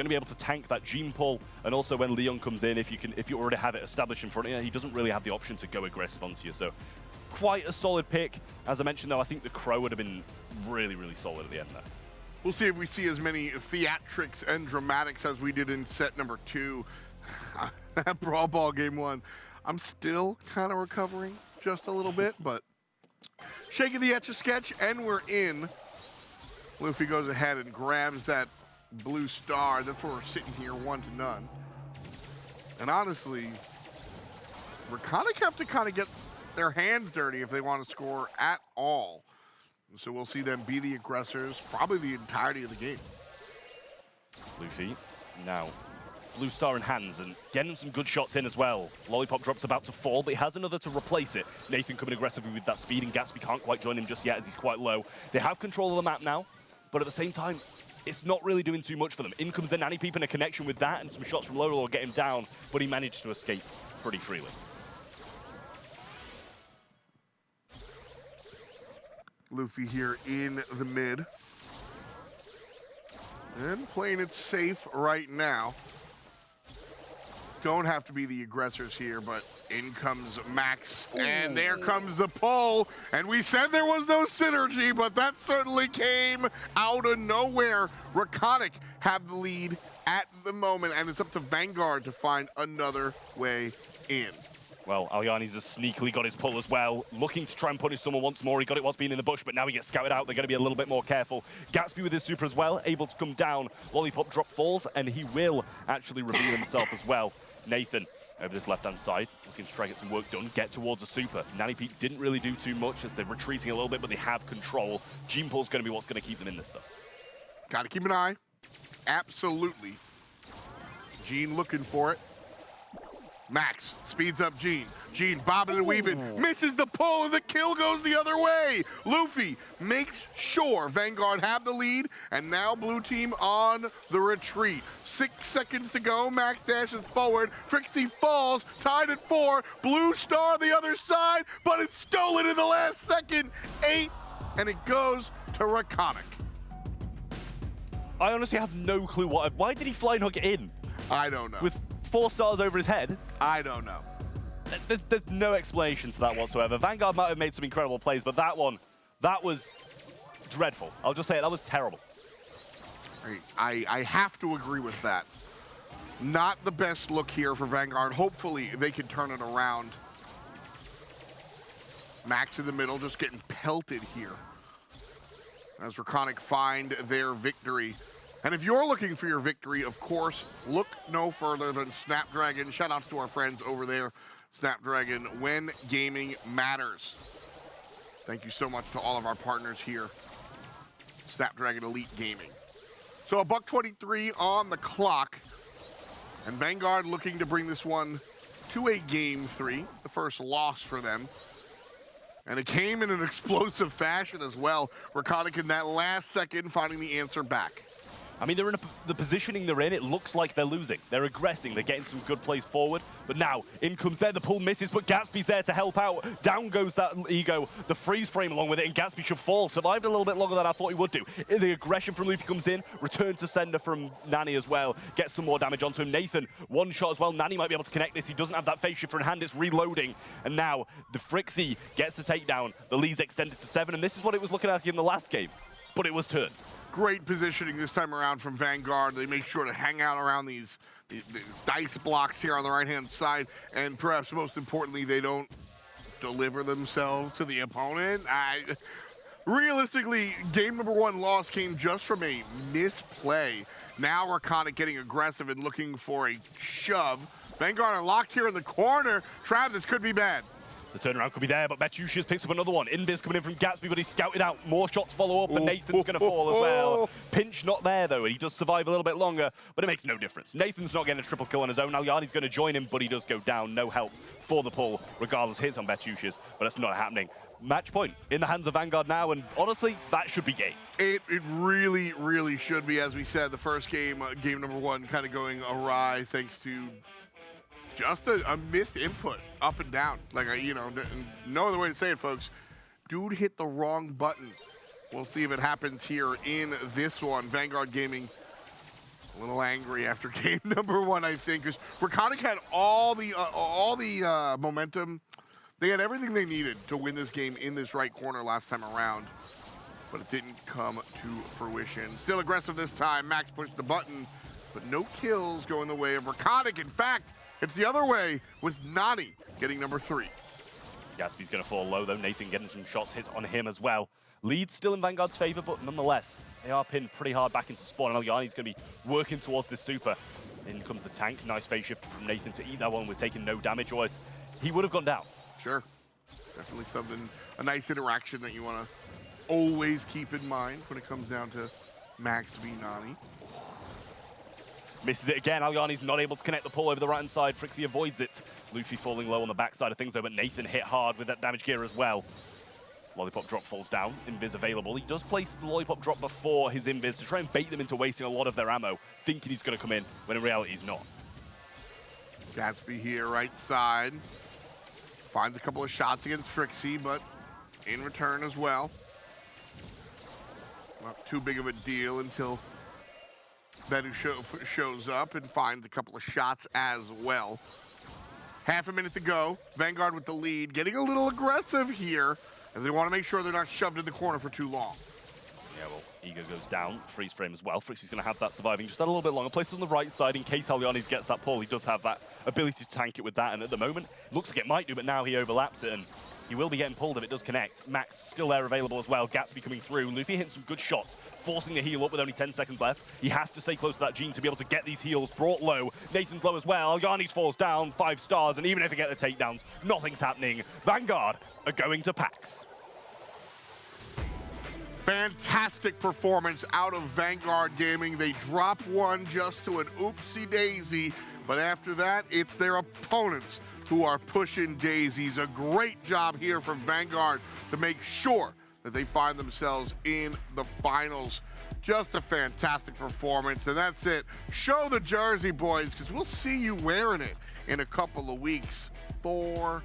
be able to tank that Gene pull, and also when Leon comes in, if you already have it established in front of you, he doesn't really have the option to go aggressive onto you. So quite a solid pick. As I mentioned, though, I think the Crow would have been really, really solid at the end there. We'll see if we see as many theatrics and dramatics as we did in set number 2. That Brawl Ball game 1. I'm still kind of recovering just a little bit, but Shaking the Etch-a-Sketch, and we're in. Luffy goes ahead and grabs that blue star. That's where we're sitting here, 1-0. And honestly, Raconic have to kind of get their hands dirty if they want to score at all. So we'll see them be the aggressors probably the entirety of the game. Luffy now blue star in hands and getting some good shots in as well. Lollipop drop's about to fall, but he has another to replace it. Nathan coming aggressively with that speed, and Gatsby can't quite join him just yet as he's quite low. They have control of the map now, but at the same time, it's not really doing too much for them. In comes the Nanny Peep in a connection with that, and some shots from Lolo will get him down, but he managed to escape pretty freely. Luffy here in the mid. And playing it safe right now. Don't have to be the aggressors here, but in comes Max, and there comes the pull. And we said there was no synergy, but that certainly came out of nowhere. Raconic have the lead at the moment, and it's up to Vanguard to find another way in. Well, Alyani's just sneakily got his pull as well, looking to try and punish someone once more. He got it once being in the bush, but now he gets scouted out. They're going to be a little bit more careful. Gatsby with his super as well, able to come down. Lollipop drop falls, and he will actually reveal himself as well. Nathan over this left-hand side, looking to try and get some work done, get towards a super. Nanny Pete didn't really do too much as they're retreating a little bit, but they have control. Gene Pull's going to be what's going to keep them in this stuff. Got to keep an eye. Absolutely. Gene looking for it. Max speeds up Gene. Gene bobbing and weaving, misses the pull, and the kill goes the other way. Luffy makes sure Vanguard have the lead, and now blue team on the retreat. 6 seconds to go, Max dashes forward, Frixie falls, tied at 4, blue star the other side, but it's stolen in the last second. 8, and it goes to Raconic. I honestly have no clue why did he fly and hook it in? I don't know. With 4 stars over his head? I don't know. There's no explanation to that whatsoever. Vanguard might have made some incredible plays, but that was dreadful. I'll just say it, that was terrible. I have to agree with that. Not the best look here for Vanguard. Hopefully they can turn it around. Max in the middle, just getting pelted here. As Raconic find their victory. And if you're looking for your victory, of course, look no further than Snapdragon. Shout outs to our friends over there. Snapdragon, when gaming matters. Thank you so much to all of our partners here. Snapdragon Elite Gaming. So $1:23 on the clock. And Vanguard looking to bring this one to a game 3, the first loss for them. And it came in an explosive fashion as well. Raconic in that last second finding the answer back. I mean, they're in the positioning they're in, it looks like they're losing. They're aggressing, they're getting some good plays forward, but now, in comes there, the pull misses, but Gatsby's there to help out. Down goes that ego, the freeze frame along with it, and Gatsby should fall. Survived a little bit longer than I thought he would do. The aggression from Luffy comes in, return to sender from Nanny as well, gets some more damage onto him. Nathan, one shot as well, Nanny might be able to connect this. He doesn't have that phase shifter in hand, it's reloading. And now, the Frixie gets the takedown. The lead's extended to 7, and this is what it was looking like in the last game, but it was turned. Great positioning this time around from Vanguard. They make sure to hang out around these dice blocks here on the right-hand side, and perhaps most importantly, they don't deliver themselves to the opponent. Realistically, game number 1 loss came just from a misplay. Now Raconic getting aggressive and looking for a shove. Vanguard are locked here in the corner. Trav, this could be bad. The turnaround could be there, but Betusius picks up another one. Invis coming in from Gatsby, but he's scouted out. More shots follow up, and Nathan's going to fall as well. Pinch not there, though, and he does survive a little bit longer, but it makes no difference. Nathan's not getting a triple kill on his own. Alyani's going to join him, but he does go down. No help for the pull, regardless. Hits on Betusius, but that's not happening. Match point in the hands of Vanguard now, and honestly, that should be game. It really, really should be. As we said, the first game, game number 1, kind of going awry thanks to just a missed input up and down. Like, no other way to say it, folks. Dude hit the wrong button. We'll see if it happens here in this one. Vanguard Gaming a little angry after game number 1, I think, because Raconic had all the momentum. They had everything they needed to win this game in this right corner last time around, but it didn't come to fruition. Still aggressive this time. Max pushed the button, but no kills going the way of Raconic. In fact, it's the other way with Nani getting number 3. Gatsby's going to fall low, though. Nathan getting some shots hit on him as well. Lead still in Vanguard's favor, but nonetheless, they are pinned pretty hard back into spawn. And Aliani's going to be working towards this super. In comes the tank. Nice phase shift from Nathan to eat that one. We're taking no damage, or he would have gone down. Sure. Definitely something, a nice interaction that you want to always keep in mind when it comes down to Max v Nani. Misses it again. Aliani's not able to connect the pull over the right-hand side. Frixie avoids it. Luffy falling low on the backside of things, though, but Nathan hit hard with that damage gear as well. Lollipop drop falls down. Invis available. He does place the Lollipop drop before his Invis to try and bait them into wasting a lot of their ammo, thinking he's going to come in, when in reality he's not. Gatsby here, right side. Finds a couple of shots against Frixie, but in return as well. Not too big of a deal until Bedu shows up and finds a couple of shots as well. Half a minute to go. Vanguard with the lead, getting a little aggressive here, as they want to make sure they're not shoved in the corner for too long. Yeah, well, Ego goes down, freeze frame as well. Frixie's going to have that surviving just a little bit longer. Placed on the right side in case Aliani's gets that pull. He does have that ability to tank it with that, and at the moment, looks like it might do, but now he overlaps it, and he will be getting pulled if it does connect. Max still there available as well. Gatsby coming through. Luffy hitting some good shots, forcing the heal up with only 10 seconds left. He has to stay close to that Gene to be able to get these heals brought low. Nathan's low as well. Aliani's falls down, 5 stars, and even if they get the takedowns, nothing's happening. Vanguard are going to packs. Fantastic performance out of Vanguard Gaming. They drop one just to an oopsie daisy, but after that, it's their opponents who are pushing daisies. A great job here from Vanguard to make sure that they find themselves in the finals. Just a fantastic performance, and that's it. Show the jersey, boys, because we'll see you wearing it in a couple of weeks for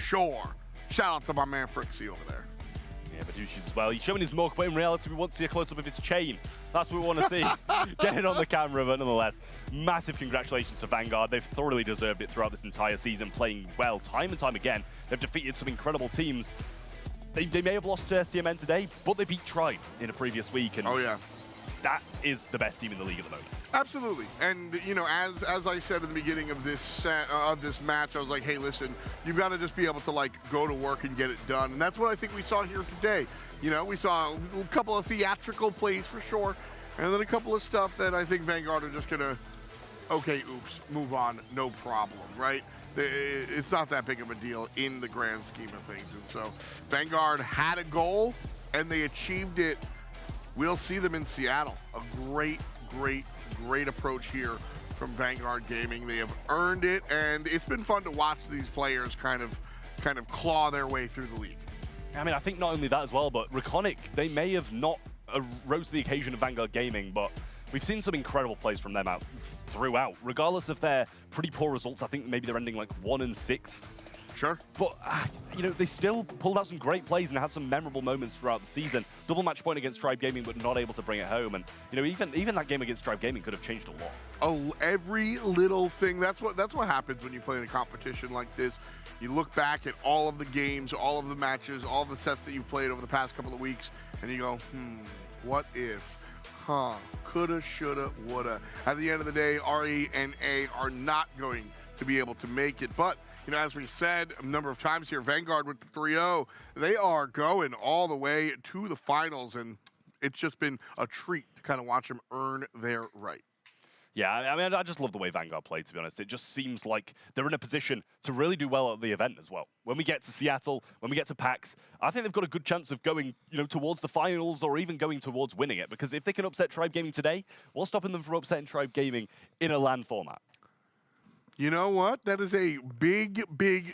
sure. Shout out to my man Frixie over there. Yeah, Badushis as well. He's showing his mug, but in reality, we want to see a close-up of his chain. That's what we want to see. Get it on the camera, but nonetheless, massive congratulations to Vanguard. They've thoroughly deserved it throughout this entire season, playing well time and time again. They've defeated some incredible teams. They may have lost to STMN today, but they beat Tribe in a previous week. And oh, yeah. That is the best team in the league at the moment. Absolutely, and you know, as I said in the beginning of this match, I was like, hey, listen, you've got to just be able to like go to work and get it done, and that's what I think we saw here today. You know, we saw a couple of theatrical plays for sure, and then a couple of stuff that I think Vanguard are just gonna, okay, oops, move on, no problem, right? It's not that big of a deal in the grand scheme of things, and so Vanguard had a goal and they achieved it. We'll see them in Seattle. A great approach here from Vanguard Gaming. They have earned it, and it's been fun to watch these players kind of claw their way through the league. I mean, I think not only that as well, but Raconic, they may have not rose to the occasion of Vanguard Gaming, but we've seen some incredible plays from them out throughout. Regardless of their pretty poor results, I think maybe they're ending like 1-6. Sure. But, you know, they still pulled out some great plays and had some memorable moments throughout the season. Double match point against Tribe Gaming, but not able to bring it home. And, you know, even that game against Tribe Gaming could have changed a lot. Oh, every little thing. That's what happens when you play in a competition like this. You look back at all of the games, all of the matches, all of the sets that you've played over the past couple of weeks, and you go, what if? Coulda, shoulda, woulda. At the end of the day, RE and A are not going to be able to make it. But, you know, as we said a number of times here, Vanguard with the 3-0, they are going all the way to the finals, and it's just been a treat to kind of watch them earn their right. Yeah, I mean, I just love the way Vanguard play, to be honest. It just seems like they're in a position to really do well at the event as well. When we get to Seattle, when we get to PAX, I think they've got a good chance of going, you know, towards the finals or even going towards winning it. Because if they can upset Tribe Gaming today, what's stopping them from upsetting Tribe Gaming in a LAN format? You know what? That is a big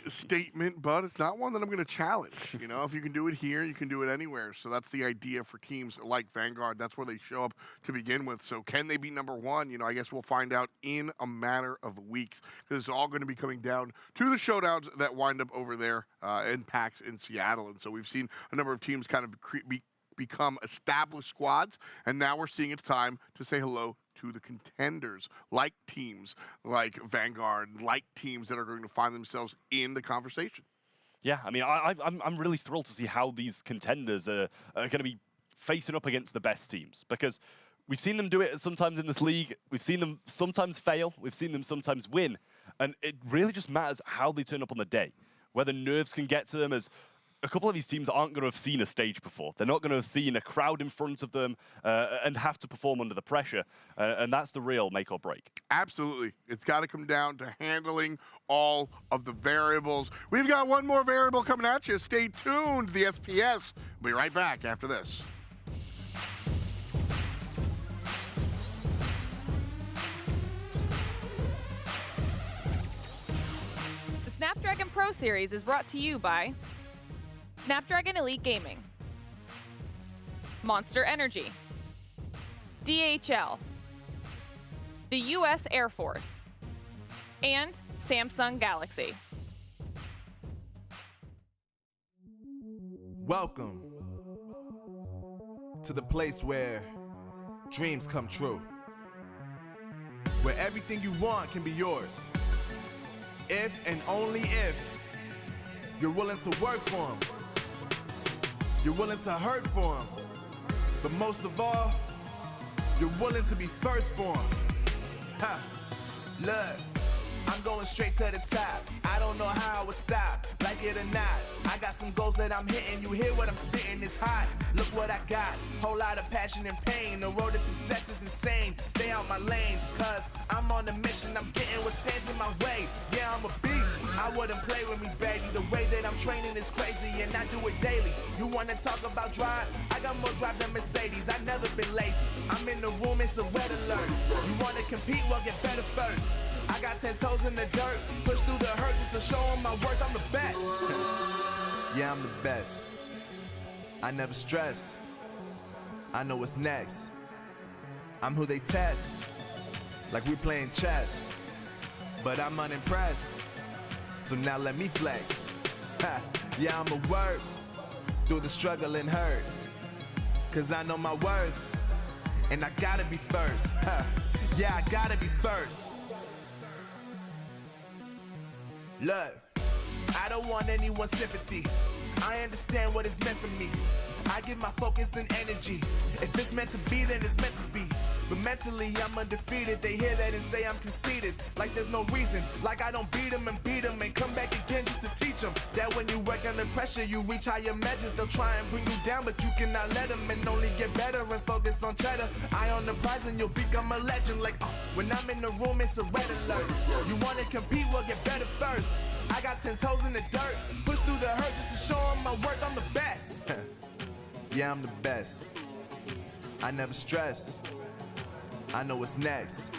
statement, but it's not one that I'm going to challenge. You know, if you can do it here, you can do it anywhere. So that's the idea for teams like Vanguard. That's where they show up to begin with. So can they be number one? You know, I guess we'll find out in a matter of weeks, because it's all going to be coming down to the showdowns that wind up over there in PAX in Seattle. And so we've seen a number of teams kind of become established squads, and now we're seeing it's time to say hello to the contenders, like teams like Vanguard, like teams that are going to find themselves in the conversation. Yeah, I mean, I'm really thrilled to see how these contenders are going to be facing up against the best teams, because we've seen them do it sometimes in this league. We've seen them sometimes fail. We've seen them sometimes win. And it really just matters how they turn up on the day. whether nerves can get to them, as a couple of these teams aren't going to have seen a stage before. They're not going to have seen a crowd in front of them and have to perform under the pressure. And that's the real make or break. Absolutely. It's got to come down to handling all of the variables. We've got one more variable coming at you. Stay tuned. The SPS. We'll be right back after this. The Snapdragon Pro Series is brought to you by Snapdragon Elite Gaming, Monster Energy, DHL, the U.S. Air Force, and Samsung Galaxy. Welcome to the place where dreams come true, where everything you want can be yours, if and only if you're willing to work for them. You're willing to hurt for them, but most of all, you're willing to be first for them. Ha! Look, I'm going straight to the top. I don't know how it would stop, like it or not. I got some goals that I'm hitting. You hear what I'm spitting? It's hot. Look what I got. Whole lot of passion and pain. The road to success is insane. Stay out my lane, cause I'm on a mission. I'm getting what stands in my way. Yeah, I'm a beast. I wouldn't play with me, baby. The way that I'm training is crazy, and I do it daily. You wanna talk about drive? I got more drive than Mercedes. I've never been lazy. I'm in the room, it's a red alert. You wanna compete? Well, get better first. I got 10 toes in the dirt, push through the hurt just to show them my worth. I'm the best. Yeah, I'm the best. I never stress. I know what's next. I'm who they test, like we playing chess. But I'm unimpressed, so now let me flex. Ha. Yeah, I'ma work through the struggle and hurt, cause I know my worth, and I gotta be first. Ha. Yeah, I gotta be first. Look, I don't want anyone's sympathy. I understand what it's meant for me. I give my focus and energy. If it's meant to be, then it's meant to be. But mentally, I'm undefeated. They hear that and say I'm conceited. Like there's no reason. Like I don't beat them and come back again just to teach them that when you work under pressure, you reach higher measures. They'll try and bring you down, but you cannot let them, and only get better and focus on cheddar. Eye on the prize and you'll become a legend. Like, when I'm in the room, it's a red alert. You wanna compete, well, get better first. I got 10 toes in the dirt, push through the hurt just to show them my worth. I'm the best. Yeah, I'm the best. I never stress. I know what's next.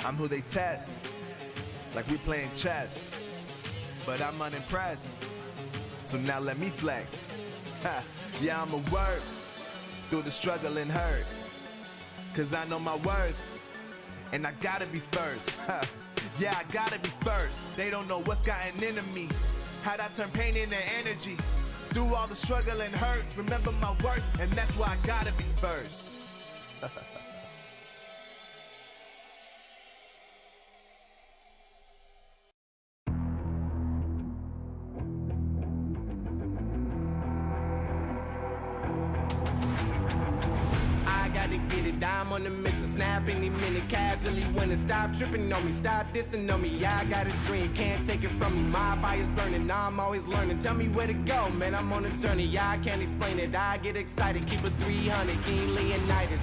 I'm who they test, like we playing chess. But I'm unimpressed, so now let me flex. Ha. Yeah, I'ma work through the struggle and hurt, cause I know my worth, and I gotta be first. Ha. Yeah, I gotta be first. They don't know what's gotten into me, how'd I turn pain into energy. Through all the struggle and hurt, remember my worth, and that's why I gotta be first. I'm on the mission, snap any minute, casually winning. Stop tripping on me, stop dissing on me. Yeah, I got a dream, can't take it from me. My fire's burning, now I'm always learning. Tell me where to go, man, I'm on a journey. Yeah, I can't explain it, I get excited. Keep a 300, King Leonidas.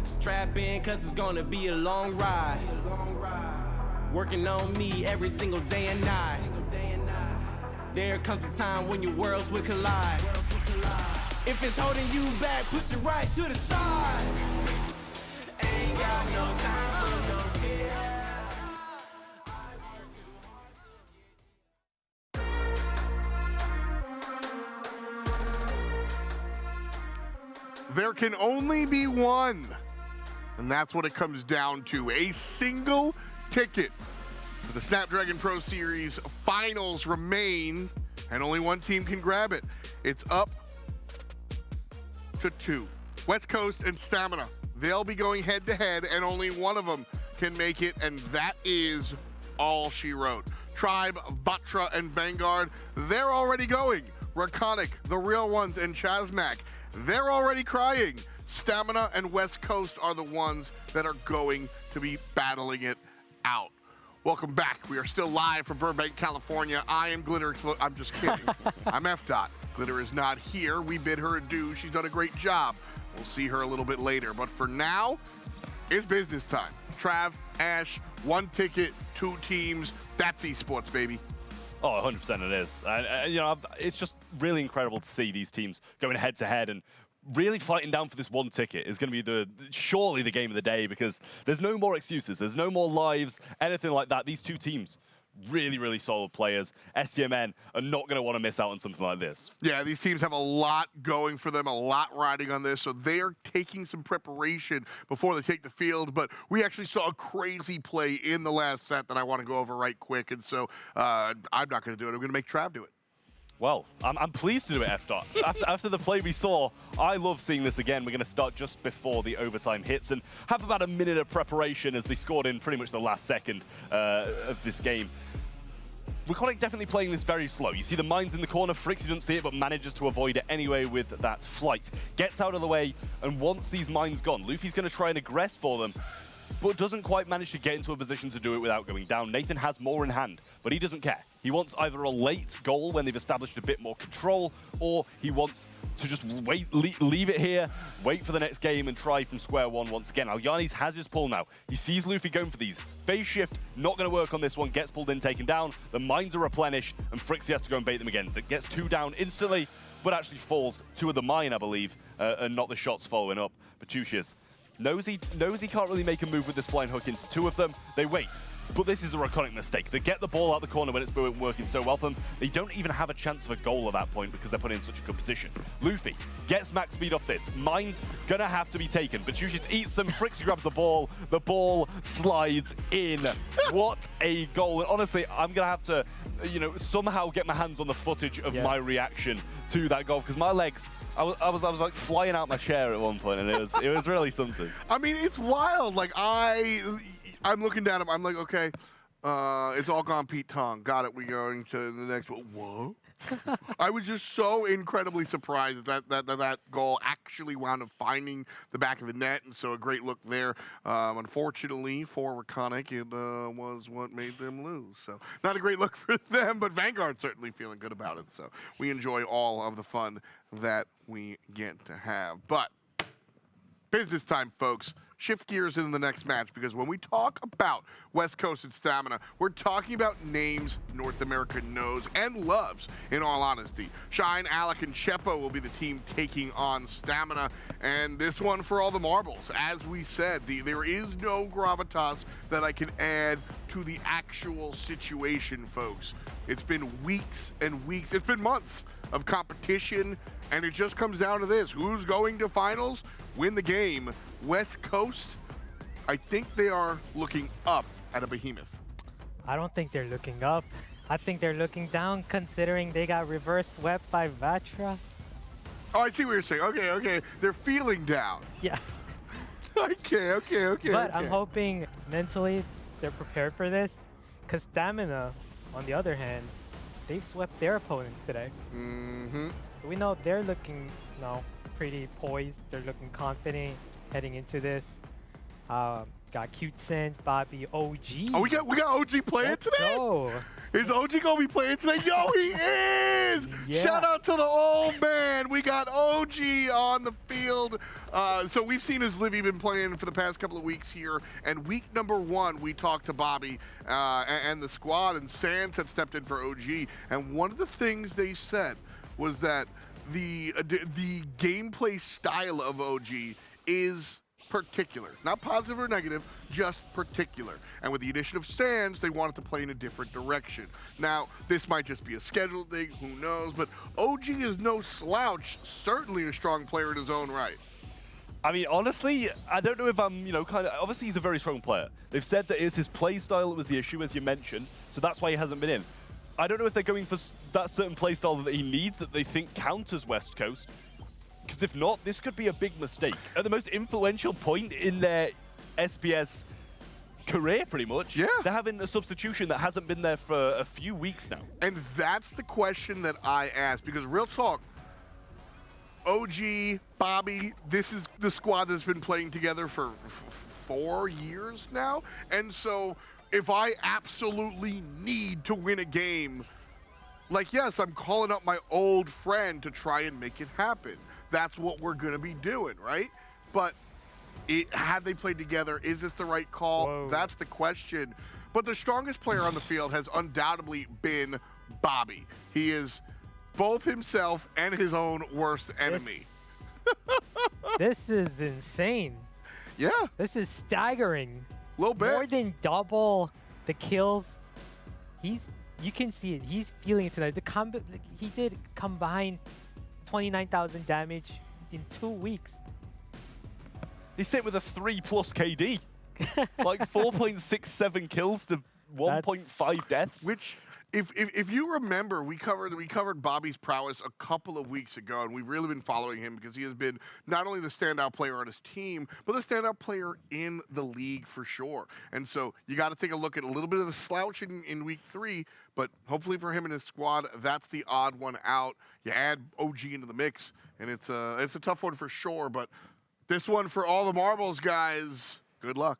Strap in, cause it's gonna be a long ride. Working on me every single day and night. There comes a time when your worlds will collide. If it's holding you back, push it right to the side. Ain't got no time for no fear. There can only be one, and that's what it comes down to. A single ticket for the Snapdragon Pro Series finals remain, and only one team can grab it. It's up to two. West Coast and Stamina. They'll be going head to head, and only one of them can make it, and that is all she wrote. Tribe, Vatra, and Vanguard, they're already going. Raconic, the real ones, and Chasmak, they're already crying. Stamina and West Coast are the ones that are going to be battling it out. Welcome back. We are still live from Burbank, California. I am Glitter. I'm just kidding. I'm F. Dot. Glitter is not here. We bid her adieu. She's done a great job. We'll see her a little bit later. But for now, it's business time. Trav, Ash, 1 ticket, 2 teams. That's esports, baby. Oh, 100% it is. And, you know, it's just really incredible to see these teams going head to head and really fighting down for this 1 ticket is going to be surely the game of the day, because there's no more excuses. There's no more lives, anything like that. These 2 teams, really, really solid players. STMN are not going to want to miss out on something like this. Yeah, these teams have a lot going for them, a lot riding on this, so they're taking some preparation before they take the field. But we actually saw a crazy play in the last set that I want to go over right quick, and so I'm not going to do it. I'm going to make Trav do it. Well, I'm pleased to do it, F. Dot. After the play we saw, I love seeing this again. We're going to start just before the overtime hits and have about a minute of preparation as they scored in pretty much the last second of this game. Reconic definitely playing this very slow. You see the mines in the corner. Frixie doesn't see it, but manages to avoid it anyway with that flight. Gets out of the way, and once these mines gone, Luffy's going to try and aggress for them, but doesn't quite manage to get into a position to do it without going down. Nathan has more in hand, but he doesn't care. He wants either a late goal when they've established a bit more control, or he wants to just wait, leave it here, wait for the next game and try from square one once again. Alyanis has his pull now. He sees Luffy going for these. Phase shift, not going to work on this one. Gets pulled in, taken down. The mines are replenished, and Frixie has to go and bait them again. That gets 2 down instantly, but actually falls 2 of the mine, I believe, and not the shots following up. Bertuccius knows he can't really make a move with this flying hook into 2 of them. They wait. But this is the Reconic mistake. They get the ball out the corner when it's been working so well for them. They don't even have a chance of a goal at that point because they're put in such a good position. Luffy gets max speed off this. Mine's gonna have to be taken. Bertuccius eats them. Frixie grabs the ball. The ball slides in. What a goal. And honestly, I'm gonna have to, you know, somehow get my hands on the footage of my reaction to that goal, because my legs, I was like flying out my chair at one point, and it was really something. I mean, it's wild. Like I'm looking down him. I'm like, okay, it's all gone Pete Tong. Got it. We're going to the next one. Whoa. I was just so incredibly surprised that goal actually wound up finding the back of the net, and so a great look there. Unfortunately for Reconic, it was what made them lose. So not a great look for them, but Vanguard certainly feeling good about it. So we enjoy all of the fun that we get to have. But business time, folks. Shift gears into the next match, because when we talk about West Coast and Stamina, we're talking about names North America knows and loves, in all honesty. Shine, Alec, and Chepo will be the team taking on Stamina, and this one for all the marbles. As we said, there is no gravitas that I can add to the actual situation, folks. It's been weeks and weeks, it's been months of competition, and it just comes down to this. Who's going to finals? Win the game. West Coast, I think they are looking up at a behemoth. I don't think they're looking up. I think they're looking down, considering they got reverse swept by Vatra. Oh, I see what you're saying. Okay. They're feeling down. Yeah. Okay. But I'm hoping mentally they're prepared for this, because Stamina, on the other hand, they've swept their opponents today. Mm-hmm. We know they're looking, pretty poised. They're looking confident heading into this. Got Cute Sense, Bobby, OG. Oh, we got OG playing today? Go. Is OG gonna be playing today? Yo, he is! Yeah. Shout out to the old man. We got OG on the field. So we've seen his Livy been playing for the past couple of weeks here. And week number 1, we talked to Bobby and the squad, and Sans had stepped in for OG. And one of the things they said was that the gameplay style of OG is particular. Not positive or negative, just particular. And with the addition of Sans, they wanted to play in a different direction. Now, this might just be a schedule thing, who knows, but OG is no slouch, certainly a strong player in his own right. I mean, honestly, I don't know if I'm, obviously he's a very strong player. They've said that it's his play style that was the issue, as you mentioned, so that's why he hasn't been in. I don't know if they're going for that certain play style that he needs that they think counters West Coast, because if not, this could be a big mistake. At the most influential point in their SPS career, pretty much, they're having a substitution that hasn't been there for a few weeks now. And that's the question that I asked, because real talk, OG, Bobby, this is the squad that's been playing together for 4 years now, and so if I absolutely need to win a game, like, yes, I'm calling up my old friend to try and make it happen. That's what we're going to be doing, right? But had they played together, is this the right call? Whoa. That's the question. But the strongest player on the field has undoubtedly been Bobby. He is both himself and his own worst enemy. This is insane. Yeah, This is staggering. a little bit. More than double the kills. You can see it. He's feeling it tonight. He did combined 29,000 damage in 2 weeks. He's sitting with a 3+ KD. Like 4.67 kills to 1.5 deaths. Which, if you remember, we covered Bobby's prowess a couple of weeks ago, and we've really been following him because he has been not only the standout player on his team, but the standout player in the league for sure. And so you got to take a look at a little bit of the slouch in week 3, but hopefully for him and his squad, that's the odd one out. You add OG into the mix, and it's a tough one for sure. But this one for all the marbles, guys. Good luck.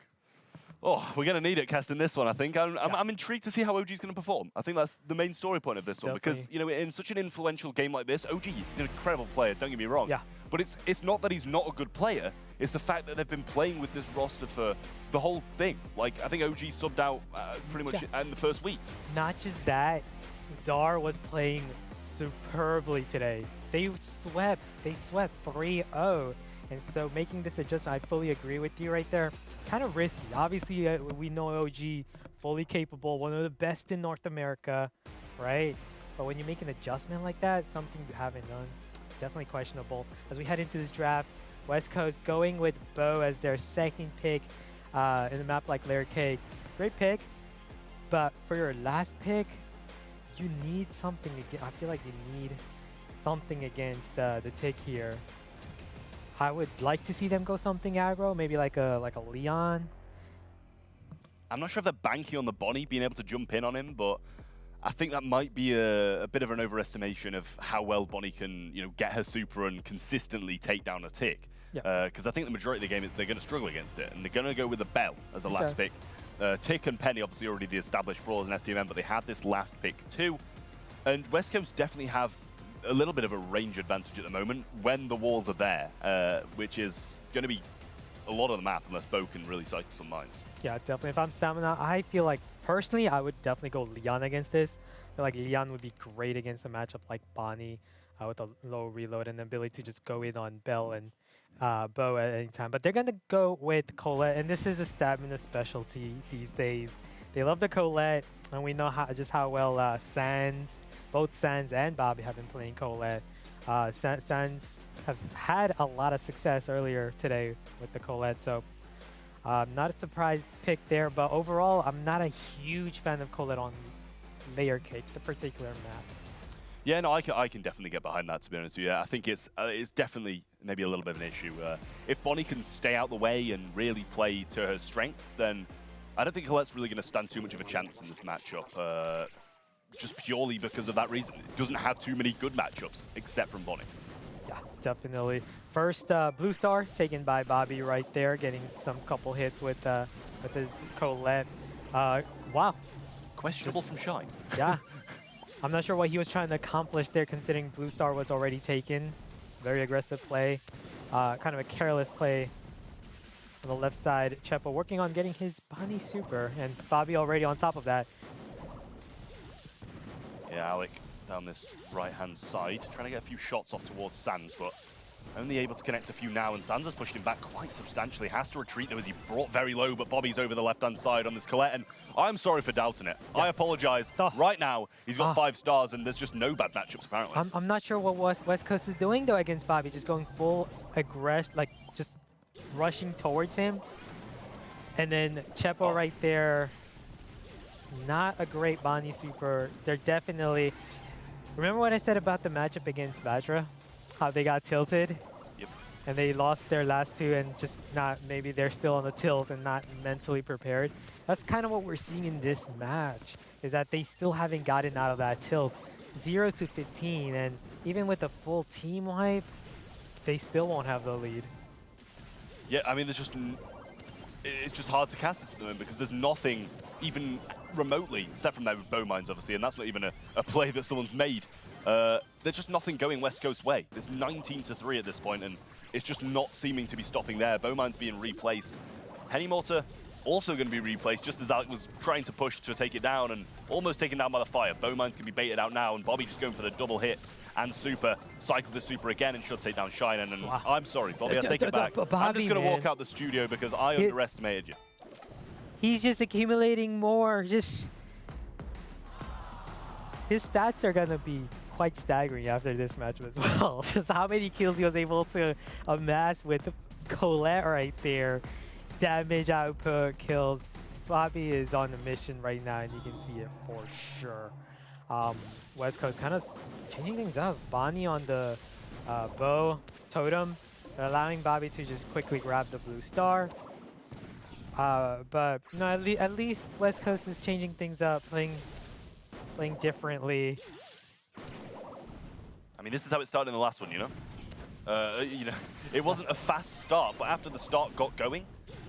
Oh, we're going to need it casting this one, I think. I'm intrigued to see how OG's going to perform. I think that's the main story point of this one. Because, you know, in such an influential game like this, OG is an incredible player, don't get me wrong. Yeah. But it's not that he's not a good player. It's the fact that they've been playing with this roster for the whole thing. Like, I think OG subbed out pretty much in the first week. Not just that, Czar was playing superbly today. They swept 3-0. And so making this adjustment, I fully agree with you right there. Kind of risky. Obviously, we know OG, fully capable, one of the best in North America, right? But when you make an adjustment like that, something you haven't done, definitely questionable. As we head into this draft, West Coast going with Bo as their second pick in a map like Layer Cake. Great pick, but for your last pick, you need something again. I feel like you need something against the tick here. I would like to see them go something aggro, maybe like a Leon. I'm not sure if they're banking on the Bonnie being able to jump in on him, but I think that might be a bit of an overestimation of how well Bonnie can, you know, get her super and consistently take down a tick. Because I think the majority of the game, they're going to struggle against it, and they're going to go with the Bell as a last pick. Tick and Penny, obviously already the established brawlers in SDMM, but they had this last pick too. And West Coast definitely have a little bit of a range advantage at the moment when the walls are there, which is going to be a lot of the map unless Bo can really cycle some mines. Yeah, definitely. If I'm stamina, I feel like personally I would definitely go Leon against this. I feel like Leon would be great against a matchup like Bonnie with a low reload and the ability to just go in on Bell and Bo at any time. But they're going to go with Colette, and this is a stamina specialty these days. They love the Colette, and we know how well both Sans and Bobby have been playing Colette. Sans have had a lot of success earlier today with the Colette, so not a surprise pick there. But overall, I'm not a huge fan of Colette on Layer Cake, the particular map. Yeah, no, I can definitely get behind that, to be honest with you. I think it's definitely maybe a little bit of an issue. If Bonnie can stay out the way and really play to her strengths, then I don't think Colette's really going to stand too much of a chance in this matchup. Just purely because of that reason. It doesn't have too many good matchups, except from Bonnie. Yeah, definitely. First Blue Star taken by Bobby right there, getting some couple hits with his Colette. Wow. Questionable from Shine. Yeah. I'm not sure what he was trying to accomplish there, considering Blue Star was already taken. Very aggressive play. Kind of a careless play on the left side. Chepo working on getting his Bonnie super, and Bobby already on top of that. Yeah, Alec down this right-hand side, trying to get a few shots off towards Sans, but only able to connect a few now, and Sans has pushed him back quite substantially. Has to retreat though as he brought very low, but Bobby's over the left-hand side on this Colette, and I'm sorry for doubting it. Yeah. I apologize. Right now, he's got 5 stars, and there's just no bad matchups, apparently. I'm not sure what West Coast is doing, though, against Bobby. Just going full aggression, like, just rushing towards him. And then Chepo right there. Not a great Bonnie super. They're definitely... Remember what I said about the matchup against Vajra? How they got tilted? Yep. And they lost their last 2 and just not... Maybe they're still on the tilt and not mentally prepared. That's kind of what we're seeing in this match, is that they still haven't gotten out of that tilt. 0-15, and even with a full team wipe, they still won't have the lead. Yeah, I mean, it's just hard to cast this at the moment because there's nothing even remotely, except from their bow mines, obviously, and that's not even a play that someone's made. There's just nothing going West Coast way. There's 19-3 at this point, and it's just not seeming to be stopping there. Bow mines being replaced. Penny Mortar also going to be replaced, just as Alec was trying to push to take it down and almost taken down by the fire. Bow mines can be baited out now, and Bobby just going for the double hit and super. Cycles the super again and should take down Shinen. And wow. I'm sorry, Bobby, I take it back. I'm just going to walk out the studio because I underestimated you. He's just accumulating more. Just his stats are going to be quite staggering after this match as well. Just how many kills he was able to amass with Colette right there. Damage output, kills. Bobby is on a mission right now, and you can see it for sure. West Coast kind of changing things up. Bonnie on the bow totem, allowing Bobby to just quickly grab the blue star. But no, at least West Coast is changing things up, playing differently. I mean, this is how it started in the last one, you know? It wasn't a fast start, but after the start got going,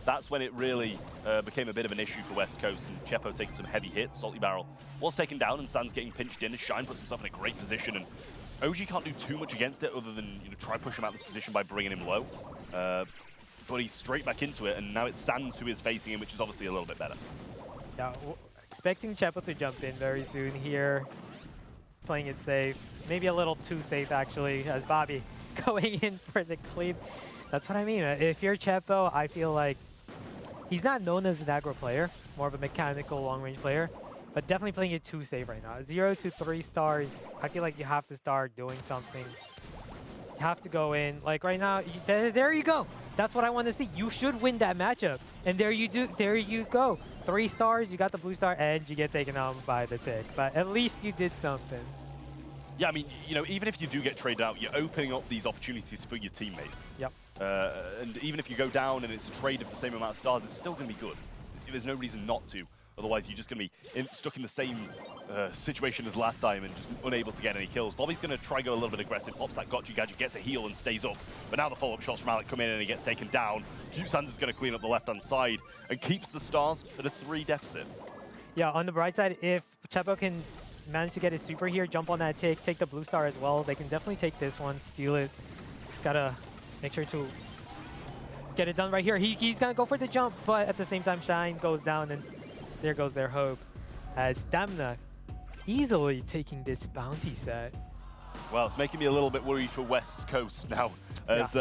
that's when it really became a bit of an issue for West Coast, and Chepo taking some heavy hits. Salty Barrel was taken down, and Sans getting pinched in, and Shine puts himself in a great position, and OG can't do too much against it other than try push him out of this position by bringing him low. But he's straight back into it, and now it's Sans who is facing him, which is obviously a little bit better. Yeah, expecting Chepo to jump in very soon here. Playing it safe. Maybe a little too safe, actually, as Bobby going in for the clean. That's what I mean. If you're Chepo, I feel like he's not known as an aggro player, more of a mechanical long-range player, but definitely playing it too safe right now. 0 to 3 stars, I feel like you have to start doing something. You have to go in. Like right now, there you go. That's what I want to see. You should win that matchup. And there you do. There you go. 3 stars, you got the blue star, and you get taken out by the tick. But at least you did something. Yeah, I mean, even if you do get traded out, you're opening up these opportunities for your teammates. Yep. And even if you go down and it's a trade of the same amount of stars, it's still going to be good. There's no reason not to. Otherwise, you're just going to be stuck in the same situation as last time and just unable to get any kills. Bobby's going to try go a little bit aggressive, pops that gotcha gadget, gets a heal and stays up. But now the follow-up shots from Alec come in and he gets taken down. Sans is going to clean up the left-hand side and keeps the stars at a 3 deficit. Yeah, on the bright side, if Chepo can manage to get his super here, jump on that take the blue star as well, they can definitely take this one, steal it. Just gotta make sure to get it done right here. He's gonna go for the jump, but at the same time, Shine goes down, and there goes their hope. As Stamina easily taking this bounty set. Well, it's making me a little bit worried for West Coast now, as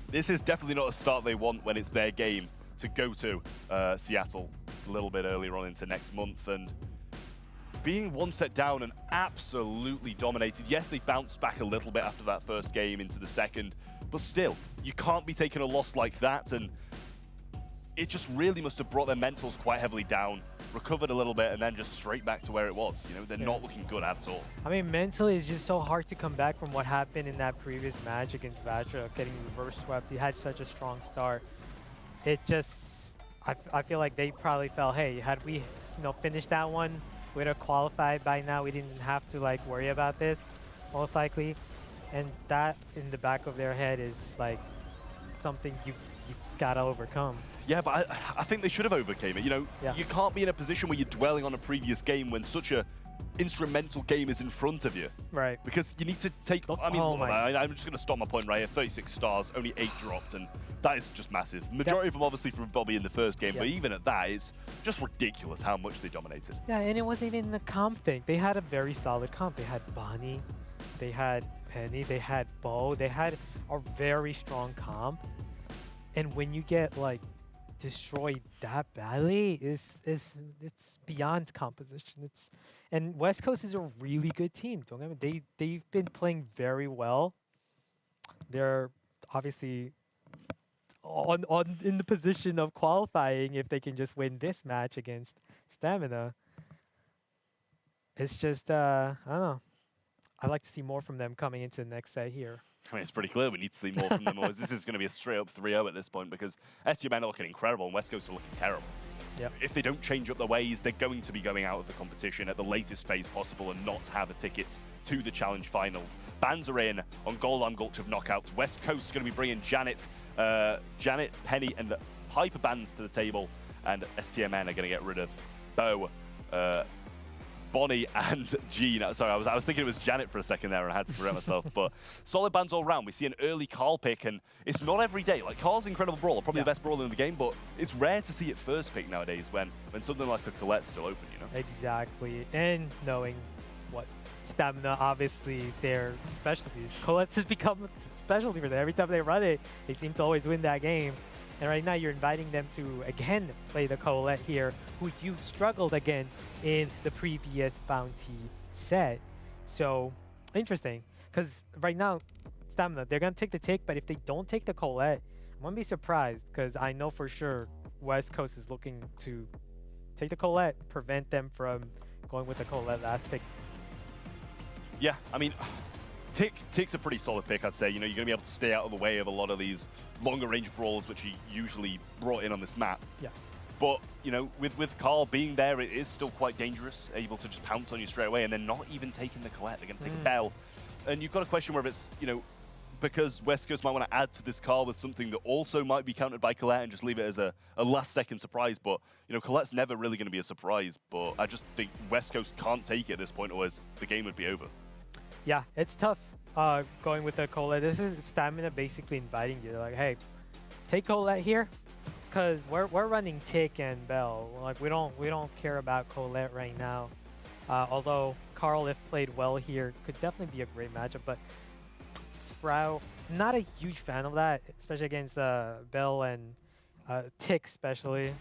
this is definitely not a start they want when it's their game to go to Seattle a little bit earlier on into next month. And being 1 set down and absolutely dominated. Yes, they bounced back a little bit after that first game into the second, but still, you can't be taking a loss like that, and it just really must have brought their mentals quite heavily down, recovered a little bit, and then just straight back to where it was. They're not looking good at all. I mean, mentally, it's just so hard to come back from what happened in that previous match against Vatra, getting reverse swept. He had such a strong start. It just, I feel like they probably felt, hey, had we, finished that one, we'd have qualified by now. We didn't have to worry about this, most likely. And that in the back of their head is something you've gotta overcome. Yeah, but I think they should have overcame it. You can't be in a position where you're dwelling on a previous game when such a instrumental game is in front of you. Right. Because you need to take, I'm just going to stop my point right here. 36 stars, only 8 dropped, and that is just massive. Majority of them obviously from Bobby in the first game, but even at that, it's just ridiculous how much they dominated. Yeah, and it wasn't even the comp thing. They had a very solid comp. They had Bonnie, they had Penny, they had Bo, they had a very strong comp. And when you get destroyed that badly, it's beyond composition. And West Coast is a really good team. Don't get me. They've been playing very well. They're obviously in the position of qualifying if they can just win this match against Stamina. It's just I don't know. I'd like to see more from them coming into the next set here. I mean, it's pretty clear we need to see more from them, or this is going to be a straight-up 3-0 at this point, because SUMN are looking incredible and West Coast are looking terrible. Yep. If they don't change up their ways, they're going to be going out of the competition at the latest phase possible and not have a ticket to the Challenge Finals. Bans are in on Gold Gulch of knockouts. West Coast is going to be bringing Janet, Penny, and Hyper Bans to the table, and STMN are going to get rid of Bo, Bonnie, and Jean. Sorry, I was thinking it was Janet for a second there and I had to correct myself. But solid bans all round. We see an early Carl pick, and it's not every day. Like, Carl's an incredible brawler, probably the best brawler in the game, but it's rare to see it first pick nowadays when something like a Colette's still open, you know? Exactly. And knowing what stamina, obviously, their specialties. Colette's has become a specialty for them. Every time they run it, they seem to always win that game. And right now, you're inviting them to, again, play the Colette here, who you struggled against in the previous Bounty set. So, interesting. Because right now, stamina, they're going to take the tick, but if they don't take the Colette, I'm going to be surprised, because I know for sure West Coast is looking to take the Colette, prevent them from going with the Colette last pick. Yeah, I mean, Tick's a pretty solid pick, I'd say. You know, you're going to be able to stay out of the way of a lot of these longer range brawls, which are usually brought in on this map. Yeah. But, you know, with Carl being there, it is still quite dangerous, able to just pounce on you straight away and then not even taking the Colette. They're going to take a Bell. And you've got to question whether it's, you know, because West Coast might want to add to this Carl with something that also might be countered by Colette and just leave it as a last-second surprise. But, you know, Colette's never really going to be a surprise. But I just think West Coast can't take it at this point, otherwise the game would be over. Yeah, it's tough going with the Colette. This is stamina basically inviting you. They're like, hey, take Colette here, because we're running Tick and Bell. Like, we don't care about Colette right now. Although Carl, if played well here, could definitely be a great matchup. But Sprout, not a huge fan of that, especially against Bell and Tick especially.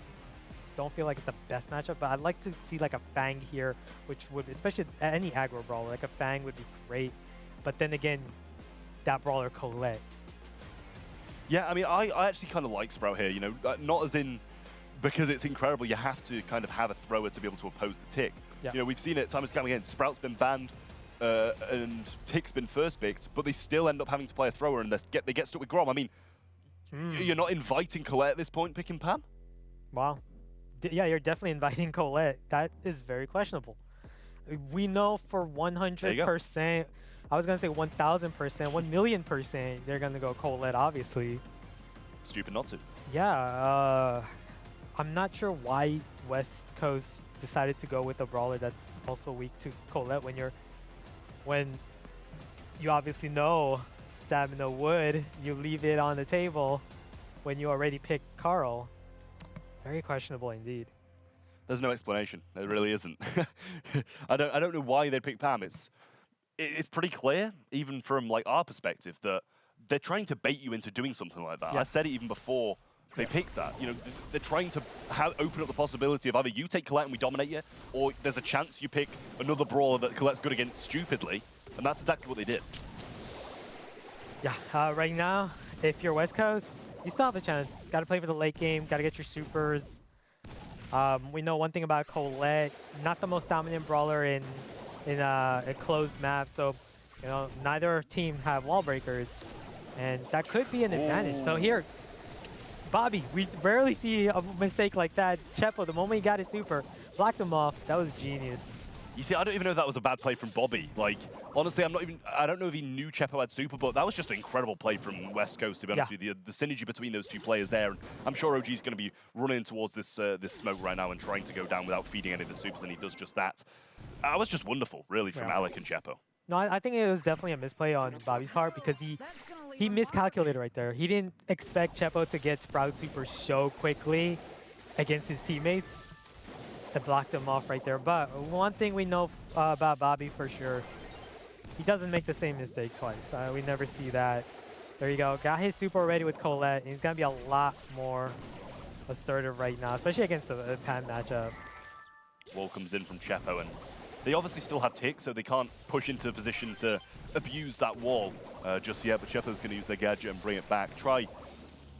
Don't feel like it's the best matchup, but I'd like to see like a Fang here, which would, especially any aggro brawler, like a Fang would be great. But then again, that brawler Colette. Yeah, I mean, I actually kind of like Sprout here, you know, not as in because it's incredible, you have to kind of have a thrower to be able to oppose the Tick. Yeah. You know, we've seen it time and time again. Sprout's been banned and Tick's been first picked, but they still end up having to play a thrower and they get stuck with Grom. I mean, you're not inviting Colette at this point, picking Pam? Wow. Yeah, you're definitely inviting Colette. That is very questionable. We know for 100%, I was going to say 1,000%, 1,000,000%, they're going to go Colette, obviously. Stupid not to. Yeah, I'm not sure why West Coast decided to go with a brawler that's also weak to Colette when you obviously know stamina would, you leave it on the table when you already picked Carl. Very questionable indeed. There's no explanation. There really isn't. I don't know why they picked Pam. It's pretty clear, even from like our perspective, that they're trying to bait you into doing something like that. Yeah. I said it even before they picked that. You know, they're trying to open up the possibility of either you take Colette and we dominate you, or there's a chance you pick another brawler that Colette's good against stupidly, and that's exactly what they did. Yeah, right now, if you're West Coast, you still have a chance. Got to play for the late game. Got to get your supers. We know one thing about Colette, not the most dominant brawler in a closed map. So, you know, neither team have wall breakers, and that could be an advantage. So here, Bobby, we rarely see a mistake like that. Chepo, the moment he got his super, blocked him off. That was genius. You see, I don't even know if that was a bad play from Bobby. Like, honestly, I don't know if he knew Chepo had super, but that was just an incredible play from West Coast, to be honest with you. The synergy between those two players there, and I'm sure OG's going to be running towards this smoke right now and trying to go down without feeding any of the supers, and he does just that. That was just wonderful, really, from Alec and Chepo. No, I think it was definitely a misplay on Bobby's part, because he miscalculated right there. He didn't expect Chepo to get Sprout super so quickly against his teammates. That blocked him off right there. But one thing we know about Bobby for sure, he doesn't make the same mistake twice. We never see that. There you go. Got his super already with Colette. He's going to be a lot more assertive right now, especially against a Pan matchup. Wall comes in from Chepo, and they obviously still have Tick, so they can't push into a position to abuse that wall just yet. But Chepo's going to use their gadget and bring it back.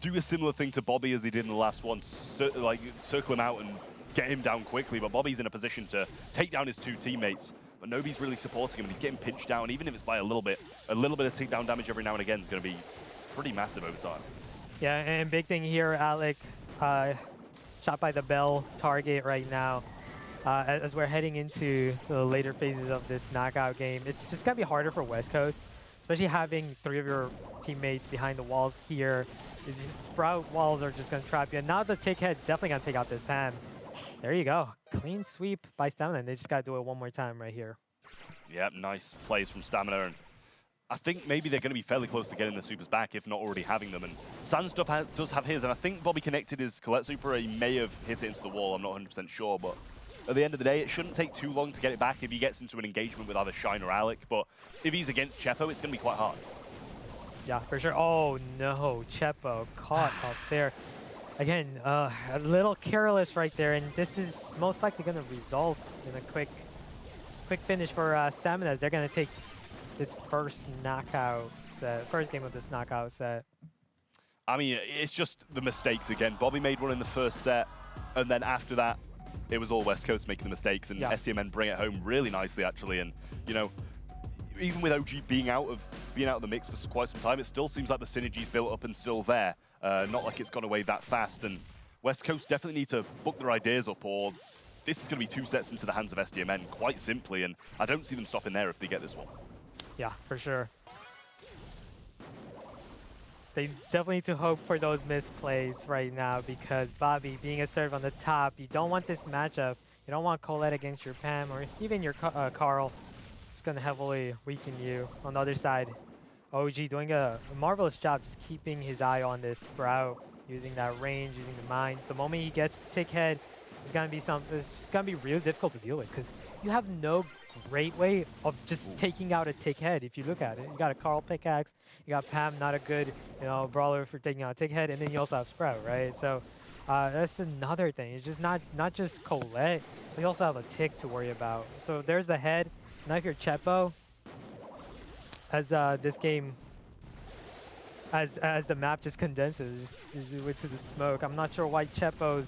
Do a similar thing to Bobby as he did in the last one, circle him out and get him down quickly, but Bobby's in a position to take down his two teammates, but nobody's really supporting him, and he's getting pinched down, even if it's by a little bit of takedown damage every now and again is going to be pretty massive over time. Yeah, and big thing here, Alec, shot by the Bell target right now. As we're heading into the later phases of this knockout game, it's just going to be harder for West Coast, especially having 3 of your teammates behind the walls here. Sprout walls are just going to trap you, and now the Tick head's definitely going to take out this Pam. There you go. Clean sweep by Stamina, and they just got to do it one more time right here. Yep, nice plays from Stamina, and I think maybe they're going to be fairly close to getting the supers back, if not already having them. And Sans does have his, and I think Bobby connected his Colette super. He may have hit it into the wall, I'm not 100% sure, but at the end of the day, it shouldn't take too long to get it back if he gets into an engagement with either Shine or Alec, but if he's against Chepo, it's going to be quite hard. Yeah, for sure. Oh no, Chepo caught up there. Again, a little careless right there, and this is most likely going to result in a quick finish for Stamina. They're going to take this first knockout set, first game of this knockout set. I mean, it's just the mistakes again. Bobby made one in the first set, and then after that, it was all West Coast making the mistakes, and yeah. SCMN bring it home really nicely, actually. And you know, even with OG being out of the mix for quite some time, it still seems like the synergy's built up and still there. Not like it's gone away that fast. And West Coast definitely need to book their ideas up, or this is going to be 2 sets into the hands of SDMN, quite simply. And I don't see them stopping there if they get this one. Yeah, for sure. They definitely need to hope for those misplays right now, because Bobby being a serve on the top, you don't want this matchup. You don't want Colette against your Pam or even your Carl. It's going to heavily weaken you. On the other side, OG doing a marvelous job just keeping his eye on this Sprout, using that range, using the mines. The moment he gets the tick head, it's going to be it's going to be really difficult to deal with, because you have no great way of just taking out a tick head. If you look at it, you got a Carl pickaxe, you got Pam, not a good brawler for taking out a tick head, and then you also have Sprout, right? So that's another thing. It's just not just Colette, but you also have a tick to worry about. So there's the head. Now if you're Chepo, as this game, as the map just condenses into the smoke, I'm not sure why Chepo's.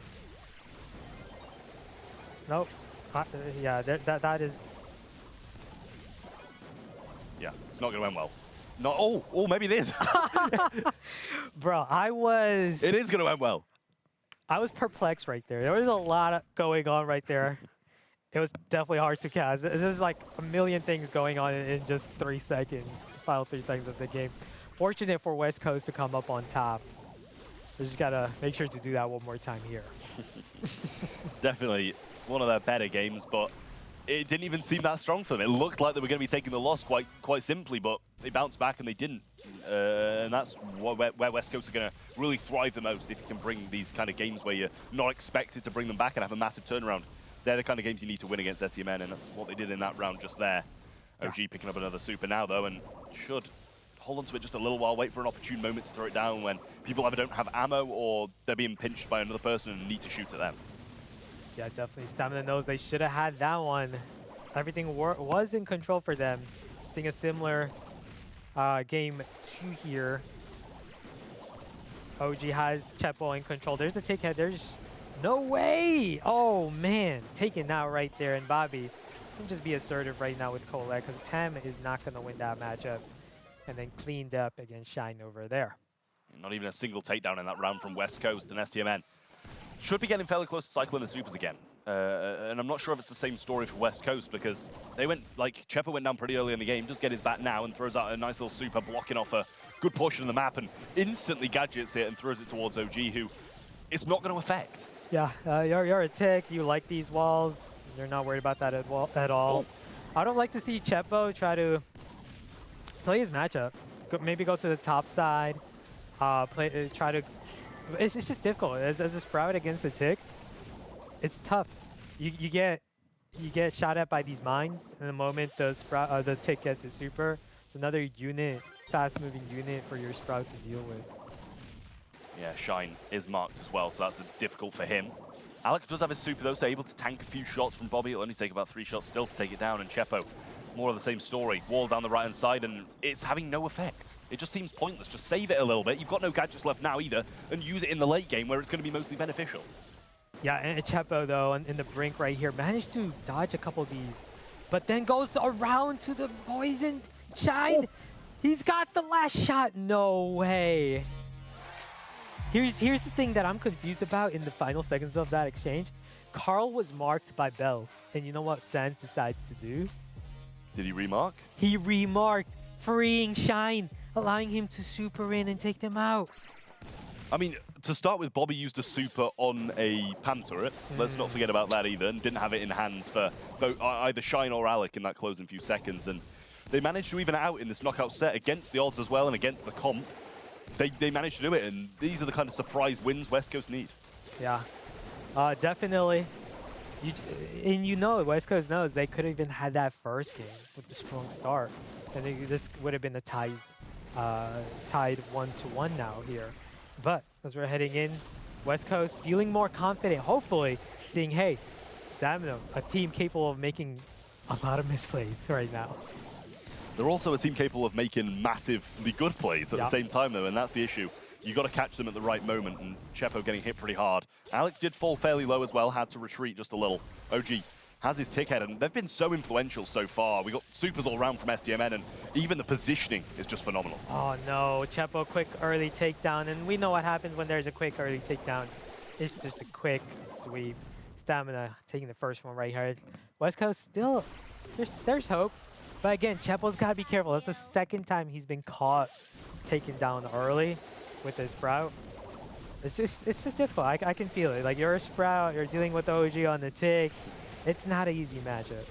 Nope. Yeah, that is. Yeah, it's not going to end well. No, oh, maybe it is. Bro, It is going to end well. I was perplexed right there. There was a lot going on right there. It was definitely hard to cast. There's like a million things going on in just 3 seconds, final 3 seconds of the game. Fortunate for West Coast to come up on top. We just gotta make sure to do that one more time here. Definitely one of their better games, but it didn't even seem that strong for them. It looked like they were going to be taking the loss quite simply, but they bounced back and they didn't. And that's where West Coast are going to really thrive the most, if you can bring these kind of games where you're not expected to bring them back and have a massive turnaround. They're the kind of games you need to win against SCMN, and that's what they did in that round just there. OG picking up another super now, though, and should hold on to it just a little while, wait for an opportune moment to throw it down when people either don't have ammo or they're being pinched by another person and need to shoot at them. Yeah, definitely. Stamina knows they should have had that one. Everything was in control for them. Seeing a similar game 2 here. OG has Chepo in control. There's a tick head. There's no way. Oh, man. Taken out right there. And Bobby can just be assertive right now with Colette, because Pam is not going to win that matchup. And then cleaned up against Shine over there. Not even a single takedown in that round from West Coast and STMN. Should be getting fairly close to cycling the supers again. And I'm not sure if it's the same story for West Coast, because they went, like, Chepo went down pretty early in the game, does get his bat now and throws out a nice little super, blocking off a good portion of the map, and instantly gadgets it and throws it towards OG, who it's not going to affect. Yeah, you're a tick, you like these walls, you're not worried about that at all. I don't like to see Chepo try to play his matchup. Maybe go to the top side, try to. It's just difficult as a Sprout against a tick. It's tough. You get shot at by these mines, and the moment the tick gets a super, it's another unit, fast-moving unit for your Sprout to deal with. Yeah, Shine is marked as well, so that's difficult for him. Alec does have his super though, so able to tank a few shots from Bobby. It'll only take about 3 shots still to take it down, and Chepo, more of the same story. Wall down the right-hand side, and it's having no effect. It just seems pointless. Just save it a little bit. You've got no gadgets left now either, and use it in the late game where it's going to be mostly beneficial. Yeah, and Chepo, though, in the brink right here, managed to dodge a couple of these, but then goes around to the poison Shine. Oh. He's got the last shot. No way. Here's the thing that I'm confused about in the final seconds of that exchange. Carl was marked by Bell, and you know what Sans decides to do? Did he remark? He remarked, freeing Shine, allowing him to super in and take them out. I mean, to start with, Bobby used a super on a Pam turret. Let's not forget about that either, and didn't have it in hands for both, either Shine or Alec in that closing few seconds. And they managed to even it out in this knockout set against the odds as well and against the comp. They managed to do it, and these are the kind of surprise wins West Coast need. Yeah, definitely. You know, West Coast knows they could have even had that first game with the strong start, and this would have been a tied 1-1 now here. But as we're heading in, West Coast feeling more confident, hopefully seeing, hey, Stamina, a team capable of making a lot of misplays right now. They're also a team capable of making massively good plays at the same time, though, and that's the issue. You got to catch them at the right moment, and Chepo getting hit pretty hard. Alec did fall fairly low as well, had to retreat just a little. OG has his tick head, and they've been so influential so far. We got supers all around from SDMN, and even the positioning is just phenomenal. Oh no, Chepo quick early takedown, and we know what happens when there's a quick early takedown. It's just a quick sweep. Stamina taking the first one right here. West Coast still, there's hope. But again, Chepo's got to be careful. That's the second time he's been caught taken down early with his Sprout. It's just difficult. I can feel it. Like, you're a Sprout, you're dealing with OG on the tick. It's not an easy matchup.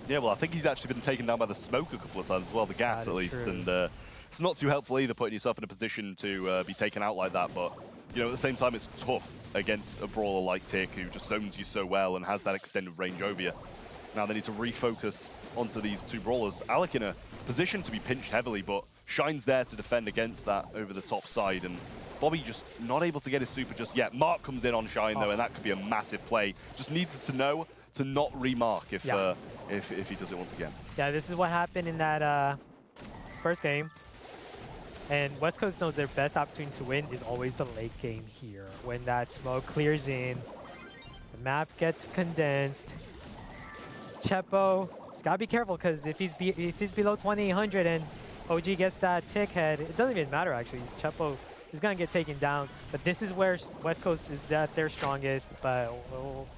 Yeah, well, I think he's actually been taken down by the smoke a couple of times as well, the gas at least. True. And it's not too helpful either, putting yourself in a position to be taken out like that. But, you know, at the same time, it's tough against a brawler like Tick, who just zones you so well and has that extended range over you. Now they need to refocus onto these two brawlers. Alec in a position to be pinched heavily, but Shine's there to defend against that over the top side, and Bobby just not able to get his super just yet. Mark comes in on Shine though, and that could be a massive play. Just needs to know to not remark if he does it once again. Yeah, this is what happened in that first game. And West Coast knows their best opportunity to win is always the late game here. When that smoke clears in, the map gets condensed. Chepo, he's got to be careful, because if he's below 2800 and OG gets that tick head, it doesn't even matter actually. Chepo is going to get taken down, but this is where West Coast is at their strongest, but...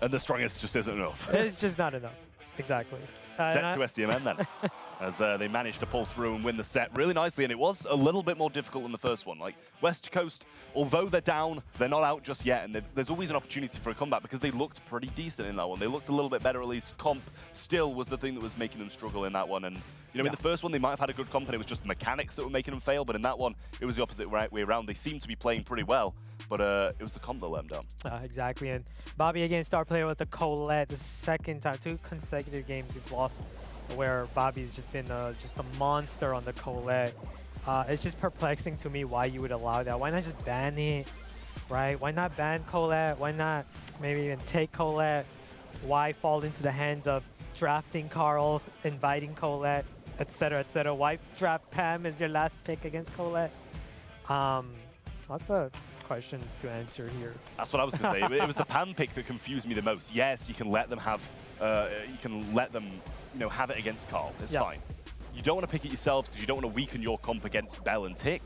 and the strongest just isn't enough. It's just not enough. Exactly. Set to SDMN then, as they managed to pull through and win the set really nicely, and it was a little bit more difficult than the first one. Like, West Coast, although they're down, they're not out just yet, and there's always an opportunity for a comeback because they looked pretty decent in that one. They looked a little bit better, at least. Comp still was the thing that was making them struggle in that one, and you know, in the first one they might have had a good comp and it was just the mechanics that were making them fail, but in that one it was the opposite way around. They seemed to be playing pretty well, but it was the comp that let them down. Exactly, and Bobby again, star player with the Colette, the second time, 2 consecutive games we've lost, where Bobby's just been just a monster on the Colette. It's just perplexing to me why you would allow that. Why not just ban it, right? Why not ban Colette? Why not maybe even take Colette? Why fall into the hands of drafting Carl, inviting Colette, etc., etc.? Why draft Pam as your last pick against Colette? Lots of questions to answer here. That's what I was going to say. It was the Pam pick that confused me the most. Yes, you can let them have, you know, have it against Carl. It's fine. You don't want to pick it yourselves because you don't want to weaken your comp against Bell and Tick.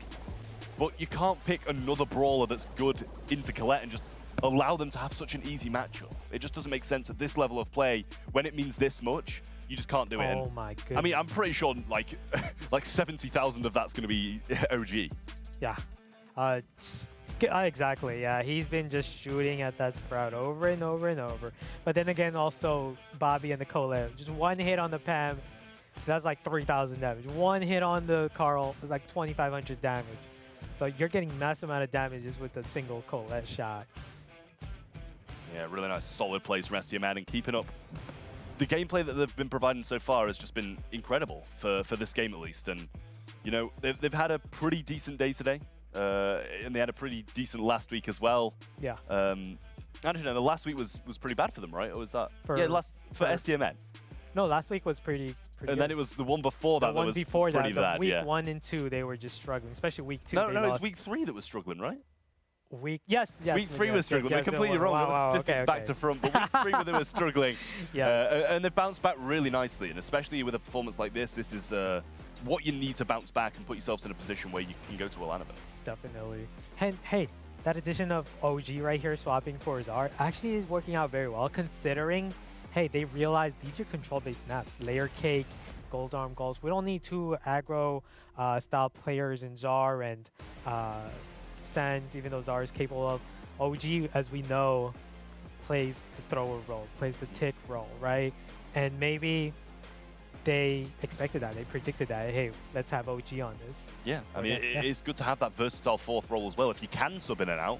But you can't pick another brawler that's good into Colette and just allow them to have such an easy matchup. It just doesn't make sense at this level of play when it means this much. You just can't do it. Oh my goodness. I mean, I'm pretty sure like 70,000 of that's going to be OG. Yeah. Exactly, yeah. He's been just shooting at that Sprout over and over and over. But then again, also Bobby and the Colette. Just one hit on the Pam, that's like 3,000 damage. One hit on the Carl is like 2,500 damage. So you're getting massive amount of damage just with a single Colette shot. Yeah, really nice, solid plays from SDMN, and keeping up. The gameplay that they've been providing so far has just been incredible for this game at least. And, you know, they've had a pretty decent day today. And they had a pretty decent last week as well. Yeah. I don't know, the last week was pretty bad for them, right? Or was that? For SDMN. No, last week was pretty and good. then it was the one before that was pretty bad. Week 1 and 2, they were just struggling, especially week 2. No, it was week 3 that was struggling, right? Yes. Week 3 was struggling. We're completely wrong. Wow, the statistics back to front, but week 3 they were struggling. Yeah. And they bounced back really nicely, and especially with a performance like this, this is what you need to bounce back and put yourselves in a position where you can go to Atlanta. Definitely. And hey, that addition of OG right here swapping for Zar actually is working out very well, considering, hey, they realize these are control-based maps. Layer Cake, Gold Arm Goals. We don't need 2 aggro style players in Zar and Sands, even though Zar is capable of OG, as we know, plays the thrower role, plays the tick role, right? And maybe they expected that, they predicted that, hey, let's have OG on this. Yeah, I mean, it's good to have that versatile fourth role as well. If you can sub in and out,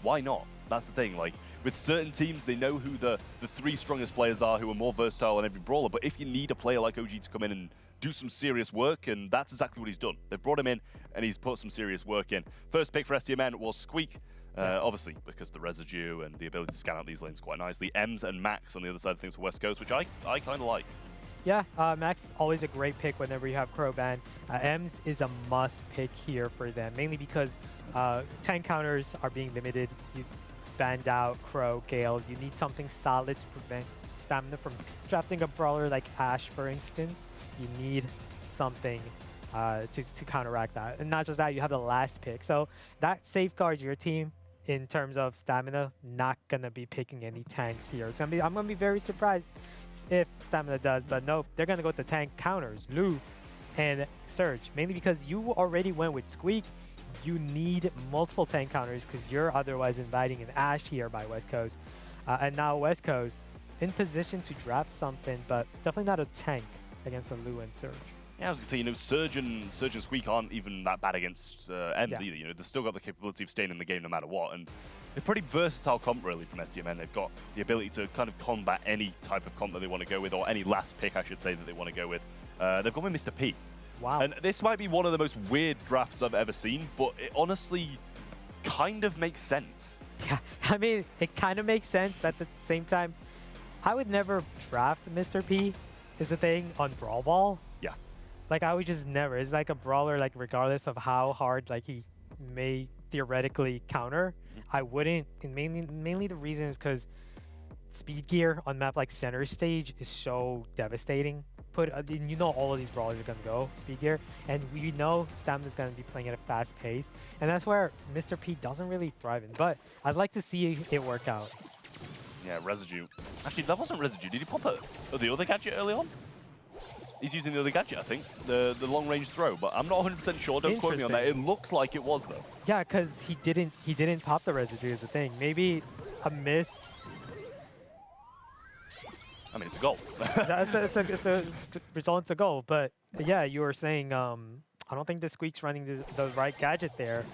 why not? That's the thing. Like, with certain teams, they know who the three strongest players are who are more versatile than every brawler. But if you need a player like OG to come in and do some serious work, and that's exactly what he's done. They've brought him in, and he's put some serious work in. First pick for STMN was Squeak. Obviously, because the residue and the ability to scan out these lanes quite nicely. Ems and Max on the other side of things for West Coast, which I kind of like. Yeah, Max, always a great pick whenever you have Crow ban. Ems is a must pick here for them, mainly because tank counters are being limited. You banned out Crow, Gale. You need something solid to prevent Stamina from drafting a brawler like Ashe, for instance. You need something to counteract that. And not just that, you have the last pick. So that safeguards your team in terms of Stamina. Not going to be picking any tanks here. It's gonna be, I'm going to be very surprised if Stamina does, but no, they're going to go to tank counters, Lou and Surge, mainly because you already went with Squeak. You need multiple tank counters because you're otherwise inviting an Ashe here by West Coast. And now West Coast in position to draft something, but definitely not a tank against a Lou and Surge. Yeah, I was going to say, you know, Surge and Squeak aren't even that bad against Ems either. You know, they've still got the capability of staying in the game no matter what. And they're pretty versatile comp, really, from STMN. They've got the ability to kind of combat any type of comp that they want to go with, or any last pick, I should say, that they want to go with. They've gone with Mr. P. Wow. And this might be one of the most weird drafts I've ever seen, but it honestly kind of makes sense. Yeah, I mean, it kind of makes sense, but at the same time, I would never draft Mr. P, is the thing, on Brawl Ball. Yeah. Like, I would just never. It's like a brawler, like, regardless of how hard, like, he may theoretically counter, I wouldn't. And mainly the reason is because speed gear on map like center stage is so devastating. You know all of these brawlers are going to go speed gear, and we know Stamina is going to be playing at a fast pace, and that's where Mr. P doesn't really thrive in, but I'd like to see it work out. Yeah, residue. Actually, that wasn't residue. Did he pop the other gadget early on? He's using the other gadget, I think, the long-range throw, but I'm not 100% sure. Don't quote me on that. It looked like it was, though. Yeah, because he didn't pop the residue is the thing. Maybe a miss. I mean, it's a goal. it's a result, it's a goal. But yeah, you were saying I don't think the Squeak's running the right gadget there.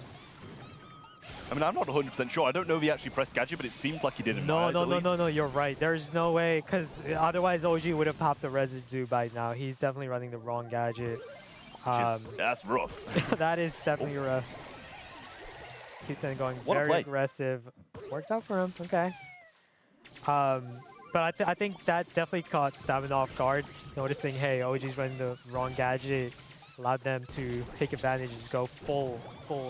I mean, I'm not 100% sure. I don't know if he actually pressed gadget, but it seemed like he did in my eyes, No, you're right. There's no way, because otherwise OG would have popped the residue by now. He's definitely running the wrong gadget. That's rough. That is definitely rough. Keeps on going very aggressive. Works out for him. Okay. But I think that definitely caught Stamina off guard, noticing, hey, OG's running the wrong gadget, allowed them to take advantage and go full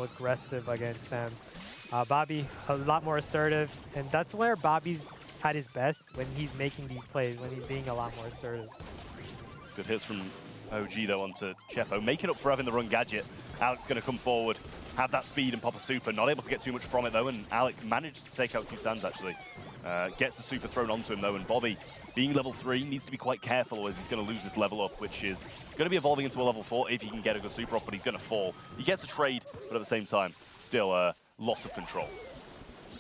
aggressive against them. Bobby, a lot more assertive, and that's where Bobby's at his best, when he's making these plays, when he's being a lot more assertive. Good hits from OG, though, onto Chepo. Making up for having the wrong gadget. Alex going to come forward, have that speed and pop a super. Not able to get too much from it, though, and Alex managed to take out two stands, actually. Gets the super thrown onto him, though, and Bobby, being level 3, needs to be quite careful as he's going to lose this level up, which is going to be evolving into a level 4 if he can get a good super off, but he's going to fall. He gets a trade, but at the same time, still loss of control.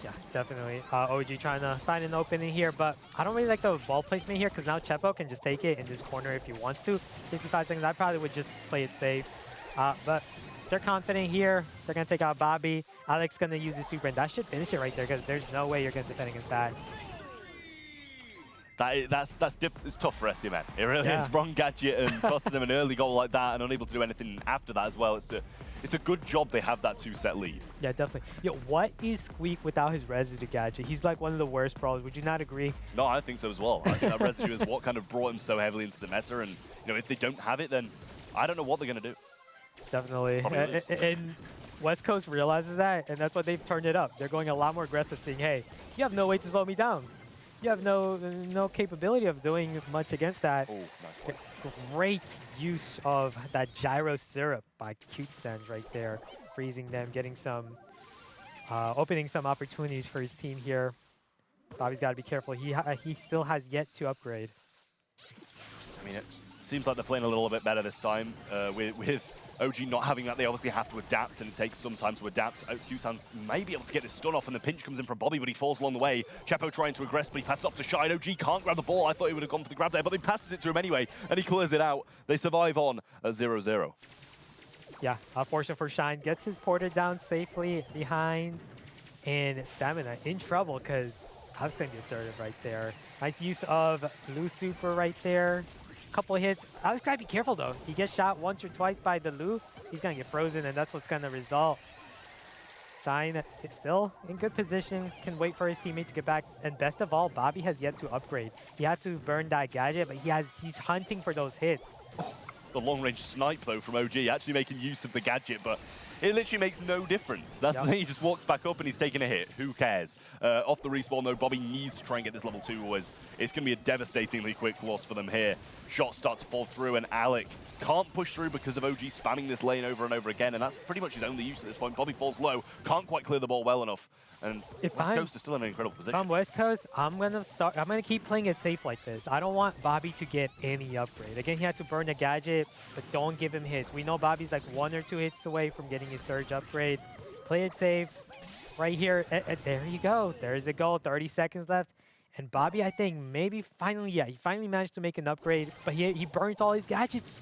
Yeah, definitely. OG trying to find an opening here, but I don't really like the ball placement here, because now Chepo can just take it in this corner if he wants to. 55 seconds, I probably would just play it safe. But they're confident here. They're going to take out Bobby. Alex going to use the super, and that should finish it right there, because there's no way you're going to defend against that. That's it's tough for STMN. It really is. Wrong gadget and costing them an early goal like that, and unable to do anything after that as well. It's a good job they have that 2-set lead. Yeah, definitely. Yo, what is Squeak without his residue gadget? He's like one of the worst brawlers. Would you not agree? No, I think so as well. I think that residue is what kind of brought him so heavily into the meta, and you know, if they don't have it, then I don't know what they're going to do. Definitely. And West Coast realizes that, and that's why they've turned it up. They're going a lot more aggressive, saying, hey, you have no way to slow me down. You have no capability of doing much against that. Oh, nice play. Great use of that gyro syrup by Cute Sense right there, freezing them, getting some, opening some opportunities for his team here. Bobby's got to be careful. He still has yet to upgrade. I mean, it seems like they're playing a little bit better this time with OG not having that, they obviously have to adapt, and it takes some time to adapt. Q-Sans may be able to get his stun off, and the pinch comes in from Bobby, but he falls along the way. Chapo trying to aggress, but he passes off to Shine. OG can't grab the ball. I thought he would have gone for the grab there, but he passes it to him anyway, and he clears it out. They survive on a 0-0. Yeah, unfortunate for Shine. Gets his porter down safely behind, and Stamina in trouble because I was going to be assertive right there. Nice use of Blue Super right there. Couple of hits. I was gotta be careful though. He gets shot once or twice by the Lu, he's gonna get frozen, and that's what's gonna result. Shine is still in good position, can wait for his teammate to get back, and best of all, Bobby has yet to upgrade. He had to burn that gadget, but he's hunting for those hits. The long-range snipe though from OG, actually making use of the gadget, but it literally makes no difference. That's the thing, he just walks back up and he's taking a hit. Who cares? Off the respawn though, Bobby needs to try and get this level 2, or it's going to be a devastatingly quick loss for them here. Shots start to fall through, and Alec can't push through because of OG spamming this lane over and over again, and that's pretty much his only use at this point. Bobby falls low, can't quite clear the ball well enough, and West Coast is still in an incredible position. If I'm West Coast, I'm gonna keep playing it safe like this. I don't want Bobby to get any upgrade. Again, he had to burn the gadget, but don't give him hits. We know Bobby's like 1 or 2 hits away from getting his surge upgrade. Play it safe. Right here, there you go. There's a goal, 30 seconds left. And Bobby, I think, maybe finally, yeah, he finally managed to make an upgrade, but he burnt all his gadgets.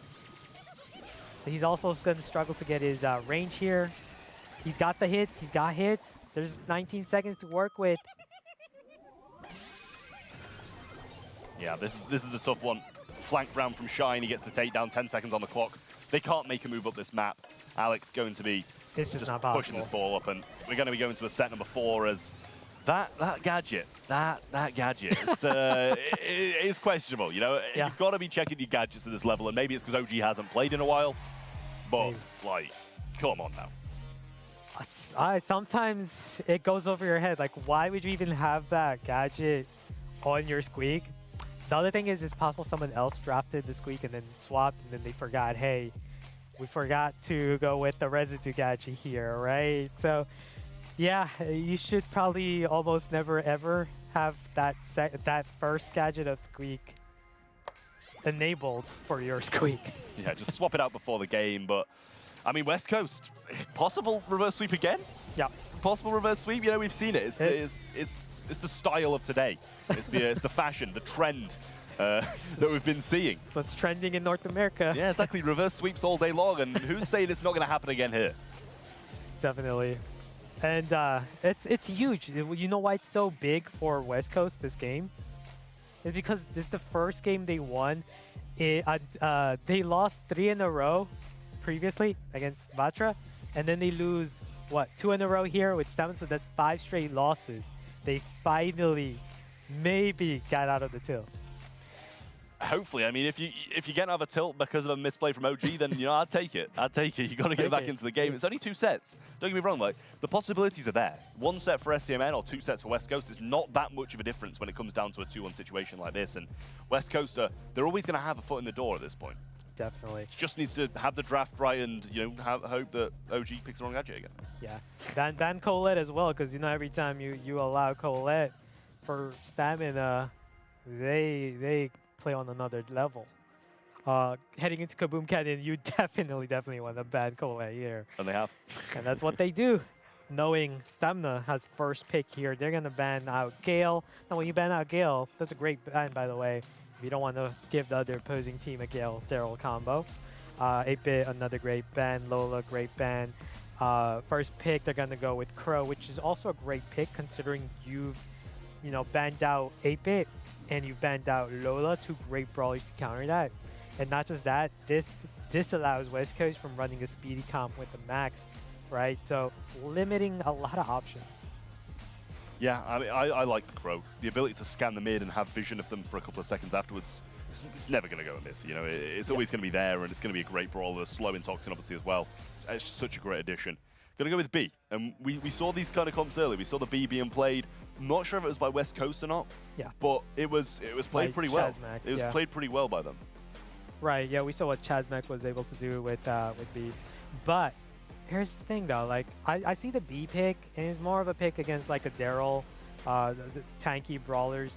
He's also going to struggle to get his range here. He's got the hits, he's got hits. There's 19 seconds to work with. Yeah, this is a tough one. Flank round from Shine, he gets the takedown, 10 seconds on the clock. They can't make a move up this map. Alex going to be it's just not pushing this ball up, and we're going to be going to a set number 4 as that gadget, that gadget, it is questionable. You know, yeah. You've got to be checking your gadgets at this level, and maybe it's because OG hasn't played in a while. But like, come on now. Sometimes it goes over your head. Like, why would you even have that gadget on your Squeak? The other thing is, it's possible someone else drafted the Squeak and then swapped, and then they forgot, hey, we forgot to go with the residue gadget here, right? So, yeah, you should probably almost never ever have that first gadget of Squeak enabled for your Squeak. Yeah, just swap it out before the game. But I mean, West Coast, possible reverse sweep again? Yeah, possible reverse sweep. You know, we've seen it. It's the style of today. It's the fashion, the trend that we've been seeing. It's what's trending in North America. Yeah, exactly. Reverse sweeps all day long, and who's saying it's not going to happen again here? Definitely. And it's huge. You know why it's so big for West Coast, this game? It's because this is the first game they won. They lost 3 in a row previously against Vatra, and then they lose, what, 2 in a row here with Stamina, so that's 5 straight losses. They finally maybe got out of the tilt. Hopefully, I mean, if you get out of a tilt because of a misplay from OG, then you know I'd take it. I'd take it. You got to get back into the game. It's only 2 sets. Don't get me wrong. Like, the possibilities are there. 1 set for SCMN or 2 sets for West Coast is not that much of a difference when it comes down to a 2-1 situation like this. And West Coast, they're always going to have a foot in the door at this point. Definitely. Just needs to have the draft right, and you know, hope that OG picks the wrong gadget again. Yeah, ban Colette as well, because you know every time you allow Colette for Stamina, they play on another level. Heading into Kaboom Canyon, you definitely want to ban Colette here. And they have. And that's what they do. Knowing Stamina has first pick here, they're going to ban out Gale. Now, when you ban out Gale, that's a great ban, by the way. If you don't want to give the other opposing team a Gale-Daryl combo. 8-Bit, another great ban. Lola, great ban. First pick, they're going to go with Crow, which is also a great pick considering you've banned out 8-Bit and you've banned out Lola, 2 great brawlers to counter that. And not just that, this allows West Coast from running a speedy comp with the max, right? So limiting a lot of options. Yeah, I mean, I like the Crow. The ability to scan the mid and have vision of them for a couple of seconds afterwards, it's never going to go amiss. You know, it's always going to be there, and it's going to be a great brawler. Slow Intoxin, obviously, as well. It's just such a great addition. Going to go with B. And we saw these kind of comps earlier. We saw the B being played. Not sure if it was by West Coast or not. Yeah. But it was played pretty well. Chasmak, It was played pretty well by them. Right, yeah, we saw what Chasmak was able to do with B. But here's the thing, though. Like, I see the B pick, and it's more of a pick against, like, a Daryl, the tanky brawlers.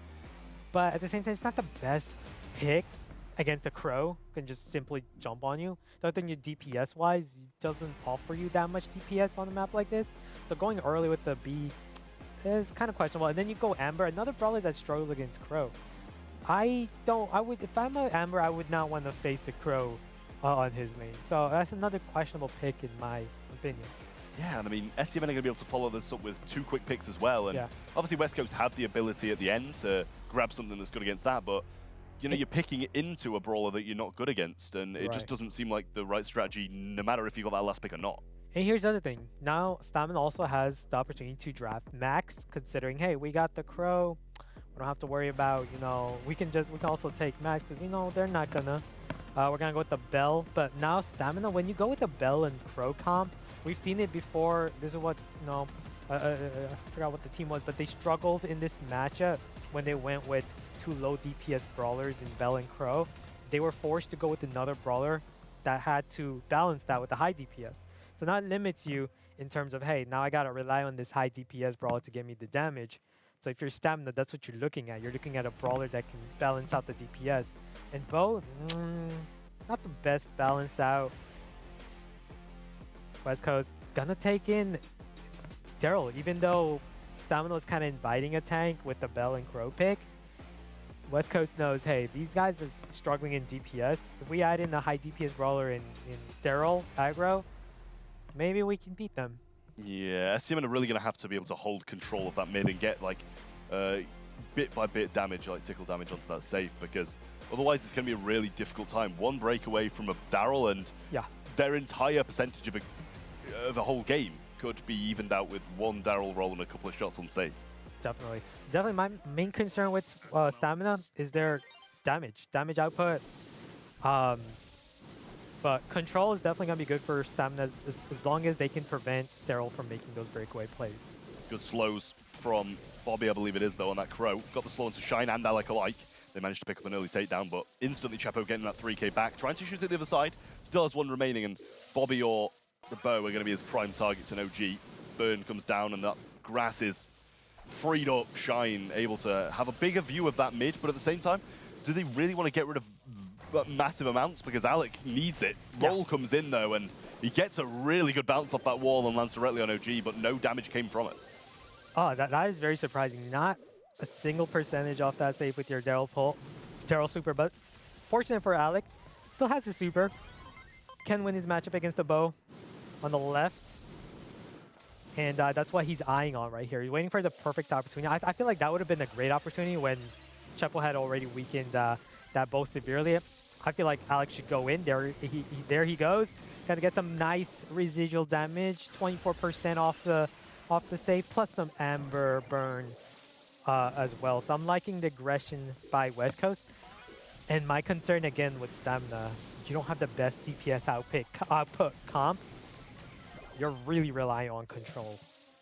But at the same time, it's not the best pick against a Crow can just simply jump on you. The other thing, your DPS-wise, doesn't offer you that much DPS on a map like this. So going early with the B is kind of questionable. And then you go Amber, another brawler that struggles against Crow. If I'm an Amber, I would not want to face the Crow on his lane. So that's another questionable pick in my opinion. Yeah, and I mean, SCM are going to be able to follow this up with 2 quick picks as well. And Yeah. obviously West Coast have the ability at the end to grab something that's good against that, but you know, you're picking into a brawler that you're not good against, and it just Right. doesn't seem like the right strategy, no matter if you got that last pick or not. And here's the other thing. Now, Stamina also has the opportunity to draft Max, considering, hey, we got the Crow. We don't have to worry about, you know, we can also take Max, because, you know, they're not gonna. We're gonna go with the Bell. But now, Stamina, when you go with the Bell and Crow comp, we've seen it before. This is what, you know, I forgot what the team was, but they struggled in this matchup when they went with 2 low DPS brawlers in Bell and Crow. They were forced to go with another brawler that had to balance that with the high DPS. So now it limits you in terms of, hey, now I gotta rely on this high DPS brawler to get me the damage. So if you're Stamina, that's what you're looking at. You're looking at a brawler that can balance out the DPS. And both, not the best balance out. West Coast gonna take in Daryl, even though Stamina was kind of inviting a tank with the Bell and Crow pick. West Coast knows, hey, these guys are struggling in DPS. If we add in a high DPS brawler in Daryl aggro, maybe we can beat them. Yeah, SCM are really going to have to be able to hold control of that mid and get like bit by bit damage, like tickle damage onto that safe, because otherwise it's going to be a really difficult time. One break away from a Daryl and their entire percentage of a whole game could be evened out with one Daryl roll and a couple of shots on safe. Definitely. Definitely my main concern with Stamina is their damage output. But control is definitely going to be good for Stamina as long as they can prevent Daryl from making those breakaway plays. Good slows from Bobby, I believe it is, though, on that Crow. Got the slow onto Shine and Alec alike. They managed to pick up an early takedown, but instantly Chapo getting that 3k back. Trying to shoot at the other side. Still has 1 remaining, and Bobby or the Bow are going to be his prime targets in OG. Burn comes down, and that grass is freed up. Shine able to have a bigger view of that mid, but at the same time, do they really want to get rid of massive amounts? Because Alec needs it. Roll comes in, though, and he gets a really good bounce off that wall and lands directly on OG, but no damage came from it. Oh, that is very surprising. Not a single percentage off that save with your Daryl super, but fortunate for Alec. Still has the super. Can win his matchup against the Bow on the left. And that's what he's eyeing on right here. He's waiting for the perfect opportunity. I feel like that would have been a great opportunity when Chepo had already weakened that Bow severely. I feel like Alex should go in. There he goes. Gotta get some nice residual damage. 24% off the save, plus some Amber burn as well. So I'm liking the aggression by West Coast. And my concern again with Stamina, you don't have the best DPS output comp. You're really relying on control.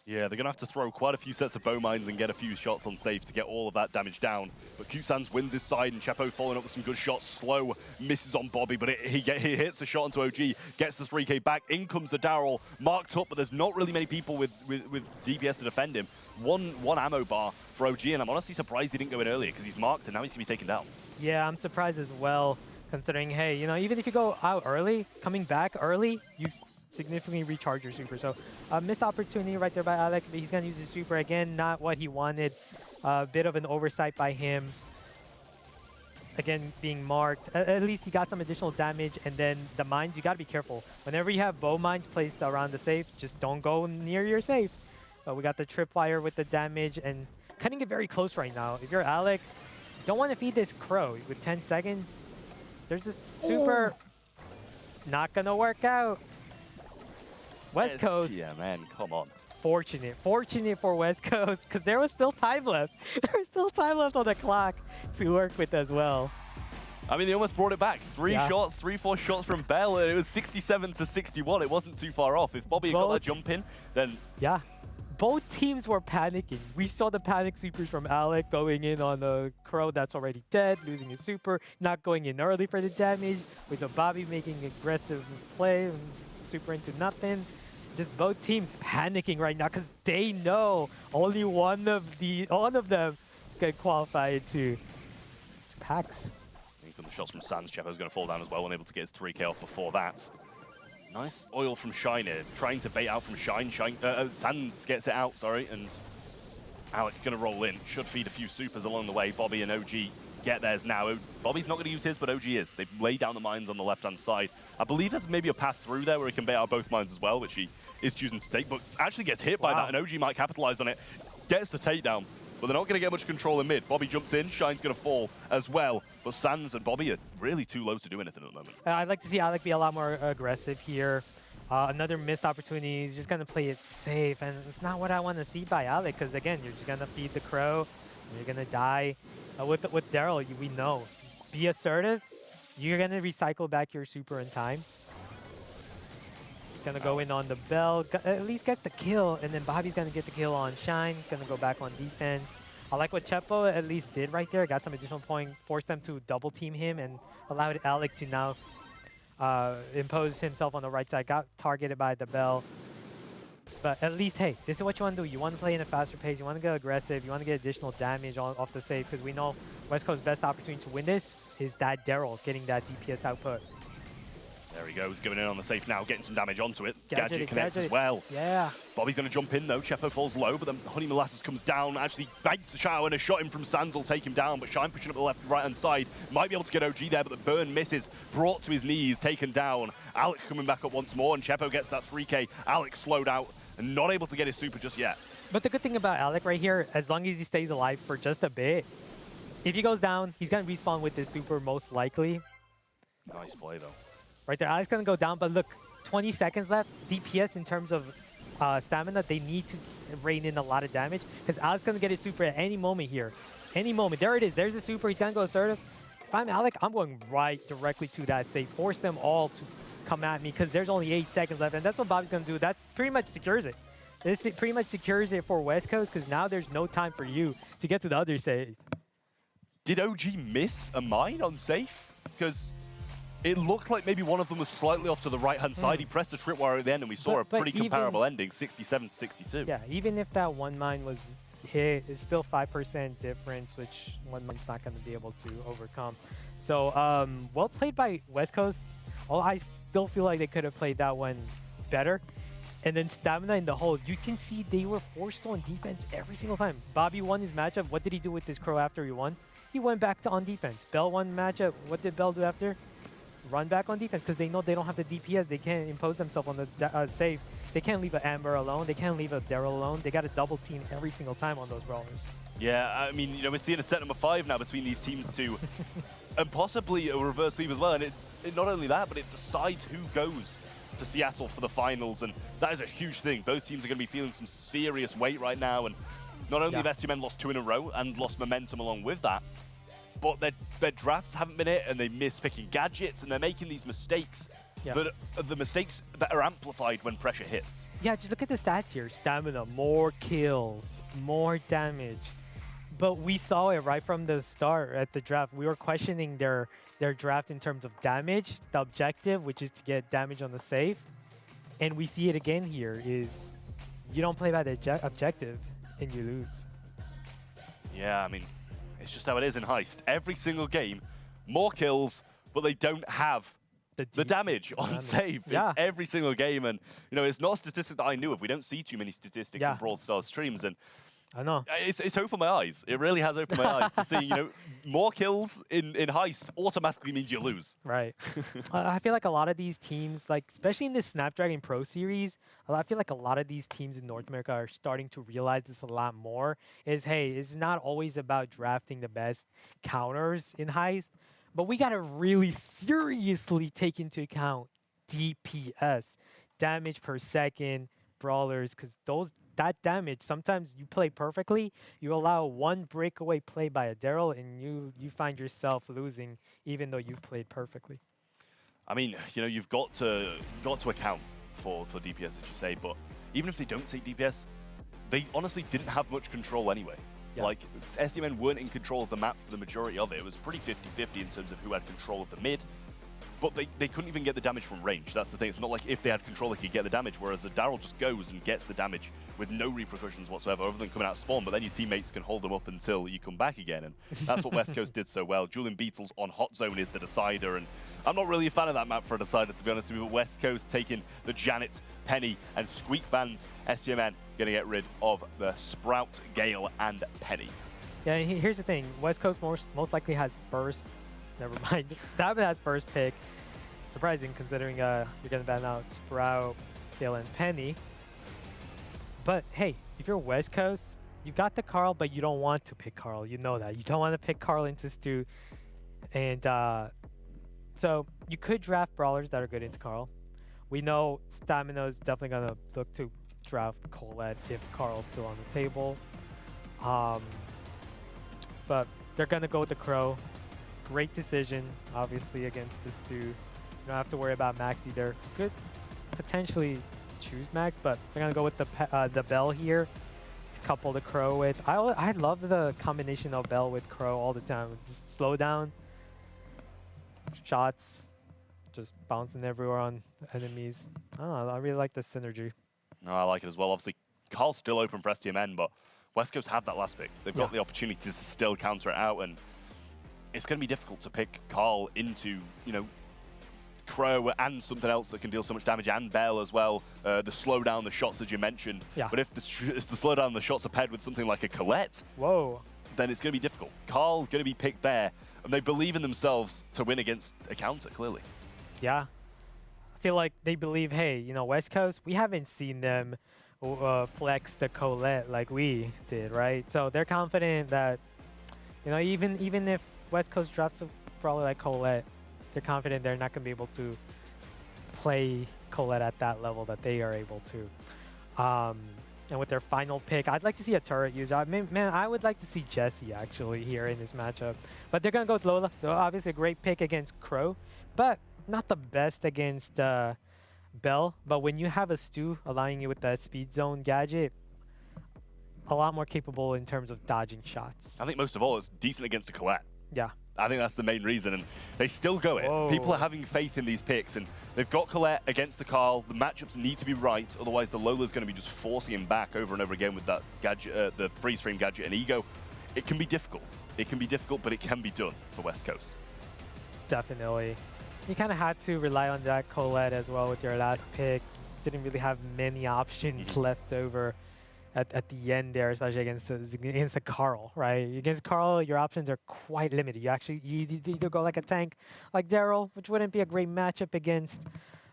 Yeah, they're going to have to throw quite a few sets of bow mines and get a few shots on safe to get all of that damage down. But Q-Sans wins his side, and Chepo following up with some good shots. Slow misses on Bobby, but he hits a shot onto OG, gets the 3k back. In comes the Daryl, marked up, but there's not really many people with DPS to defend him. One ammo bar for OG, and I'm honestly surprised he didn't go in earlier, because he's marked, and now he's going to be taken down. Yeah, I'm surprised as well, considering, hey, you know, even if you go out early, coming back early, you significantly recharge your super. So missed opportunity right there by Alec, but he's going to use his super again, not what he wanted. A bit of an oversight by him. Again, being marked. At least he got some additional damage, and then the mines, you got to be careful. Whenever you have bow mines placed around the safe, just don't go near your safe. We got the tripwire with the damage, and cutting it very close right now. If you're Alec, don't want to feed this Crow with 10 seconds. There's this super. Not going to work out. West Coast. Yeah, man, come on. Fortunate for West Coast, because there was still time left. There was still time left on the clock to work with as well. I mean, they almost brought it back. 3-4 shots from Bell, and it was 67 to 61. It wasn't too far off. If Bobby got that jump in, then... Yeah. Both teams were panicking. We saw the panic supers from Alec going in on the Crow that's already dead, losing his super, not going in early for the damage. We saw Bobby making aggressive play, and super into nothing. Just both teams panicking right now because they know only one of them is going to qualify to PAX. the shots from Sans. Chepo's going to fall down as well, unable to get his 3K off before that. Nice oil from Shine here, trying to bait out from Shine. Sans gets it out, sorry, and Alec going to roll in. Should feed a few supers along the way. Bobby and OG get theirs now. Bobby's not going to use his, but OG is. They've laid down the mines on the left-hand side. I believe there's maybe a path through there where he can bait out both mines as well, which he is choosing to take, but actually gets hit by that, and OG might capitalize on it. Gets the takedown, but they're not going to get much control in mid. Bobby jumps in, Shine's going to fall as well, but Sans and Bobby are really too low to do anything at the moment. I'd like to see Alec be a lot more aggressive here. Another missed opportunity. He's just going to play it safe, and it's not what I want to see by Alec, because again, you're just going to feed the crow, and you're going to die. With Daryl, we know. Be assertive. You're going to recycle back your super in time. Gonna go in on the bell, at least gets the kill, and then Bobby's gonna get the kill on Shine. He's gonna go back on defense. I like what Chepo at least did right there. Got some additional point, forced them to double team him, and allowed Alec to now impose himself on the right side. Got targeted by the bell. But at least, hey, this is what you want to do. You want to play in a faster pace. You want to get aggressive. You want to get additional damage off the save, because we know West Coast's best opportunity to win this is that Daryl getting that DPS output. There he goes, going in on the safe now, getting some damage onto it. Gadget connects as well. Yeah. Bobby's going to jump in though. Chepo falls low, but then Honey Molasses comes down, actually bites the shower, and a shot in from Sans will take him down, but Shine pushing up the left and right-hand side. Might be able to get OG there, but the burn misses. Brought to his knees, taken down. Alec coming back up once more, and Chepo gets that 3K. Alec slowed out and not able to get his super just yet. But the good thing about Alec right here, as long as he stays alive for just a bit, if he goes down, he's going to respawn with his super most likely. Nice play though. Right there, Alec's going to go down, but look, 20 seconds left. DPS in terms of stamina, they need to rain in a lot of damage, because Alec's going to get his super at any moment here. Any moment. There it is. There's a super. He's going to go assertive. If I'm Alec, I'm going right directly to that save. Force them all to come at me, because there's only 8 seconds left, and that's what Bobby's going to do. That pretty much secures it. This pretty much secures it for West Coast, because now there's no time for you to get to the other save. Did OG miss a mine on safe? Because it looked like maybe one of them was slightly off to the right-hand side. He pressed the tripwire at the end, and we saw a pretty comparable ending, 67-62. Yeah, even if that one mine was hit, it's still 5% difference, which one mine's not going to be able to overcome. So, well played by West Coast. I still feel like they could have played that one better. And then stamina in the hole, you can see they were forced on defense every single time. Bobby won his matchup. What did he do with this crow after he won? He went back to on defense. Bell won matchup. What did Bell do after? Run back on defense, because they know they don't have the DPS. They can't impose themselves on the save. They can't leave an Amber alone. They can't leave a Daryl alone. They got to double team every single time on those brawlers. Yeah, I mean, you know, we're seeing a set number 5 now between these teams too, and possibly a reverse sweep as well. And it not only that, but it decides who goes to Seattle for the finals, and that is a huge thing. Both teams are going to be feeling some serious weight right now, and not only have STMN lost 2 in a row and lost momentum along with that, but their drafts haven't been it, and they miss picking gadgets, and they're making these mistakes that are the mistakes that are amplified when pressure hits. Yeah, just look at the stats here. Stamina, more kills, more damage. But we saw it right from the start at the draft. We were questioning their draft in terms of damage, the objective, which is to get damage on the save. And we see it again here, is you don't play by the objective, and you lose. Yeah, I mean, it's just how it is in Heist. Every single game, more kills, but they don't have the damage on save. It's every single game, and you know, it's not a statistic that I knew of. We don't see too many statistics in Brawl Stars streams, and I know. It's opened my eyes. It really has opened my eyes to see, you know, more kills in Heist automatically means you lose. Right. I feel like a lot of these teams, like especially in this Snapdragon Pro series, I feel like a lot of these teams in North America are starting to realize this a lot more. Hey, it's not always about drafting the best counters in Heist, but we got to really seriously take into account DPS, damage per second, brawlers, because that damage, sometimes you play perfectly, you allow one breakaway play by a Daryl, and you find yourself losing even though you played perfectly. I mean, you know, you've got to account for DPS, as you say, but even if they don't take DPS, they honestly didn't have much control anyway. Yeah. Like, SDMN weren't in control of the map for the majority of it. It was pretty 50-50 in terms of who had control of the mid. but they couldn't even get the damage from range. That's the thing. It's not like if they had control, they could get the damage, whereas a Daryl just goes and gets the damage with no repercussions whatsoever, other than coming out of spawn, but then your teammates can hold them up until you come back again, and that's what West Coast did so well. Julian Beetles on Hot Zone is the decider, and I'm not really a fan of that map for a decider, to be honest with you, but West Coast taking the Janet, Penny, and Squeak bans. STMN going to get rid of the Sprout, Gale, and Penny. Yeah, here's the thing. West Coast most likely has first. Never mind. Stab has first pick. Surprising considering you're going to ban out Sprout, Gale, and Penny. But hey, if you're West Coast, you got the Carl, but you don't want to pick Carl. You know that. You don't want to pick Carl into Stu. And so you could draft brawlers that are good into Carl. We know Stamina is definitely going to look to draft Colette if Carl's still on the table. But they're going to go with the Crow. Great decision, obviously, against the Stu. You don't have to worry about Max either. Could potentially choose Max, but they're going to go with the Bell here to couple the Crow with. I love the combination of Bell with Crow all the time. Just slow down, shots, just bouncing everywhere on enemies. I don't know, I really like the synergy. No, I like it as well. Obviously, Carl's still open for STMN, but West Coast have that last pick. They've got the opportunity to still counter it out, and it's going to be difficult to pick Carl into, you know, Crow and something else that can deal so much damage, and Bell as well. The slowdown, the shots as you mentioned. Yeah. But if the slowdown, the shots are paired with something like a Colette, then it's going to be difficult. Carl going to be picked there, and they believe in themselves to win against a counter, clearly. Yeah. I feel like they believe, hey, you know, West Coast, we haven't seen them flex the Colette like we did, right? So they're confident that, you know, even if West Coast drops a brawler like Colette, they're confident they're not going to be able to play Colette at that level that they are able to. And with their final pick, I'd like to see a turret user. Man, I would like to see Jessie actually here in this matchup. But they're going to go with Lola. So obviously a great pick against Crow, but not the best against Bell. But when you have a Stu allowing you with that speed zone gadget, a lot more capable in terms of dodging shots. I think most of all, it's decent against a Colette. Yeah. I think that's the main reason, and they still go it. Whoa. People are having faith in these picks, and they've got Colette against the Carl. The matchups need to be right, otherwise the Lola's going to be just forcing him back over and over again with that gadget, the freeze frame gadget and ego. It can be difficult. It can be difficult, but it can be done for West Coast. Definitely. You kind of had to rely on that Colette as well with your last pick. Didn't really have many options left over at the end there, especially against the Carl, right? Against Carl, your options are quite limited. You either go like a tank like Daryl, which wouldn't be a great matchup against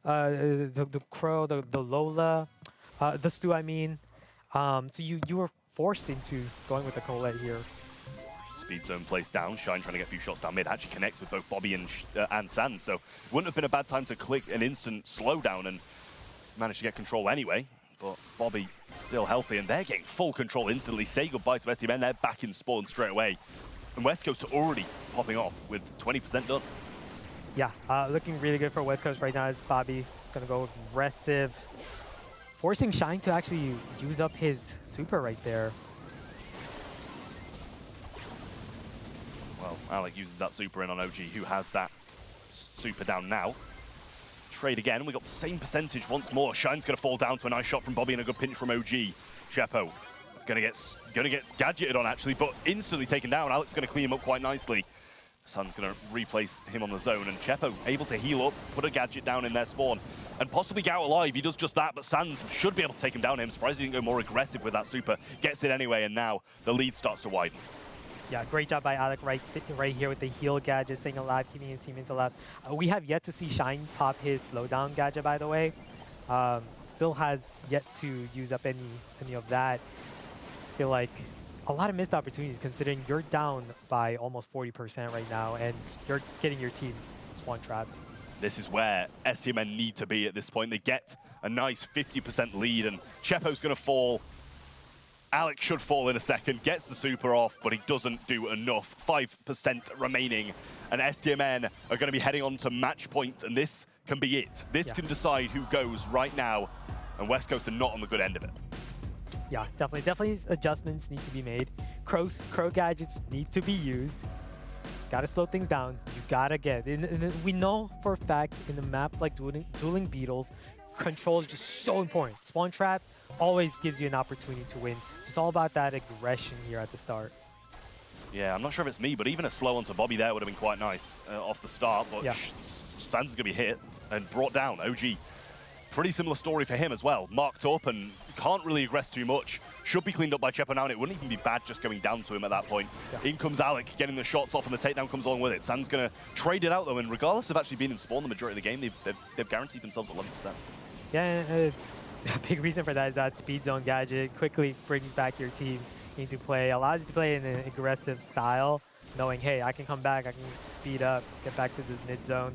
the Crow, the Lola, the Stu, I mean. So you were forced into going with the Colette here. Speed zone placed down. Shine trying to get a few shots down mid. Actually connects with both Bobby and Sans. So wouldn't have been a bad time to click an instant slowdown and manage to get control anyway. But Bobby still healthy, and they're getting full control instantly. Say goodbye to STMN. They're back in spawn straight away. And West Coast are already popping off with 20% done. Yeah, looking really good for West Coast right now. Is Bobby going to go aggressive, forcing Shine to actually use up his super right there. Well, Alec uses that super in on OG, who has that super down now. Trade again. We got the same percentage once more. Shine's going to fall down to a nice shot from Bobby and a good pinch from OG. Chepo gonna get gadgeted on actually, but instantly taken down. Alec's going to clean him up quite nicely. Sun's going to replace him on the zone, and Chepo able to heal up, put a gadget down in their spawn, and possibly get out alive. He does just that, but Sans should be able to take him down. I'm surprised he didn't go more aggressive with that super. Gets it anyway, and now the lead starts to widen. Yeah, great job by Alec right here with the heal gadget, staying alive, keeping his teammates alive. We have yet to see Shine pop his slowdown gadget, by the way. Still has yet to use up any of that. I feel like a lot of missed opportunities considering you're down by almost 40% right now and you're getting your team spawn trapped. This is where STMN need to be at this point. They get a nice 50% lead, and Chepo's going to fall. Alec should fall in a second, gets the super off, but he doesn't do enough. 5% remaining, and STMN are going to be heading on to match point, and this can be it. This can decide who goes right now, and West Coast are not on the good end of it. Yeah, definitely adjustments need to be made. Crow gadgets need to be used. Gotta slow things down. You gotta get. And we know for a fact in a map like Dueling Beetles, control is just so important. Spawn trap always gives you an opportunity to win. So it's all about that aggression here at the start. Yeah, I'm not sure if it's me, but even a slow onto Bobby there would have been quite nice off the start. But Yeah. Sans is going to be hit and brought down. OG, pretty similar story for him as well. Marked up and can't really aggress too much. Should be cleaned up by Chepo now, and it wouldn't even be bad just going down to him at that point. Yeah. In comes Alec, getting the shots off, and the takedown comes along with it. Sans going to trade it out, though, and regardless of actually being in spawn the majority of the game, they've guaranteed themselves 11%. Yeah, a big reason for that is that speed zone gadget quickly brings back your team into play, allows you to play in an aggressive style, knowing, hey, I can come back, I can speed up, get back to the mid zone.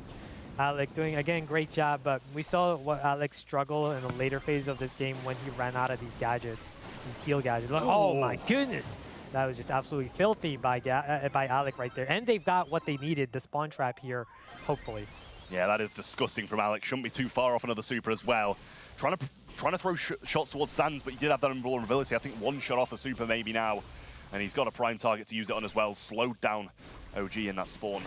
Alec doing, again, great job, but we saw what Alec struggle in the later phase of this game when he ran out of these gadgets, these heal gadgets. Like, oh my goodness! That was just absolutely filthy by Alec right there. And they've got what they needed, the spawn trap here, hopefully. Yeah, that is disgusting from Alec. Shouldn't be too far off another super as well. Trying to throw shots towards Sans, but he did have that invulnerability. I think one shot off a super maybe now. And he's got a prime target to use it on as well. Slowed down OG in that spawn.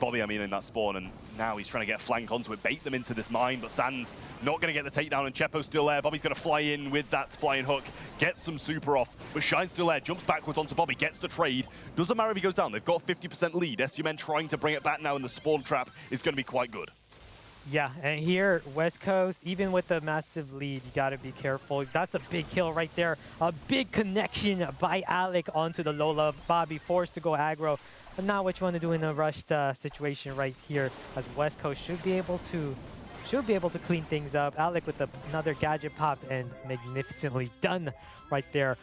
Bobby, I mean, in that spawn. And now he's trying to get a flank onto it, bait them into this mine. But Sans not going to get the takedown, and Chepo's still there. Bobby's going to fly in with that flying hook, gets some super off. But Shine's still there, jumps backwards onto Bobby, gets the trade. Doesn't matter if he goes down. They've got a 50% lead. SUMN trying to bring it back now, and the spawn trap is going to be quite good. Yeah, and here, West Coast, even with a massive lead, you got to be careful. That's a big kill right there. A big connection by Alec onto the Lola. Bobby forced to go aggro. But now what you want to do in a rushed situation right here, as West Coast should be able to clean things up. Alec with another gadget pop, and magnificently done right there.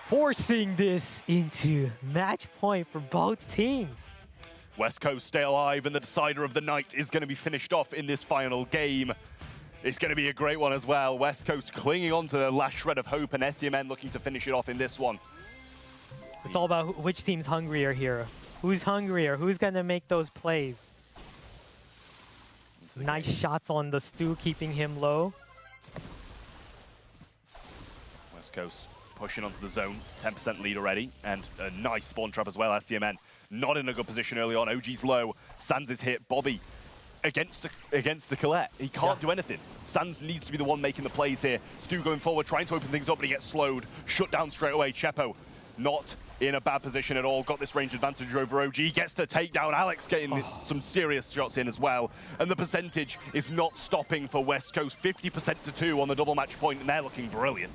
Forcing this into match point for both teams. West Coast stay alive, and the decider of the night is going to be finished off in this final game. It's going to be a great one as well. West Coast clinging on to the last shred of hope, and SUMN looking to finish it off in this one. It's all about which team's hungrier here. Who's hungrier? Who's going to make those plays? Nice shots on the Stu, keeping him low. West Coast pushing onto the zone, 10% lead already, and a nice spawn trap as well. SUMN not in a good position early on. OG's low. Sans is hit. Bobby against the Colette. He can't do anything. Sans needs to be the one making the plays here. Stu going forward, trying to open things up, but he gets slowed. Shut down straight away. Chepo not in a bad position at all. Got this range advantage over OG. Gets the takedown. Alex getting some serious shots in as well. And the percentage is not stopping for West Coast. 50% to 2 on the double match point, and they're looking brilliant.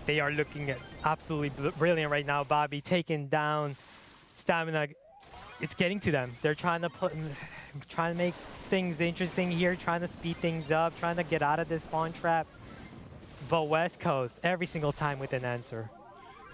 They are looking absolutely brilliant right now. Bobby taking down Stamina. It's getting to them. They're trying to make things interesting here, trying to speed things up, trying to get out of this spawn trap. But West Coast, every single time with an answer.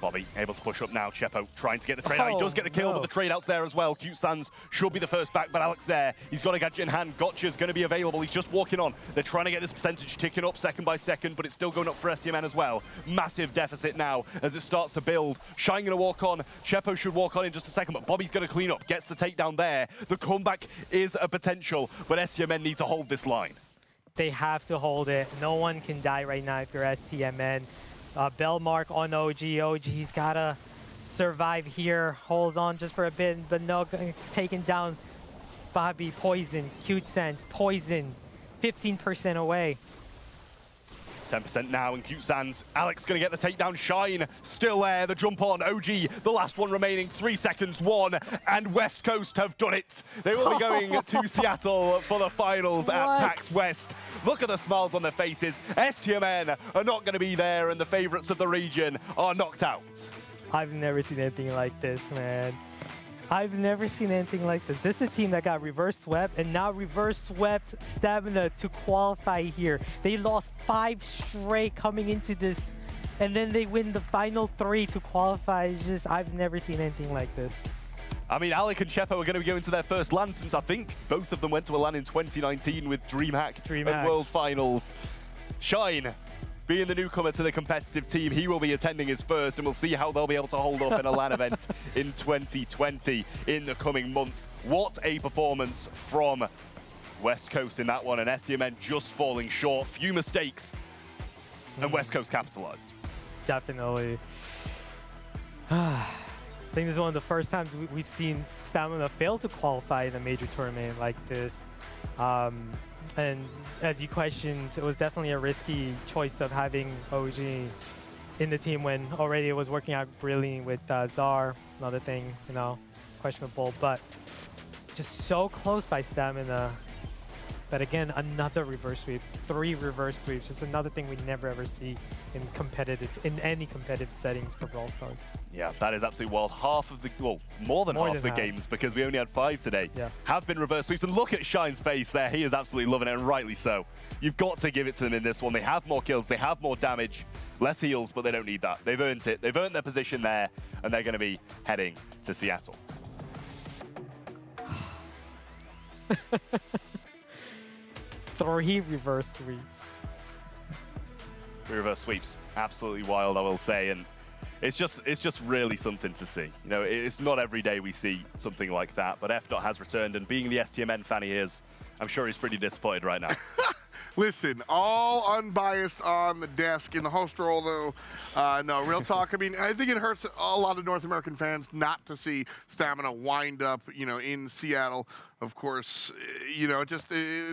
Bobby able to push up now. Chepo trying to get the trade out. He does get the kill, but the trade out's there as well. Cute Sans should be the first back, but Alex there. He's got a gadget in hand. Gotcha's going to be available. He's just walking on. They're trying to get this percentage ticking up second by second, but it's still going up for STMN as well. Massive deficit now as it starts to build. Shine going to walk on. Chepo should walk on in just a second, but Bobby's going to clean up. Gets the takedown there. The comeback is a potential, but STMN need to hold this line. They have to hold it. No one can die right now if you're STMN. Bell mark on OG. OG's gotta survive here. Holds on just for a bit, but no, taking down Bobby. Poison, cute scent, poison. 15% away. 10% now, and Cute Sans. Alex going to get the takedown. Shine still there. The jump on. OG, the last one remaining. 3 seconds, 1. And West Coast have done it. They will be going to Seattle for the finals at PAX West. Look at the smiles on their faces. STMN are not going to be there, and the favorites of the region are knocked out. I've never seen anything like this, man. I've never seen anything like this. This is a team that got reverse swept and now reverse swept Stamina to qualify here. They lost 5 straight coming into this, and then they win the final 3 to qualify. It's just, I've never seen anything like this. I mean, Alec and Chepo are going to be going to their first LAN since I think both of them went to a LAN in 2019 with DreamHack at World Finals. Shine, being the newcomer to the competitive team, he will be attending his first, and we'll see how they'll be able to hold up in a LAN event in 2020 in the coming month. What a performance from West Coast in that one, and STMN just falling short. Few mistakes, and West Coast capitalized. Definitely. think this is one of the first times we've seen Stamina fail to qualify in a major tournament like this. And as you questioned, it was definitely a risky choice of having OG in the team when already it was working out brilliantly with Czar. Another thing, you know, questionable, but just so close by Stamina. But again, another reverse sweep, 3 reverse sweeps, just another thing we never ever see in any competitive settings for Brawl Stars. Yeah, that is absolutely wild. Half of the, well, more than half the games, because we only had 5 today, have been reverse sweeps. And look at Shine's face there. He is absolutely loving it, and rightly so. You've got to give it to them in this one. They have more kills, they have more damage, less heals, but they don't need that. They've earned it. They've earned their position there, and they're going to be heading to Seattle. 3 reverse sweeps. 3 reverse sweeps, absolutely wild, I will say, and it's just really something to see. You know, it's not every day we see something like that, but F. has returned, and being the STMN fan he is, I'm sure he's pretty disappointed right now. Listen, all unbiased on the desk in the host role, though. No, real talk. I mean, I think it hurts a lot of North American fans not to see Stamina wind up, you know, in Seattle. Of course, you know, it's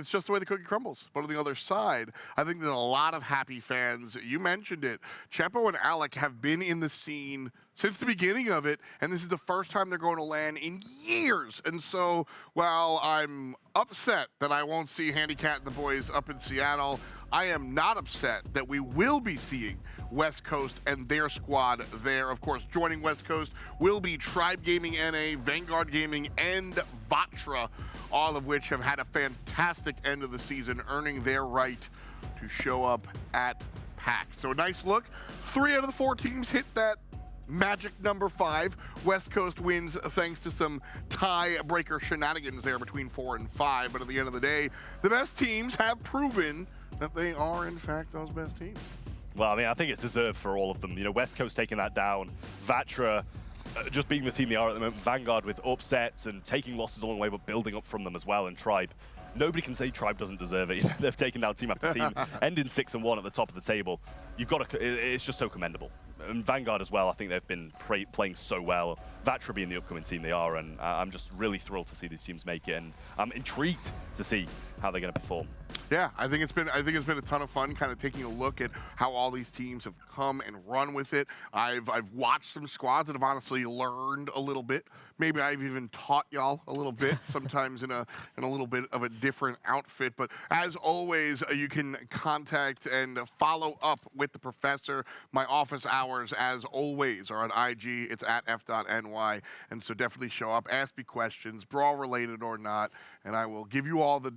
just the way the cookie crumbles. But on the other side, I think there's a lot of happy fans. You mentioned it. Chepo and Alec have been in the scene since the beginning of it, and this is the first time they're going to LAN in years. And so, while I'm upset that I won't see Handycat and the boys up in Seattle, I am not upset that we will be seeing West Coast and their squad there. Of course, joining West Coast will be Tribe Gaming NA, Vanguard Gaming, and Vatra, all of which have had a fantastic end of the season, earning their right to show up at PAX. So a nice look. 3 out of the 4 teams hit that magic number 5. West Coast wins thanks to some tiebreaker shenanigans there between 4 and 5. But at the end of the day, the best teams have proven that they are, in fact, those best teams. Well, I mean, I think it's deserved for all of them. You know, West Coast taking that down, Vatra just being the team they are at the moment, Vanguard with upsets and taking losses along the way, but building up from them as well, and Tribe. Nobody can say Tribe doesn't deserve it. You know, they've taken down team after team, ending 6-1 at the top of the table. You've got to, it's just so commendable. And Vanguard as well, I think they've been playing so well. Vatra being the upcoming team they are, and I'm just really thrilled to see these teams make it, and I'm intrigued to see how they're going to perform. Yeah, I think it's been a ton of fun, kind of taking a look at how all these teams have come and run with it. I've watched some squads that have honestly learned a little bit. Maybe I've even taught y'all a little bit, sometimes in a little bit of a different outfit. But as always, you can contact and follow up with the professor. My office hours, as always, are on IG. It's at f.ny, and so definitely show up, ask me questions, Brawl related or not, and I will give you all the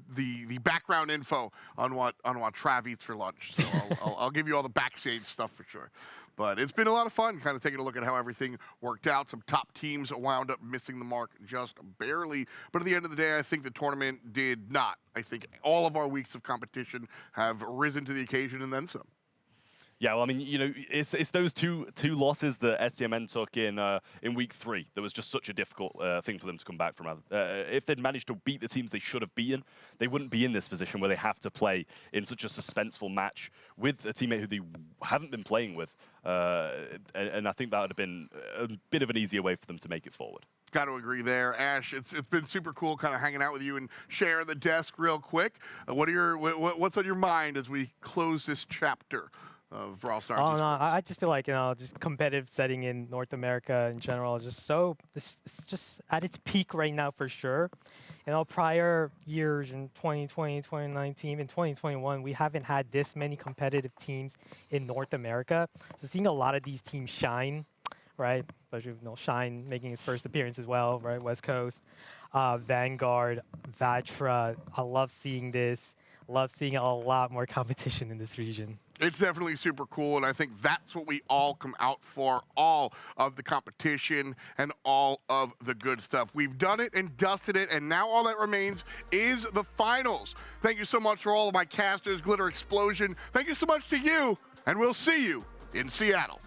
background info on what Trav eats for lunch. So I'll give you all the backstage stuff for sure. But it's been a lot of fun kind of taking a look at how everything worked out. Some top teams wound up missing the mark just barely. But at the end of the day, I think the tournament did not. I think all of our weeks of competition have risen to the occasion and then some. Yeah, well, I mean, you know, it's those two losses that STMN took in week 3 that was just such a difficult thing for them to come back from. If they'd managed to beat the teams they should have beaten, they wouldn't be in this position where they have to play in such a suspenseful match with a teammate who they haven't been playing with. And I think that would have been a bit of an easier way for them to make it forward. Got to agree there. Ash, it's been super cool kind of hanging out with you and sharing the desk real quick. What's on your mind as we close this chapter of Brawl Stars? Oh, no, I just feel like, you know, just competitive setting in North America in general is just so, it's just at its peak right now for sure. You know, prior years in 2020, 2019, and 2021, we haven't had this many competitive teams in North America. So seeing a lot of these teams shine, right? Especially, you know, Shine making his first appearance as well, right? West Coast, Vanguard, Vatra. I love seeing this. Love seeing a lot more competition in this region. It's definitely super cool, and I think that's what we all come out for, all of the competition and all of the good stuff. We've done it and dusted it, and now all that remains is the finals. Thank you so much for all of my casters, Glitter Explosion. Thank you so much to you, and we'll see you in Seattle.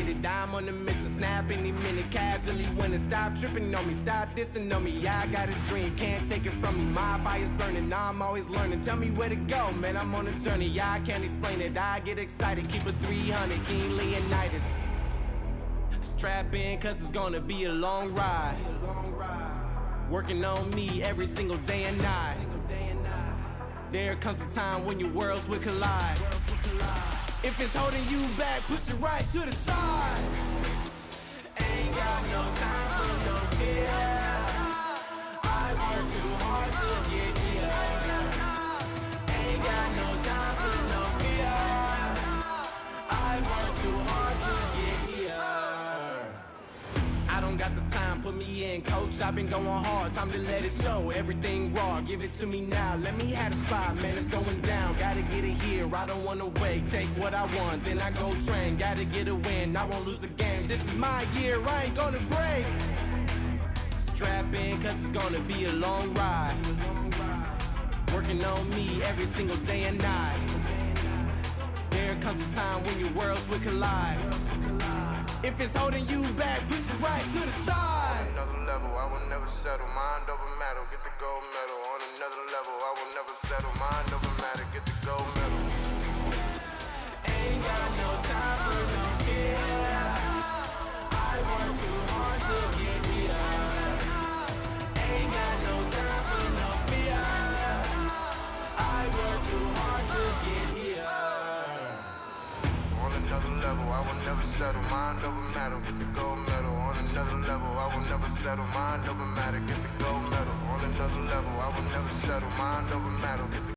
it, dime on the mission, snap any minute, casually winning. Stop tripping on me, stop dissing on me. Yeah, I got a dream, can't take it from me. My fire's burning, now I'm always learning. Tell me where to go, man, I'm on a journey. Yeah, I can't explain it, I get excited. Keep it 300, King Leonidas. Strap in, cause it's gonna be a long ride. Working on me every single day and night. There comes a time when your worlds will collide. If it's holding you back, push it right to the side. Ain't got no time for no fear. I work too hard to get here. Ain't got no time for no fear. I work too hard to get here. I don't got the time, put me in, coach. I've been going hard, time to let it show. Everything raw, give it to me now. Let me have the spot, man, it's going down. Gotta get it here, I don't wanna wait. Take what I want, then I go train. Gotta get a win, I won't lose the game. This is my year, I ain't gonna break. Strap in, cause it's gonna be a long ride. Working on me every single day and night. There comes a time when your worlds will collide. If it's holding you back, push it right to the side. On another level, I will never settle. Mind over matter, get the gold medal. On another level, I will never settle. Mind over matter, get the gold medal. Ain't got no time for no fear. I work too hard to get here. Ain't got no time for no fear. I work too hard to get here. On another level, I will never settle. Mind over matter, get the gold medal. On another level, I will never settle. Mind over matter, get the gold medal. On another level, I will never settle. Mind over matter, get the